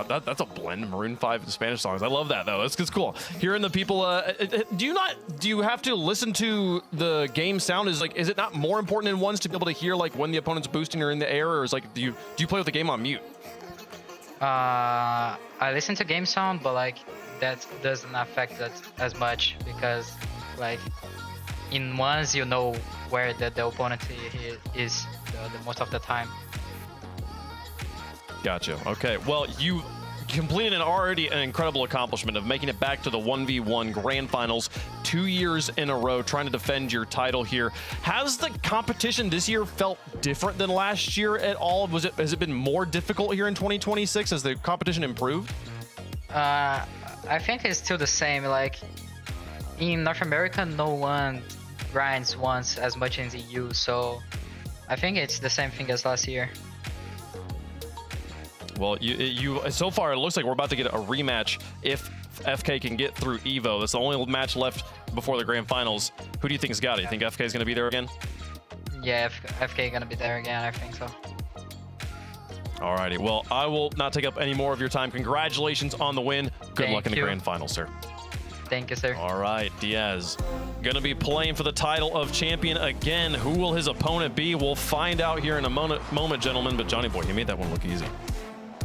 D: That's a blend, Maroon 5 and Spanish songs. I love that though. That's cool. Hearing the people. Do you have to listen to the game sound? Is it not more important in ones to be able to hear like when the opponent's boosting or in the air, or is like do you play with the game on mute?
U: I listen to game sound, but like that doesn't affect that as much because like in ones you know where the opponent is the most of the time.
D: Gotcha. Okay. Well, you completed an incredible accomplishment of making it back to the 1v1 grand finals 2 years in a row, trying to defend your title here. Has the competition this year felt different than last year at all? Has it been more difficult here in 2026 as the competition improved?
U: I think it's still the same. Like in North America, no one grinds once as much as in EU, so I think it's the same thing as last year.
D: Well, you so far it looks like we're about to get a rematch if FK can get through Evo. That's the only match left before the grand finals. Who do you think's got it? You think FK is going to be there again?
U: Yeah, FK gonna be there again. I think so.
D: Alrighty. Well, I will not take up any more of your time. Congratulations on the win. Good luck in the grand finals, sir.
U: Thank you, sir.
D: All right, Diaz going to be playing for the title of champion again. Who will his opponent be? We'll find out here in a moment, gentlemen. But Johnny boy, he made that one look easy.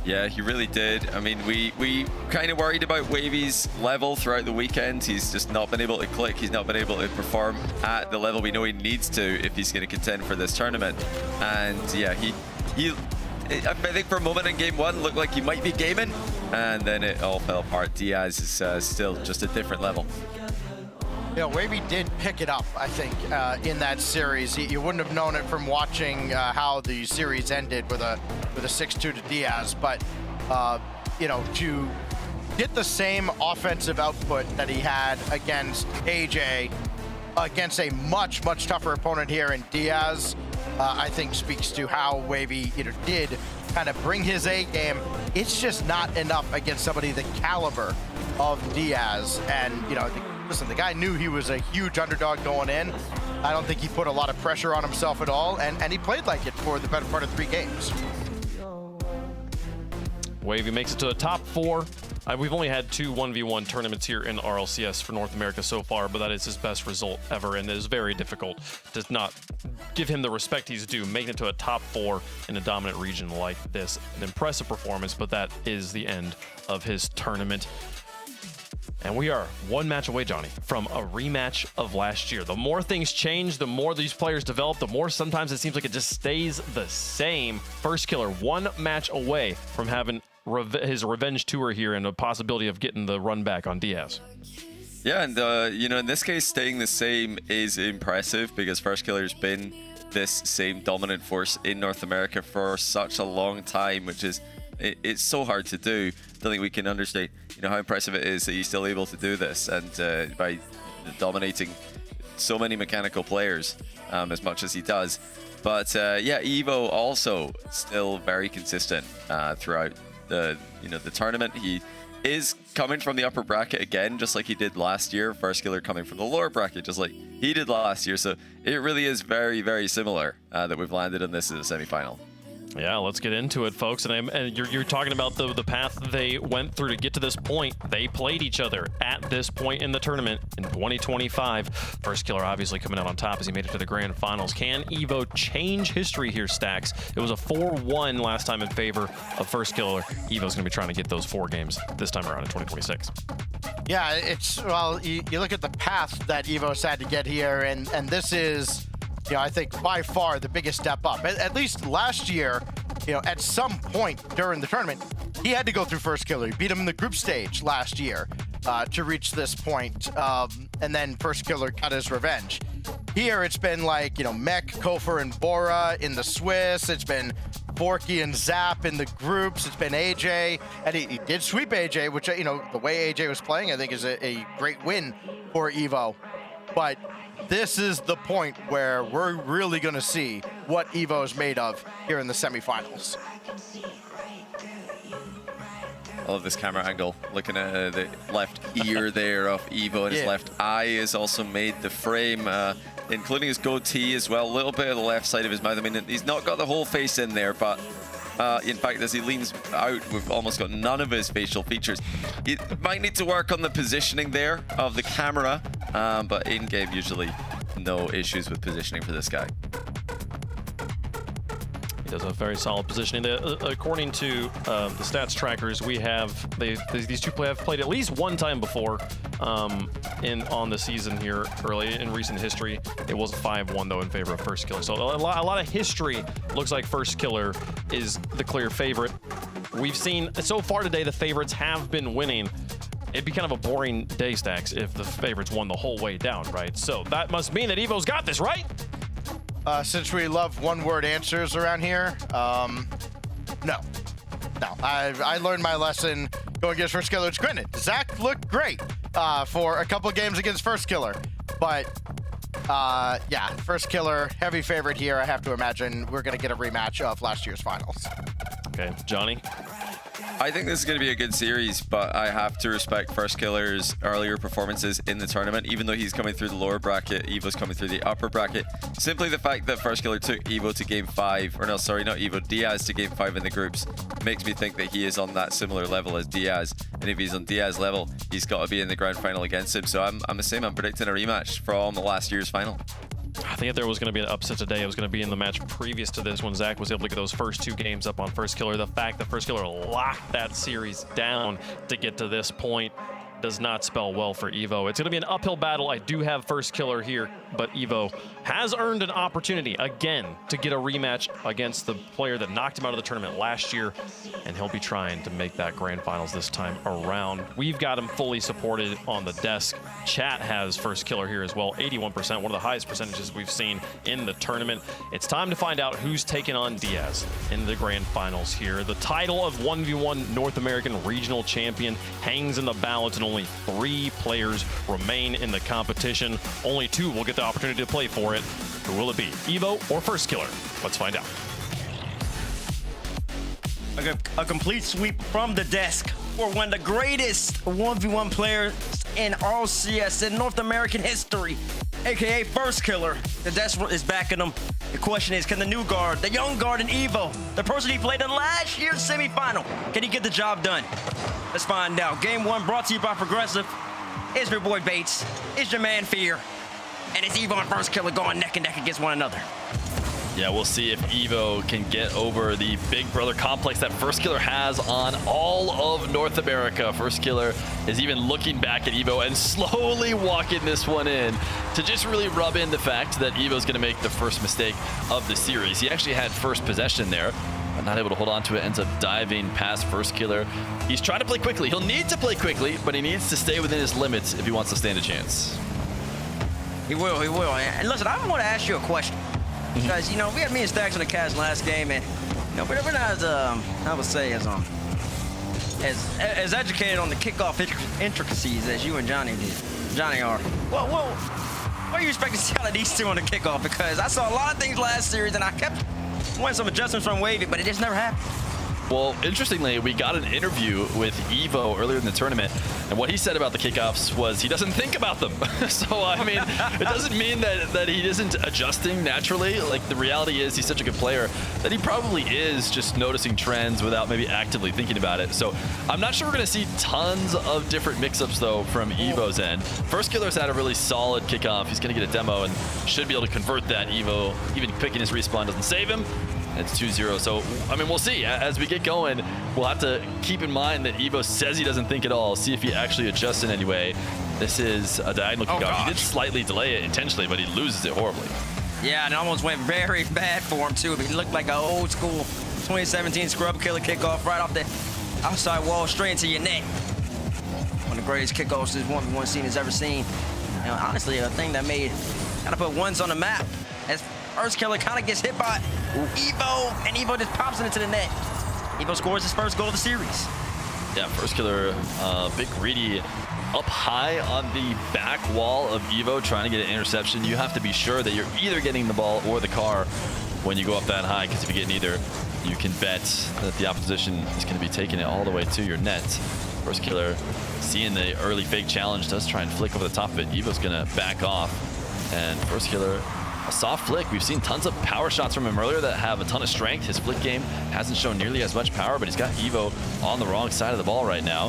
F: Yeah, he really did. I mean, we kind of worried about Wavy's level throughout the weekend. He's just not been able to click. He's not been able to perform at the level we know he needs to if he's going to contend for this tournament. And yeah, I think for a moment in game 1 looked like he might be gaming, and then it all fell apart. Diaz is still just a different level.
H: Wavy did pick it up, I think, in that series. You wouldn't have known it from watching how the series ended with a 6-2 to Diaz, but to get the same offensive output that he had against AJ, against a much tougher opponent here in Diaz, I think speaks to how Wavy did kind of bring his A game. It's just not enough against somebody the caliber of Diaz, and listen, the guy knew he was a huge underdog going in. I don't think he put a lot of pressure on himself at all, and he played like it for the better part of 3 games.
D: Wavy makes it to the top 4. We've only had 2 1v1 tournaments here in RLCS for North America so far, but that is his best result ever, and it is very difficult to not give him the respect he's due. Making it to a top 4 in a dominant region like this, an impressive performance, but that is the end of his tournament. And we are 1 match away, Johnny, from a rematch of last year. The more things change, the more these players develop, the more sometimes it seems like it just stays the same. First Killer 1 match away from having his revenge tour here and a possibility of getting the run back on Diaz.
F: Yeah, and in this case, staying the same is impressive because First Killer's been this same dominant force in North America for such a long time, which is it's so hard to do. I don't think we can understate how impressive it is that he's still able to do this, and by dominating so many mechanical players as much as he does. But yeah, Evo also still very consistent throughout the tournament. He is coming from the upper bracket again, just like he did last year. First Killer coming from the lower bracket, just like he did last year. So it really is very similar that we've landed in this as a semifinal.
D: Yeah, let's get into it, folks. And you're talking about the path they went through to get to this point. They played each other at this point in the tournament in 2025. First Killer obviously coming out on top as he made it to the grand finals. Can Evo change history here, Stacks? It was a 4-1 last time in favor of First Killer. Evo's going to be trying to get those 4 games this time around in 2026.
H: Yeah, you look at the path that Evo's had to get here, and this is, I think by far the biggest step up. At least last year, at some point during the tournament, he had to go through First Killer. He beat him in the group stage last year. to reach this point, and then First Killer got his revenge. Here it's been like, Mech, Kofor, and Bora in the Swiss. It's been Forky and Zap in the groups. It's been AJ, and he did sweep AJ, which, the way AJ was playing, I think is a great win for Evo. But this is the point where we're really going to see what Evo is made of here in the semifinals.
F: I love this camera angle, looking at the left ear there of Evo, and his left eye has also made the frame, including his goatee as well, a little bit of the left side of his mouth. I mean, he's not got the whole face in there, but in fact, as he leans out, we've almost got none of his facial features. He might need to work on the positioning there of the camera, but in-game, usually no issues with positioning for this guy.
D: He does have very solid positioning. According to the stats trackers, we have these two have played at least one time before on the season here early in recent history. It was 5-1 though in favor of First Killer. So a lot of history looks like First Killer is the clear favorite. We've seen so far today the favorites have been winning. It'd be kind of a boring day, Stacks, if the favorites won the whole way down, right? So that must mean that Evo's got this, right?
H: Since we love one-word answers around here, no. I learned my lesson going against First Killer. Granted, Zach looked great for a couple games against First Killer, but yeah, First Killer, heavy favorite here. I have to imagine we're going to get a rematch of last year's finals.
D: Okay, Johnny?
F: I think this is going to be a good series, but I have to respect First Killer's earlier performances in the tournament. Even though he's coming through the lower bracket, Evo's coming through the upper bracket. Simply the fact that First Killer took Evo to game 5, or no, sorry, not Evo, Diaz to game 5 in the groups, makes me think that he is on that similar level as Diaz. And if he's on Diaz level, he's got to be in the grand final against him. So I'm the same. I'm predicting a rematch from last year's final.
D: I think if there was going to be an upset today, it was going to be in the match previous to this when Zach was able to get those first 2 games up on First Killer. The fact that First Killer locked that series down to get to this point does not spell well for Evo. It's going to be an uphill battle. I do have First Killer here, but Evo has earned an opportunity again to get a rematch against the player that knocked him out of the tournament last year, and he'll be trying to make that grand finals this time around. We've got him fully supported on the desk. Chat has First Killer here as well, 81%, one of the highest percentages we've seen in the tournament. It's time to find out who's taking on Diaz in the grand finals here. The title of 1v1 North American Regional Champion hangs in the balance, and only 3 players remain in the competition. Only 2 will get the opportunity to play for it. Who will it be, Evo or First Killer? Let's find out.
G: A complete sweep from the desk for one of the greatest 1v1 players in RLCS in North American history, aka First Killer. The desk is backing him. The question is, can the new guard, the young guard in Evo, the person he played in last year's semifinal, can he get the job done? Let's find out. Game 1 brought to you by Progressive. It's your boy Bates. It's your man Fear. And it's Evo and First Killer going neck and neck against one another.
E: Yeah, we'll see if Evo can get over the big brother complex that First Killer has on all of North America. First Killer is even looking back at Evo and slowly walking this one in to just really rub in the fact that Evo's going to make the first mistake of the series. He actually had first possession there, but not able to hold on to it, ends up diving past First Killer. He's trying to play quickly. He'll need to play quickly, but he needs to stay within his limits if he wants to stand a chance.
G: He will. And listen, I want to ask you a question. Because, we had me and Stacks on the cast last game, and, we're not as, I would say, as educated on the kickoff intricacies as you and Johnny are. Well, what are you expecting to see out of these 2 on the kickoff? Because I saw a lot of things last series, and I kept wanting some adjustments from Wavy, but it just never happened.
E: Well, interestingly, we got an interview with Evo earlier in the tournament, and what he said about the kickoffs was he doesn't think about them. So, I mean, it doesn't mean that he isn't adjusting naturally. Like, the reality is he's such a good player that he probably is just noticing trends without maybe actively thinking about it. So, I'm not sure we're going to see tons of different mix-ups, though, from Evo's end. First Killer's had a really solid kickoff. He's going to get a demo and should be able to convert that. Evo, even picking his respawn doesn't save him. It's 2-0. So, I mean, we'll see. As we get going, we'll have to keep in mind that Evo says he doesn't think at all. See if he actually adjusts in any way. This is a diagonal kickoff. He did slightly delay it intentionally, but he loses it horribly.
G: Yeah, and it almost went very bad for him, too. He looked like an old school 2017 scrub killer kickoff right off the outside wall straight into your neck. Want to the greatest kickoffs this 1v1 scene has ever seen. And honestly, a thing that made kind of put ones on the map. As First Killer kind of gets hit by Evo, and Evo just pops it into the net. Evo scores his first goal of the series.
E: Yeah, First Killer, big greedy up high on the back wall of Evo trying to get an interception. You have to be sure that you're either getting the ball or the car when you go up that high, because if you get neither, you can bet that the opposition is going to be taking it all the way to your net. First Killer, seeing the early fake challenge, does try and flick over the top of it. Evo's going to back off, and First Killer, a soft flick. We've seen tons of power shots from him earlier that have a ton of strength. His flick game hasn't shown nearly as much power, but he's got Evo on the wrong side of the ball right now.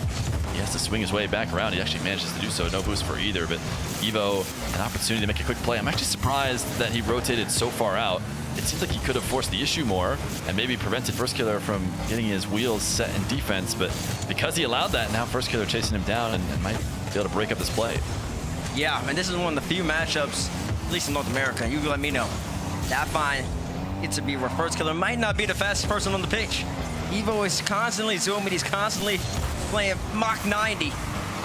E: He has to swing his way back around. He actually manages to do so. No boost for either, but Evo, an opportunity to make a quick play. I'm actually surprised that he rotated so far out. It seems like he could have forced the issue more and maybe prevented First Killer from getting his wheels set in defense, but because he allowed that, now First Killer chasing him down and might be able to break up this play.
G: Yeah, and this is one of the few matchups, at least in North America, you let me know, that I find it to be where First Killer might not be the fastest person on the pitch. Evo is constantly zooming, he's constantly playing Mach 90,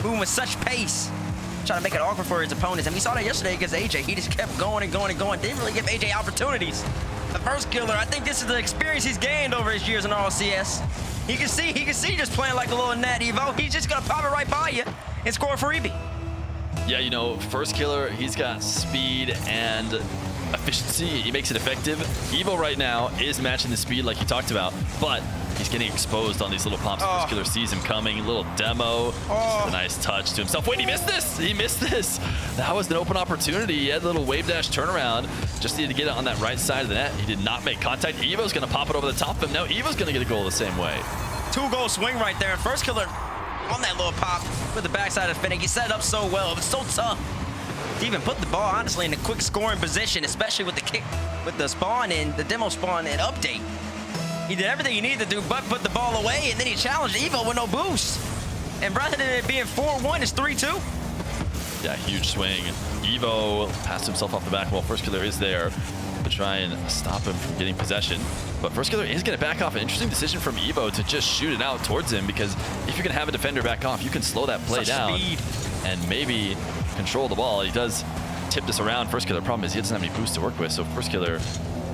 G: moving with such pace, trying to make it awkward for his opponents. And we saw that yesterday against AJ. He just kept going and going and going. Didn't really give AJ opportunities. The First Killer, I think this is the experience he's gained over his years in RLCS. He can see just playing like a little net, Evo. He's just gonna pop it right by you and score for EB.
E: Yeah, you know, First Killer, he's got speed and efficiency. He makes it effective. Evo right now is matching the speed like you talked about, but he's getting exposed on these little pops. First Killer sees him coming. A little demo. Just a nice touch to himself. Wait, he missed this. He missed this. That was an open opportunity. He had a little wave dash turnaround. Just needed to get it on that right side of the net. He did not make contact. Evo's going to pop it over the top of him. Now Evo's going to get a goal the same way.
G: 2-goal swing right there. And First Killer on that little pop with the backside of Finnick. He set it up so well. It was so tough to even put the ball, honestly, in a quick scoring position, especially with the kick, with the spawn and the demo spawn and update. He did everything he needed to do but put the ball away, and then he challenged Evo with no boost. And rather than it being 4-1, it's 3-2.
E: Yeah, huge swing. Evo passed himself off the back wall. First Killer is there to try and stop him from getting possession. But First Killer is going to back off. An interesting decision from Evo to just shoot it out towards him, because if you're going to have a defender back off, you can slow that play down and maybe control the ball. He does tip this around. First Killer, problem is he doesn't have any boost to work with, so First Killer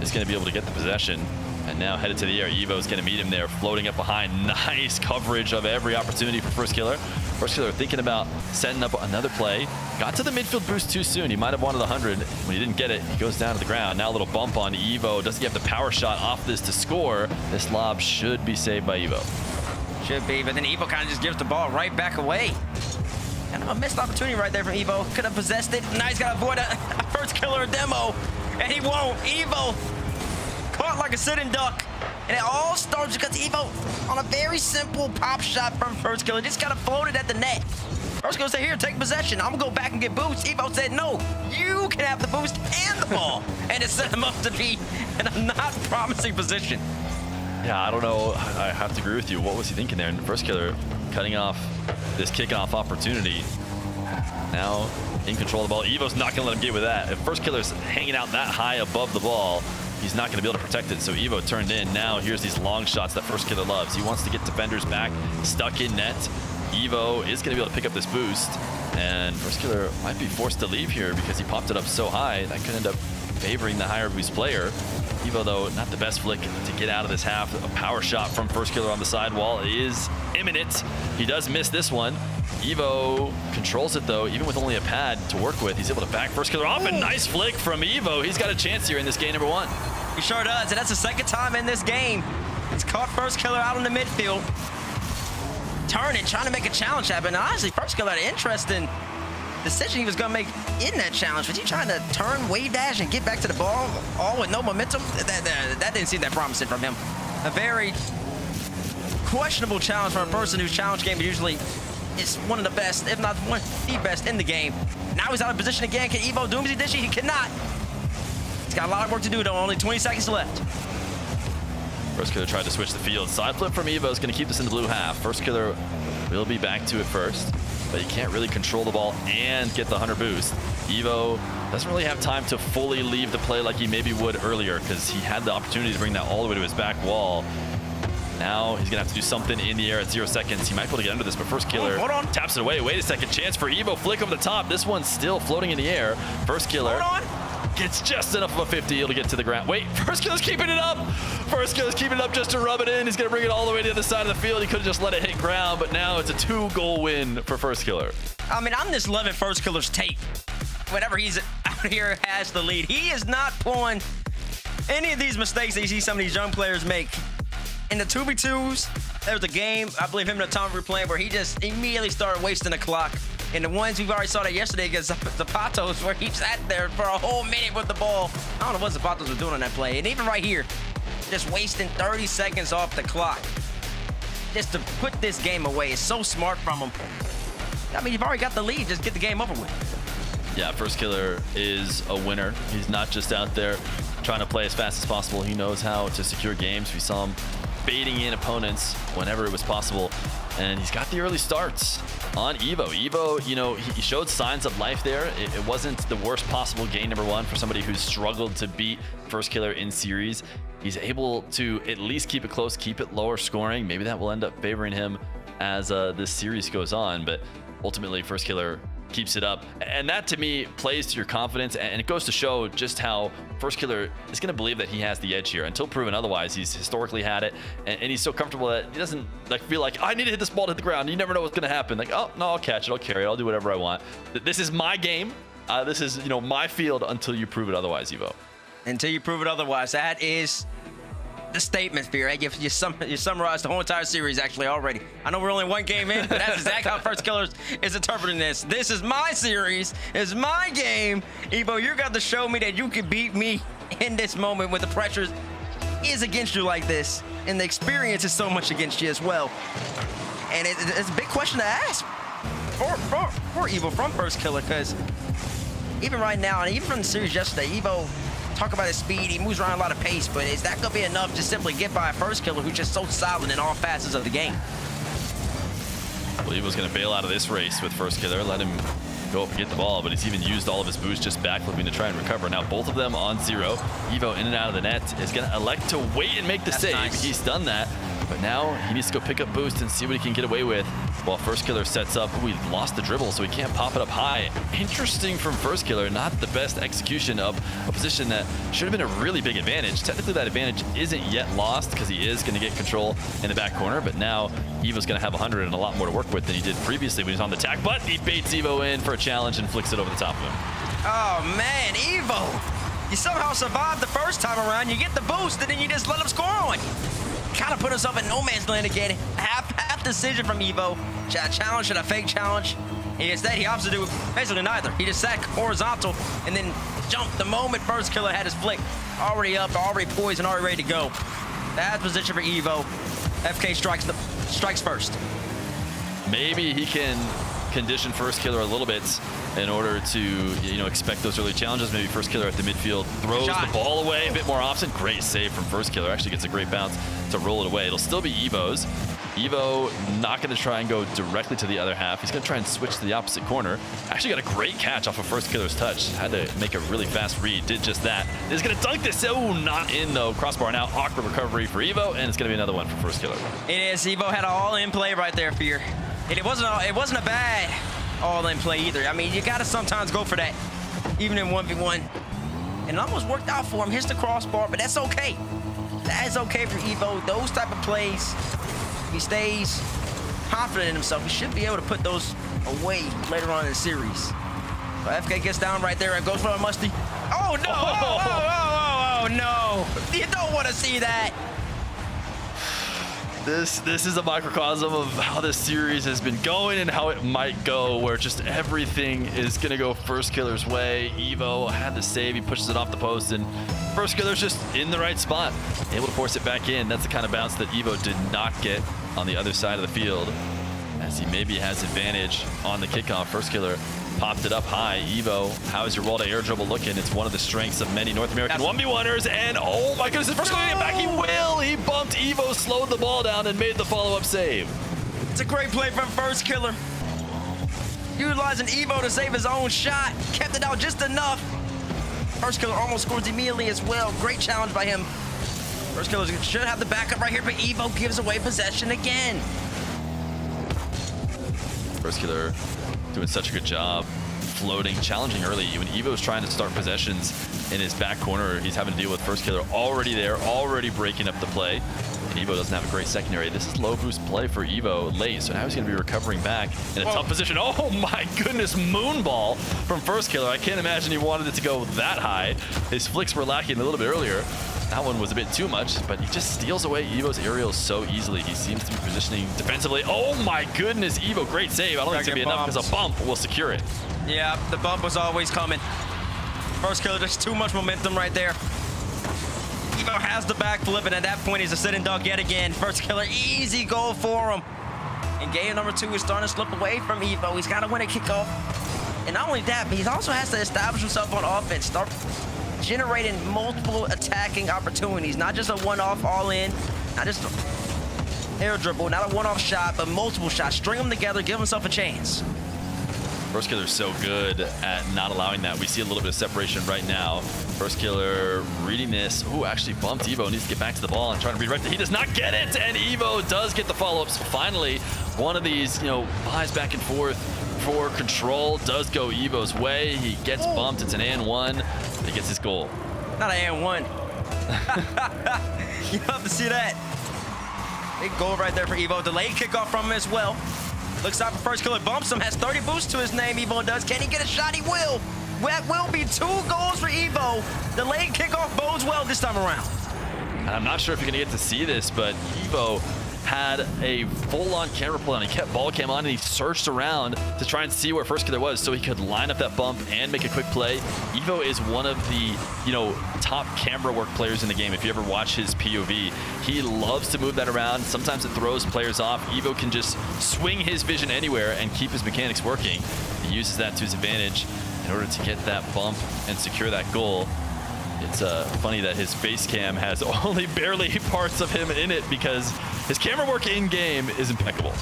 E: is going to be able to get the possession. And now headed to the air. Evo's going to meet him there, floating up behind. Nice coverage of every opportunity for First Killer. First Killer thinking about setting up another play. Got to the midfield boost too soon. He might have wanted 100. When he didn't get it, he goes down to the ground. Now a little bump on Evo. Doesn't get the power shot off this to score. This lob should be saved by Evo.
G: Should be, but then Evo kind of just gives the ball right back away. Kind of a missed opportunity right there from Evo. Could have possessed it. Now he's got to avoid a First Killer demo, and he won't. Evo caught like a sitting duck. And it all starts because Evo, on a very simple pop shot from First Killer, just kind of floated at the net. First Killer said, here, take possession. I'm going to go back and get boost. Evo said, no, you can have the boost and the ball. And it set him up to be in a not promising position.
E: Yeah, I don't know. I have to agree with you. What was he thinking there? And First Killer cutting off this kickoff opportunity. Now in control of the ball. Evo's not going to let him get with that. If First Killer's hanging out that high above the ball, he's not going to be able to protect it. So Evo turned in. Now here's these long shots that First Killer loves. He wants to get defenders back, stuck in net. Evo is going to be able to pick up this boost. And First Killer might be forced to leave here because he popped it up so high. That could end up favoring the higher boost player. Evo, though, not the best flick to get out of this half. A power shot from First Killer on the sidewall is imminent. He does miss this one. Evo controls it, though, even with only a pad to work with. He's able to back First Killer off. A nice flick from Evo. He's got a chance here in this game number one.
G: He sure does, and that's the second time in this game. He's caught First Killer out in the midfield. Turning, trying to make a challenge happen. And honestly, First Killer had an interesting decision he was going to make in that challenge. Was he trying to turn, wave dash, and get back to the ball all with no momentum? That didn't seem that promising from him. A very questionable challenge for a person whose challenge game usually is one of the best, if not one the best in the game. Now he's out of position again. Can Evo do him? He cannot. He's got a lot of work to do, though. Only 20 seconds left.
E: First Killer tried to switch the field. Side flip from Evo is going to keep this in the blue half. First Killer will be back to it first, but he can't really control the ball and get the 100 boost. Evo doesn't really have time to fully leave the play like he maybe would earlier, because he had the opportunity to bring that all the way to his back wall. Now he's gonna have to do something in the air at 0 seconds. He might be able to get under this, but first killer taps it away. Wait a second, chance for Evo. Flick over the top. This one's still floating in the air. First killer gets just enough of a 50 to get to the ground. Wait, first killer's keeping it up. First killer's keeping it up just to rub it in. He's gonna bring it all the way to the other side of the field. He could have just let it hit ground, but now it's a 2-goal win for first killer.
G: I mean, I'm just loving first killer's tape. Whenever he's out here has the lead, he is not pulling any of these mistakes that you see some of these young players make. In the 2v2s, there was a game, I believe him and Tom were playing, where he just immediately started wasting the clock. And the ones we've already saw that yesterday against Zapatos, where he sat there for a whole minute with the ball. I don't know what Zapatos was doing on that play. And even right here, just wasting 30 seconds off the clock just to put this game away. It's so smart from him. I mean, you've already got the lead. Just get the game over with.
E: Yeah, first killer is a winner. He's not just out there trying to play as fast as possible. He knows how to secure games. We saw him baiting in opponents whenever it was possible, and he's got the early starts on Evo. Evo, you know, he showed signs of life there. It wasn't the worst possible game, number one, for somebody who's struggled to beat first killer in series. He's able to at least keep it close, keep it lower scoring. Maybe that will end up favoring him as this series goes on, but ultimately first killer keeps it up, and that to me plays to your confidence, and it goes to show just how first killer is going to believe that he has the edge here. Until proven otherwise, he's historically had it, and he's so comfortable that he doesn't like feel like, I need to hit this ball to hit the ground. You never know what's going to happen. Like, oh no, I'll catch it, I'll carry it, I'll do whatever I want. This is my game. This is, you know, my field until you prove it otherwise, Evo.
G: Until you prove it otherwise. That is the statement, Fear. You summarized the whole entire series actually already. I know we're only one game in, but that's exactly how first killer is interpreting this. This is my series. It's my game. Evo, you're going to show me that you can beat me in this moment when the pressure is against you like this, and the experience is so much against you as well. And it's a big question to ask for Evo from first killer, because even right now, and even from the series yesterday, Evo, talk about his speed, he moves around a lot of pace, but is that going to be enough to simply get by a first killer who's just so solid in all facets of the game?
E: Well, Evo's going to bail out of this race with first killer, let him go up and get the ball, but he's even used all of his boost just backflipping to try and recover. Now both of them on 0. Evo in and out of the net is going to elect to wait and make the save. Nice. He's done that, but now he needs to go pick up boost and see what he can get away with. While first killer sets up, he lost the dribble, so he can't pop it up high. Interesting from first killer, not the best execution of a position that should have been a really big advantage. Technically that advantage isn't yet lost because he is going to get control in the back corner, but now Evo's going to have 100 and a lot more to work with than he did previously when he was on the attack, but he baits Evo in for a challenge and flicks it over the top of him.
G: Oh man, Evo, you somehow survived the first time around, you get the boost, and then you just let him score on you. Kind of put himself in no man's land again. Half decision from Evo. Should I challenge? Should I fake challenge? Instead, he opts to do basically neither. He just sat horizontal and then jumped the moment first killer had his flick. Already up, already poised, and already ready to go. Bad position for Evo. FK strikes first.
E: Maybe he can condition first killer a little bit in order to, you know, expect those early challenges. Maybe first killer at the midfield throws the ball away a bit more often. Great save from first killer. Actually gets a great bounce to roll it away. It'll still be Evo's. Evo not going to try and go directly to the other half. He's going to try and switch to the opposite corner. Actually got a great catch off of first killer's touch. Had to make a really fast read. Did just that. Is going to dunk this. Oh, not in though. Crossbar now. Awkward recovery for Evo, and it's going to be another one for first killer.
G: It is. Evo had an all-in play right there, Fear. And it wasn't a bad all-in play either. I mean, you got to sometimes go for that, even in 1v1. And it almost worked out for him. Hits the crossbar, but that's okay. That is okay for Evo. Those type of plays, he stays confident in himself. He should be able to put those away later on in the series. So FK gets down right there and goes for a musty. Oh, no! Oh, no! You don't want to see that.
E: This is a microcosm of how this series has been going and how it might go, where just everything is going to go first killer's way. Evo had the save. He pushes it off the post, and first killer's just in the right spot, able to force it back in. That's the kind of bounce that Evo did not get on the other side of the field, as he maybe has advantage on the kickoff. First killer popped it up high. Evo, how is your wall to air dribble looking? It's one of the strengths of many North American 1v1ers, and oh my goodness, the first killer getting back, he will! He bumped Evo, slowed the ball down, and made the follow-up save.
G: It's a great play from first killer. Utilizing Evo to save his own shot, kept it out just enough. First killer almost scores immediately as well. Great challenge by him. First Killer should have the backup right here, but Evo gives away possession again.
E: First Killer doing such a good job floating, challenging early. When Evo's trying to start possessions in his back corner, he's having to deal with First Killer already there, already breaking up the play. And Evo doesn't have a great secondary. This is low boost play for Evo late, so now he's going to be recovering back in a tough position. Oh my goodness, moonball from First Killer. I can't imagine he wanted it to go that high. His flicks were lacking a little bit earlier. That one was a bit too much, but he just steals away Evo's aerials so easily. He seems to be positioning defensively. Oh my goodness, Evo, great save. I don't think it's going to be enough because a bump will secure it.
G: Yeah, the bump was always coming. First Killer, just too much momentum right there. Evo has the backflip, and at that point, he's a sitting duck yet again. First Killer, easy goal for him. And game number 2 is starting to slip away from Evo. He's got to win a kickoff. And not only that, but he also has to establish himself on offense. Start generating multiple attacking opportunities. Not just a one-off all-in, not just an air dribble, not a one-off shot, but multiple shots. String them together, give himself a chance.
E: First Killer's so good at not allowing that. We see a little bit of separation right now. First Killer reading this. Ooh, actually bumped Evo. Needs to get back to the ball and trying to redirect it. He does not get it, and Evo does get the follow-ups. Finally, one of these, buys back and forth for control does go Evo's way. He gets bumped. It's an and one. He gets his goal.
G: Not an and one. You have to see that. Big goal right there for Evo. Delayed kickoff from him as well. Looks out for First Killer, bumps him, has 30 boosts to his name, Evo does. Can he get a shot? He will. That will be 2 goals for Evo. Delayed kickoff bodes well this time around.
E: I'm not sure if you're going to get to see this, but Evo had a full-on camera play on. He kept ball cam on and he searched around to try and see where First Killer was so he could line up that bump and make a quick play. Evo is one of the, top camera work players in the game. If you ever watch his POV, he loves to move that around. Sometimes it throws players off. Evo can just swing his vision anywhere and keep his mechanics working. He uses that to his advantage in order to get that bump and secure that goal. It's funny that his face cam has only barely parts of him in it because his camera work in-game is impeccable.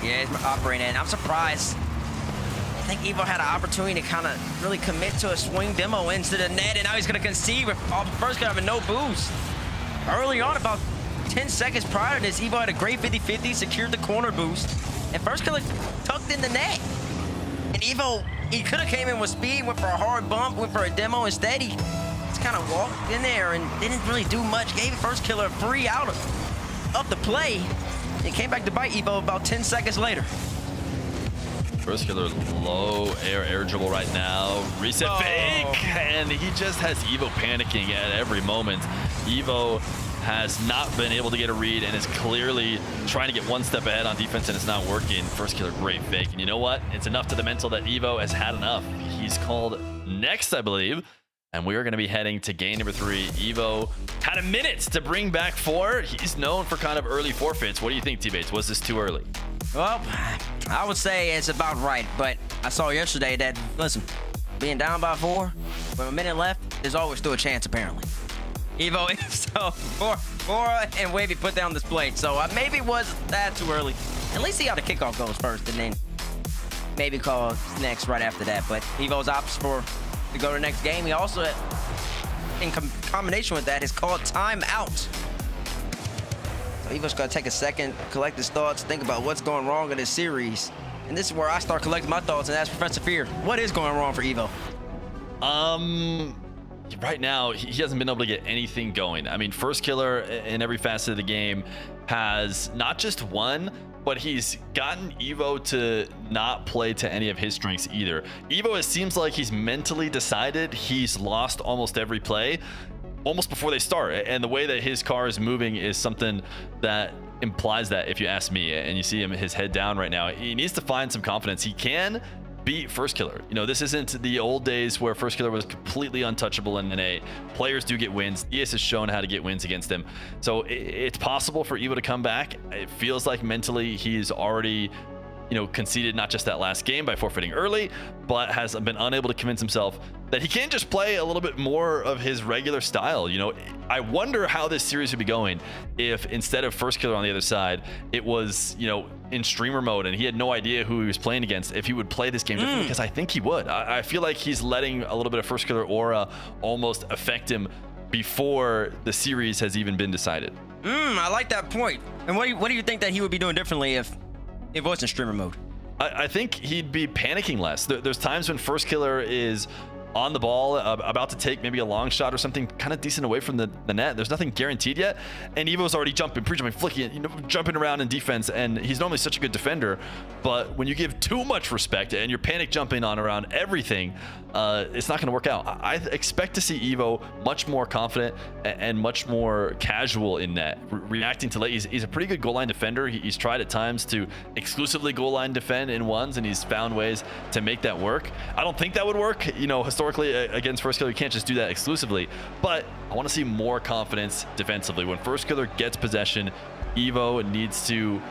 G: Yeah, he's operating in. I'm surprised. I think Evo had an opportunity to kind of really commit to a swing demo into the net, and now he's going to concede with First Killer having no boost. Early on, about 10 seconds prior to this, Evo had a great 50-50, secured the corner boost, and First Killer tucked in the net. And Evo, he could have came in with speed, went for a hard bump, went for a demo. Instead, he just kind of walked in there and didn't really do much. Gave First Killer a free out of the play. It came back to bite Evo about 10 seconds later.
E: First Killer low air dribble right now. Reset fake, and he just has Evo panicking at every moment. Evo has not been able to get a read and is clearly trying to get one step ahead on defense, and it's not working. First Killer, great fake. And you know what? It's enough to the mental that Evo has had enough. He's called next, I believe. And we are going to be heading to game number 3. Evo had a minute to bring back 4. He's known for kind of early forfeits. What do you think, T-Bates? Was this too early?
G: Well, I would say it's about right, but I saw yesterday that, listen, being down by 4, with a minute left, there's always still a chance, apparently. Evo, so 4 and Wavy put down this plate, so maybe it was that too early. At least see how the kickoff goes first, and then maybe call next right after that. But Evo's opts to go to the next game. He also, in combination with that, has called timeout. So Evo's got to take a second, collect his thoughts, think about what's going wrong in this series. And this is where I start collecting my thoughts and ask Professor Fear, what is going wrong for Evo?
E: Right now, he hasn't been able to get anything going. I mean, First Killer in every facet of the game has not just won, but he's gotten Evo to not play to any of his strengths either. Evo, it seems like he's mentally decided he's lost almost every play almost before they start. And the way that his car is moving is something that implies that, if you ask me. And you see him, his head down right now. He needs to find some confidence. He can beat First Killer. This isn't the old days where First Killer was completely untouchable in NA. Players do get wins. ES has shown how to get wins against him. So it's possible for Evo to come back. It feels like mentally he's already, conceded not just that last game by forfeiting early, but has been unable to convince himself that he can just play a little bit more of his regular style. I wonder how this series would be going if instead of First Killer on the other side, it was, in streamer mode and he had no idea who he was playing against, if he would play this game differently, because I think he would. I feel like he's letting a little bit of First Killer aura almost affect him before the series has even been decided.
G: I like that point. And what do you think that he would be doing differently if it wasn't streamer mode?
E: I think he'd be panicking less. There's times when First Killer is on the ball, about to take maybe a long shot or something kind of decent away from the net. There's nothing guaranteed yet. And Evo's already jumping, pre-jumping, flicking, jumping around in defense. And he's normally such a good defender. But when you give too much respect and you're panic jumping on around everything, it's not going to work out. I expect to see Evo much more confident and much more casual in net, reacting to late. He's a pretty good goal line defender. He's tried at times to exclusively goal line defend in ones, and he's found ways to make that work. I don't think that would work, historically against First Killer. You can't just do that exclusively, but I want to see more confidence defensively. When First Killer gets possession, Evo needs to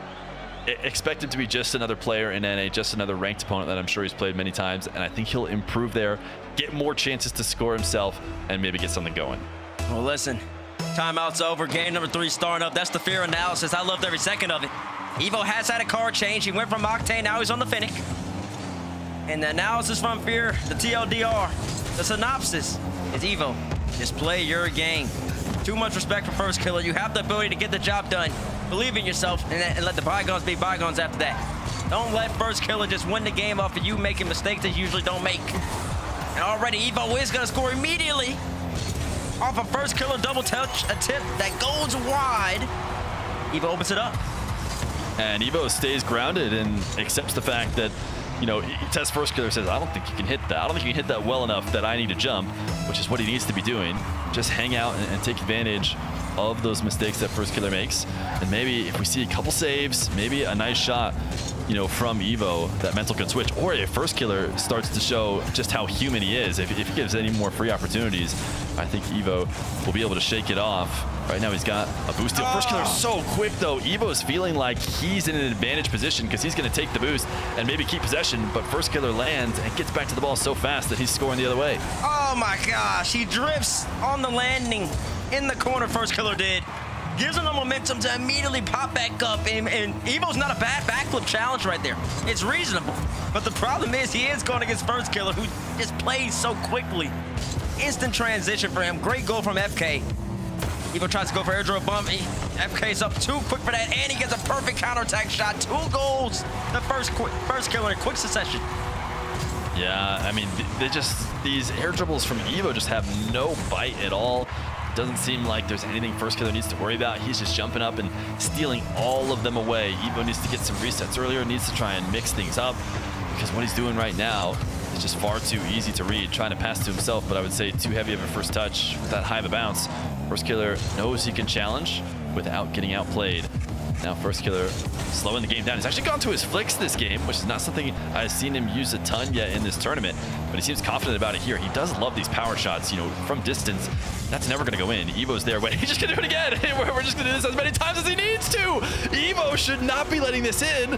E: expect him to be just another player in NA, just another ranked opponent that I'm sure he's played many times, and I think he'll improve there, get more chances to score himself, and maybe get something going.
G: Well, listen, timeout's over. Game number 3 starting up. That's the fear analysis. I loved every second of it. Evo has had a card change. He went from Octane, now he's on the Fennec. And the analysis from Fear, the TLDR, the synopsis is Evo. Just play your game. Too much respect for First Killer. You have the ability to get the job done. Believe in yourself and let the bygones be bygones after that. Don't let First Killer just win the game off of you making mistakes that you usually don't make. And already Evo is going to score immediately off a First Killer double touch attempt that goes wide. Evo opens it up.
E: And Evo stays grounded and accepts the fact that, Test First Killer says, I don't think you can hit that. I don't think you can hit that well enough that I need to jump, which is what he needs to be doing. Just hang out and take advantage of those mistakes that First Killer makes. And maybe if we see a couple saves, maybe a nice shot, from Evo, that mental can switch. Or if First Killer starts to show just how human he is, if he gives any more free opportunities, I think Evo will be able to shake it off. Right now he's got a boost deal. First Killer's so quick though. Evo's feeling like he's in an advantage position because he's going to take the boost and maybe keep possession, but First Killer lands and gets back to the ball so fast that he's scoring the other way.
G: Oh my gosh, he drifts on the landing in the corner. First Killer did. Gives him the momentum to immediately pop back up, and Evo's not a bad backflip challenge right there. It's reasonable, but the problem is he is going against First Killer, who just plays so quickly. Instant transition for him. Great goal from FK. Evo tries to go for airdrop bump. FK's up too quick for that, and he gets a perfect counterattack shot. 2 goals. The first Killer in quick succession.
E: Yeah, I mean, these air dribbles from Evo just have no bite at all. Doesn't seem like there's anything First Killer needs to worry about. He's just jumping up and stealing all of them away. Evo needs to get some resets earlier, needs to try and mix things up, because what he's doing right now is just far too easy to read. Trying to pass to himself, but I would say too heavy of a first touch with that high of a bounce. First Killer knows he can challenge without getting outplayed. Now First Killer slowing the game down. He's actually gone to his flicks this game, which is not something I've seen him use a ton yet in this tournament, but he seems confident about it here. He does love these power shots, from distance. That's never going to go in. Evo's there. Wait, he's just going to do it again. We're just going to do this as many times as he needs to. Evo should not be letting this in,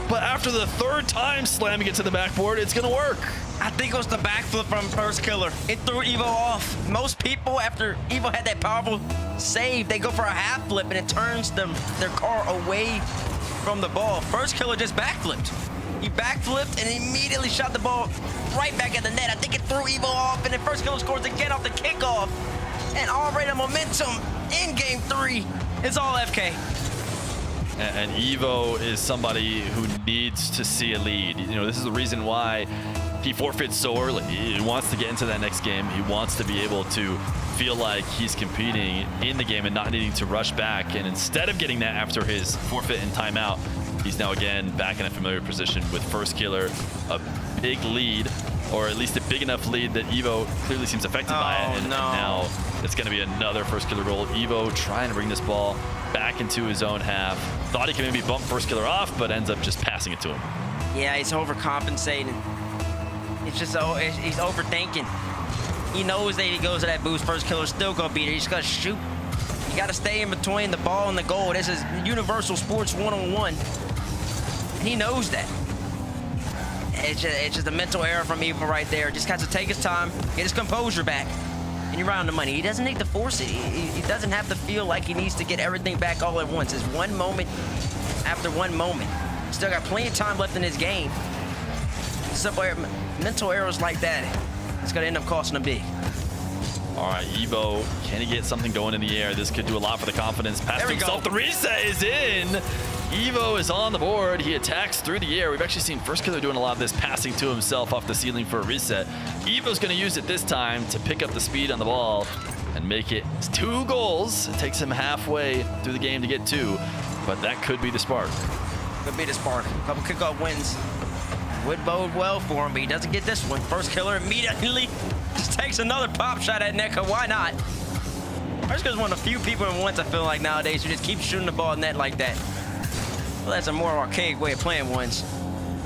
E: but after the 3rd time slamming it to the backboard, it's going to work.
G: I think it was the backflip from First Killer. It threw Evo off. Most people, after Evo had that powerful save, they go for a half flip and it turns their car away from the ball. First Killer just backflipped. He backflipped and immediately shot the ball right back at the net. I think it threw Evo off, and then First Killer scores again off the kickoff. And already the momentum in game 3 is all FK.
E: And Evo is somebody who needs to see a lead. This is the reason why he forfeits so early. He wants to get into that next game. He wants to be able to feel like he's competing in the game and not needing to rush back. And instead of getting that after his forfeit and timeout, he's now again back in a familiar position with First Killer, a big lead, or at least a big enough lead that Evo clearly seems affected by it. And now it's going to be another First Killer goal. Evo trying to bring this ball back into his own half. Thought he could maybe bump First Killer off, but ends up just passing it to him.
G: Yeah, he's overcompensating. It's just he's overthinking. He knows that he goes to that boost. First Killer's still gonna be there. He's gotta shoot. You gotta stay in between the ball and the goal. This is universal sports 1-on-1. And he knows that. It's just a mental error from Evo right there. Just has to take his time, get his composure back, and you're right on the money. He doesn't need to force it. He doesn't have to feel like he needs to get everything back all at once. It's one moment after one moment. Still got plenty of time left in his game. Simple mental errors like that, it's gonna end up costing him big.
E: All right, Evo, can he get something going in the air? This could do a lot for the confidence. Pass to himself. The reset is in. Evo is on the board. He attacks through the air. We've actually seen First Killer doing a lot of this, passing to himself off the ceiling for a reset. Evo's going to use it this time to pick up the speed on the ball and make it 2 goals. It takes him halfway through the game to get 2, but that could be the spark.
G: Could be the spark. A couple kickoff wins would bode well for him, but he doesn't get this one. First Killer immediately just takes another pop shot at Neko. Why not? First Killer's one of the few people in ones I feel like nowadays who just keep shooting the ball in net like that. Well, that's a more archaic way of playing ones.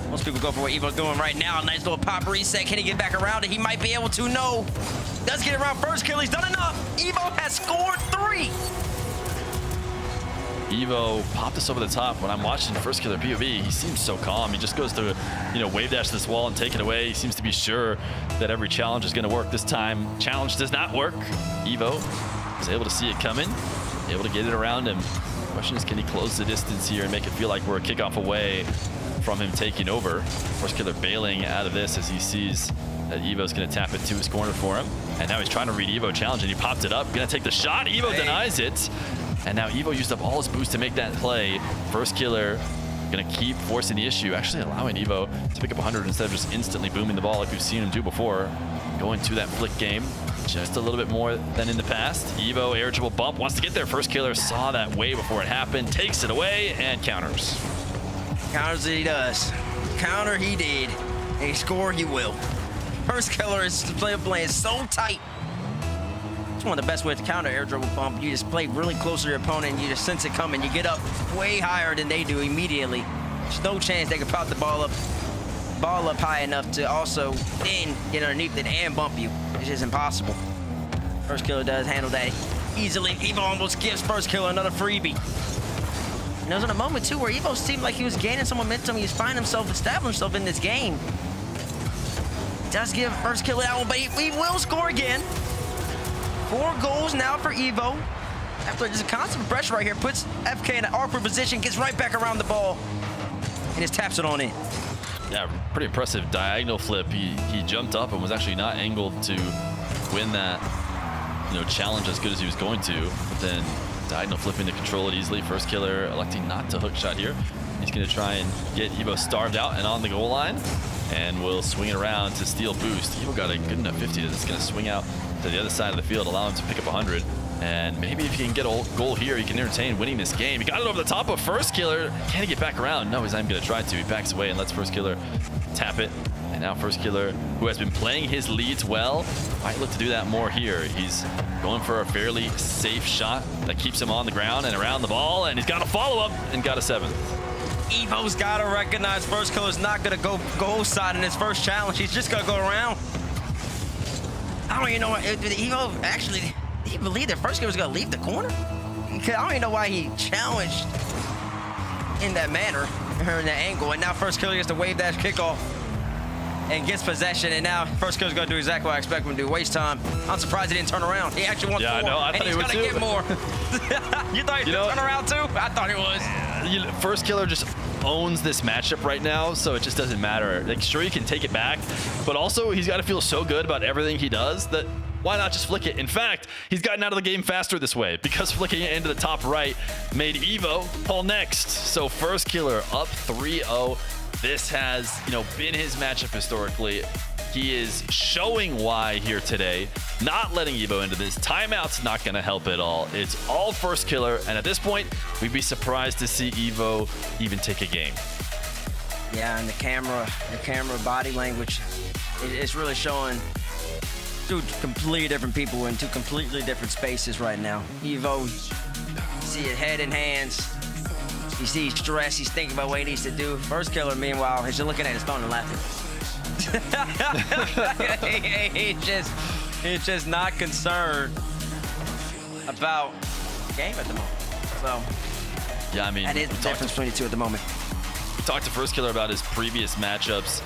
G: Most people go for what Evo's doing right now. A nice little pop reset. Can he get back around it? He might be able to. No. Does get around First Killer. He's done enough. Evo has scored 3.
E: Evo popped us over the top. When I'm watching First Killer POV, he seems so calm. He just goes to, wave dash this wall and take it away. He seems to be sure that every challenge is going to work. This time, challenge does not work. Evo is able to see it coming, able to get it around him. The question is, can he close the distance here and make it feel like we're a kickoff away from him taking over? First Killer bailing out of this as he sees that Evo's going to tap it to his corner for him. And now he's trying to read Evo challenge, and he popped it up. Going to take the shot. Evo denies it. And now Evo used up all his boost to make that play. First Killer going to keep forcing the issue, actually allowing Evo to pick up 100 instead of just instantly booming the ball like we've seen him do before. Going to that flick game just a little bit more than in the past. Evo, air dribble bump, wants to get there. First Killer saw that way before it happened, takes it away, and counters.
G: Counters he does. Counter he did. And he score he will. First Killer is playing so tight. It's one of the best ways to counter air dribble bump. You just play really close to your opponent and you just sense it coming. You get up way higher than they do immediately. There's no chance they can pop the ball up high enough to also then get underneath it and bump you. It's just impossible. First Killer does handle that easily. Evo almost gives First Killer another freebie. And there was in a moment too where Evo seemed like he was gaining some momentum. He was finding himself, establishing himself in this game. Does give First Killer that one, but he will score again. 4 goals now for Evo. After just a constant pressure right here, puts FK in an awkward position, gets right back around the ball, and just taps it on in.
E: Yeah, pretty impressive diagonal flip. He jumped up and was actually not angled to win that, challenge as good as he was going to. But then diagonal flipping to control it easily. First Killer electing not to hook shot here. He's going to try and get Evo starved out and on the goal line, and will swing it around to steal boost. Evo got a good enough 50 that it's going to swing out to the other side of the field, allow him to pick up 100. And maybe if he can get a goal here, he can entertain winning this game. He got it over the top of First Killer. Can he get back around? No, he's not even going to try to. He backs away and lets First Killer tap it. And now First Killer, who has been playing his leads well, might look to do that more here. He's going for a fairly safe shot that keeps him on the ground and around the ball. And he's got a follow-up and got a 7th.
G: Evo's got to recognize First Killer's not going to go goal side in his first challenge. He's just going to go around. I don't even know what Evo actually. He believed that First Killer was going to leave the corner. I don't even know why he challenged in that manner, or in that angle. And now First Killer gets to wave that kickoff and gets possession. And now First Killer's going to do exactly what I expect him to do. Waste time. I'm surprised he didn't turn around. He actually won 4.
E: I know. I thought
G: and he's going to get more. You thought he would turn around too? I thought he was.
E: First Killer just owns this matchup right now, so it just doesn't matter. Like, sure, you can take it back, but also he's got to feel so good about everything he does that why not just flick it? In fact, he's gotten out of the game faster this way because flicking it into the top right made Evo pull next. So First Killer up 3-0. This has, been his matchup historically. He is showing why here today, not letting Evo into this. Timeout's not going to help at all. It's all First Killer, and at this point, we'd be surprised to see Evo even take a game.
G: Yeah, and the camera body language, it's really showing 2 completely different people in 2 completely different spaces right now. Evo, you see it head in hands. You see he's stressed. He's thinking about what he needs to do. First Killer, meanwhile, he's just looking at his phone and laughing. he's just not concerned about the game at the moment. So,
E: yeah, I mean,
G: that is the difference between the 2 at the moment.
E: We talked to First Killer about his previous matchups.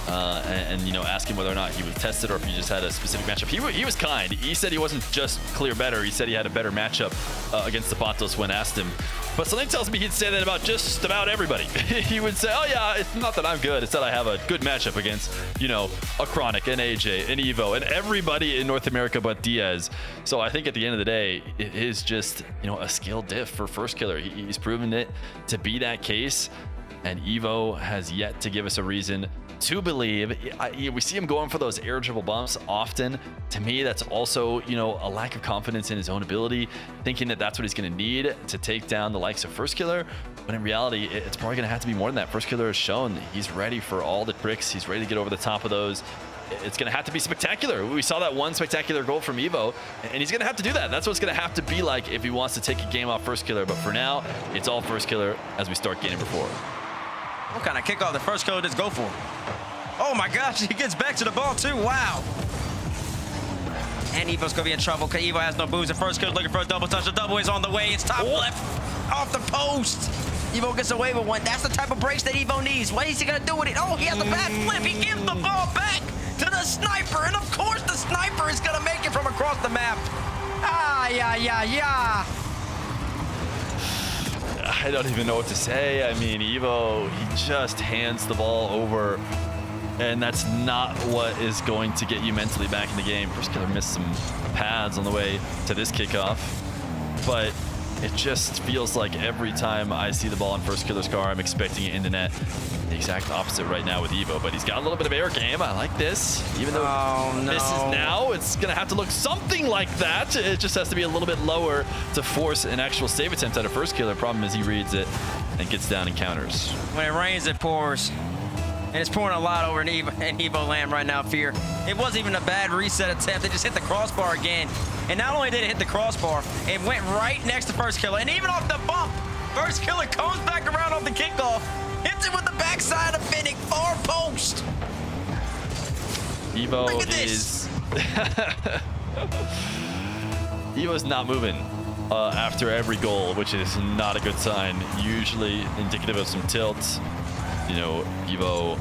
E: And ask him whether or not he was tested or if he just had a specific matchup. He was kind. He said he wasn't just clear better. He said he had a better matchup against the Patos when asked him. But something tells me he'd say that about just about everybody. He would say, oh yeah, it's not that I'm good, it's that I have a good matchup against, you know, a Chronic, an AJ, an Evo, and everybody in North America but Diaz. So I think at the end of the day, it is just, you know, a skill diff for First Killer. He's proven it to be that case, and Evo has yet to give us a reason to believe. We see him going for those air dribble bumps often. To me, that's also, you know, a lack of confidence in his own ability, thinking that that's what he's going to need to take down the likes of First Killer. But in reality, it's probably going to have to be more than that. First Killer has shown he's ready for all the tricks. He's ready to get over the top of those. It's going to have to be spectacular. We saw that one spectacular goal from Evo, and he's going to have to do that. That's what it's going to have to be like if he wants to take a game off First Killer. But for now, it's all First Killer as we start game number 4.
G: What kind of kickoff the First Killer just go for? Oh my gosh, he gets back to the ball too. Wow. And Evo's gonna be in trouble because Evo has no boost. The First Killer's looking for a double touch. The double is on the way. It's top left off the post. Evo gets away with one. That's the type of breaks that Evo needs. What is he gonna do with it? Oh, he has the back flip. He gives the ball back to the sniper. And of course the sniper is gonna make it from across the map. Ah, yeah.
E: I don't even know what to say. I mean, Evo, he just hands the ball over, and that's not what is going to get you mentally back in the game. First Killer missed some pads on the way to this kickoff, but it just feels like every time I see the ball in First Killer's car, I'm expecting it in the net. The exact opposite right now with Evo, but he's got a little bit of air game. I like this. Even though this is now, it's going to have to look something like that. It just has to be a little bit lower to force an actual save attempt out of First Killer. Problem is he reads it and gets down and counters.
G: When it rains, it pours. And it's pouring a lot over in Evo land right now, Fear. It wasn't even a bad reset attempt. They just hit the crossbar again. And not only did it hit the crossbar, it went right next to First Killer. And even off the bump, First Killer comes back around off the kickoff, hits it with the backside of Finnick, far post.
E: Evo is... Evo's not moving after every goal, which is not a good sign. Usually indicative of some tilt. You know, Evo,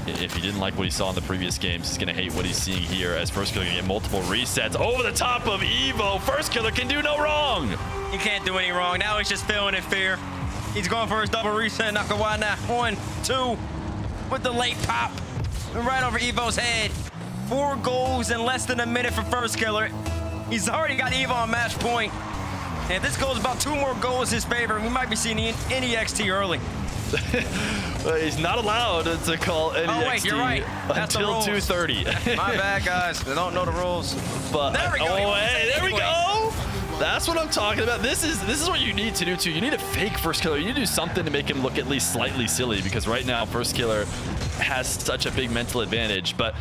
E: if he didn't like what he saw in the previous games, he's going to hate what he's seeing here as First Killer going to get multiple resets over the top of Evo. First Killer can do no wrong.
G: He can't do any wrong. Now he's just feeling it, Fear. He's going for his double reset. Nakawana, 1, 2, with the late pop. And right over Evo's head. 4 goals in less than a minute for First Killer. He's already got Evo on match point. And if this goes about 2 more goals his favor, we might be seeing the NEXT early.
E: He's not allowed to call NEXT
G: wait, you're right. That's
E: until
G: the rules.
E: 2:30.
G: My bad, guys. They don't know the rules.
E: But
G: there we go.
E: Hey, there we go. That's what I'm talking about. This is what you need to do too. You need to fake First Killer. You need to do something to make him look at least slightly silly, because right now First Killer has such a big mental advantage. But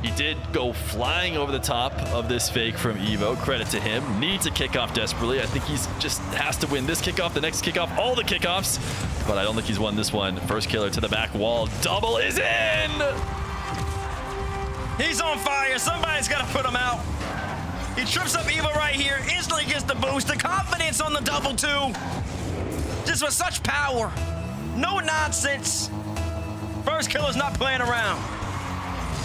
E: he did go flying over the top of this fake from Evo. Credit to him. Needs a kickoff desperately. I think he's just has to win this kickoff, the next kickoff, all the kickoffs. But I don't think he's won this one. First Killer to the back wall. Double is in!
G: He's on fire. Somebody's got to put him out. He trips up Evo right here. Instantly gets the boost. The confidence on the double 2. Just with such power. No nonsense. First Killer's not playing around.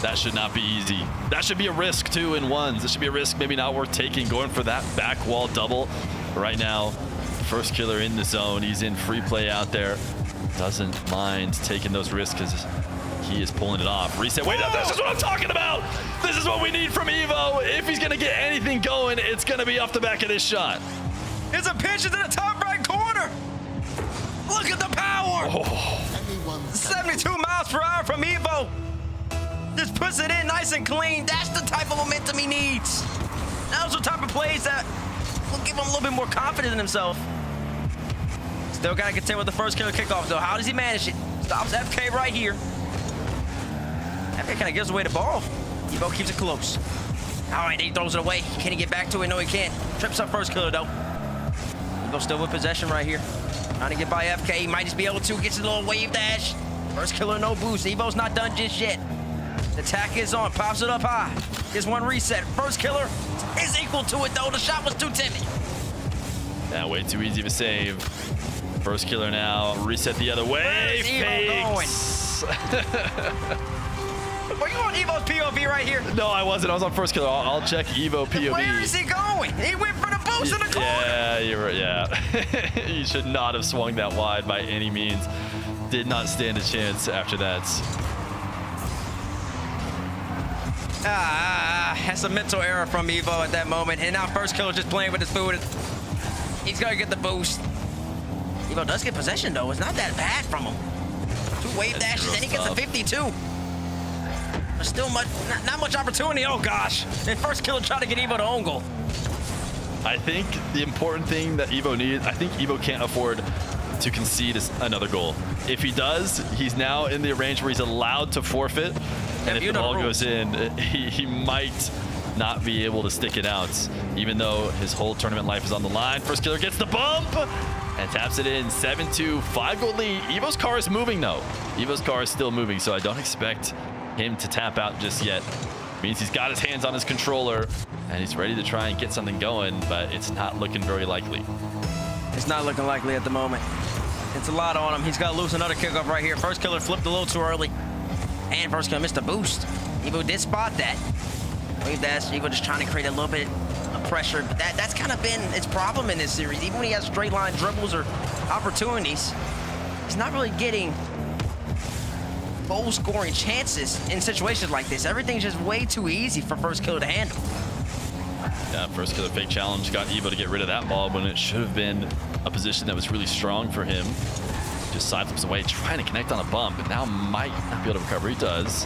E: That should not be easy. That should be a risk too in ones. This should be a risk maybe not worth taking, going for that back wall double. Right now, First Killer in the zone. He's in free play out there. Doesn't mind taking those risks because he is pulling it off. Reset. Wait, this is what I'm talking about. This is what we need from Evo. If he's going to get anything going, it's going to be off the back of this shot.
G: It's a pitch into the top right corner. Look at the power. 72 miles per hour from Evo. Just puts it in nice and clean. That's the type of momentum he needs. Those are the type of plays that will give him a little bit more confidence in himself. Still got to contend with the First Killer kickoff, though. How does he manage it? Stops FK right here. FK kind of gives away the ball. Evo keeps it close. All right, he throws it away. Can he get back to it? No, he can't. Trips up First Killer, though. Evo still with possession right here. Trying to get by FK. He might just be able to. Gets a little wave dash. First Killer, no boost. Evo's not done just yet. The attack is on, pops it up high. Gets one reset. First Killer is equal to it, though. The shot was too timid.
E: Yeah, way too easy of a save. First Killer now, reset the other way. Fakes.
G: Were you on Evo's POV right here?
E: No, I wasn't. I was on First Killer. I'll check Evo POV.
G: Where is he going? He went for the boost in the corner.
E: Yeah. He should not have swung that wide by any means. Did not stand a chance after that.
G: That's a mental error from Evo at that moment. And now first killer just playing with his food. He's gonna get the boost. Evo does get possession though. It's not that bad from him. 2 wave dashes and he gets a 52. But still not much opportunity. Oh gosh. And first killer tried to get Evo to own goal.
E: I think the important thing that Evo needs, I think Evo can't afford to concede another goal. If he does, he's now in the range where he's allowed to forfeit. And if the ball goes in, he might not be able to stick it out, even though his whole tournament life is on the line. First killer gets the bump and taps it in. 7-2, 5-goal lead. Evo's car is moving though. Evo's car is still moving, so I don't expect him to tap out just yet. Means he's got his hands on his controller and he's ready to try and get something going, but it's not looking very likely.
G: It's not looking likely at the moment. It's a lot on him. He's got to lose another kickoff right here. First killer flipped a little too early. And first killer missed a boost. Evo did spot that. Wave dash, Evo just trying to create a little bit of pressure. But that's kind of been its problem in this series. Even when he has straight line dribbles or opportunities, he's not really getting goal scoring chances in situations like this. Everything's just way too easy for first killer to handle.
E: Yeah, first killer fake challenge got Evo to get rid of that ball when it should have been a position that was really strong for him. Just side flips away, trying to connect on a bump, and now might not be able to recover. He does,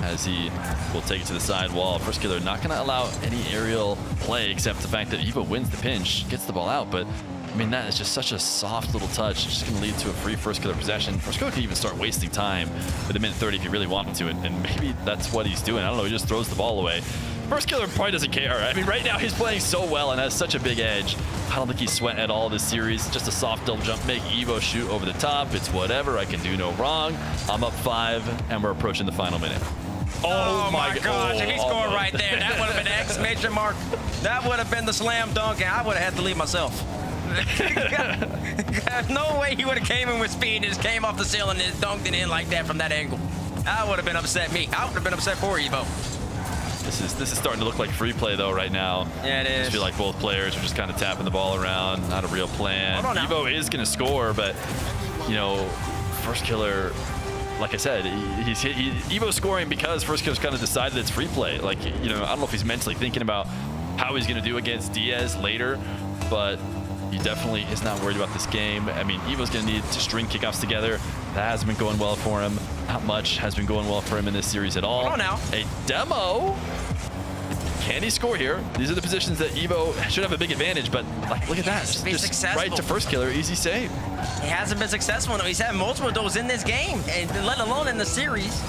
E: as he will take it to the side wall. First killer not going to allow any aerial play except the fact that Evo wins the pinch, gets the ball out, but I mean, that is just such a soft little touch. It's just going to lead to a free first killer possession. First killer could even start wasting time with a minute 30 if he really wanted to, and maybe that's what he's doing. I don't know, he just throws the ball away. First killer probably doesn't care. I mean, right now he's playing so well and has such a big edge. I don't think he's sweating at all this series. Just a soft double jump, make Evo shoot over the top. It's whatever, I can do no wrong. I'm up 5 and we're approaching the final minute.
G: Oh my gosh, if he scored right there, that would have been an exclamation mark. That would have been the slam dunk, and I would have had to leave myself. There's no way he would have came in with speed and just came off the ceiling and just dunked it in like that from that angle. That would have been upset me. I would have been upset for Evo.
E: This is starting to look like free play though right now.
G: Yeah, it is.
E: I just feel like both players are just kind of tapping the ball around, not a real plan. Evo is going to score, but you know, first killer, like I said, Evo's scoring because first killer's kind of decided it's free play. Like, you know, I don't know if he's mentally thinking about how he's going to do against Diaz later, but he definitely is not worried about this game. I mean, Evo's going to need to string kickoffs together. That hasn't been going well for him. Not much has been going well for him in this series at all.
G: Hold on now.
E: A demo. Can he score here? These are the positions that Evo should have a big advantage, but like, look at that. Just right to first killer, easy save.
G: He hasn't been successful. He's had multiple of those in this game, and let alone in the series.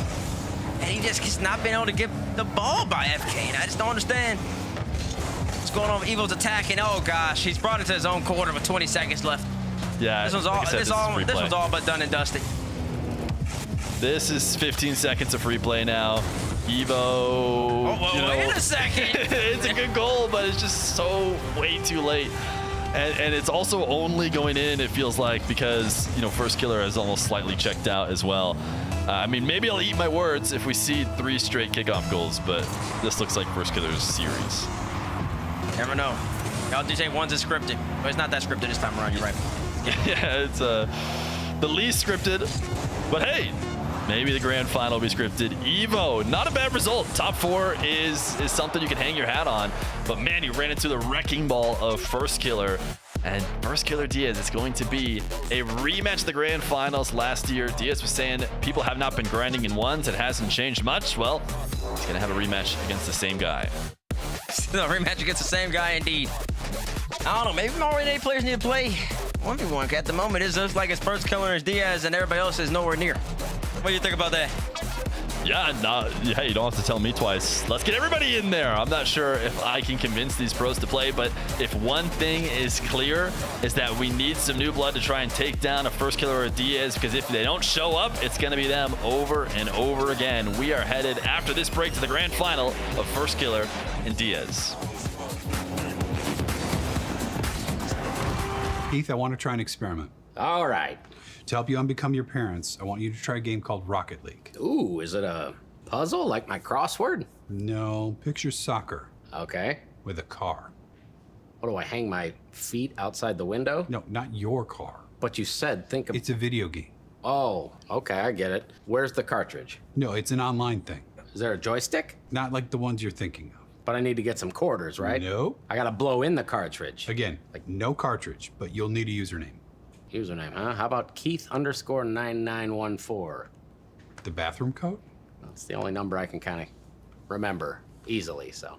G: And he just has not been able to get the ball by FK. And I just don't understand what's going on with Evo's attacking. Oh gosh, he's brought it to his own quarter with 20 seconds left.
E: Yeah,
G: this one's all, this one's all but done and dusted.
E: This is 15 seconds of free play now. Evo,
G: wait a second.
E: It's a good goal, but it's just so way too late. And it's also only going in, it feels like, because, you know, first killer has almost slightly checked out as well. I mean, maybe I'll eat my words if we see 3 straight kickoff goals, but this looks like first killer's series.
G: Never know. Y'all DJ one's is scripted, but it's not that scripted this time around. You're right.
E: Yeah, it's the least scripted, but hey, maybe the grand final will be scripted. Evo, not a bad result. Top 4 is something you can hang your hat on, but man, you ran into the wrecking ball of first killer. And first killer Diaz is going to be a rematch of the grand finals last year. Diaz was saying people have not been grinding in ones. It hasn't changed much. Well, he's going to have a rematch against the same guy.
G: Still a rematch against the same guy, indeed. I don't know. Maybe already 8 players need to play 1v1. At the moment, it looks like it's first killer is Diaz, and everybody else is nowhere near. What do you think about that?
E: Yeah, hey, you don't have to tell me twice. Let's get everybody in there. I'm not sure if I can convince these pros to play, but if one thing is clear, is that we need some new blood to try and take down a first killer or Diaz, because if they don't show up, it's going to be them over and over again. We are headed after this break to the grand final of first killer and Diaz.
I: Heath, I want to try an experiment.
J: All right.
I: To help you unbecome your parents, I want you to try a game called Rocket League.
J: Ooh, is it a puzzle like my crossword?
I: No, picture soccer.
J: Okay.
I: With a car.
J: What do I hang my feet outside the window?
I: No, not your car.
J: But you said think of.
I: It's a video game.
J: Oh, okay, I get it. Where's the cartridge?
I: No, it's an online thing.
J: Is there a joystick?
I: Not like the ones you're thinking of.
J: But I need to get some quarters, right?
I: No.
J: I gotta blow in the cartridge.
I: Again, like no cartridge, but you'll need a username.
J: Username, huh? How about Keith_9914?
I: The bathroom code?
J: That's the only number I can kind of remember easily, so.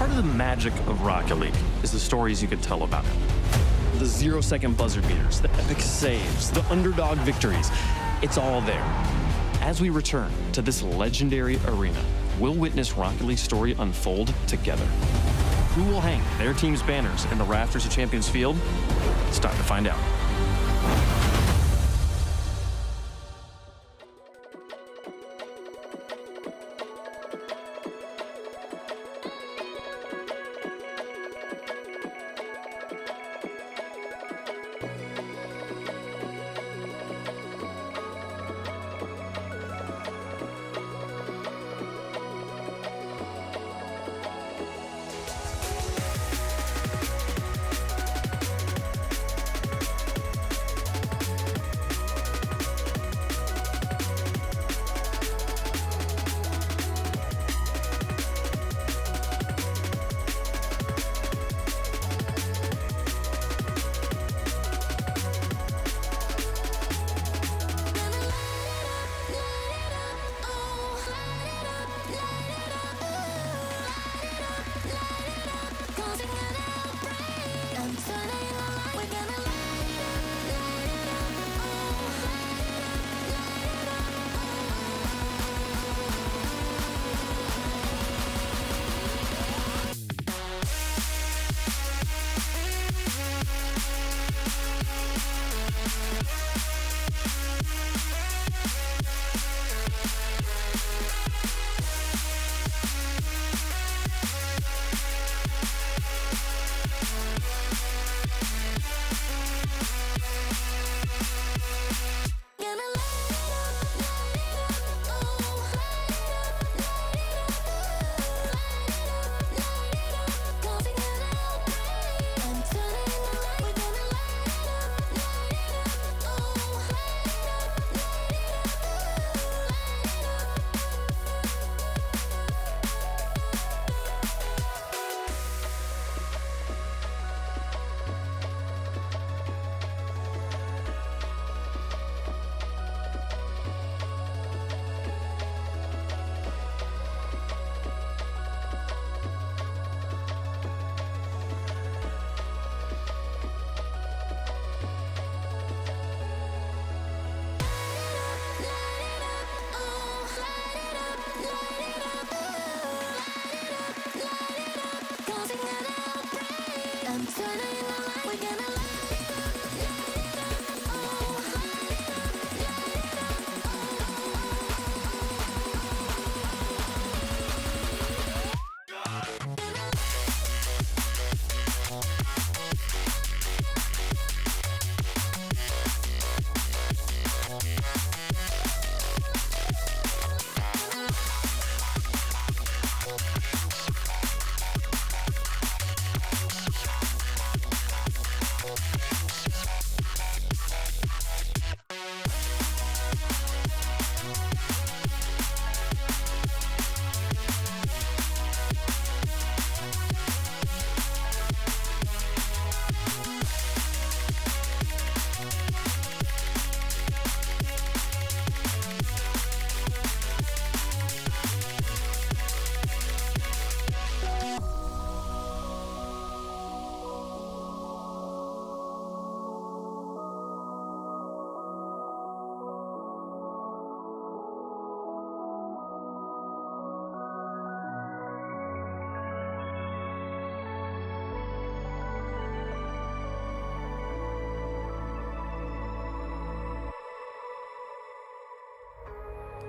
N: The magic of Rocket League is the stories you could tell about it. The 0-second buzzer beaters, the epic saves, the underdog victories. It's all there. As we return to this legendary arena, we'll witness Rocket League's story unfold together. Who will hang their team's banners in the rafters of Champions Field? It's time to find out.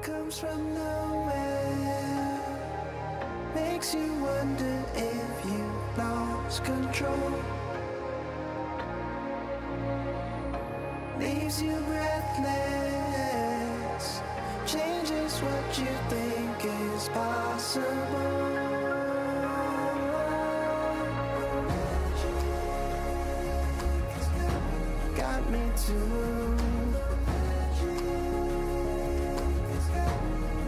K: comes from nowhere, makes you wonder if you lost control, leaves you breathless, changes what you think is possible. Got me too.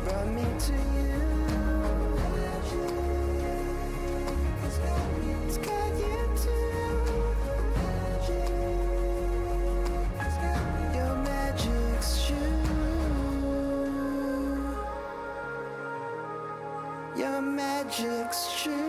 K: Brought me to you. It's got you too. Your magic's true. Your magic's true.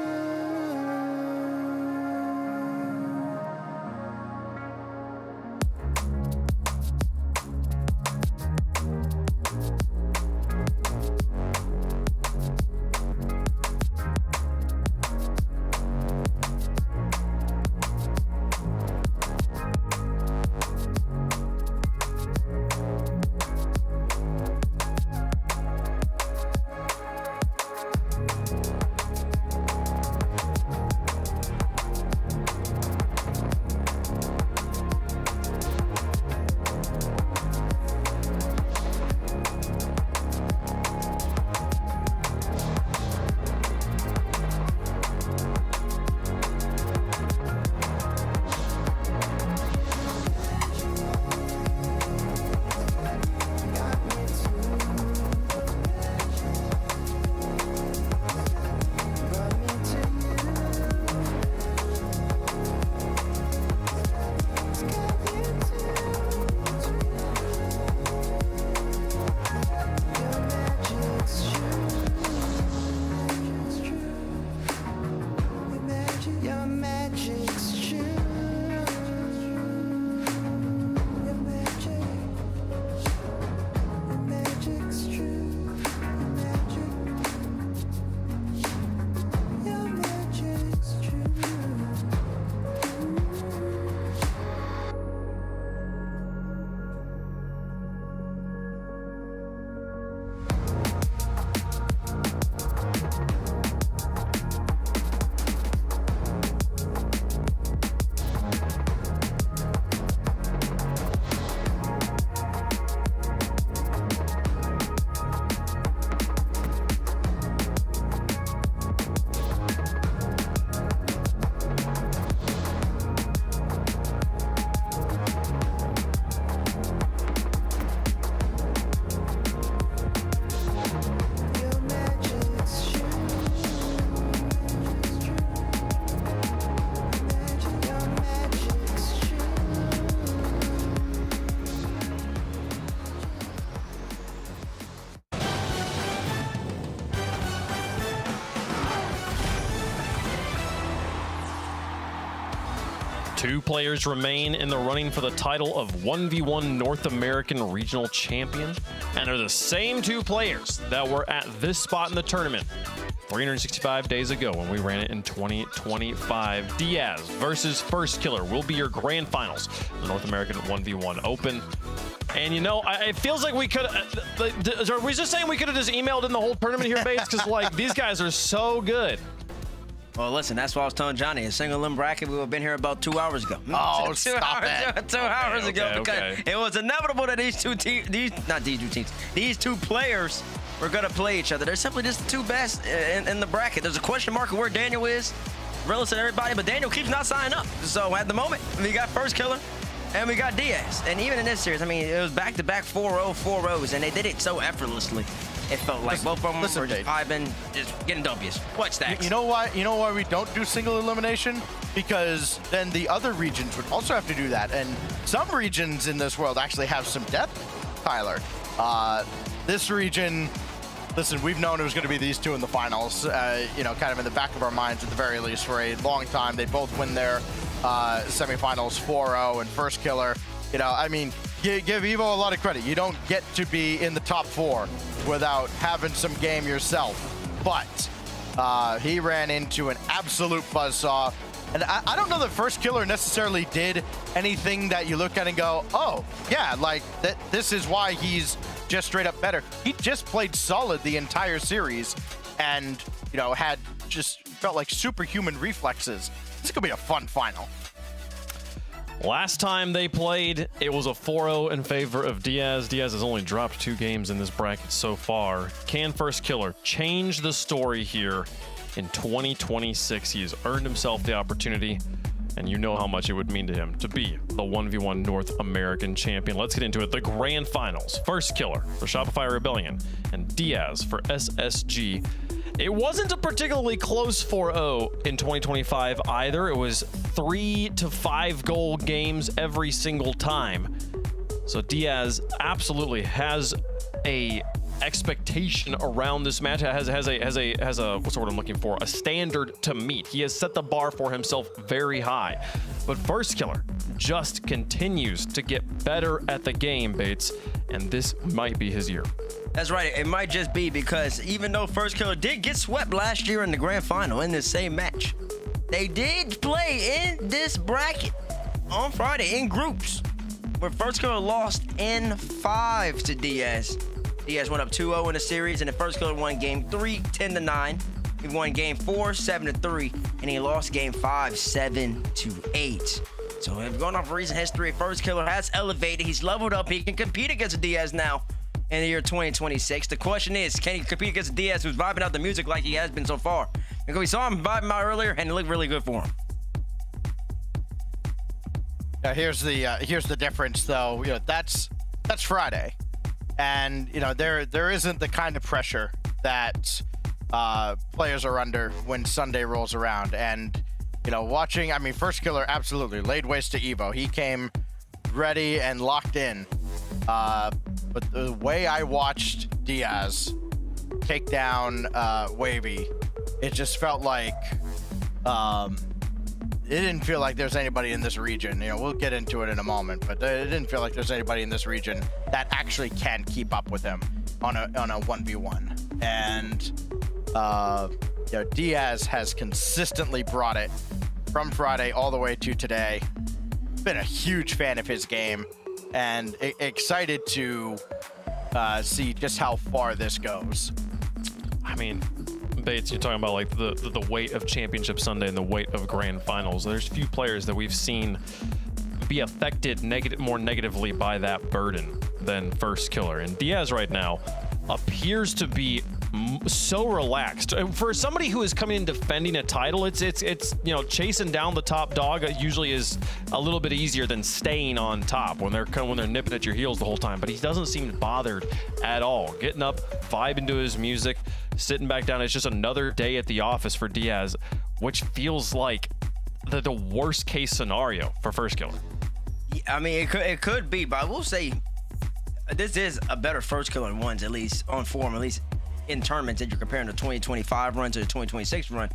D: Two players remain in the running for the title of 1v1 North American Regional Champion, and they're the same two players that were at this spot in the tournament 365 days ago when we ran it in 2025. Diaz versus First Killer will be your grand finals, the North American 1v1 Open. And you know, it feels like we could. Are we just saying we could have just emailed in the whole tournament here, Bates? Because like these guys are so good.
G: Well, listen, that's what I was telling Johnny. A single limb bracket, we would have been here about 2 hours ago.
H: Oh, stop it.
G: 2 hours ago, because it was inevitable that these two players were going to play each other. They're simply just the two best in the bracket. There's a question mark of where Daniel is relative to everybody, but Daniel keeps not signing up. So at the moment, we got First Killer and we got Diaz. And even in this series, I mean, it was back-to-back 4-0, 4-0s, and they did it so effortlessly. It felt like both of them were just vibing, just getting W's. What stacks?
H: You know why we don't do single elimination? Because then the other regions would also have to do that. And some regions in this world actually have some depth, Tyler. This region, listen, we've known it was going to be these two in the finals, you know, kind of in the back of our minds at the very least for a long time. They both win their semifinals 4-0, and First Killer, you know, I mean, give Evo a lot of credit. You don't get to be in the top 4 without having some game yourself. But he ran into an absolute buzzsaw. And I don't know that First Killer necessarily did anything that you look at and go, oh, yeah, like this is why he's just straight up better. He just played solid the entire series and, you know, had just felt like superhuman reflexes. This is going to be a fun final.
D: Last time they played, it was a 4-0 in favor of Diaz. Diaz has only dropped 2 games in this bracket so far. Can First Killer change the story here in 2026? He has earned himself the opportunity, and you know how much it would mean to him to be the 1v1 North American champion. Let's get into it. The grand finals. First Killer for Shopify Rebellion and Diaz for SSG. It wasn't a particularly close 4-0 in 2025 either. It was 3 to 5 goal games every single time. So Diaz absolutely has a expectation around this match, has a what's the word I'm looking for? A standard to meet. He has set the bar for himself very high. But First Killer just continues to get better at the game, Bates, and this might be his year.
G: That's right. It might just be because even though First Killer did get swept last year in the grand final in this same match, they did play in this bracket on Friday in groups, where First Killer lost in 5 to Diaz. Diaz went up 2-0 in the series, and the First Killer won game 3, 10-9. He won game 4, 7-3, and he lost game 5, 7-8. So if going off recent history, First Killer has elevated. He's leveled up. He can compete against Diaz now in the year 2026. The question is, can he compete against Diaz, who's vibing out the music like he has been so far? Because we saw him vibing out earlier, and it looked really good for him.
H: Here's the difference, though. You know, that's Friday, and you know there isn't the kind of pressure that players are under when Sunday rolls around. And you know, watching, I mean, First Killer absolutely laid waste to Evo. He came ready and locked in. But the way I watched Diaz take down Wavy, it just felt like it didn't feel like there's anybody in this region. You know, we'll get into it in a moment, but it didn't feel like there's anybody in this region that actually can keep up with him on a 1v1. And you know, Diaz has consistently brought it from Friday all the way to today. Been a huge fan of his game, and excited to see just how far this goes.
D: I mean, Bates, you're talking about like the weight of Championship Sunday and the weight of Grand Finals. There's few players that we've seen be affected more negatively by that burden than First Killer. And Diaz right now appears to be so relaxed. For somebody who is coming in defending a title, it's you know, chasing down the top dog usually is a little bit easier than staying on top when they're nipping at your heels the whole time. But he doesn't seem bothered at all. Getting up, vibing to his music, sitting back down. It's just another day at the office for Diaz, which feels like the worst case scenario for First Killer.
G: I mean, it could be, but I will say this is a better First Killer than ones, at least on form, at least in tournaments that you're comparing the 2025 run to the 2026 run.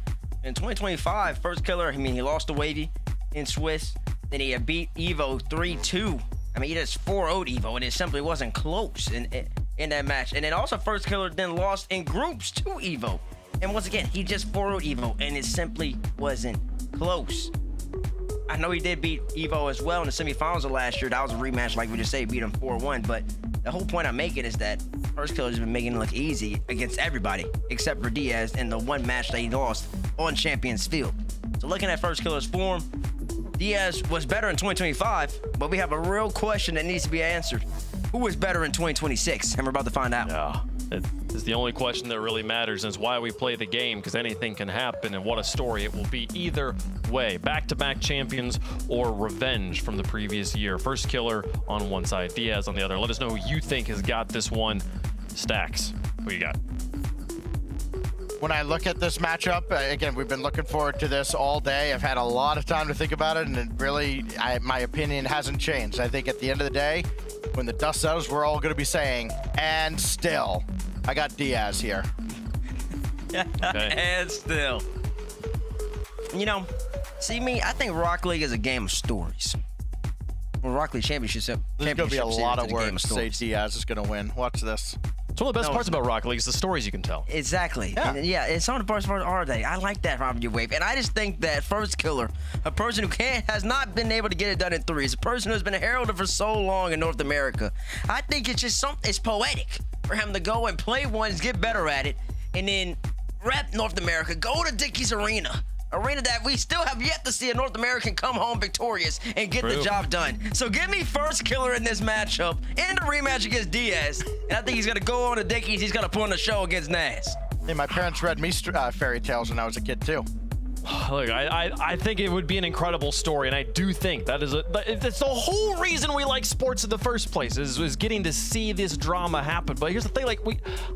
G: In 2025, First Killer, I mean, he lost to Wavy in Swiss. Then he had beat Evo 3-2. I mean, he just 4-0'd Evo, and it simply wasn't close in that match. And then also First Killer then lost in groups to Evo. And once again, he just 4-0'd Evo, and it simply wasn't close. I know he did beat Evo as well in the semifinals of last year. That was a rematch, like we just say, beat him 4-1. But the whole point I'm making is that First Killer's been making it look easy against everybody except for Diaz in the one match that he lost on Champions Field. So looking at First Killer's form, Diaz was better in 2025, but we have a real question that needs to be answered. Who is better in 2026? And we're about to find out.
D: Yeah, it's the only question that really matters, and it's why we play the game, because anything can happen, and what a story it will be either way. Back-to-back champions or revenge from the previous year. First Killer on one side, Diaz on the other. Let us know who you think has got this one. Stacks, who you got?
H: When I look at this matchup, again, we've been looking forward to this all day. I've had a lot of time to think about it, and it really, my opinion hasn't changed. I think at the end of the day, when the dust settles, we're all going to be saying, and still, I got Diaz here.
D: Okay.
G: And still. You know, see me, I think Rock League is a game of stories. Well, Rock League Championship.
H: There's going to be a lot of words to say Diaz is going to win. Watch this.
D: It's one of the best parts about Rocket League is the stories you can tell.
G: Exactly.
H: Yeah.
G: And some of the parts are they. I like that from your wave. And I just think that First Killer, a person who has not been able to get it done in threes, a person who's been heralded for so long in North America, I think it's just something, it's poetic for him to go and play ones, get better at it, and then rep North America, go to Dickies Arena that we still have yet to see a North American come home victorious and get the job done. So give me First Killer in this matchup and a rematch against Diaz. And I think he's going to go on to Dickies. He's going to put on a show against Nas.
H: Hey, my parents read me fairy tales when I was a kid, too.
D: Look, I think it would be an incredible story, and I do think that is it's the whole reason we like sports in the first place is getting to see this drama happen. But here's the thing, like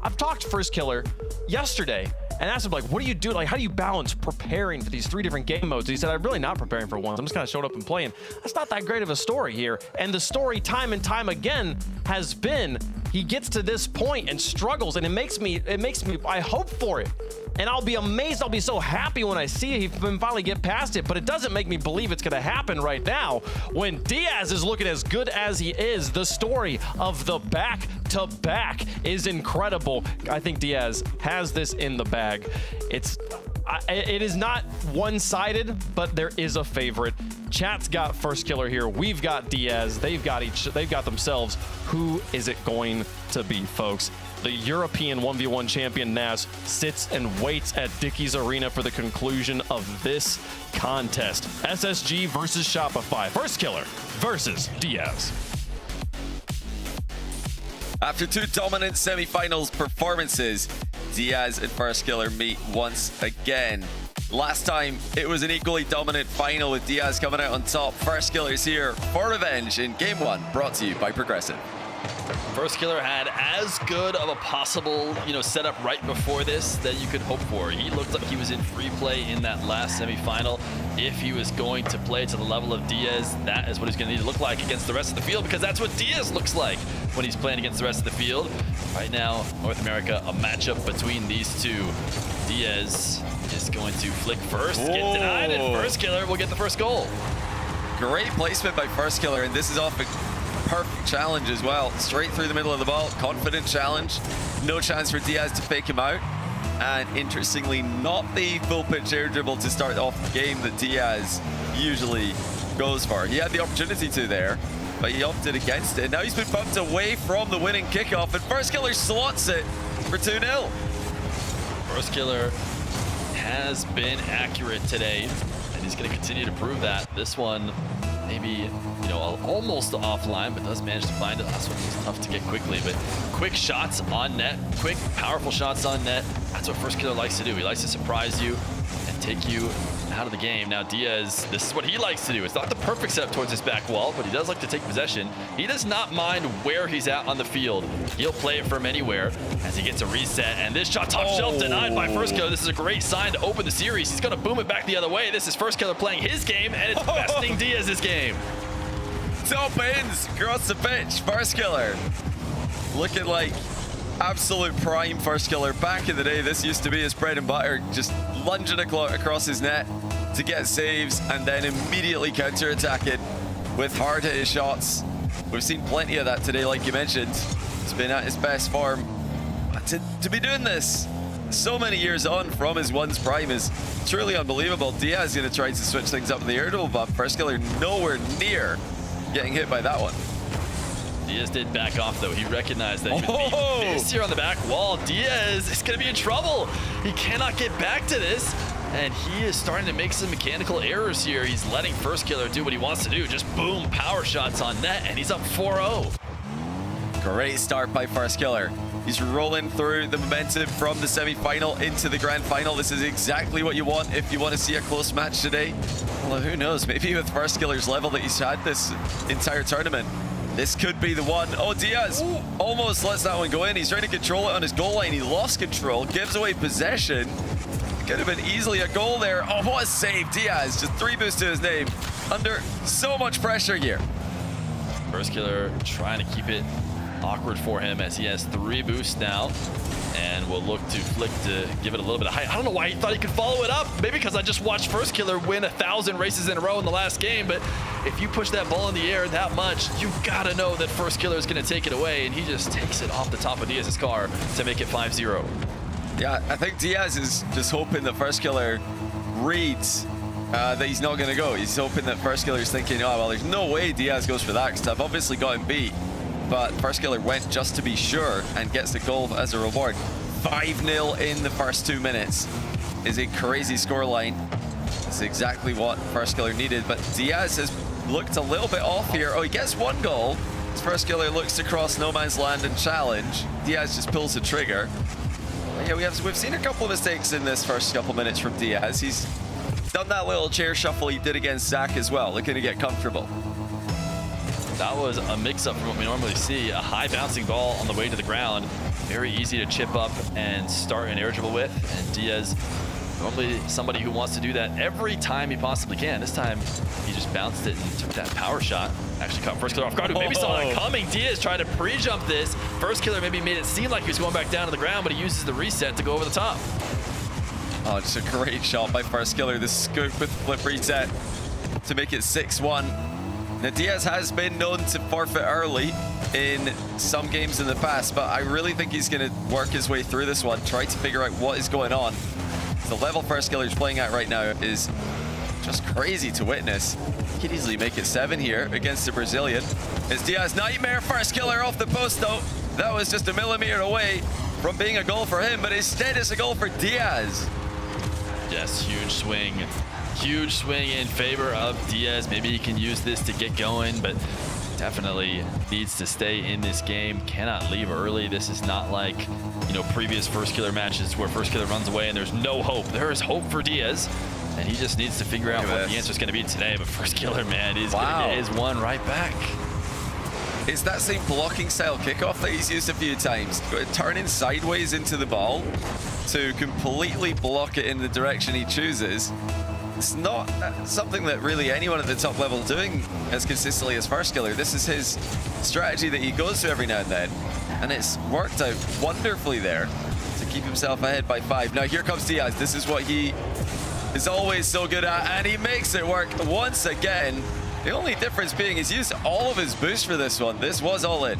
D: I've talked to First Killer yesterday and asked him, like, what do you do? Like, how do you balance preparing for these 3 different game modes? And he said, I'm really not preparing for one. I'm just kind of showing up and playing. That's not that great of a story here. And the story time and time again has been he gets to this point and struggles, and it makes me I hope for it. And I'll be amazed, I'll be so happy when I see he can finally get past it, but it doesn't make me believe it's gonna happen right now. When Diaz is looking as good as he is, the story of the back-to-back is incredible. I think Diaz has this in the bag. It is not one-sided, but there is a favorite. Chat's got First Killer here. We've got Diaz. They've got themselves. Who is it going to be, folks? The European 1v1 champion Nas sits and waits at Dickies Arena for the conclusion of this contest. SSG versus Shopify. First Killer versus Diaz.
F: After 2 dominant semifinals performances, Diaz and First Killer meet once again. Last time, it was an equally dominant final with Diaz coming out on top. First Killer's here for revenge in Game 1, brought to you by Progressive.
E: First Killer had as good of a possible, setup right before this that you could hope for. He looked like he was in free play in that last semifinal. If he was going to play to the level of Diaz, that is what he's going to need to look like against the rest of the field, because that's what Diaz looks like when he's playing against the rest of the field. Right now, North America, a matchup between these two. Diaz is going to flick first, get denied, and First Killer will get the first goal.
F: Great placement by First Killer, and this is off a perfect challenge as well. Straight through the middle of the ball, confident challenge. No chance for Diaz to fake him out. And interestingly, not the full pitch air dribble to start off the game that Diaz usually goes for. He had the opportunity to there, but he opted against it. Now he's been bumped away from the winning kickoff, and First Killer slots it for 2-0.
E: First Killer has been accurate today, and he's going to continue to prove that. This one, maybe, almost offline, but does manage to find it. Last one was tough to get quickly, but quick shots on net, quick, powerful shots on net. That's what First Killer likes to do. He likes to surprise you and take you out of the game. Now Diaz, this is what he likes to do. It's not the perfect setup towards his back wall, but he does like to take possession. He does not mind where he's at on the field. He'll play it from anywhere as he gets a reset. And this shot top shelf denied by First Killer. This is a great sign to open the series. He's going to boom it back the other way. This is First Killer playing his game, and it's besting Diaz's game.
F: Top ends across the pitch. First Killer looking like absolute prime First Killer. Back in the day, this used to be his bread and butter, just lunging across his net to get saves and then immediately counter-attack it with hard-hitting shots. We've seen plenty of that today, like you mentioned. He's been at his best form. To be doing this so many years on from his one's prime is truly unbelievable. Diaz is going to try to switch things up in the air dribble, but First Killer nowhere near getting hit by that one.
E: Diaz did back off, though. He recognized that he would be missed here on the back wall. Diaz is going to be in trouble. He cannot get back to this, and he is starting to make some mechanical errors here. He's letting First Killer do what he wants to do. Just boom, power shots on net, and he's up 4-0.
F: Great start by First Killer. He's rolling through the momentum from the semi-final into the grand final. This is exactly what you want if you want to see a close match today. Well, who knows? Maybe with First Killer's level that he's had this entire tournament, this could be the one. Oh, Diaz almost lets that one go in. He's trying to control it on his goal line. He lost control, gives away possession. Could have been easily a goal there. Oh, what a save. Diaz, just 3 boosts to his name under so much pressure here.
E: First Killer trying to keep it awkward for him as he has 3 boosts now. And will look to Flick to give it a little bit of height. I don't know why he thought he could follow it up. Maybe because I just watched First Killer win 1,000 races in a row in the last game. But if you push that ball in the air that much, you've got to know that First Killer is going to take it away. And he just takes it off the top of Diaz's car to make it 5-0.
F: Yeah, I think Diaz is just hoping that First Killer reads that he's not going to go. He's hoping that First Killer is thinking, oh, well, there's no way Diaz goes for that because I've obviously got him beat. But First Killer went just to be sure and gets the goal as a reward. 5-0 in the first 2 minutes is a crazy scoreline. It's exactly what First Killer needed, but Diaz has looked a little bit off here. Oh, he gets 1 goal. As First Killer looks to cross no man's land and challenge. Diaz just pulls the trigger. Yeah, we've seen a couple of mistakes in this first couple minutes from Diaz. He's done that little chair shuffle he did against Zach as well, looking to get comfortable.
E: That was a mix-up from what we normally see. A high bouncing ball on the way to the ground. Very easy to chip up and start an air dribble with. And Diaz, normally somebody who wants to do that every time he possibly can. This time, he just bounced it and took that power shot. Actually caught First Killer off guard, who maybe saw that coming. Diaz tried to pre-jump this. First Killer maybe made it seem like he was going back down to the ground, but he uses the reset to go over the top.
F: Oh, just a great shot by First Killer. The scoop with flip reset to make it 6-1. Now, Diaz has been known to forfeit early in some games in the past, but I really think he's going to work his way through this one, try to figure out what is going on. The level First Killer is playing at right now is just crazy to witness. He could easily make it 7 here against the Brazilian. It's Diaz nightmare. First Killer off the post, though. That was just a millimeter away from being a goal for him, but instead it's a goal for Diaz.
E: Yes, huge swing. Huge swing in favor of Diaz. Maybe he can use this to get going, but definitely needs to stay in this game. Cannot leave early. This is not like, you know, previous First Killer matches where First Killer runs away and there's no hope. There is hope for Diaz, and he just needs to figure out what the answer is going to be today. But First Killer, man, is going to get his one right back.
F: It's that same blocking style kickoff that he's used a few times. Turning sideways into the ball to completely block it in the direction he chooses. It's not something that really anyone at the top level is doing as consistently as First Killer. This is his strategy that he goes to every now and then, and it's worked out wonderfully there to keep himself ahead by 5. Now here comes Diaz. This is what he is always so good at, and he makes it work once again. The only difference being he's used all of his boost for this one. This was all in.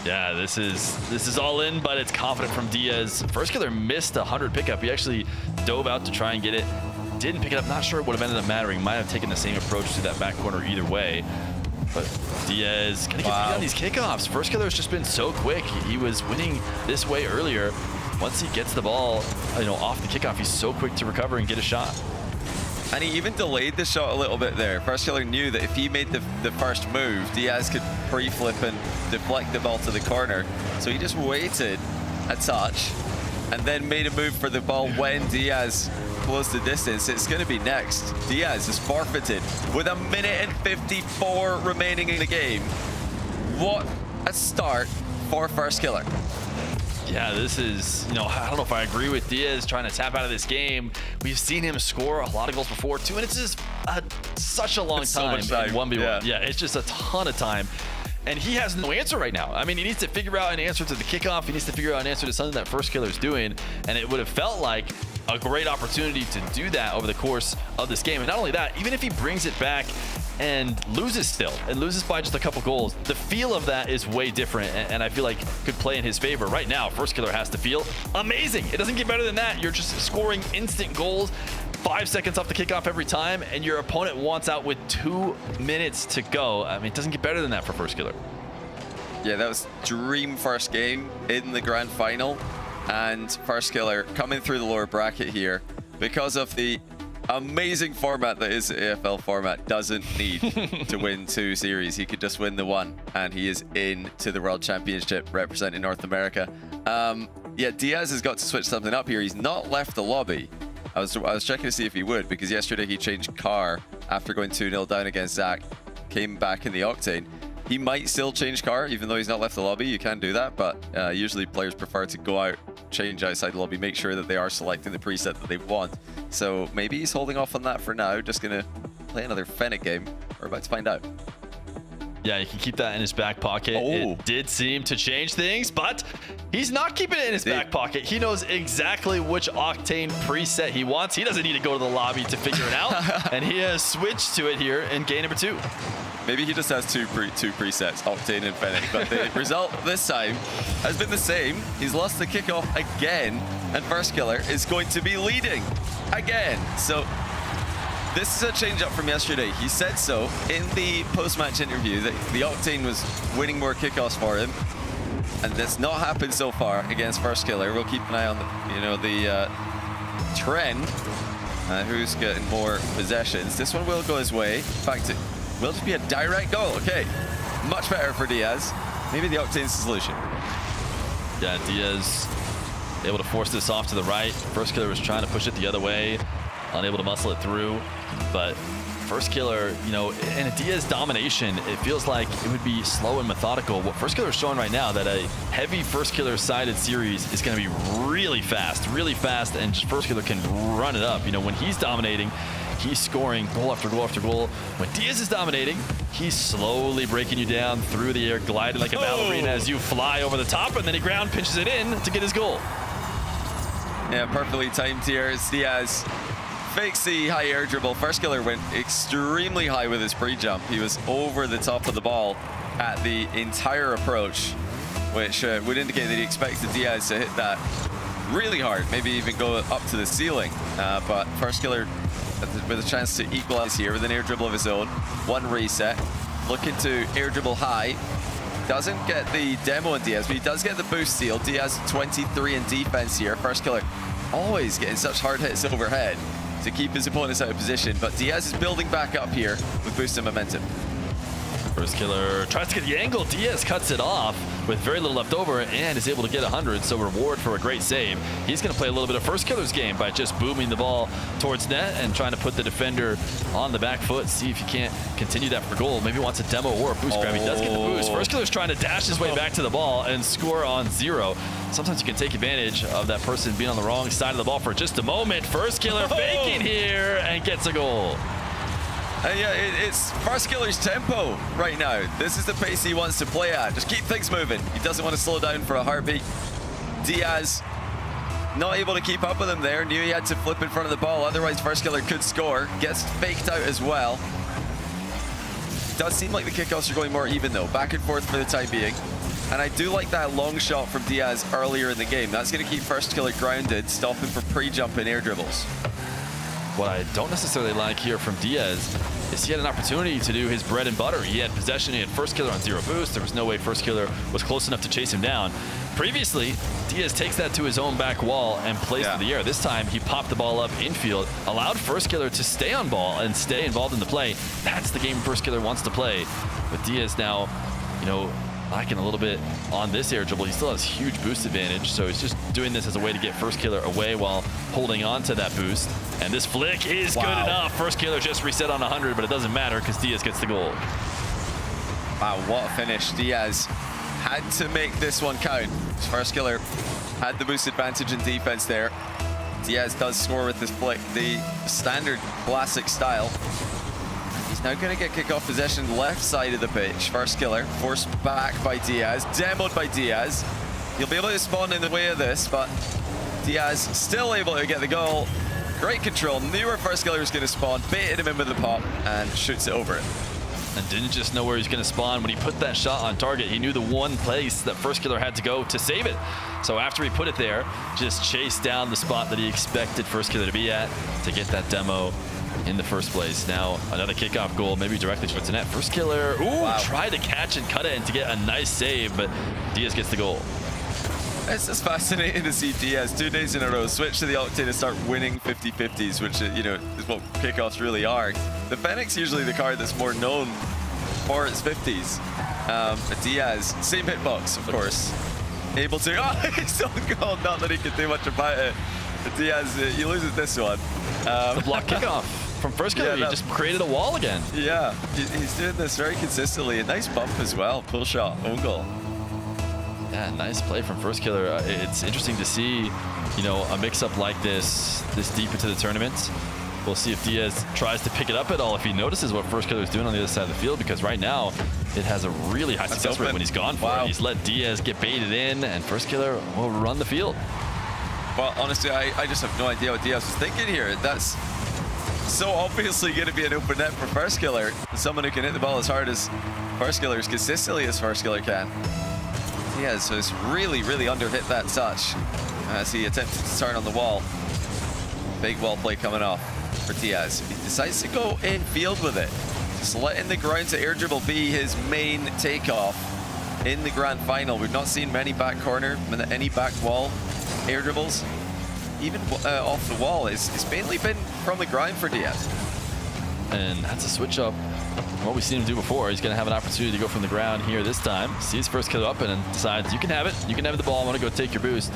E: Yeah, this is all in, but it's confident from Diaz. First Killer missed a 100 pickup. He actually dove out to try and get it. Didn't pick it up. Not sure it would have ended up mattering. Might have taken the same approach to that back corner either way. But Diaz gonna get beat on these kickoffs. First Killer's just been so quick. He was winning this way earlier. Once he gets the ball, you know, off the kickoff, he's so quick to recover and get a shot.
F: And he even delayed the shot a little bit there. First Killer knew that if he made the first move, Diaz could pre-flip and deflect the ball to the corner. So he just waited a touch and then made a move for the ball when Diaz closed the distance. It's going to be next. Diaz is forfeited with 1 minute and 54 remaining in the game. What a start for First Killer.
E: Yeah, this is, you know, I don't know if I agree with Diaz trying to tap out of this game. We've seen him score a lot of goals before. 2 minutes is such a long time in 1v1. Yeah, it's just a ton of time. And he has no answer right now. I mean, he needs to figure out an answer to the kickoff. He needs to figure out an answer to something that First Killer's doing. And it would have felt like a great opportunity to do that over the course of this game. And not only that, even if he brings it back and loses still, and loses by just a couple goals, the feel of that is way different, and I feel like could play in his favor. Right now, First Killer has to feel amazing. It doesn't get better than that. You're just scoring instant goals 5 seconds off the kickoff every time, and your opponent wants out with 2 minutes to go. I mean, it doesn't get better than that for First Killer.
F: Yeah, that was dream first game in the grand final, and First Killer coming through the lower bracket here because of the amazing format that is the AFL format. Doesn't need to win 2 series. He could just win the 1, and he is in to the World Championship representing North America. Yeah, Diaz has got to switch something up here. He's not left the lobby. I was checking to see if he would, because yesterday he changed car after going 2-0 down against Zach, came back in the Octane. He might still change car, even though he's not left the lobby. You can do that, but usually players prefer to go out, change outside the lobby, make sure that they are selecting the preset that they want. So maybe he's holding off on that for now, just going to play another Fennec game. We're about to find out.
E: Yeah, he can keep that in his back pocket. It did seem to change things, but he's not keeping it in his back pocket. He knows exactly which Octane preset he wants. He doesn't need to go to the lobby to figure it out, and he has switched to it here in game number 2.
F: Maybe he just has two presets, Octane and Fennec, but the result this time has been the same. He's lost the kickoff again, and First Killer is going to be leading again. So this is a change up from yesterday. He said so in the post-match interview that the Octane was winning more kickoffs for him, and that's not happened so far against First Killer. We'll keep an eye on the trend. Who's getting more possessions? This one will go his way. In fact, it will just be a direct goal. Okay, much better for Diaz. Maybe the Octane's the solution.
E: Yeah, Diaz able to force this off to the right. First Killer was trying to push it the other way, unable to muscle it through. But First Killer, you know, in a Diaz domination, it feels like it would be slow and methodical. What First Killer is showing right now, that a heavy First Killer sided series is going to be really fast, and just First Killer can run it up. You know, when he's dominating, he's scoring goal after goal after goal. When Diaz is dominating, he's slowly breaking you down through the air, gliding like a ballerina as you fly over the top, and then he ground pinches it in to get his goal.
F: Yeah, perfectly timed here as Diaz fakes the high air dribble. First Killer went extremely high with his pre-jump. He was over the top of the ball at the entire approach, which would indicate that he expected Diaz to hit that really hard, maybe even go up to the ceiling. But First Killer with a chance to equalize here with an air dribble of his own. One reset, looking to air dribble high. Doesn't get the demo on Diaz, but he does get the boost steal. Diaz 23 in defense here. First Killer always getting such hard hits overhead to keep his opponents out of position, but Diaz is building back up here with boosted momentum.
E: First Killer tries to get the angle. Diaz cuts it off with very little left over and is able to get 100, so reward for a great save. He's going to play a little bit of First Killer's game by just booming the ball towards net and trying to put the defender on the back foot, see if he can't continue that for goal. Maybe wants a demo or a boost grab. He does get the boost. First Killer's trying to dash his way back to the ball and score on 0. Sometimes you can take advantage of that person being on the wrong side of the ball for just a moment. First Killer faking here and gets a goal.
F: Yeah, it's First Killer's tempo right now. This is the pace he wants to play at. Just keep things moving. He doesn't want to slow down for a heartbeat. Diaz not able to keep up with him there. Knew he had to flip in front of the ball. Otherwise, First Killer could score. Gets faked out as well. Does seem like the kickoffs are going more even, though. Back and forth for the time being. And I do like that long shot from Diaz earlier in the game. That's going to keep First Killer grounded, stop him from pre-jumping air dribbles.
E: What I don't necessarily like here from Diaz is he had an opportunity to do his bread and butter. He had possession, he had First Killer on 0 boost. There was no way First Killer was close enough to chase him down. Previously, Diaz takes that to his own back wall and plays through the air. This time, he popped the ball up infield, allowed First Killer to stay on ball and stay involved in the play. That's the game First Killer wants to play. But Diaz now, you know, lacking a little bit on this air dribble. He still has huge boost advantage, so he's just doing this as a way to get First Killer away while holding on to that boost. And this flick is good enough. First Killer just reset on 100, but it doesn't matter because Diaz gets the goal.
F: Wow, what a finish. Diaz had to make this one count. First Killer had the boost advantage in defense there. Diaz does score with this flick, the standard classic style. He's now going to get kickoff possession left side of the pitch. First Killer forced back by Diaz, demoed by Diaz. He'll be able to spawn in the way of this, but Diaz still able to get the goal. Great control, knew where First Killer was going to spawn, baited him in with the pop, and shoots it over it.
E: And didn't just know where he's going to spawn. When he put that shot on target, he knew the one place that First Killer had to go to save it. So after he put it there, just chased down the spot that he expected First Killer to be at to get that demo in the first place. Now another kickoff goal, maybe directly towards the net. First Killer, tried to catch and cut it and to get a nice save, but Diaz gets the goal.
F: It's just fascinating to see Diaz 2 days in a row switch to the Octane and start winning 50-50s, which, you know, is what kickoffs really are. The Fennec's usually the card that's more known for its 50s. But Diaz, same hitbox, of course. Able to, he's on goal, not that he can do much about it. But Diaz, he loses this one.
E: The block kickoff from First Killer, he just created a wall again.
F: Yeah, he's doing this very consistently. A nice bump as well, pull shot, own goal.
E: Yeah, nice play from First Killer. It's interesting to see, you know, a mix-up like this deep into the tournament. We'll see if Diaz tries to pick it up at all, if he notices what First Killer is doing on the other side of the field, because right now it has a really high success rate when he's gone for it. He's let Diaz get baited in, and First Killer will run the field.
F: Well, honestly, I just have no idea what Diaz was thinking here. That's so obviously going to be an open net for First Killer. Someone who can hit the ball as hard as First Killer, as consistently as First Killer can. Diaz has really, really under-hit that touch as he attempted to turn on the wall. Big wall play coming off for Diaz. He decides to go in field with it. Just letting the ground to air dribble be his main takeoff in the grand final. We've not seen many back corner, any back wall air dribbles. Even off the wall, it's mainly been from the ground for Diaz.
E: And that's a switch up. What we've seen him do before. He's going to have an opportunity to go from the ground here this time. Sees First Killer up and decides, you can have it. You can have the ball. I want to go take your boost.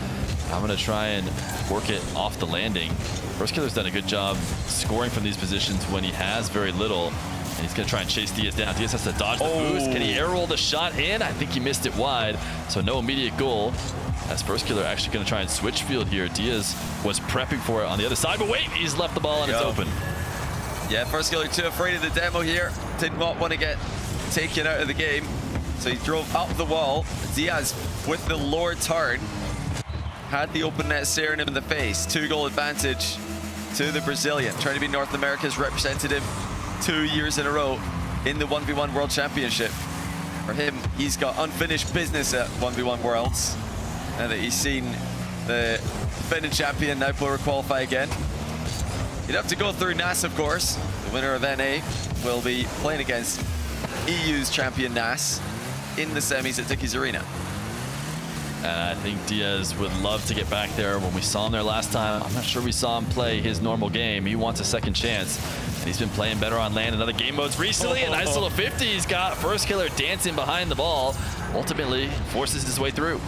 E: I'm going to try and work it off the landing. First Killer's done a good job scoring from these positions when he has very little. And he's going to try and chase Diaz down. Diaz has to dodge the boost. Can he air roll the shot in? I think he missed it wide. So no immediate goal. As First Killer actually going to try and switch field here. Diaz was prepping for it on the other side, but wait, he's left the ball and it's open.
F: Yeah, First Killer too afraid of the demo here. Did not want to get taken out of the game. So he drove up the wall. Diaz with the lower turn had the open net staring him in the face. 2-goal advantage to the Brazilian. Trying to be North America's representative 2 years in a row in the 1v1 World Championship. For him, he's got unfinished business at 1v1 Worlds. Now that he's seen the defending champion now qualify again. He'd have to go through NAS, of course. The winner of NA will be playing against EU's champion NAS in the semis at Dickies Arena.
E: I think Diaz would love to get back there. When we saw him there last time, I'm not sure we saw him play his normal game. He wants a second chance. And he's been playing better on land in other game modes recently. A nice little 50. He's got First Killer dancing behind the ball. Ultimately, forces his way through.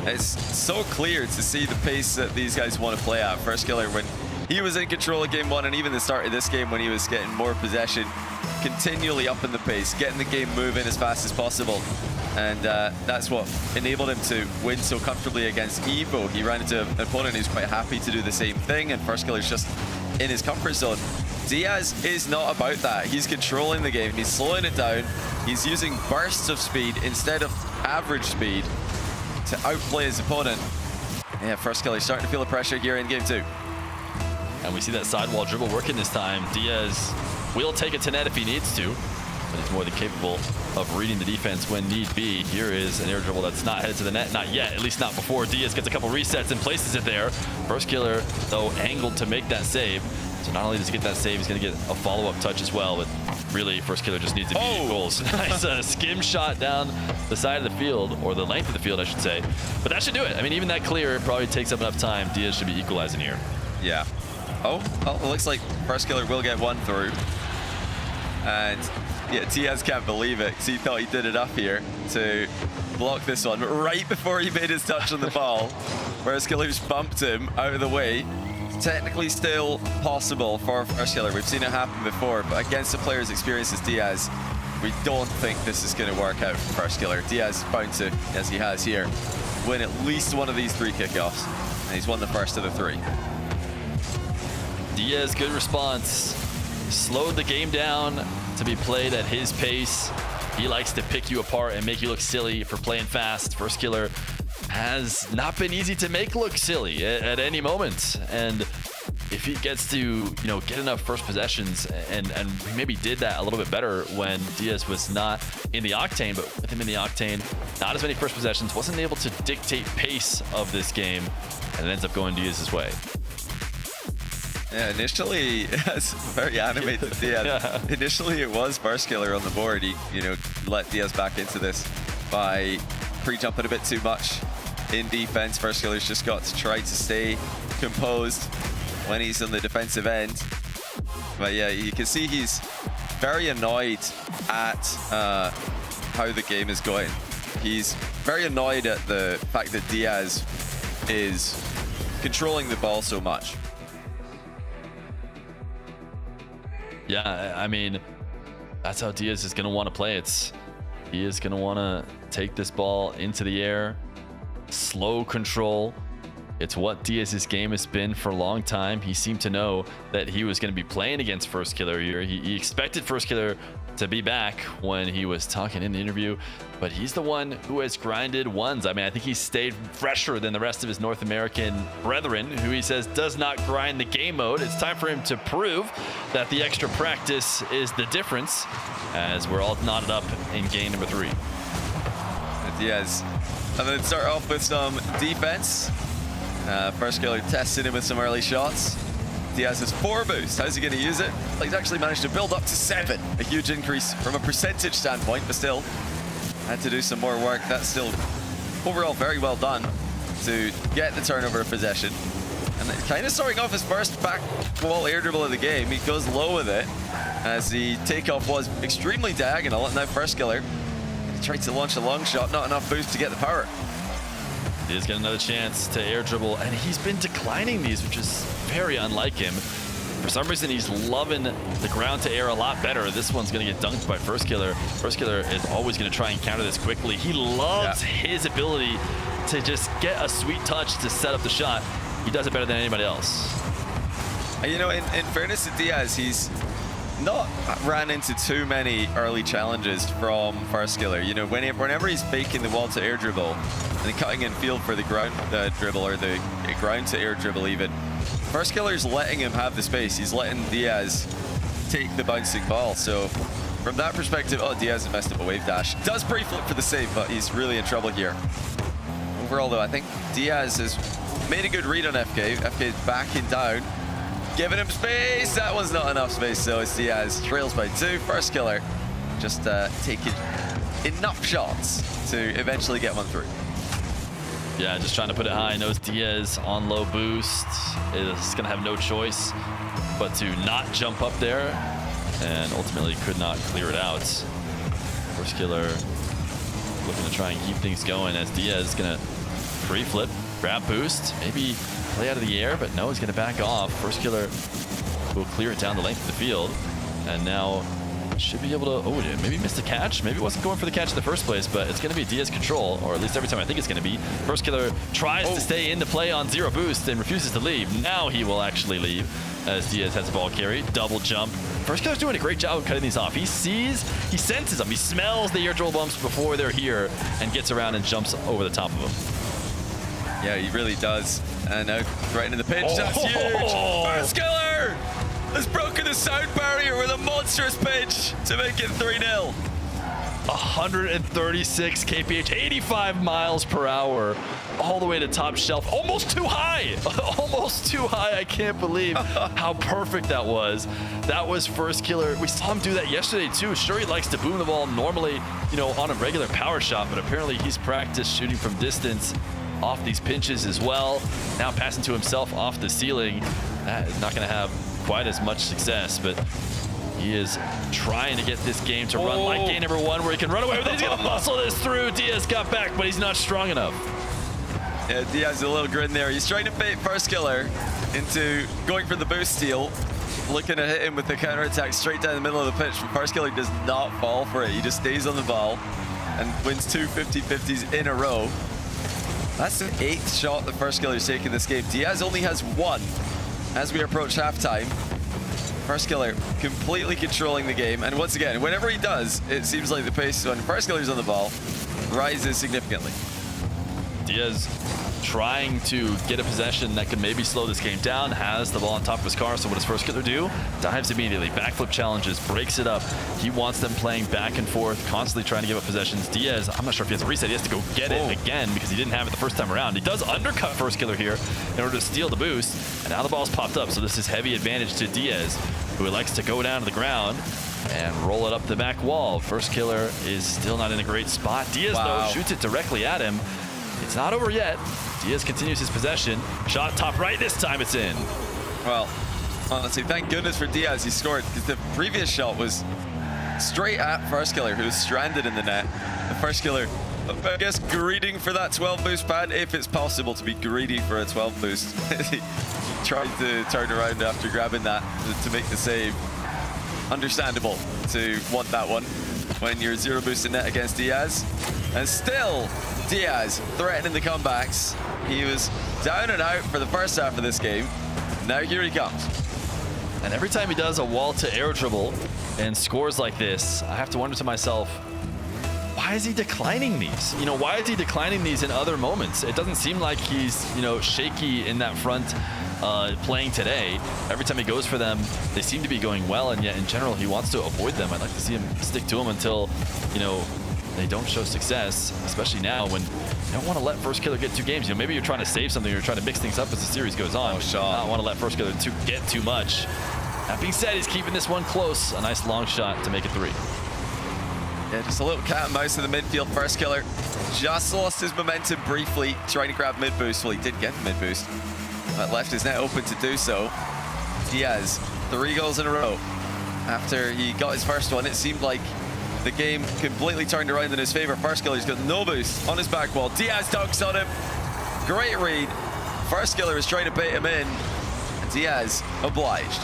F: It's so clear to see the pace that these guys want to play at. First Killer, when he was in control of game one, and even the start of this game when he was getting more possession, continually up in the pace, getting the game moving as fast as possible. And that's what enabled him to win so comfortably against Evo. He ran into an opponent who's quite happy to do the same thing, and First Killer's just in his comfort zone. Diaz is not about that. He's controlling the game. He's slowing it down. He's using bursts of speed instead of average speed to outplay his opponent. Yeah, First Killer starting to feel the pressure here in game two.
E: And we see that sidewall dribble working this time. Diaz will take it to net if he needs to, but he's more than capable of reading the defense when need be. Here is an air dribble that's not headed to the net, not yet, at least not before Diaz gets a couple resets and places it there. First Killer, though, angled to make that save. So not only does he get that save, he's going to get a follow-up touch as well, but really, First Killer just needs immediate goals. Nice skim shot down the side of the field, or the length of the field, I should say. But that should do it. I mean, even that clear probably takes up enough time. Diaz should be equalizing here.
F: Yeah. Oh, it looks like First Killer will get one through. And yeah, Diaz can't believe it, because he thought he did enough here to block this one. But right before he made his touch on the ball, First Killer just bumped him out of the way. Technically still possible for First Killer. We've seen it happen before, but against a player's experience as Diaz, we don't think this is going to work out for First Killer. Diaz is bound to, as he has here, win at least one of these three kickoffs, and he's won the first of the three.
E: Diaz, good response. Slowed the game down to be played at his pace. He likes to pick you apart and make you look silly for playing fast. First Killer has not been easy to make look silly at any moment. And if he gets to, get enough first possessions, and he maybe did that a little bit better when Diaz was not in the octane, but with him in the octane, not as many first possessions, wasn't able to dictate pace of this game, and it ends up going Diaz's way.
F: Yeah, initially, it's very animated Diaz.
E: Yeah.
F: Initially, it was First Killer on the board. He, let Diaz back into this by pre-jumping a bit too much in defense. First Killer's just got to try to stay composed when he's on the defensive end. But yeah, you can see he's very annoyed at how the game is going. He's very annoyed at the fact that Diaz is controlling the ball so much.
E: Yeah, I mean, that's how Diaz is going to want to play it. He is going to want to take this ball into the air, slow control. It's what Diaz's game has been for a long time. He seemed to know that he was going to be playing against First Killer here. He expected First Killer to be back when he was talking in the interview, but he's the one who has grinded ones. I mean, I think he's stayed fresher than the rest of his North American brethren, who he says does not grind the game mode. It's time for him to prove that the extra practice is the difference, as we're all knotted up in game number 3.
F: Diaz, and then start off with some defense. First Killer tested him with some early shots. Diaz has 4 boost. How's he going to use it? Well, he's actually managed to build up to 7. A huge increase from a percentage standpoint, but still had to do some more work. That's still overall very well done to get the turnover of possession. And kind of starting off his first back wall air dribble of the game. He goes low with it as the takeoff was extremely diagonal. And now First Killer tried to launch a long shot, not enough boost to get the power.
E: He's got another chance to air dribble, and he's been declining these, which is very unlike him. For some reason, he's loving the ground to air a lot better. This one's going to get dunked by First Killer. First Killer is always going to try and counter this quickly. He loves his ability to just get a sweet touch to set up the shot. He does it better than anybody else.
F: You know, in fairness to Diaz, he's not ran into too many early challenges from First Killer. You know, whenever he's faking the wall to air dribble and then cutting in field for the ground dribble, or the ground to air dribble even, First Killer's letting him have the space. He's letting Diaz take the bouncing ball. So from that perspective, Diaz messed up a wave dash. Does pre-flip for the save, but he's really in trouble here. Overall though, I think Diaz has made a good read on FK. FK's backing down, giving him space. That one's not enough space, so it's Diaz. Trails by 2. First Killer just taking enough shots to eventually get one through.
E: Yeah, just trying to put it high. Knows Diaz on low boost is going to have no choice but to not jump up there, and ultimately could not clear it out. First Killer looking to try and keep things going as Diaz is going to pre-flip, grab boost, maybe play out of the air, but no, he's going to back off. First Killer will clear it down the length of the field, and now should be able to, maybe missed a catch. Maybe wasn't going for the catch in the first place, but it's going to be Diaz control, or at least every time I think it's going to be. First Killer tries to stay in the play on 0 boost and refuses to leave. Now he will actually leave as Diaz has the ball carry. Double jump. First Killer's doing a great job of cutting these off. He senses them. He smells the air dribble bumps before they're here and gets around and jumps over the top of them.
F: Yeah, he really does. And now right into the pitch. That's huge. First Killer has broken the sound barrier with a monstrous pitch to make it 3-0.
E: 136 kph, 85 miles per hour, all the way to top shelf. Almost too high. Almost too high. I can't believe how perfect that was. That was First Killer. We saw him do that yesterday too. Sure, he likes to boom the ball normally, you know, on a regular power shot, but apparently he's practiced shooting from distance off these pinches as well. Now passing to himself off the ceiling. That is not going to have quite as much success, but he is trying to get this game to run like game number 1, where he can run away with it. He's going to muscle this through. Diaz got back, but he's not strong enough.
F: Yeah, Diaz a little grin there. He's trying to bait First Killer into going for the boost steal, looking to hit him with the counterattack straight down the middle of the pitch. But First Killer does not fall for it. He just stays on the ball and wins 2 50-50s in a row. That's the 8th shot that First Killer's taken this game. Diaz only has 1 as we approach halftime. First Killer completely controlling the game, and once again, whenever he does, it seems like the pace when First Killer's on the ball rises significantly.
E: Diaz trying to get a possession that could maybe slow this game down, has the ball on top of his car, so what does First Killer do? Dives immediately, backflip challenges, breaks it up. He wants them playing back and forth, constantly trying to give up possessions. Diaz, I'm not sure if he has a reset, he has to go get it again because he didn't have it the first time around. He does undercut First Killer here in order to steal the boost, and now the ball's popped up, so this is heavy advantage to Diaz, who likes to go down to the ground and roll it up the back wall. First Killer is still not in a great spot. Diaz, though, shoots it directly at him. It's not over yet. Diaz continues his possession. Shot top right, this time it's in.
F: Well, honestly, thank goodness for Diaz he scored, because the previous shot was straight at First Killer, who was stranded in the net. The First Killer, I guess, greeting for that 12 boost pad, if it's possible to be greedy for a 12 boost. He tried to turn around after grabbing that to make the save. Understandable to want that one when you're 0 boost in net against Diaz. And still, Diaz threatening the comebacks. He was down and out for the first half of this game. Now here he comes.
E: And every time he does a wall to air dribble and scores like this, I have to wonder to myself, why is he declining these? You know, why is he declining these in other moments? It doesn't seem like he's, you know, shaky in that front playing today. Every time he goes for them, they seem to be going well, and yet in general, he wants to avoid them. I'd like to see him stick to them until, you know, they don't show success, especially now when you don't want to let First Killer get 2 games. You know, maybe you're trying to save something, or you're trying to mix things up as the series goes on. I don't want to let First Killer get too much. That being said, he's keeping this one close. A nice long shot to make it 3.
F: Yeah, just a little cat and mouse in the midfield. First Killer just lost his momentum briefly, trying to grab mid boost. Well, he did get the mid boost, but left his net open to do so. Diaz, 3 goals in a row. After he got his first one, it seemed like the game completely turned around in his favor. First Killer's got no boost on his back wall. Diaz dunks on him. Great read. First Killer is trying to bait him in, and Diaz obliged.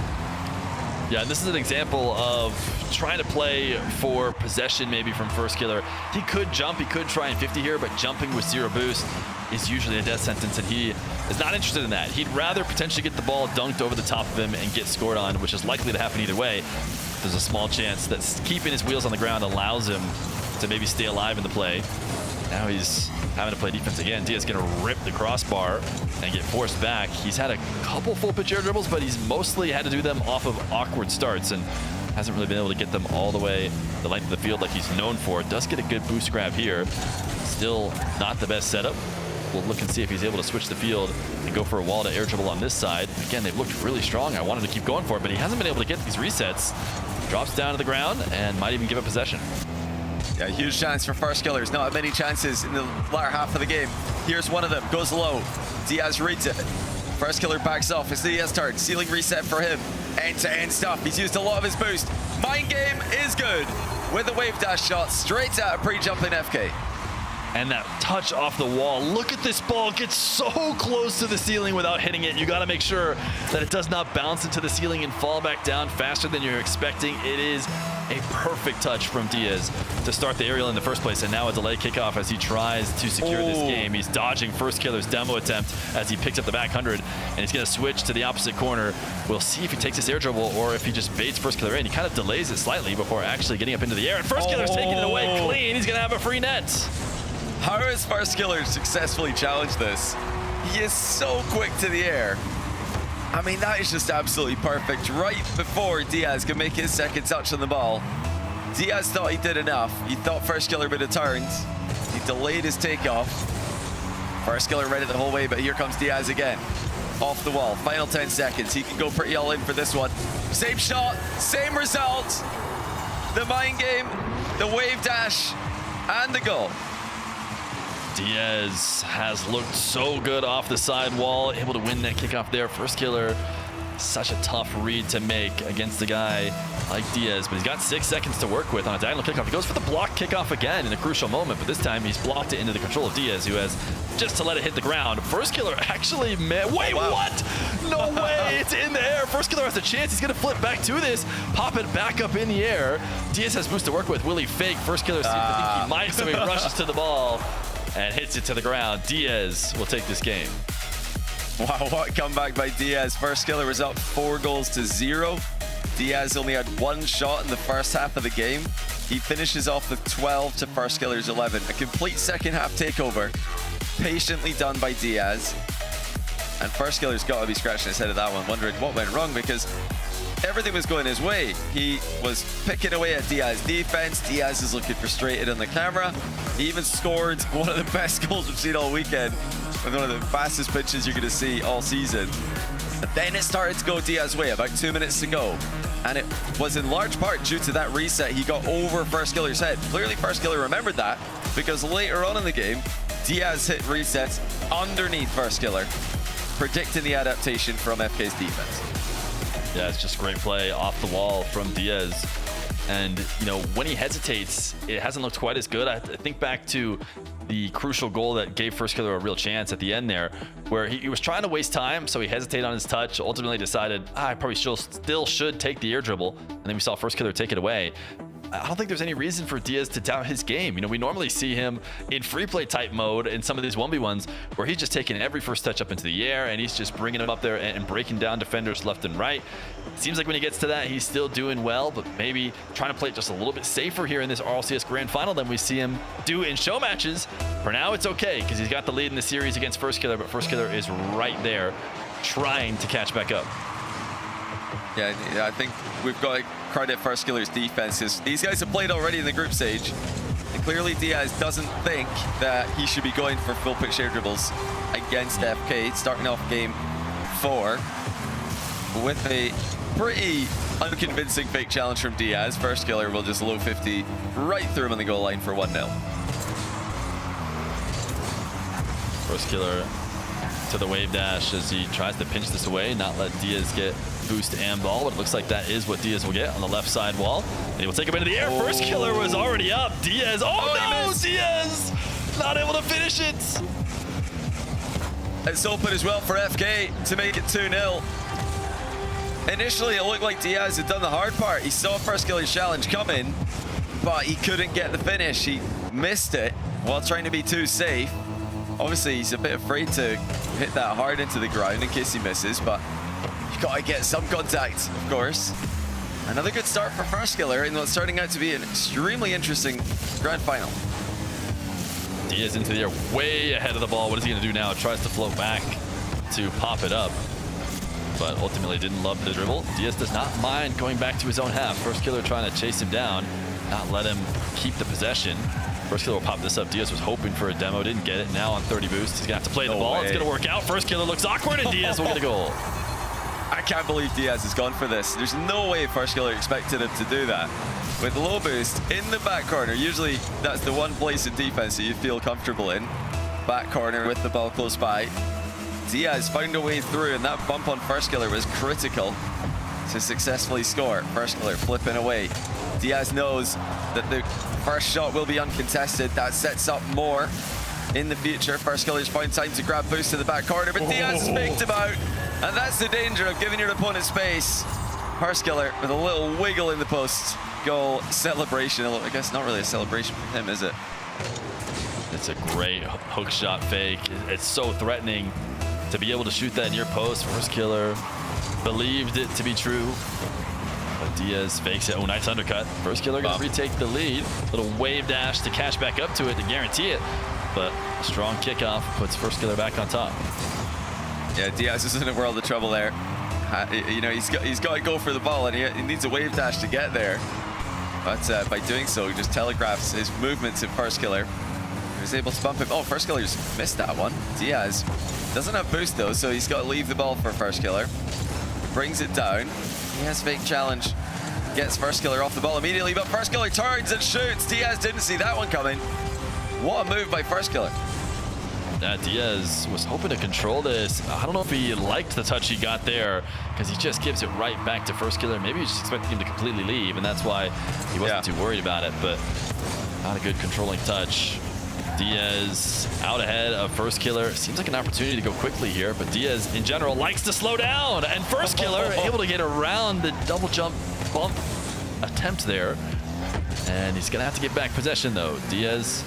E: Yeah, this is an example of trying to play for possession maybe from First Killer. He could jump, he could try and 50 here, but jumping with 0 boost is usually a death sentence, and he is not interested in that. He'd rather potentially get the ball dunked over the top of him and get scored on, which is likely to happen either way. There's a small chance that keeping his wheels on the ground allows him to maybe stay alive in the play. Now he's having to play defense again. Diaz gonna rip the crossbar and get forced back. He's had a couple full pitch air dribbles, but he's mostly had to do them off of awkward starts and hasn't really been able to get them all the way the length of the field like he's known for. Does get a good boost grab here. Still not the best setup. We'll look and see if he's able to switch the field and go for a wall to air dribble on this side. Again, they've looked really strong. I wanted to keep going for it, but he hasn't been able to get these resets. Drops down to the ground and might even give up possession.
F: Yeah, huge chance for First Killers. Not many chances in the latter half of the game. Here's one of them. Goes low. Diaz reads it. First Killer backs off. It's Diaz turn. Ceiling reset for him. End-to-end stuff. He's used a lot of his boost. Mind game is good with a wave dash shot straight out of pre-jumping FK.
E: And that touch off the wall. Look at this ball. Gets so close to the ceiling without hitting it. You got to make sure that it does not bounce into the ceiling and fall back down faster than you're expecting. It is a perfect touch from Diaz to start the aerial in the first place, and now a delay kickoff as he tries to secure this game. He's dodging First Killer's demo attempt as he picks up the back 100, and he's going to switch to the opposite corner. We'll see if he takes this air dribble or if he just baits First Killer in. He kind of delays it slightly before actually getting up into the air, and First Killer's taking it away clean. He's going to have a free net.
F: How has First Killer successfully challenged this? He is so quick to the air. I mean, that is just absolutely perfect. Right before Diaz can make his second touch on the ball, Diaz thought he did enough. He thought First Killer would have turned. He delayed his takeoff. First Killer read it the whole way, but here comes Diaz again. Off the wall, final 10 seconds. He can go pretty all in for this one. Same shot, same result. The mind game, the wave dash, and the goal.
E: Diaz has looked so good off the side wall, able to win that kickoff there. First Killer, such a tough read to make against a guy like Diaz, but he's got 6 seconds to work with on a diagonal kickoff. He goes for the block kickoff again in a crucial moment, but this time he's blocked it into the control of Diaz, who has just to let it hit the ground. First Killer actually wait, what? No way, it's in the air. First Killer has a chance. He's gonna flip back to this, pop it back up in the air. Diaz has boost to work with. Will he fake? First Killer seems to think he might, so he rushes to the ball and hits it to the ground. Diaz will take this game.
F: Wow, what comeback by Diaz. First Killer was up 4-0. Diaz only had 1 shot in the first half of the game. He finishes off with 12 to First Killer's 11. A complete second half takeover. Patiently done by Diaz. And First Killer's got to be scratching his head at that one, wondering what went wrong, because everything was going his way. He was picking away at Diaz's defense. Diaz is looking frustrated on the camera. He even scored one of the best goals we've seen all weekend, with one of the fastest pitches you're going to see all season. But then it started to go Diaz's way, about 2 minutes to go. And it was in large part due to that reset. He got over First Killer's head. Clearly First Killer remembered that, because later on in the game, Diaz hit resets underneath First Killer, predicting the adaptation from FK's defense.
E: Yeah, it's just great play off the wall from Diaz. And, you know, when he hesitates, it hasn't looked quite as good. I think back to the crucial goal that gave First Killer a real chance at the end there, where he was trying to waste time, so he hesitated on his touch, ultimately decided, I probably still should take the air dribble. And then we saw First Killer take it away. I don't think there's any reason for Diaz to down his game. You know, we normally see him in free play type mode in some of these 1v1s where he's just taking every first touch up into the air and he's just bringing them up there and breaking down defenders left and right. Seems like when he gets to that, he's still doing well, but maybe trying to play it just a little bit safer here in this RLCS Grand Final than we see him do in show matches. For now, it's okay because he's got the lead in the series against First Killer, but First Killer is right there trying to catch back up.
F: Yeah, I think we've got to credit First Killer's defense. These guys have played already in the group stage. And clearly Diaz doesn't think that he should be going for full pitch air dribbles against FK, starting off game 4 with a pretty unconvincing fake challenge from Diaz. First Killer will just low 50 right through him on the goal line for 1-0.
E: First Killer to the wave dash as he tries to pinch this away, not let Diaz get boost and ball, but it looks like that is what Diaz will get on the left side wall. And he will take him into the air. First Killer was already up. Diaz, no, Diaz not able to finish it.
F: It's open as well for FK to make it 2-0. Initially, it looked like Diaz had done the hard part. He saw First Killer's challenge coming, but he couldn't get the finish. He missed it while trying to be too safe. Obviously, he's a bit afraid to hit that hard into the ground in case he misses, but you've got to get some contact, of course. Another good start for First Killer in what's starting out to be an extremely interesting grand final.
E: Diaz into the air, way ahead of the ball. What is he going to do now? Tries to float back to pop it up, but ultimately didn't love the dribble. Diaz does not mind going back to his own half. First Killer trying to chase him down, not let him keep the possession. First Killer will pop this up. Diaz was hoping for a demo, didn't get it. Now on 30 boost, he's gonna have to play the ball. It's gonna work out. First Killer looks awkward, and Diaz will get a goal.
F: I can't believe Diaz has gone for this. There's no way First Killer expected him to do that. With low boost in the back corner, usually that's the one place in defense that you feel comfortable in. Back corner with the ball close by. Diaz found a way through, and that bump on First Killer was critical to successfully score. First Killer flipping away. Diaz knows that the first shot will be uncontested. That sets up more in the future. First Killer's found time to grab boost to the back corner, but Diaz is faked him out, and that's the danger of giving your opponent space. First Killer with a little wiggle in the post. Goal celebration. I guess not really a celebration for him, is it?
E: It's a great hook shot fake. It's so threatening to be able to shoot that near post. First Killer believed it to be true, but Diaz fakes it. Oh, nice undercut. First Killer gonna retake the lead. Little wave dash to catch back up to it to guarantee it, but a strong kickoff puts First Killer back on top.
F: Yeah, Diaz is in a world of trouble there. You know, he's got to go for the ball, and he needs a wave dash to get there. But by doing so, he just telegraphs his movements at First Killer. He was able to bump him. Oh, First Killer just missed that one. Diaz doesn't have boost though, so he's got to leave the ball for First Killer. Brings it down. He has fake challenge. Gets First Killer off the ball immediately, but First Killer turns and shoots. Diaz didn't see that one coming. What a move by First Killer.
E: Diaz was hoping to control this. I don't know if he liked the touch he got there, because he just gives it right back to First Killer. Maybe he was just expecting him to completely leave, and that's why he wasn't too worried about it, but not a good controlling touch. Diaz out ahead of First Killer. Seems like an opportunity to go quickly here, but Diaz in general likes to slow down, and First Killer able to get around the double jump bump attempt there, and he's gonna have to get back possession though. Diaz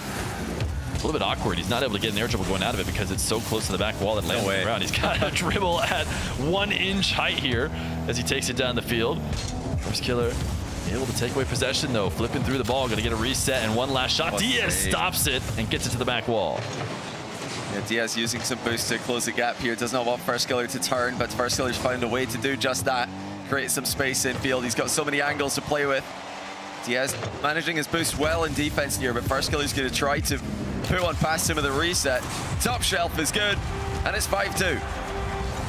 E: a little bit awkward. He's not able to get an air dribble going out of it because it's so close to the back wall that lands on the ground. He's got a dribble at 1 inch height here as he takes it down the field. First Killer able to take away possession though, flipping through the ball, gonna get a reset and one last shot. Diaz stops it and gets it to the back wall.
F: Yeah, Diaz using some boost to close the gap here. Does not want First Killer to turn, but First Killer's found a way to do just that. Create some space in field. He's got so many angles to play with. Diaz managing his boost well in defense here, but First Killer's gonna try to put one past him with a reset. Top shelf is good, and it's 5-2.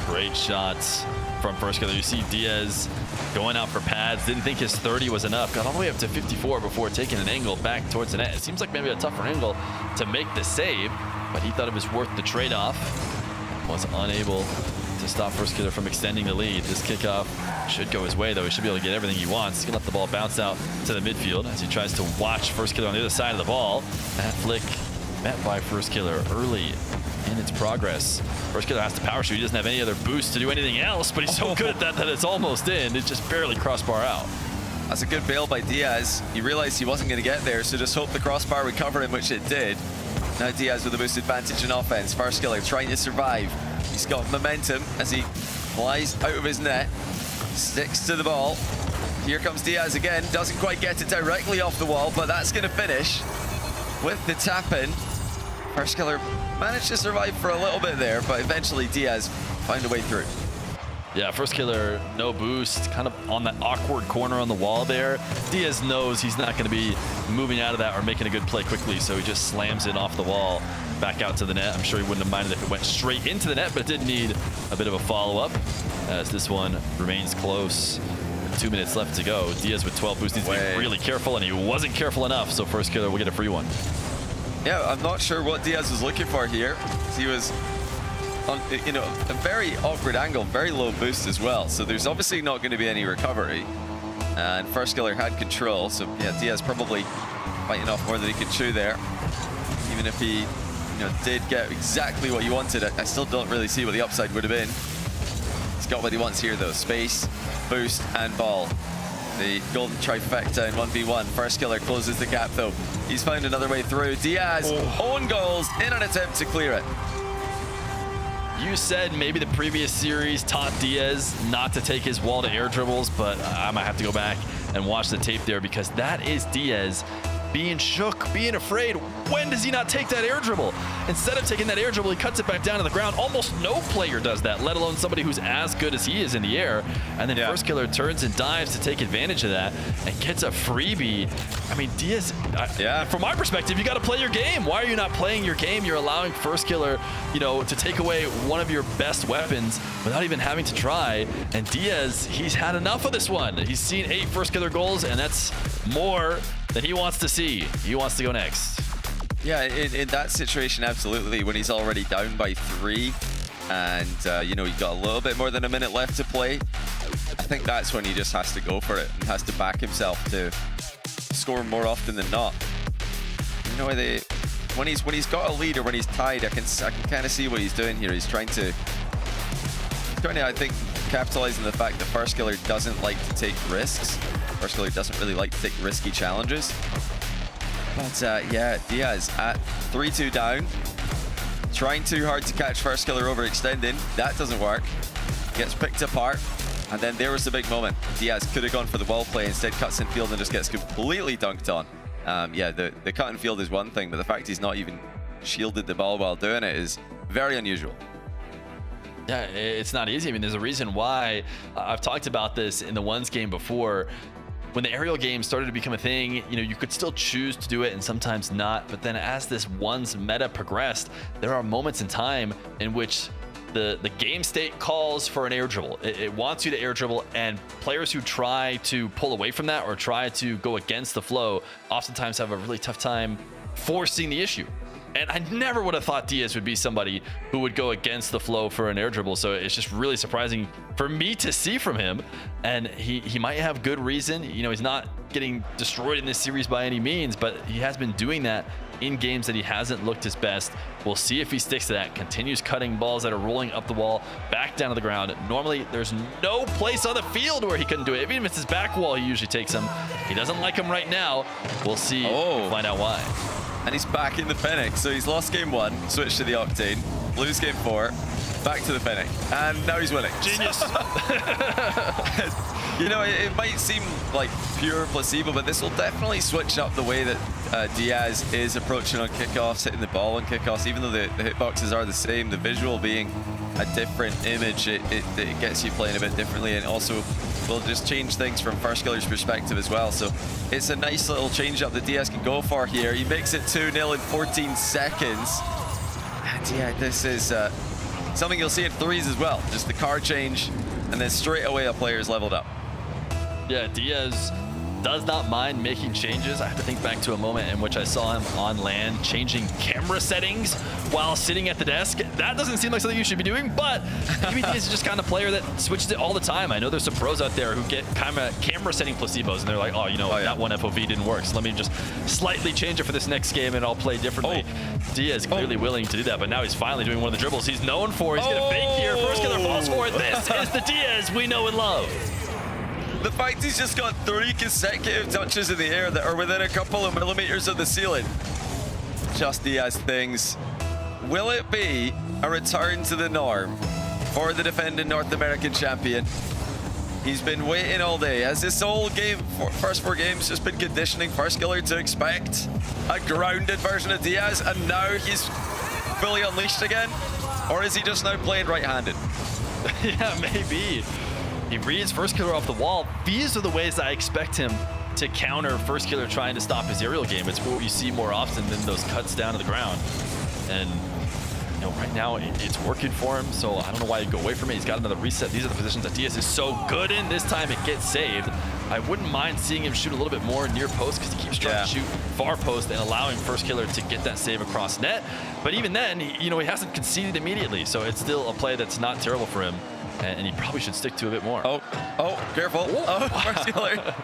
E: Great shots from First Killer. You see Diaz going out for pads. Didn't think his 30 was enough. Got all the way up to 54 before taking an angle back towards the net. It seems like maybe a tougher angle to make the save, but he thought it was worth the trade-off. Was unable to stop First Killer from extending the lead. This kickoff should go his way, though. He should be able to get everything he wants. He's gonna let the ball bounce out to the midfield as he tries to watch First Killer on the other side of the ball. That flick met by First Killer early in its progress. First Killer has to power shoot. He doesn't have any other boost to do anything else, but he's so good at that that it's almost in. It just barely crossbar out.
F: That's a good bail by Diaz. He realized he wasn't going to get there, so just hope the crossbar would cover him, which it did. Now Diaz with a boost advantage in offense. First killer trying to survive. He's got momentum as he flies out of his net. Sticks to the ball. Here comes Diaz again. Doesn't quite get it directly off the wall, but that's going to finish with the tap in. First killer managed to survive for a little bit there, but eventually Diaz found a way through.
E: Yeah, first killer, no boost, kind of on that awkward corner on the wall there. Diaz knows he's not going to be moving out of that or making a good play quickly, so he just slams it off the wall back out to the net. I'm sure he wouldn't have minded if it went straight into the net, but it did need a bit of a follow-up as this one remains close. 2 minutes left to go. Diaz with 12 boosts needs to be really careful, and he wasn't careful enough, so first killer will get a free one.
F: Yeah, I'm not sure what Diaz was looking for here. He was on, you know, a very awkward angle, very low boost as well. So there's obviously not going to be any recovery. And first killer had control. So yeah, Diaz probably biting off more than he could chew there. Even if he, did get exactly what he wanted, I still don't really see what the upside would have been. He's got what he wants here though: space, boost, and ball. The golden trifecta in 1v1. First killer closes the gap though. He's found another way through. Diaz, own goals in an attempt to clear it.
E: You said maybe the previous series taught Diaz not to take his wall to air dribbles, but I might have to go back and watch the tape there because that is Diaz being shook, being afraid. When does he not take that air dribble? Instead of taking that air dribble, he cuts it back down to the ground. Almost no player does that, let alone somebody who's as good as he is in the air. And then first killer turns and dives to take advantage of that and gets a freebie. I mean, Diaz, from my perspective, you got to play your game. Why are you not playing your game? You're allowing first killer, to take away one of your best weapons without even having to try. And Diaz, he's had enough of this one. He's seen 8 first killer goals, and that's more than he wants to see. He wants to go next.
F: Yeah, in that situation, absolutely. When he's already down by 3 and, you've got a little bit more than a minute left to play, I think that's when he just has to go for it and has to back himself to score more often than not. When he's got a lead or when he's tied, I can kind of see what he's doing here. He's trying to, I think, capitalize on the fact that first killer doesn't like to take risks. First killer doesn't really like to take risky challenges. But yeah, Diaz at 3-2 down, trying too hard to catch first killer overextending. That doesn't work. Gets picked apart, and then there was the big moment. Diaz could have gone for the wall play, instead cuts in field and just gets completely dunked on. Yeah, the cut in field is one thing, but the fact he's not even shielded the ball while doing it is very unusual.
E: Yeah, it's not easy. I mean, there's a reason why. I've talked about this in the ones game before. When the aerial game started to become a thing, you could still choose to do it and sometimes not. But then as this ones meta progressed, there are moments in time in which the game state calls for an air dribble. It wants you to air dribble, and players who try to pull away from that or try to go against the flow oftentimes have a really tough time forcing the issue. And I never would have thought Diaz would be somebody who would go against the flow for an air dribble. So it's just really surprising for me to see from him. And he might have good reason. He's not getting destroyed in this series by any means, but he has been doing that in games that he hasn't looked his best. We'll see if he sticks to that, continues cutting balls that are rolling up the wall, back down to the ground. Normally, there's no place on the field where he couldn't do it. Even if it's his back wall, he usually takes them. He doesn't like him right now. We'll see. We'll find out why.
F: And he's back in the Fennec. So he's lost game 1, switched to the Octane, lose game 4, back to the Fennec, and now he's winning.
E: Genius.
F: It might seem like pure placebo, but this will definitely switch up the way that Diaz is approaching on kickoffs, hitting the ball on kickoffs. Even though the hitboxes are the same, the visual being a different image, it gets you playing a bit differently, and also will just change things from first killer's perspective as well. So it's a nice little change up that Diaz can go for here. He makes it 2-0 in 14 seconds. And yeah, this is something you'll see in threes as well. Just the card change, and then straight away a player's leveled up.
E: Yeah, Diaz does not mind making changes. I have to think back to a moment in which I saw him on land changing camera settings while sitting at the desk. That doesn't seem like something you should be doing, but maybe Diaz is just kind of player that switches it all the time. I know there's some pros out there who get kind of camera setting placebos, and they're like, that one FOV didn't work, so let me just slightly change it for this next game and I'll play differently. Diaz clearly willing to do that, but now he's finally doing one of the dribbles he's known for. He's gonna fake here. First killer falls for it. This is the Diaz we know and love.
F: The fact he's just got 3 consecutive touches in the air that are within a couple of millimeters of the ceiling. Just Diaz things. Will it be a return to the norm for the defending North American champion? He's been waiting all day. Has this whole game, first 4 games, just been conditioning Firskiller to expect a grounded version of Diaz, and now he's fully unleashed again? Or is he just now playing right-handed?
E: Yeah, maybe. He reads Firskiller off the wall. These are the ways I expect him to counter Firskiller trying to stop his aerial game. It's what you see more often than those cuts down to the ground. And you know, right now it's working for him, so I don't know why he'd go away from it. He's got another reset. These are the positions that Diaz is so good in. This time it gets saved. I wouldn't mind seeing him shoot a little bit more near post because he keeps trying to shoot far post and allowing Firskiller to get that save across net. But even then, he hasn't conceded immediately, so it's still a play that's not terrible for him. And he probably should stick to a bit more.
F: Oh, careful. Oh, Firskiller.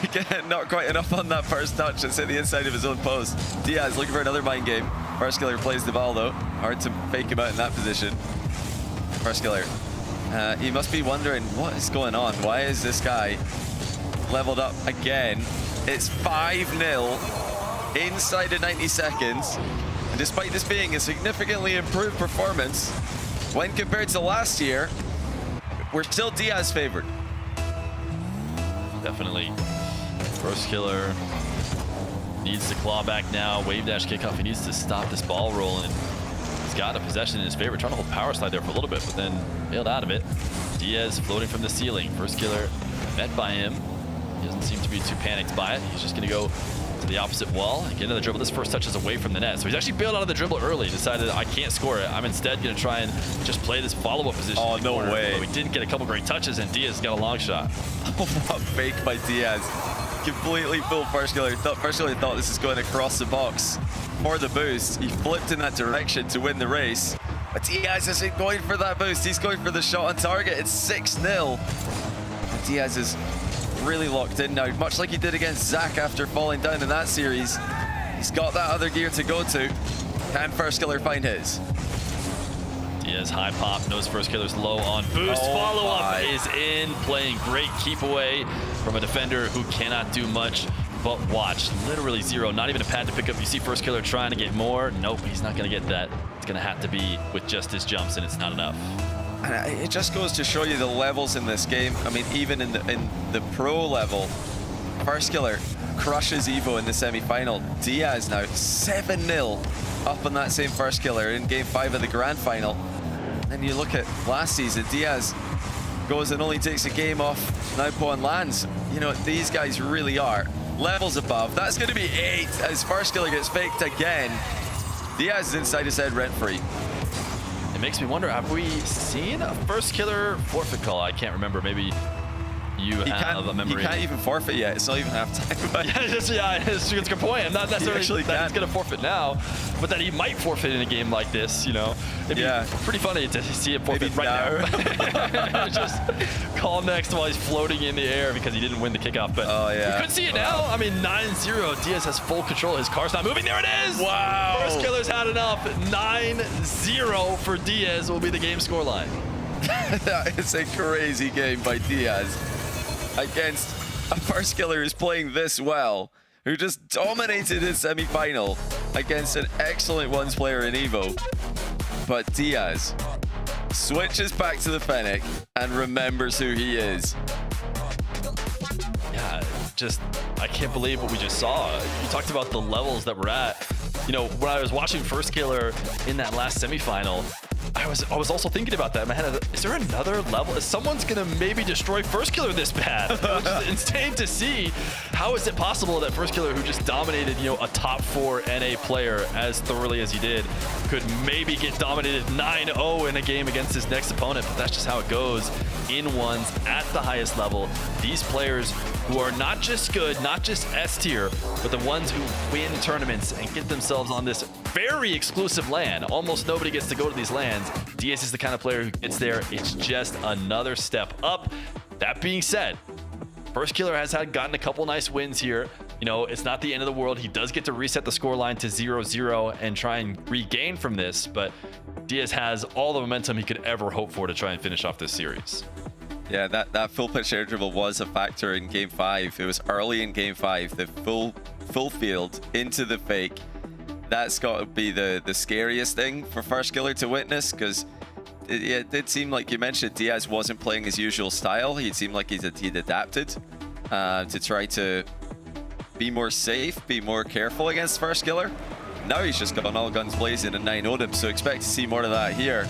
F: Again, not quite enough on that first touch. It's hit the inside of his own post. Diaz looking for another mind game. Firskiller plays the ball, though. Hard to fake him out in that position. Firskiller, he must be wondering what is going on. Why is this guy leveled up again? It's 5-0 inside of 90 seconds. And despite this being a significantly improved performance, when compared to last year, we're still Diaz favored.
E: Definitely. Firskiller needs to claw back now. Wave dash kickoff. He needs to stop this ball rolling. He's got a possession in his favor. Trying to hold power slide there for a little bit, but then bailed out of it. Diaz floating from the ceiling. Firskiller met by him. He doesn't seem to be too panicked by it. He's just going to go to the opposite wall and get another dribble. This first touch is away from the net. So he's actually bailed out of the dribble early. Decided I can't score it. I'm instead going to try and just play this follow-up position.
F: Oh, no way.
E: But we didn't get a couple great touches, and Diaz got a long shot.
F: What fake by Diaz. Completely fooled Firskiller. Firskiller thought this is going across the box for the boost. He flipped in that direction to win the race. But Diaz isn't going for that boost. He's going for the shot on target. It's 6-0. And Diaz is really locked in now, much like he did against Zach after falling down in that series. He's got that other gear to go to. Can Firskiller find his?
E: Diaz high pop, knows Firskiller's low on boost. Follow-up is in, playing great keep away from a defender who cannot do much but watch. Literally 0, not even a pad to pick up. You see Firskiller trying to get more. Nope, he's not going to get that. It's going to have to be with just his jumps, and it's not enough.
F: And it just goes to show you the levels in this game. I mean, even in the pro level, Firskiller crushes Evo in the semi-final. Diaz now 7-0 up on that same Firskiller in game 5 of the grand final. And you look at last season, Diaz goes and only takes a game off Naupo and lands. You know, these guys really are levels above. That's going to be 8 as Firskiller gets faked again. Diaz is inside his head rent-free.
E: It makes me wonder, have we seen a Firskiller forfeit call? I can't remember. Maybe you have a memory.
F: He can't even forfeit yet. It's not even half time.
E: It's a good point. I'm not necessarily that he's going to forfeit now, but that he might forfeit in a game like this, you know. It'd be pretty funny to see him forfeit right now. Just call next while he's floating in the air because he didn't win the kickoff. But you could see it now. I mean, 9-0. Diaz has full control. His car's not moving. There it is.
F: Wow.
E: Firskiller's had enough. 9-0 for Diaz will be the game scoreline.
F: That is a crazy game by Diaz against a Firskiller who's playing this well, who just dominated his semi-final against an excellent ones player in Evo. But Diaz switches back to the Fennec and remembers who he is.
E: Yeah, just, I can't believe what we just saw. You talked about the levels that we're at. You know, when I was watching Firskiller in that last semifinal, I was also thinking about that in my head. Is there another level? Is someone's gonna maybe destroy Firskiller this bad? Which is insane to see. How is it possible that Firskiller, who just dominated, you know, a top 4 NA player as thoroughly as he did, could maybe get dominated 9-0 in a game against his next opponent? But that's just how it goes in ones at the highest level. These players who are not just good, not just S tier, but the ones who win tournaments and get themselves on this very exclusive LAN. Almost nobody gets to go to these LANs. Diaz is the kind of player who gets there. It's just another step up. That being said, Firskiller has gotten a couple nice wins here. You know, it's not the end of the world. He does get to reset the scoreline to 0-0 and try and regain from this, but Diaz has all the momentum he could ever hope for to try and finish off this series.
F: Yeah, that full pitch air dribble was a factor in game 5. It was early in game 5, the full field into the fake. That's got to be the scariest thing for First Killer to witness, because it did seem like you mentioned Diaz wasn't playing his usual style. He seemed like he'd adapted to try to be more safe, be more careful against First Killer. Now he's just gone all guns blazing and 9-0'd him, so expect to see more of that here.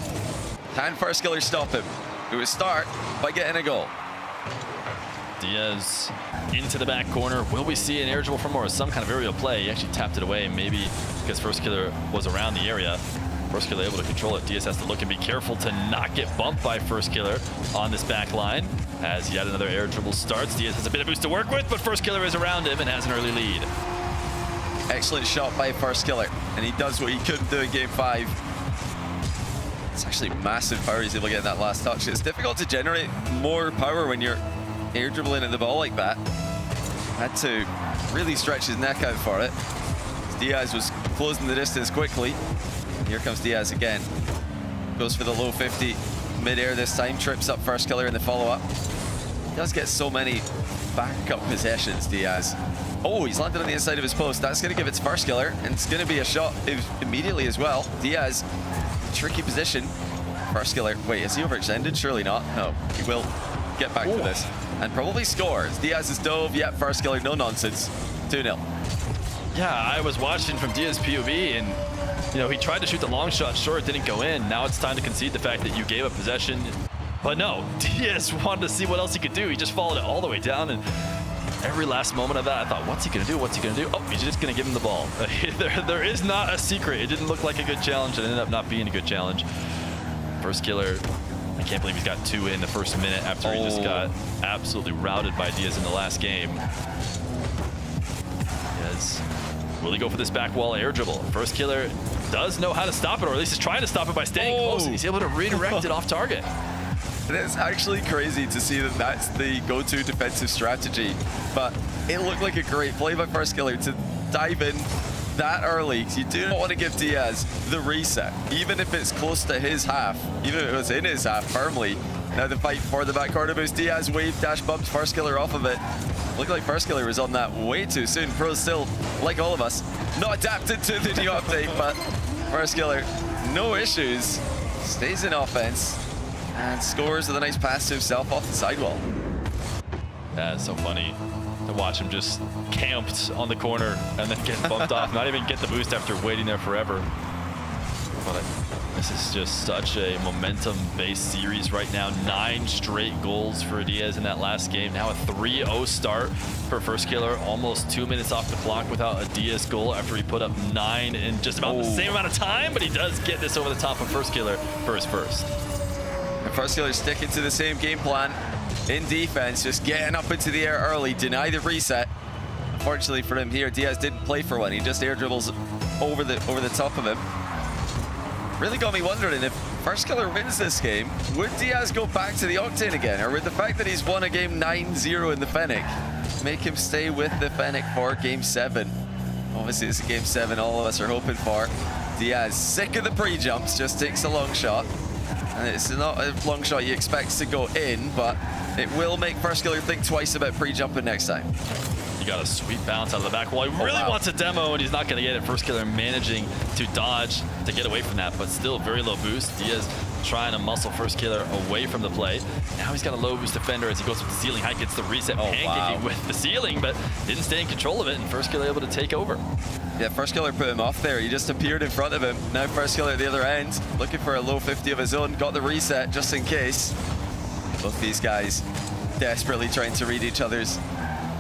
F: Can First Killer stop him? It would start by getting a goal.
E: Diaz into the back corner. Will we see an air dribble from or some kind of aerial play? He actually tapped it away, maybe because First Killer was around the area. First Killer able to control it. Diaz has to look and be careful to not get bumped by First Killer on this back line. As yet another air dribble starts. Diaz has a bit of boost to work with, but First Killer is around him and has an early lead.
F: Excellent shot by First Killer, and he does what he couldn't do in game 5. It's actually massive power he's able to get in that last touch. It's difficult to generate more power when you're air dribbling at the ball like that. Had to really stretch his neck out for it. Diaz was closing the distance quickly. Here comes Diaz again. Goes for the low 50 mid-air this time. Trips up First Killer in the follow-up. He does get so many backup possessions, Diaz. Oh, he's landed on the inside of his post. That's going to give it to First Killer, and it's going to be a shot immediately as well. Diaz, tricky position. First Killer, wait, is he overextended? Surely not. No, he will get back to this and probably scores. Diaz is dove. Yep, First Killer, no nonsense. 2-0.
E: Yeah, I was watching from Diaz POV, and you know, he tried to shoot the long shot. Sure, it didn't go in. Now it's time to concede the fact that you gave up possession. But no, Diaz wanted to see what else he could do. He just followed it all the way down, and every last moment of that, I thought, what's he going to do? What's he going to do? Oh, he's just going to give him the ball. There is not a secret. It didn't look like a good challenge. It ended up not being a good challenge. First Killer, I can't believe he's got 2 in the first minute after he just got absolutely routed by Diaz in the last game. Diaz, will he go for this back wall air dribble? First Killer does know how to stop it, or at least is trying to stop it by staying close, and he's able to redirect it off target.
F: It's actually crazy to see that that's the go-to defensive strategy, but it looked like a great play by First Killer to dive in that early, because you do not want to give Diaz the reset, even if it's close to his half, even if it was in his half firmly. Now the fight for the back corner boost. Diaz wave dash bumps First Killer off of it. Looked like First Killer was on that way too soon. Pros still, like all of us, not adapted to the new update, but First Killer, no issues, stays in offense and scores with a nice pass to himself off the sidewall.
E: That's so funny to watch him just camped on the corner and then get bumped off, not even get the boost after waiting there forever. But this is just such a momentum-based series right now. 9 straight goals for Diaz in that last game. Now a 3-0 start for First Killer. Almost 2 minutes off the clock without a Diaz goal after he put up 9 in just about the same amount of time, but he does get this over the top of First Killer for his first.
F: And First Killer sticking to the same game plan in defense, just getting up into the air early, deny the reset. Unfortunately for him here, Diaz didn't play for one. He just air dribbles over the top of him. Really got me wondering, if First Killer wins this game, would Diaz go back to the Octane again? Or would the fact that he's won a game 9-0 in the Fennec make him stay with the Fennec for game 7? Obviously it's a game 7 all of us are hoping for. Diaz, sick of the pre-jumps, just takes a long shot. And it's not a long shot you expect to go in, but it will make First Killer think twice about pre-jumping next time.
E: He got a sweet bounce out of the back wall. He really wants a demo, and he's not going to get it. First Killer managing to dodge to get away from that, but still very low boost. Diaz trying to muscle First Killer away from the play. Now he's got a low boost defender as he goes with the ceiling height, gets the reset, pancaking with the ceiling, but didn't stay in control of it, and First Killer able to take over.
F: Yeah, First Killer put him off there. He just appeared in front of him. Now First Killer at the other end, looking for a low 50 of his own. Got the reset just in case. Both these guys desperately trying to read each other's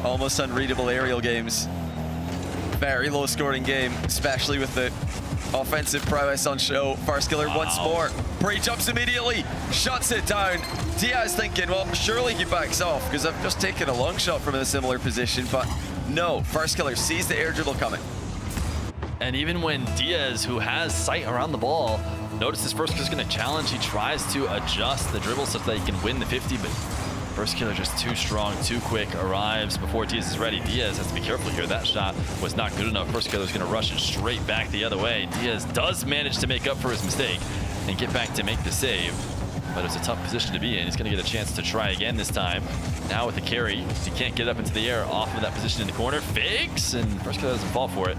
F: almost unreadable aerial games. Very low scoring game, especially with the offensive prowess on show. First Killer once more. Pre-jumps immediately, shuts it down. Diaz thinking, well, surely he backs off because I've just taken a long shot from a similar position, but no, First Killer sees the air dribble coming.
E: And even when Diaz, who has sight around the ball, notices First Killer's going to challenge, he tries to adjust the dribble so that he can win the 50, but First Killer just too strong, too quick, arrives before Diaz is ready. Diaz has to be careful here. That shot was not good enough. First Killer's going to rush it straight back the other way. Diaz does manage to make up for his mistake and get back to make the save. but it's a tough position to be in. He's going to get a chance to try again this time. Now with the carry, he can't get up into the air off of that position in the corner. Fakes, and First Killer doesn't fall for it.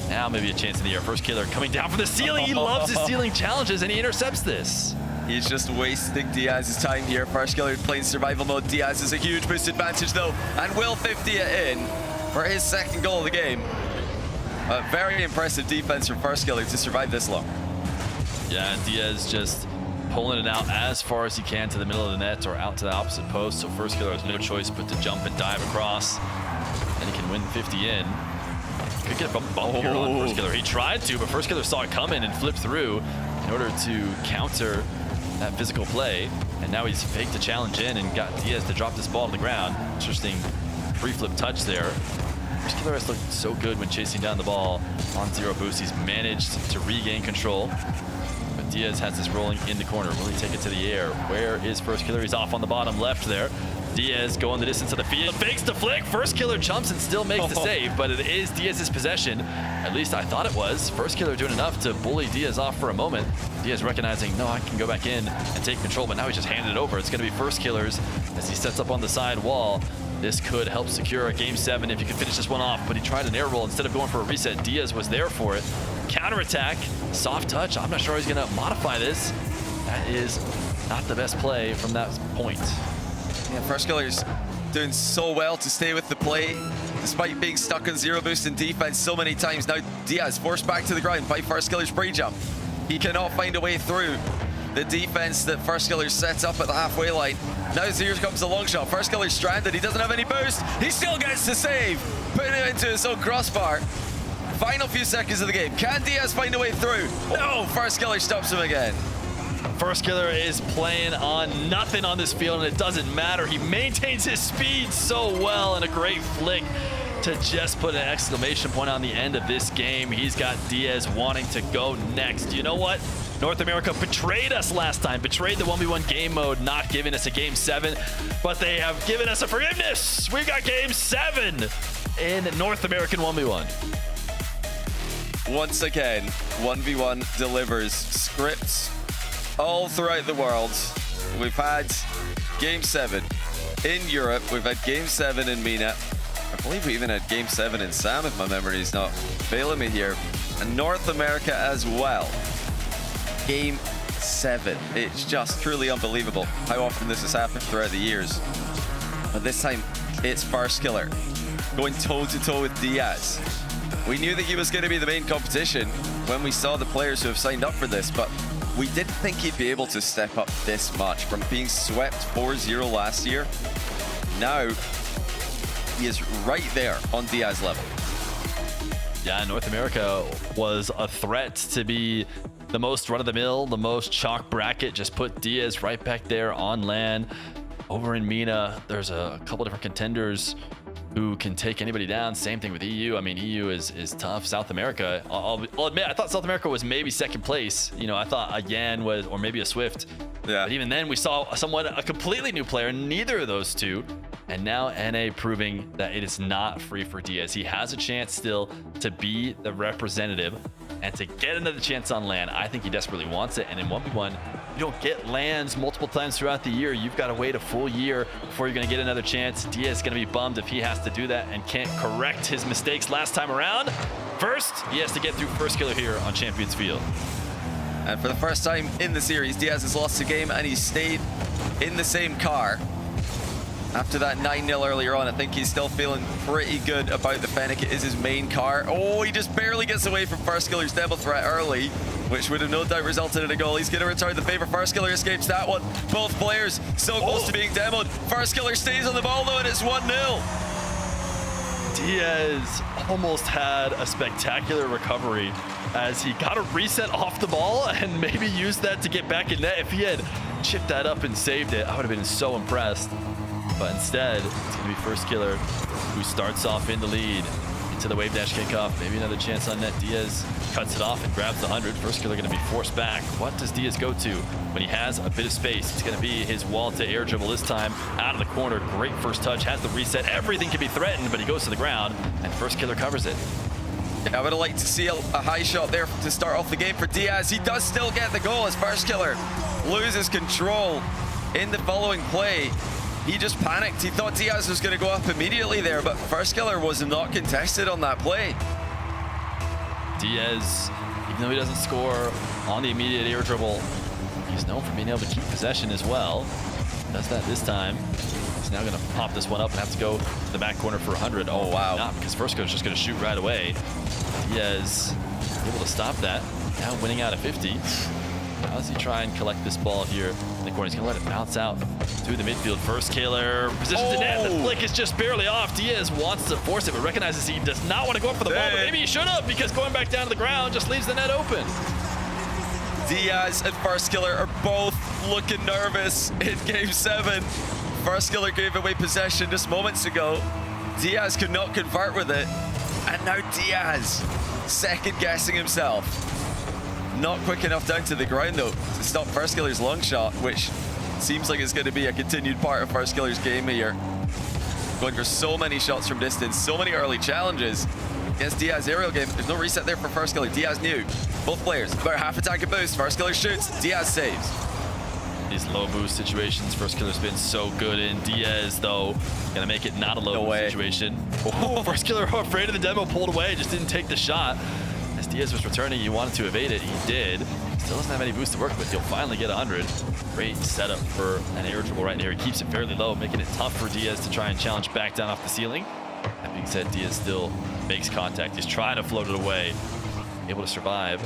E: Now maybe a chance in the air. First Killer coming down from the ceiling. He loves his ceiling challenges, and he intercepts this.
F: He's just wasting Diaz's time here. First Killer playing survival mode. Diaz has a huge boost advantage though, and will 50 it in for his second goal of the game. A very impressive defense from First Killer to survive this long.
E: Yeah, and Diaz just pulling it out as far as he can to the middle of the net or out to the opposite post. So First Killer has no choice but to jump and dive across, and he can win 50 in. Could get a bump here on First Killer. He tried to, but First Killer saw it coming and flipped through in order to counter that physical play. And now he's faked a challenge in and got Diaz to drop this ball to the ground. Interesting pre-flip touch there. First Killer has looked so good when chasing down the ball on zero boost. He's managed to regain control. But Diaz has this rolling in the corner. Will he take it to the air? Where is First Killer? He's off on the bottom left there. Diaz going the distance of the field. Fakes the flick. First Killer jumps and still makes the save, but it is Diaz's possession. At least I thought it was. First Killer doing enough to bully Diaz off for a moment. Diaz recognizing, no, I can go back in and take control, but now he just handed it over. It's going to be First Killer's as he sets up on the side wall. This could help secure a game 7 if you can finish this one off, but he tried an air roll instead of going for a reset. Diaz was there for it. Counterattack, soft touch. I'm not sure he's going to modify this. That is not the best play from that point.
F: Yeah, First Killer's doing so well to stay with the play, despite being stuck on zero boost in defense so many times. Now Diaz forced back to the ground by First Killer's pre-jump. He cannot find a way through the defense that First Killer sets up at the halfway line. Now here comes the long shot. First Killer's stranded. He doesn't have any boost. He still gets the save, putting it into his own crossbar. Final few seconds of the game. Can Diaz find a way through? No, First Killer stops him again.
E: First Killer is playing on nothing on this field, and it doesn't matter. He maintains his speed so well, and a great flick to just put an exclamation point on the end of this game. He's got Diaz wanting to go next. You know what? North America betrayed us last time, betrayed the 1v1 game mode, not giving us a game 7, but they have given us a forgiveness. We got game 7 in North American 1v1.
F: Once again, 1v1 delivers scripts all throughout the world. We've had game 7 in Europe. We've had game 7 in MENA. I believe we even had game 7 in SAM, if my memory is not failing me here. And North America as well. Game 7. It's just truly unbelievable how often this has happened throughout the years. But this time, it's First Killer going toe-to-toe with Diaz. We knew that he was going to be the main competition when we saw the players who have signed up for this, but we didn't think he'd be able to step up this much from being swept 4-0 last year. Now, he is right there on Diaz level.
E: Yeah, North America was a threat to be the most run-of-the-mill, the most chalk bracket. Just put Diaz right back there on LAN. Over in MENA, there's a couple different contenders who can take anybody down. Same thing with EU. I mean, EU is tough. South America, I'll admit, I thought South America was maybe second place. You know, I thought a Yan was, or maybe a Swift.
F: Yeah.
E: But even then, we saw a completely new player, neither of those two. And now NA proving that it is not free for Diaz. He has a chance still to be the representative and to get another chance on LAN. I think he desperately wants it. And in 1v1, you don't get LANs multiple times throughout the year. You've got to wait a full year before you're going to get another chance. Diaz is going to be bummed if he has to do that and can't correct his mistakes last time around. First, he has to get through First Killer here on Champions Field.
F: And for the first time in the series, Diaz has lost a game and he's stayed in the same car. After that 9-0 earlier on, I think he's still feeling pretty good about the Fennec. It is his main car. Oh, he just barely gets away from First Killer's demo threat early, which would have no doubt resulted in a goal. He's going to return the favor. First Killer escapes that one. Both players so close to being demoed. First Killer stays on the ball though, and it's 1-0.
E: Diaz almost had a spectacular recovery as he got a reset off the ball and maybe used that to get back in net. If he had chipped that up and saved it, I would have been so impressed. But instead, it's going to be First Killer who starts off in the lead into the wave dash kickoff. Maybe another chance on net. Diaz cuts it off and grabs the 100. First Killer going to be forced back. What does Diaz go to when he has a bit of space? It's going to be his wall to air dribble this time out of the corner. Great first touch, has the reset. Everything can be threatened, but he goes to the ground and First Killer covers it.
F: Yeah, I would have liked to see a high shot there to start off the game for Diaz. He does still get the goal as First Killer loses control in the following play. He just panicked. He thought Diaz was going to go up immediately there, but First Killer was not contested on that play.
E: Diaz, even though he doesn't score on the immediate air dribble, he's known for being able to keep possession as well. Does that this time. He's now going to pop this one up and have to go to the back corner for 100. Oh, wow. Not because First Killer's just going to shoot right away. Diaz able to stop that. Now winning out of 50. How does he try and collect this ball here in the corner? He's going to let it bounce out to the midfield. First Killer positions the net. The flick is just barely off. Diaz wants to force it, but recognizes he does not want to go up for the ball. But maybe he should have, because going back down to the ground just leaves the net open.
F: Diaz and First Killer are both looking nervous in Game 7. First Killer gave away possession just moments ago. Diaz could not convert with it. And now Diaz second guessing himself. Not quick enough down to the ground though to stop First Killer's long shot, which seems like it's going to be a continued part of First Killer's game here. Going for so many shots from distance, so many early challenges. Against Diaz aerial game, there's no reset there for First Killer. Diaz knew. Both players, about half attack and boost. First Killer shoots, Diaz saves.
E: These low boost situations, First Killer's been so good in. Diaz, though, gonna make it not a low boost situation. Oh, First Killer afraid of the demo, pulled away, just didn't take the shot. As Diaz was returning, he wanted to evade it, he did. Still doesn't have any boost to work with. He'll finally get 100. Great setup for an air dribble right here. He keeps it fairly low, making it tough for Diaz to try and challenge back down off the ceiling. That being said, Diaz still makes contact. He's trying to float it away, able to survive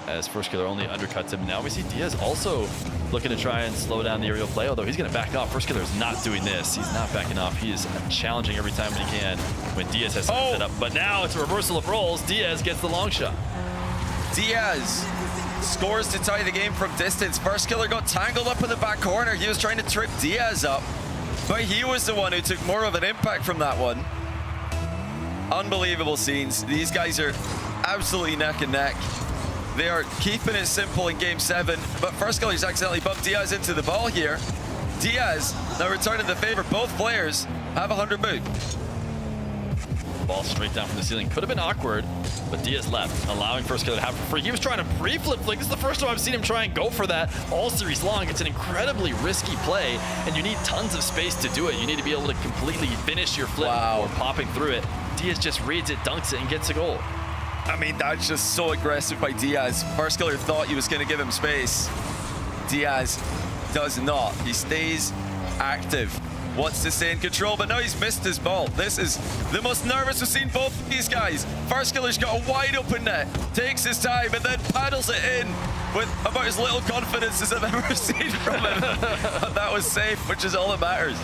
E: as First Killer only undercuts him. Now we see Diaz also looking to try and slow down the aerial play, although he's going to back off. First Killer is not doing this. He's not backing off. He is challenging every time when he can when Diaz has something set up. But now it's a reversal of roles. Diaz gets the long shot.
F: Diaz scores to tie the game from distance. First Killer got tangled up in the back corner. He was trying to trip Diaz up, but he was the one who took more of an impact from that one. Unbelievable scenes. These guys are absolutely neck and neck. They are keeping it simple in Game 7, but First Killer's accidentally bumped Diaz into the ball here. Diaz now returning the favor. Both players have 100 boot.
E: Ball straight down from the ceiling. Could have been awkward, but Diaz left, allowing First Killer to have it for free. He was trying to pre-flip flick. This is the first time I've seen him try and go for that all series long. It's an incredibly risky play, and you need tons of space to do it. You need to be able to completely finish your flip before popping through it. Diaz just reads it, dunks it, and gets a goal.
F: I mean, that's just so aggressive by Diaz. First Killer thought he was going to give him space. Diaz does not. He stays active. Wants to stay in control, but now he's missed his ball. This is the most nervous we've seen both of these guys. First Killer's got a wide open net, takes his time, and then paddles it in with about as little confidence as I've ever seen from him. And that was safe, which is all that matters.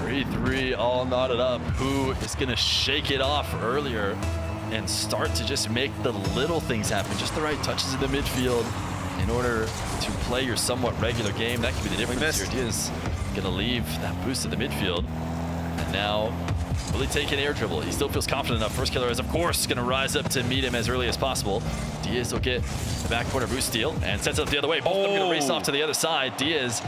E: 3-3 all knotted up. Who is going to shake it off earlier and start to just make the little things happen, just the right touches in the midfield in order to play your somewhat regular game? That could be the difference here. Diaz gonna leave that boost to the midfield, and now will he take an air dribble? He still feels confident enough. First Killer is, of course, gonna rise up to meet him as early as possible. Diaz will get the back corner boost steal and sets it up the other way. Both of them gonna race off to the other side. Diaz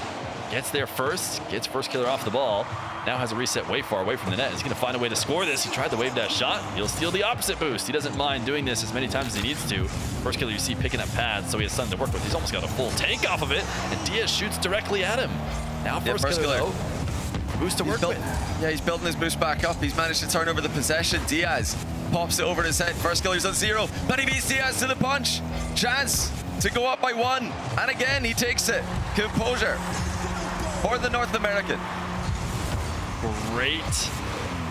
E: gets there first, gets First Killer off the ball. Now has a reset way far away from the net. He's going to find a way to score this. He tried the wave dash shot. He'll steal the opposite boost. He doesn't mind doing this as many times as he needs to. First Killer you see picking up pads, so he has something to work with. He's almost got a full tank off of it, and Diaz shoots directly at him. Now First Killer, though, boost to work with.
F: Yeah, he's building his boost back up. He's managed to turn over the possession. Diaz pops it over his head. First Killer's on 0, but he beats Diaz to the punch. Chance to go up by 1, and again he takes it. Composure for the North American.
E: Great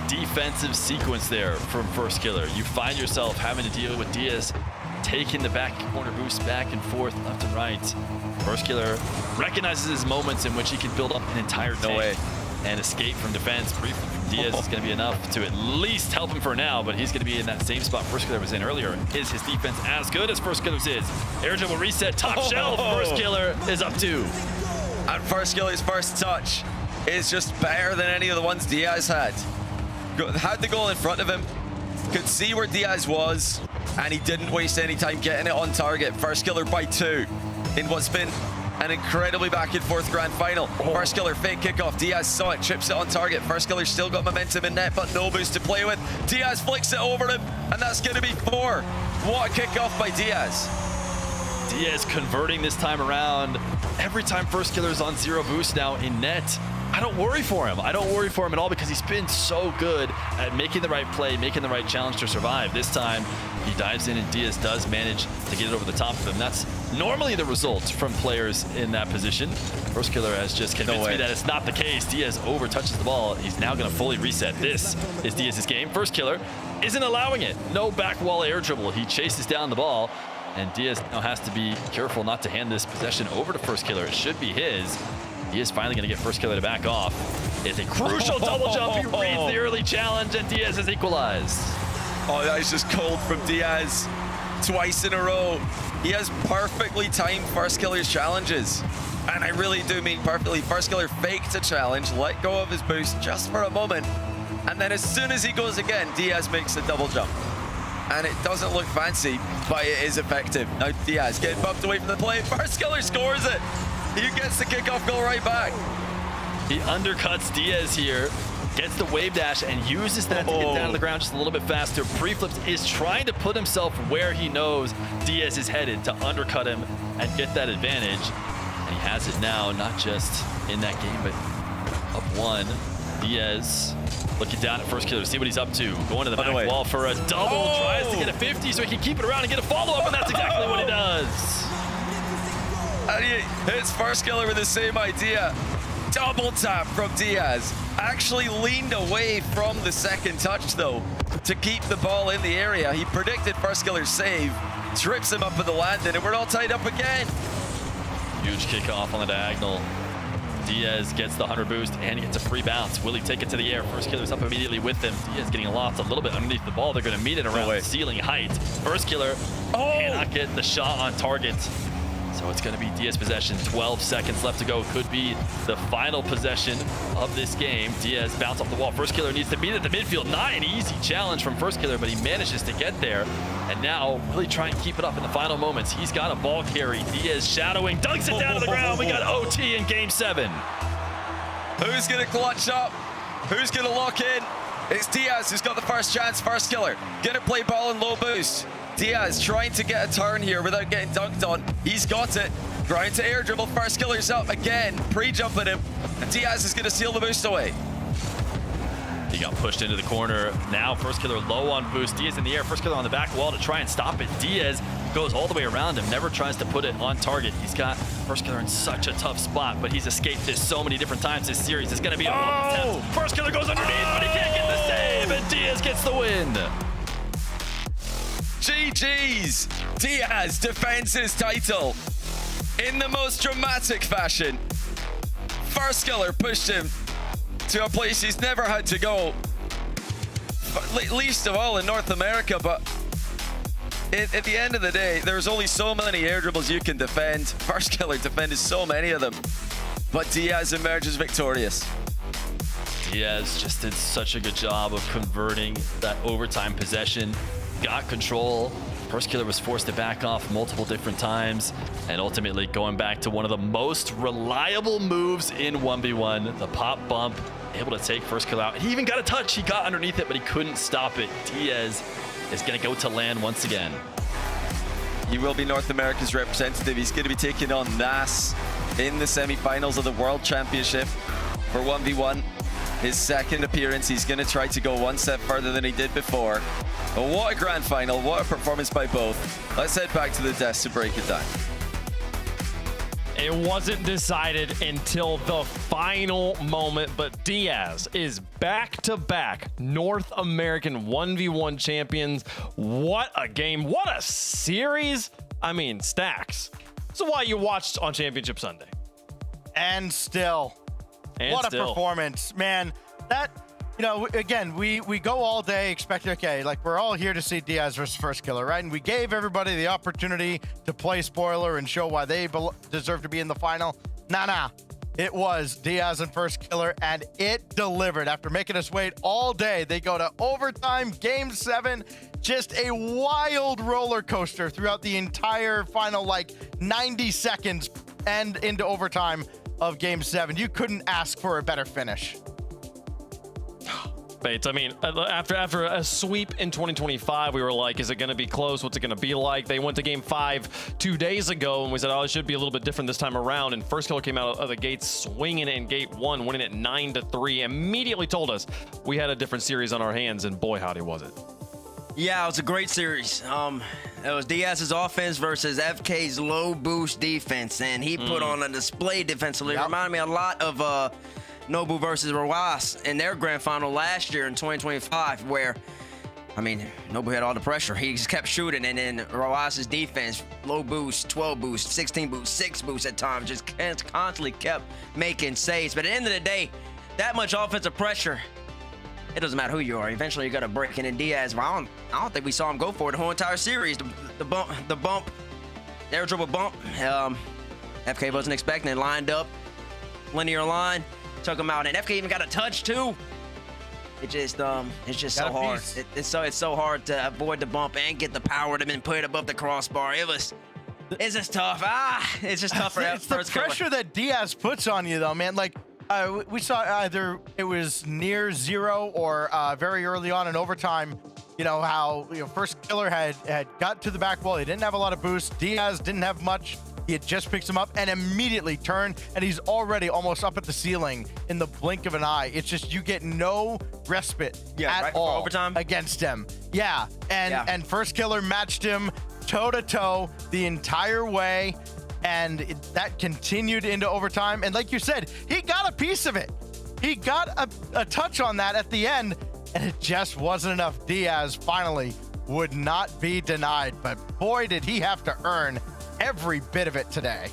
E: defensive sequence there from First Killer. You find yourself having to deal with Diaz taking the back corner boost back and forth, left and right. First Killer recognizes his moments in which he can build up an entire tank and escape from defense. Briefly from Diaz is going to be enough to at least help him for now, but he's going to be in that same spot First Killer was in earlier. Is his defense as good as First Killer's is? Air dribble reset, top shelf. First Killer is up 2.
F: And First Killer's first touch is just better than any of the ones Diaz had. Had the goal in front of him, could see where Diaz was, and he didn't waste any time getting it on target. First Killer by 2 in what's been an incredibly back and forth grand final. First Killer fake kickoff. Diaz saw it, chips it on target. First Killer still got momentum in net, but no boost to play with. Diaz flicks it over him, and that's going to be 4. What a kickoff by Diaz.
E: Diaz converting this time around. Every time First Killer is on 0 boost now in net, I don't worry for him. I don't worry for him at all because he's been so good at making the right play, making the right challenge to survive. This time, he dives in and Diaz does manage to get it over the top of him. That's normally the result from players in that position. First Killer has just convinced me that it's not the case. Diaz over touches the ball. He's now going to fully reset. This is Diaz's game. First Killer isn't allowing it. No back wall air dribble. He chases down the ball, and Diaz now has to be careful not to hand this possession over to First Killer. It should be his. He is finally going to get First Killer to back off. It's a crucial double jump. He reads the early challenge, and Diaz has equalized.
F: Oh, that is just cold from Diaz. Twice in a row. He has perfectly timed First Killer's challenges. And I really do mean perfectly. First Killer faked a challenge, let go of his boost just for a moment. And then as soon as he goes again, Diaz makes a double jump. And it doesn't look fancy, but it is effective. Now Diaz getting bumped away from the play. First Killer scores it. He gets the kickoff goal right back.
E: He undercuts Diaz here, gets the wave dash, and uses that to get down to the ground just a little bit faster. Preflips is trying to put himself where he knows Diaz is headed to undercut him and get that advantage. And he has it now, not just in that game, but up 1. Diaz looking down at First Killer to see what he's up to. Going to the back wall for a double. Tries to get a 50 so he can keep it around and get a follow-up, and that's exactly what he does.
F: And he hits First Killer with the same idea. Double tap from Diaz. Actually leaned away from the second touch, though, to keep the ball in the area. He predicted First Killer's save, trips him up at the landing, and we're all tied up again.
E: Huge kickoff on the diagonal. Diaz gets the 100 boost, and he gets a free bounce. Will he take it to the air? First Killer's up immediately with him. Diaz getting lost a little bit underneath the ball. They're going to meet it around ceiling height. First Killer cannot get the shot on target. So it's going to be Diaz possession. 12 seconds left to go. Could be the final possession of this game. Diaz bounce off the wall. First Killer needs to beat it at the midfield. Not an easy challenge from First Killer, but he manages to get there. And now really try and keep it up in the final moments. He's got a ball carry. Diaz shadowing, dunks it down to the ground. We got OT in game 7.
F: Who's going to clutch up? Who's going to lock in? It's Diaz who's got the first chance. First Killer going to play ball in low boost. Diaz trying to get a turn here without getting dunked on. He's got it. Grind to air dribble. First Killer's up again. Pre-jumping him. And Diaz is going to seal the boost away.
E: He got pushed into the corner. Now First Killer low on boost. Diaz in the air. First Killer on the back wall to try and stop it. Diaz goes all the way around him. Never tries to put it on target. He's got First Killer in such a tough spot, but he's escaped this so many different times this series. It's going to be a attempt. First Killer goes underneath, but he can't get the save, and Diaz gets the win.
F: GG's. Diaz defends his title in the most dramatic fashion. First Killer pushed him to a place he's never had to go, least of all in North America. But at the end of the day, there's only so many air dribbles you can defend. First Killer defended so many of them, but Diaz emerges victorious.
E: Diaz just did such a good job of converting that overtime possession. Got control. First Killer was forced to back off multiple different times, and ultimately going back to one of the most reliable moves in 1v1, the pop bump, able to take First Killer out. He even got a touch. He got underneath it, but he couldn't stop it. Diaz is going to go to land once again.
F: He will be North America's representative. He's going to be taking on Nas in the semifinals of the World Championship for 1v1. His second appearance. He's going to try to go one step further than he did before. But what a grand final. What a performance by both. Let's head back to the desk to break it down.
D: It wasn't decided until the final moment, but Diaz is back-to-back North American 1v1 champions. What a game. What a series. I mean, stacks. So why you watched on Championship Sunday.
H: And still. What a performance, man. That, you know, again, we go all day expecting, okay, like we're all here to see Diaz versus First Killer, right? And we gave everybody the opportunity to play spoiler and show why they deserve to be in the final. Nah. It was Diaz and First Killer, and it delivered. After making us wait all day, they go to overtime, game 7. Just a wild roller coaster throughout the entire final, like 90 seconds and into overtime of game 7. You couldn't ask for a better finish.
D: tough, Bates. I mean, after a sweep in 2025, we were like, is it going to be close? What's it going to be like? They went to game 5 2 days ago, and we said, oh, it should be a little bit different this time around. And First Killer came out of the gates swinging in gate 1, winning it 9-3. Immediately told us we had a different series on our hands, and boy, howdy was it.
G: Yeah, it was a great series. It was Diaz's offense versus FK's low boost defense, and he put on a display defensively. It reminded me a lot of Nobu versus Rawas in their grand final last year in 2025, where, I mean, Nobu had all the pressure. He just kept shooting, and then Rawas's defense, low boost, 12 boost, 16 boost, 6 boost at times, just constantly kept making saves. But at the end of the day, that much offensive pressure, it doesn't matter who you are. Eventually, you got to break in. And Diaz, well, I don't think we saw him go for it the whole entire series. The bump, air dribble bump. FK wasn't expecting it. Lined up, linear line, took him out, and FK even got a touch too. It's just so hard. It's so hard to avoid the bump and get the power to then put it above the crossbar. It's just tough. It's just tough for
H: It's the pressure that Diaz puts on you, though, man. Like. We saw either it was near 0 or very early on in overtime, you know, how First Killer had got to the back wall. He didn't have a lot of boost. Diaz didn't have much. He had just picked him up and immediately turned, and he's already almost up at the ceiling in the blink of an eye. It's just you get no respite at all
G: overtime
H: against him. Yeah, and First Killer matched him toe-to-toe the entire way. And that continued into overtime. And like you said, he got a piece of it. He got a touch on that at the end, and it just wasn't enough. Diaz finally would not be denied. But boy, did he have to earn every bit of it today.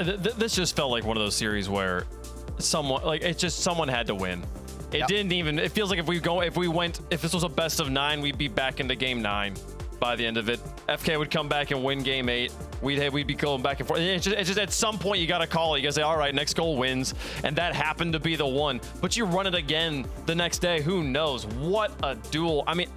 D: This just felt like one of those series where someone had to win. It didn't even, it feels like if this was a best of 9, we'd be back into game 9 by the end of it. FK would come back and win game 8. We'd be going back and forth. It's just at some point you got to call it. You got to say, all right, next goal wins. And that happened to be the one. But you run it again the next day. Who knows? What a duel. I mean,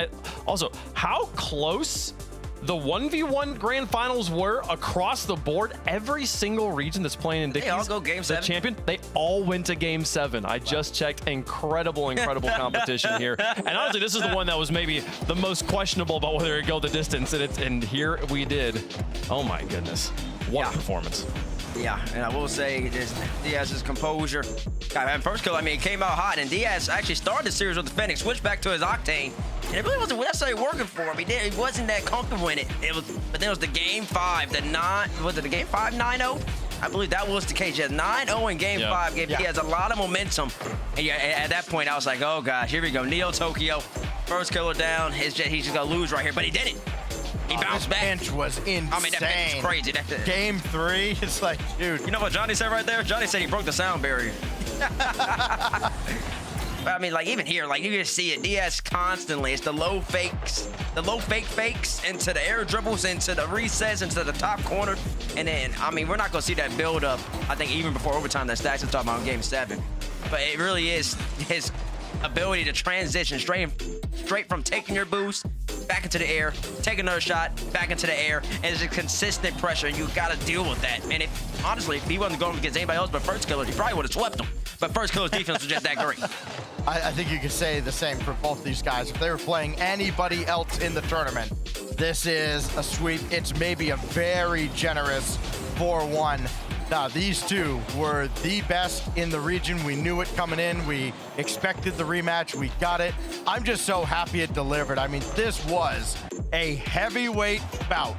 D: also, how close the 1v1 grand finals were across the board. Every single region that's playing in Dickies,
G: they all go game 7.
D: The champion, they all went to game 7. I just checked. Incredible competition here. And honestly, this is the one that was maybe the most questionable about whether it go the distance. And here we did. Oh my goodness. What a performance.
G: Yeah, and I will say Diaz's composure. And First Kill, I mean, it came out hot, and Diaz actually started the series with the Phoenix, switched back to his Octane, and it really wasn't necessarily working for him. He wasn't that comfortable in it. But then it was the game 5, was it the game 5 9-0? I believe that was the case. He had 9-0 in game 5. He has a lot of momentum. And at that point, I was like, oh gosh, here we go. Neo Tokyo, First Killer down. He's just gonna lose right here, but he did it. He bounced back.
H: Bench was insane.
G: I mean, that bench was crazy.
H: Game 3, it's like, dude.
G: You know what Johnny said right there? Johnny said he broke the sound barrier. But I mean, like, even here, like, you just see it. Diaz constantly, it's the low fake fakes into the air dribbles, into the resets, into the top corner. And then, I mean, we're not going to see that build up, I think, even before overtime that Stacks is talking about in game 7. But it really is his ability to transition straight from taking your boost back into the air, take another shot, back into the air, and it's a consistent pressure, and you got to deal with that. And honestly, if he wasn't going against anybody else but First Killer, he probably would have swept him. But First Killer's defense was just that great.
H: I think you could say the same for both these guys. If they were playing anybody else in the tournament, this is a sweep. It's maybe a very generous 4-1. Now, these two were the best in the region. We knew it coming in. We expected the rematch. We got it. I'm just so happy it delivered. I mean, this was a heavyweight bout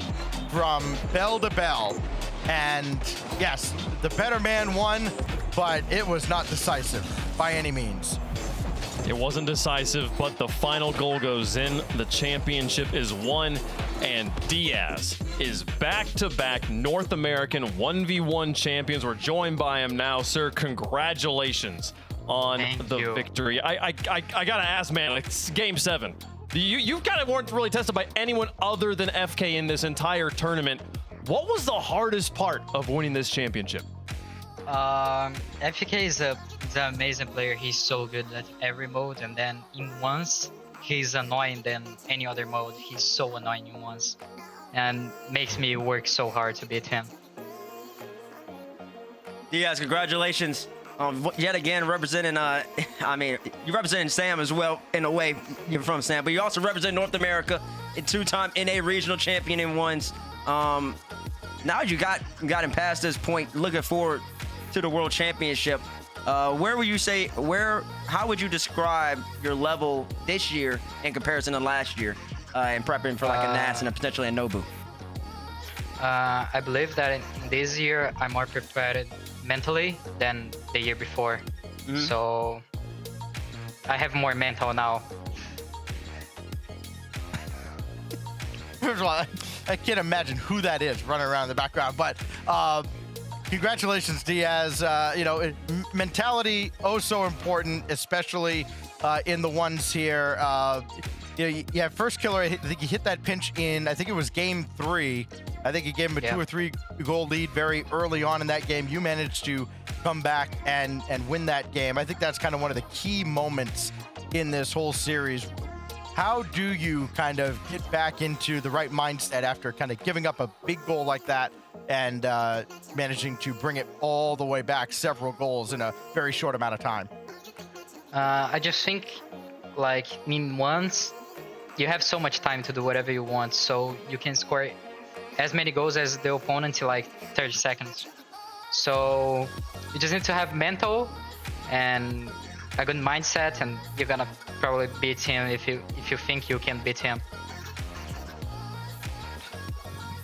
H: from bell to bell. And yes, the better man won, but it was not decisive by any means.
D: It wasn't decisive, but the final goal goes in. The championship is won, and Diaz is back-to-back North American 1v1 champions. We're joined by him now, sir. Congratulations on the victory. I gotta ask, man, it's game 7. You kind of weren't really tested by anyone other than FK in this entire tournament. What was the hardest part of winning this championship?
U: FK is an amazing player. He's so good at every mode, and then in once, he's annoying than any other mode. He's so annoying in once, and makes me work so hard to beat him.
G: Diaz, congratulations. Yet again, representing, I mean, you representing Sam as well, in a way, you're from Sam, but you also represent North America, a 2-time NA regional champion in ones. Now you got him past this point, looking forward to the World Championship. Where would you say, how would you describe your level this year in comparison to last year in prepping for like a NAS and a potentially a Nobu?
U: I believe that in this year I'm more prepared mentally than the year before. So I have more mental now.
H: First of all, I can't imagine who that is running around in the background, but congratulations, Diaz. You know, mentality so important, especially in the ones here. You know, you have first killer. I think you hit that pinch in, I think it was game 3. I think you gave him a 2 or 3 goal lead very early on in that game. You managed to come back and win that game. I think that's kind of one of the key moments in this whole series. How do you kind of get back into the right mindset after kind of giving up a big goal like that and managing to bring it all the way back, several goals in a very short amount of time?
U: I just think, like, in ones, you have so much time to do whatever you want, so you can score as many goals as the opponent in like 30 seconds. So you just need to have mental and a good mindset, and you're gonna probably beat him if you think you can beat him.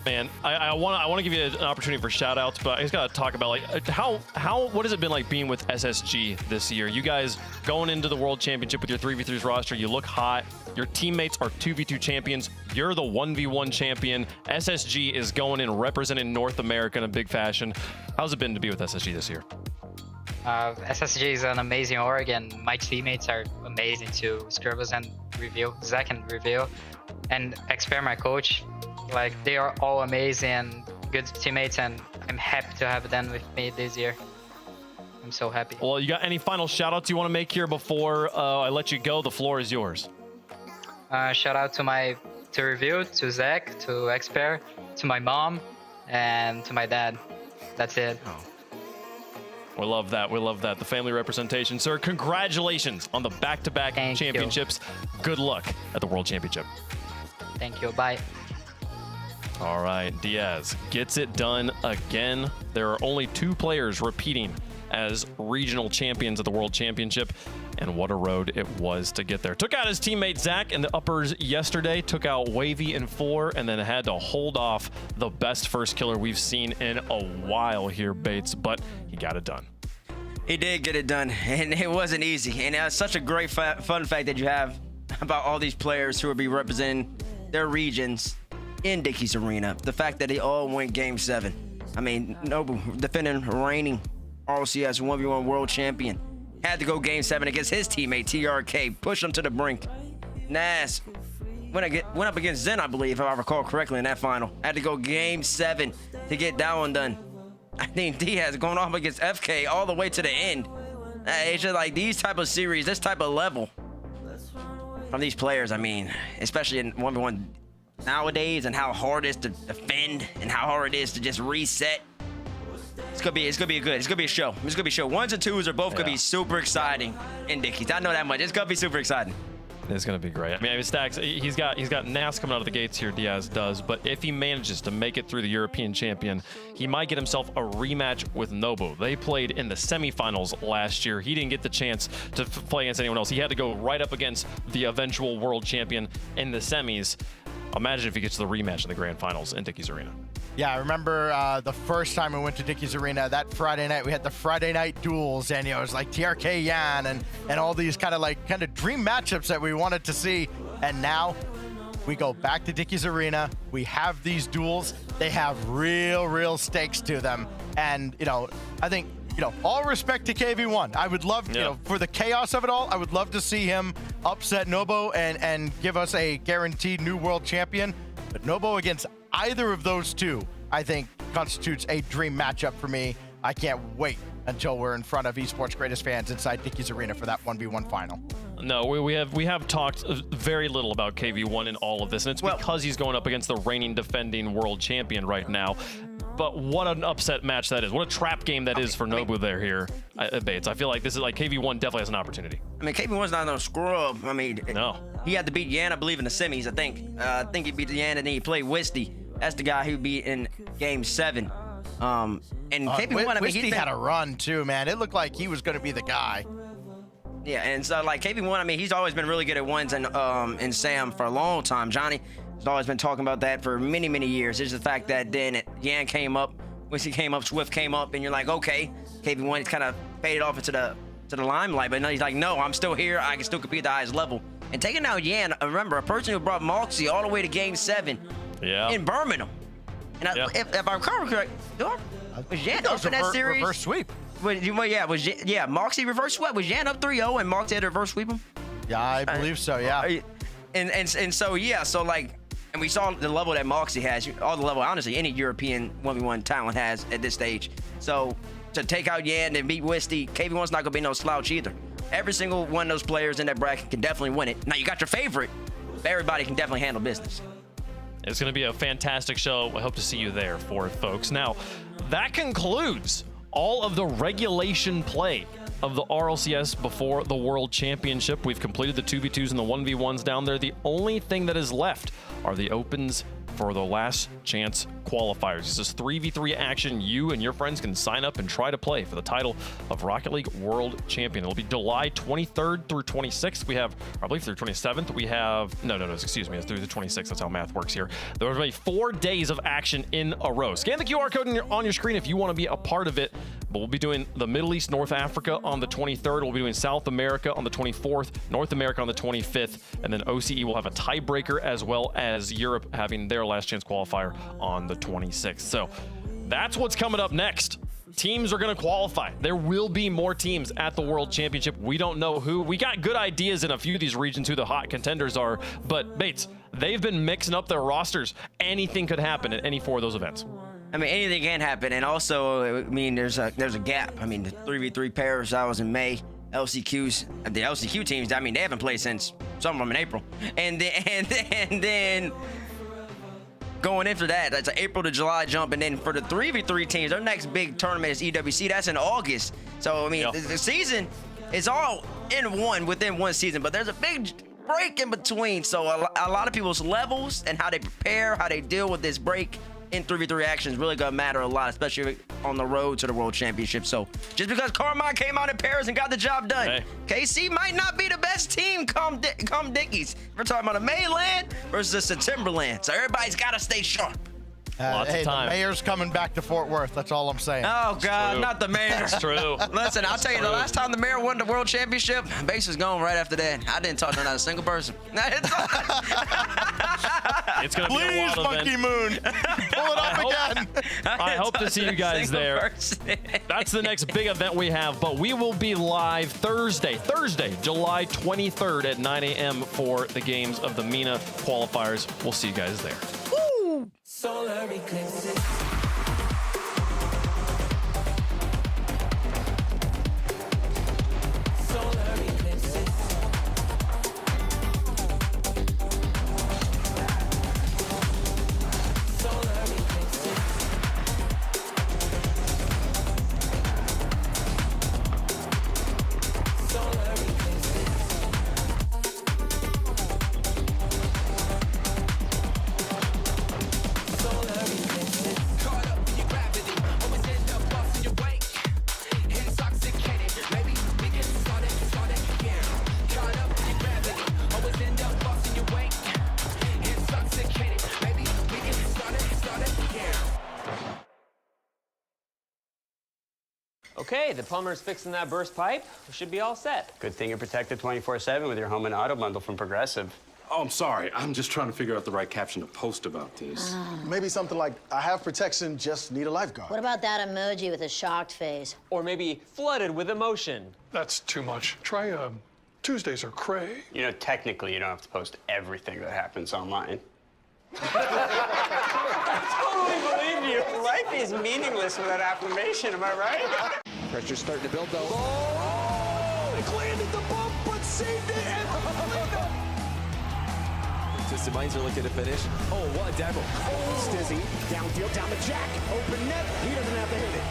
D: Man, I want to give you an opportunity for shout outs, but I just got to talk about like what has it been like being with SSG this year? You guys going into the World Championship with your 3v3s roster, you look hot. Your teammates are 2v2 champions. You're the 1v1 champion. SSG is going in representing North America in a big fashion. How's it been to be with SSG this year?
U: SSG is an amazing org, and my teammates are amazing too. Scribbles and Reveal, Zach and Reveal, and Expert, my coach. Like, they are all amazing, good teammates, and I'm happy to have them with me this year. I'm so happy.
D: Well, you got any final shout outs you want to make here before I let you go? The floor is yours.
U: Shout out to Reveal, to Zach, to Expert, to my mom, and to my dad. That's it.
D: We love that. We love that. The family representation. Sir, congratulations on the back-to-back championships. Good luck at the World Championship.
U: Thank you. Bye.
D: All right, Diaz gets it done again. There are only 2 players repeating as regional champions at the World Championship, and what a road it was to get there. Took out his teammate Zach in the uppers yesterday, took out Wavy in 4, and then had to hold off the best first killer we've seen in a while here, Bates, but he got it done.
G: He did get it done, and it wasn't easy. And it's such a great fun fact that you have about all these players who will be representing their regions in Dickies Arena. The fact that they all went Game 7. I mean, Nobu, defending reigning RLCS 1v1 world champion, had to go Game 7 against his teammate TRK, push him to the brink. Nas went up against Zen, I believe, if I recall correctly, in that final. Had to go Game 7 to get that one done. I think Diaz going off against FK all the way to the end. It's just like these type of series, this type of level from these players. I mean, especially in 1v1 nowadays, and how hard it is to defend and how hard it is to just reset. It's gonna be good. It's gonna be a show. It's gonna be a show. 1s and 2s are both gonna be super exciting in Dickies. I know that much. It's gonna be super exciting.
D: It's going to be great. I mean, Stacks, he's got NAS coming out of the gates here, Diaz does, but if he manages to make it through the European champion, he might get himself a rematch with Nobu. They played in the semifinals last year. He didn't get the chance to play against anyone else. He had to go right up against the eventual world champion in the semis. Imagine if he gets to the rematch in the grand finals in Dickies Arena.
H: Yeah, I remember the first time we went to Dickies Arena, that Friday night, we had the Friday night duels, and it was like TRK Yan and all these kind of dream matchups that we wanted to see. And now we go back to Dickies Arena. We have these duels. They have real stakes to them. And, I think, all respect to KV1. I would love, for the chaos of it all, I would love to see him upset Nobu and give us a guaranteed new world champion. But Nobu against either of those two, I think, constitutes a dream matchup for me. I can't wait until we're in front of esports greatest fans inside Dickies Arena for that 1v1 final.
D: No, we have talked very little about KV1 in all of this, and it's because he's going up against the reigning defending world champion right now. But what an upset match that is. What a trap game that is for Nobu here at Bates. I feel like this is like KV1 definitely has an opportunity.
G: I mean, KV1's not no scrub. I mean,
D: no.
G: He had to beat Yan, I believe, in the semis, I think. I think he beat Yan, and then he played Wisty. That's the guy who beat in Game 7. And KV1, I mean,
H: Wisty had a run, too, man. It looked like he was going to be the guy.
G: Yeah, and so, like, KV1, I mean, he's always been really good at ones and Sam for a long time. Johnny has always been talking about that for many, many years. It's the fact that then Yan came up, Wisty came up, Swift came up, and you're like, okay, KV1 kind of faded off into the limelight, but no, he's like, no, I'm still here. I can still compete at the highest level. And taking out Yan, remember, a person who brought Moxie all the way to Game 7 in Birmingham. And if I recall correct, was Yan up in that series?
H: Reverse sweep.
G: Moxie reverse sweep. Was Yan up 3-0 and Moxie had to reverse sweep him?
H: Yeah, I believe so, yeah.
G: And so, yeah, so like, and we saw the level that Moxie has, all the level, honestly, any European 1v1 talent has at this stage. So to take out Yan and beat Wisty, KV1's not going to be no slouch either. Every single one of those players in that bracket can definitely win it. Now, you got your favorite, but everybody can definitely handle business.
D: It's going to be a fantastic show. I hope to see you there for it, folks. Now, that concludes all of the regulation play of the RLCS before the World Championship. We've completed the 2v2s and the 1v1s down there. The only thing that is left are the opens for the last chance qualifiers. This is 3v3 action. You and your friends can sign up and try to play for the title of Rocket League World Champion. It'll be July 23rd through 26th. We have, I believe through 27th, we have, no, excuse me, it's through the 26th. That's how math works here. There will be 4 days of action in a row. Scan the QR code on your screen if you want to be a part of it. But we'll be doing the Middle East, North Africa on the 23rd. We'll be doing South America on the 24th, North America on the 25th, and then OCE will have a tiebreaker, as well as Europe having their last chance qualifier on the 26th. So that's what's coming up next. Teams are going to qualify. There will be more teams at the World Championship. We don't know who. We got good ideas in a few of these regions who the hot contenders are, but Bates, they've been mixing up their rosters. Anything could happen at any 4 of those events.
G: I mean, anything can happen, and also, I mean, there's a gap. I mean, the 3v3 pairs that was in May, LCQs, the LCQ teams, I mean, they haven't played since some of them in April, and then going into that, that's an April to July jump, and then for the 3v3 teams, their next big tournament is EWC. That's in August. So I mean, the season is all within one season, but there's a big break in between. So a lot of people's levels and how they prepare, how they deal with this break in 3v3 action is really gonna matter a lot, especially on the road to the World Championship. So just because Carmine came out in Paris and got the job done, KC might not be the best team come Dickies. We're talking about a mainland versus a Timberland, so everybody's gotta stay sharp.
D: Lots of time.
H: The mayor's coming back to Fort Worth. That's all I'm saying.
G: Oh, God, not the mayor.
D: It's true.
G: Listen, I'll tell you, the last time the mayor won the World Championship, Base was gone right after that. I didn't talk to not a single person.
D: It's going to be a wild
H: Monkey
D: event.
H: Moon. Pull it up again.
D: I hope to see you guys there. That's the next big event we have, but we will be live Thursday, July 23rd at 9 a.m. for the games of the MENA qualifiers. We'll see you guys there.
B: Solar eclipses. Solar eclipses. Solar eclipses. Solar eclipses.
P: Okay, the plumber's fixing that burst pipe. We should be all set. Good thing you're protected 24/7 with your home and auto bundle from Progressive.
Q: Oh, I'm sorry. I'm just trying to figure out the right caption to post about this.
R: Maybe something like, I have protection, just need a lifeguard.
S: What about that emoji with a shocked face?
P: Or maybe flooded with emotion.
T: That's too much. Try Tuesdays are cray.
P: You know, technically, you don't have to post everything that happens online. I totally believe you. Life is meaningless without affirmation, am I right?
M: Pressure's starting to build, though. Oh! It landed the bump, but saved it, and Twisted Minds are looking to finish. Oh, what a demo. Oh, Stizzy, downfield, down the jack, open net. He doesn't have to hit it.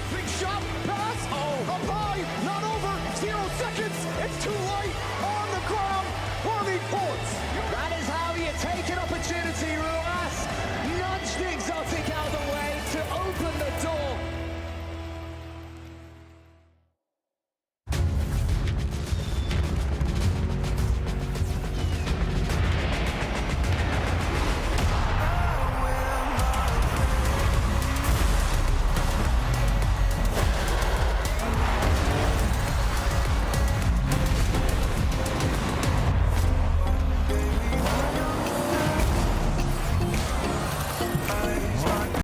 M: Big shot, pass, up high, not over, 0 seconds. It's too late, on the ground, Harvey points. That is how you take an opportunity, Ruas. Nudge the exotic out of the way to open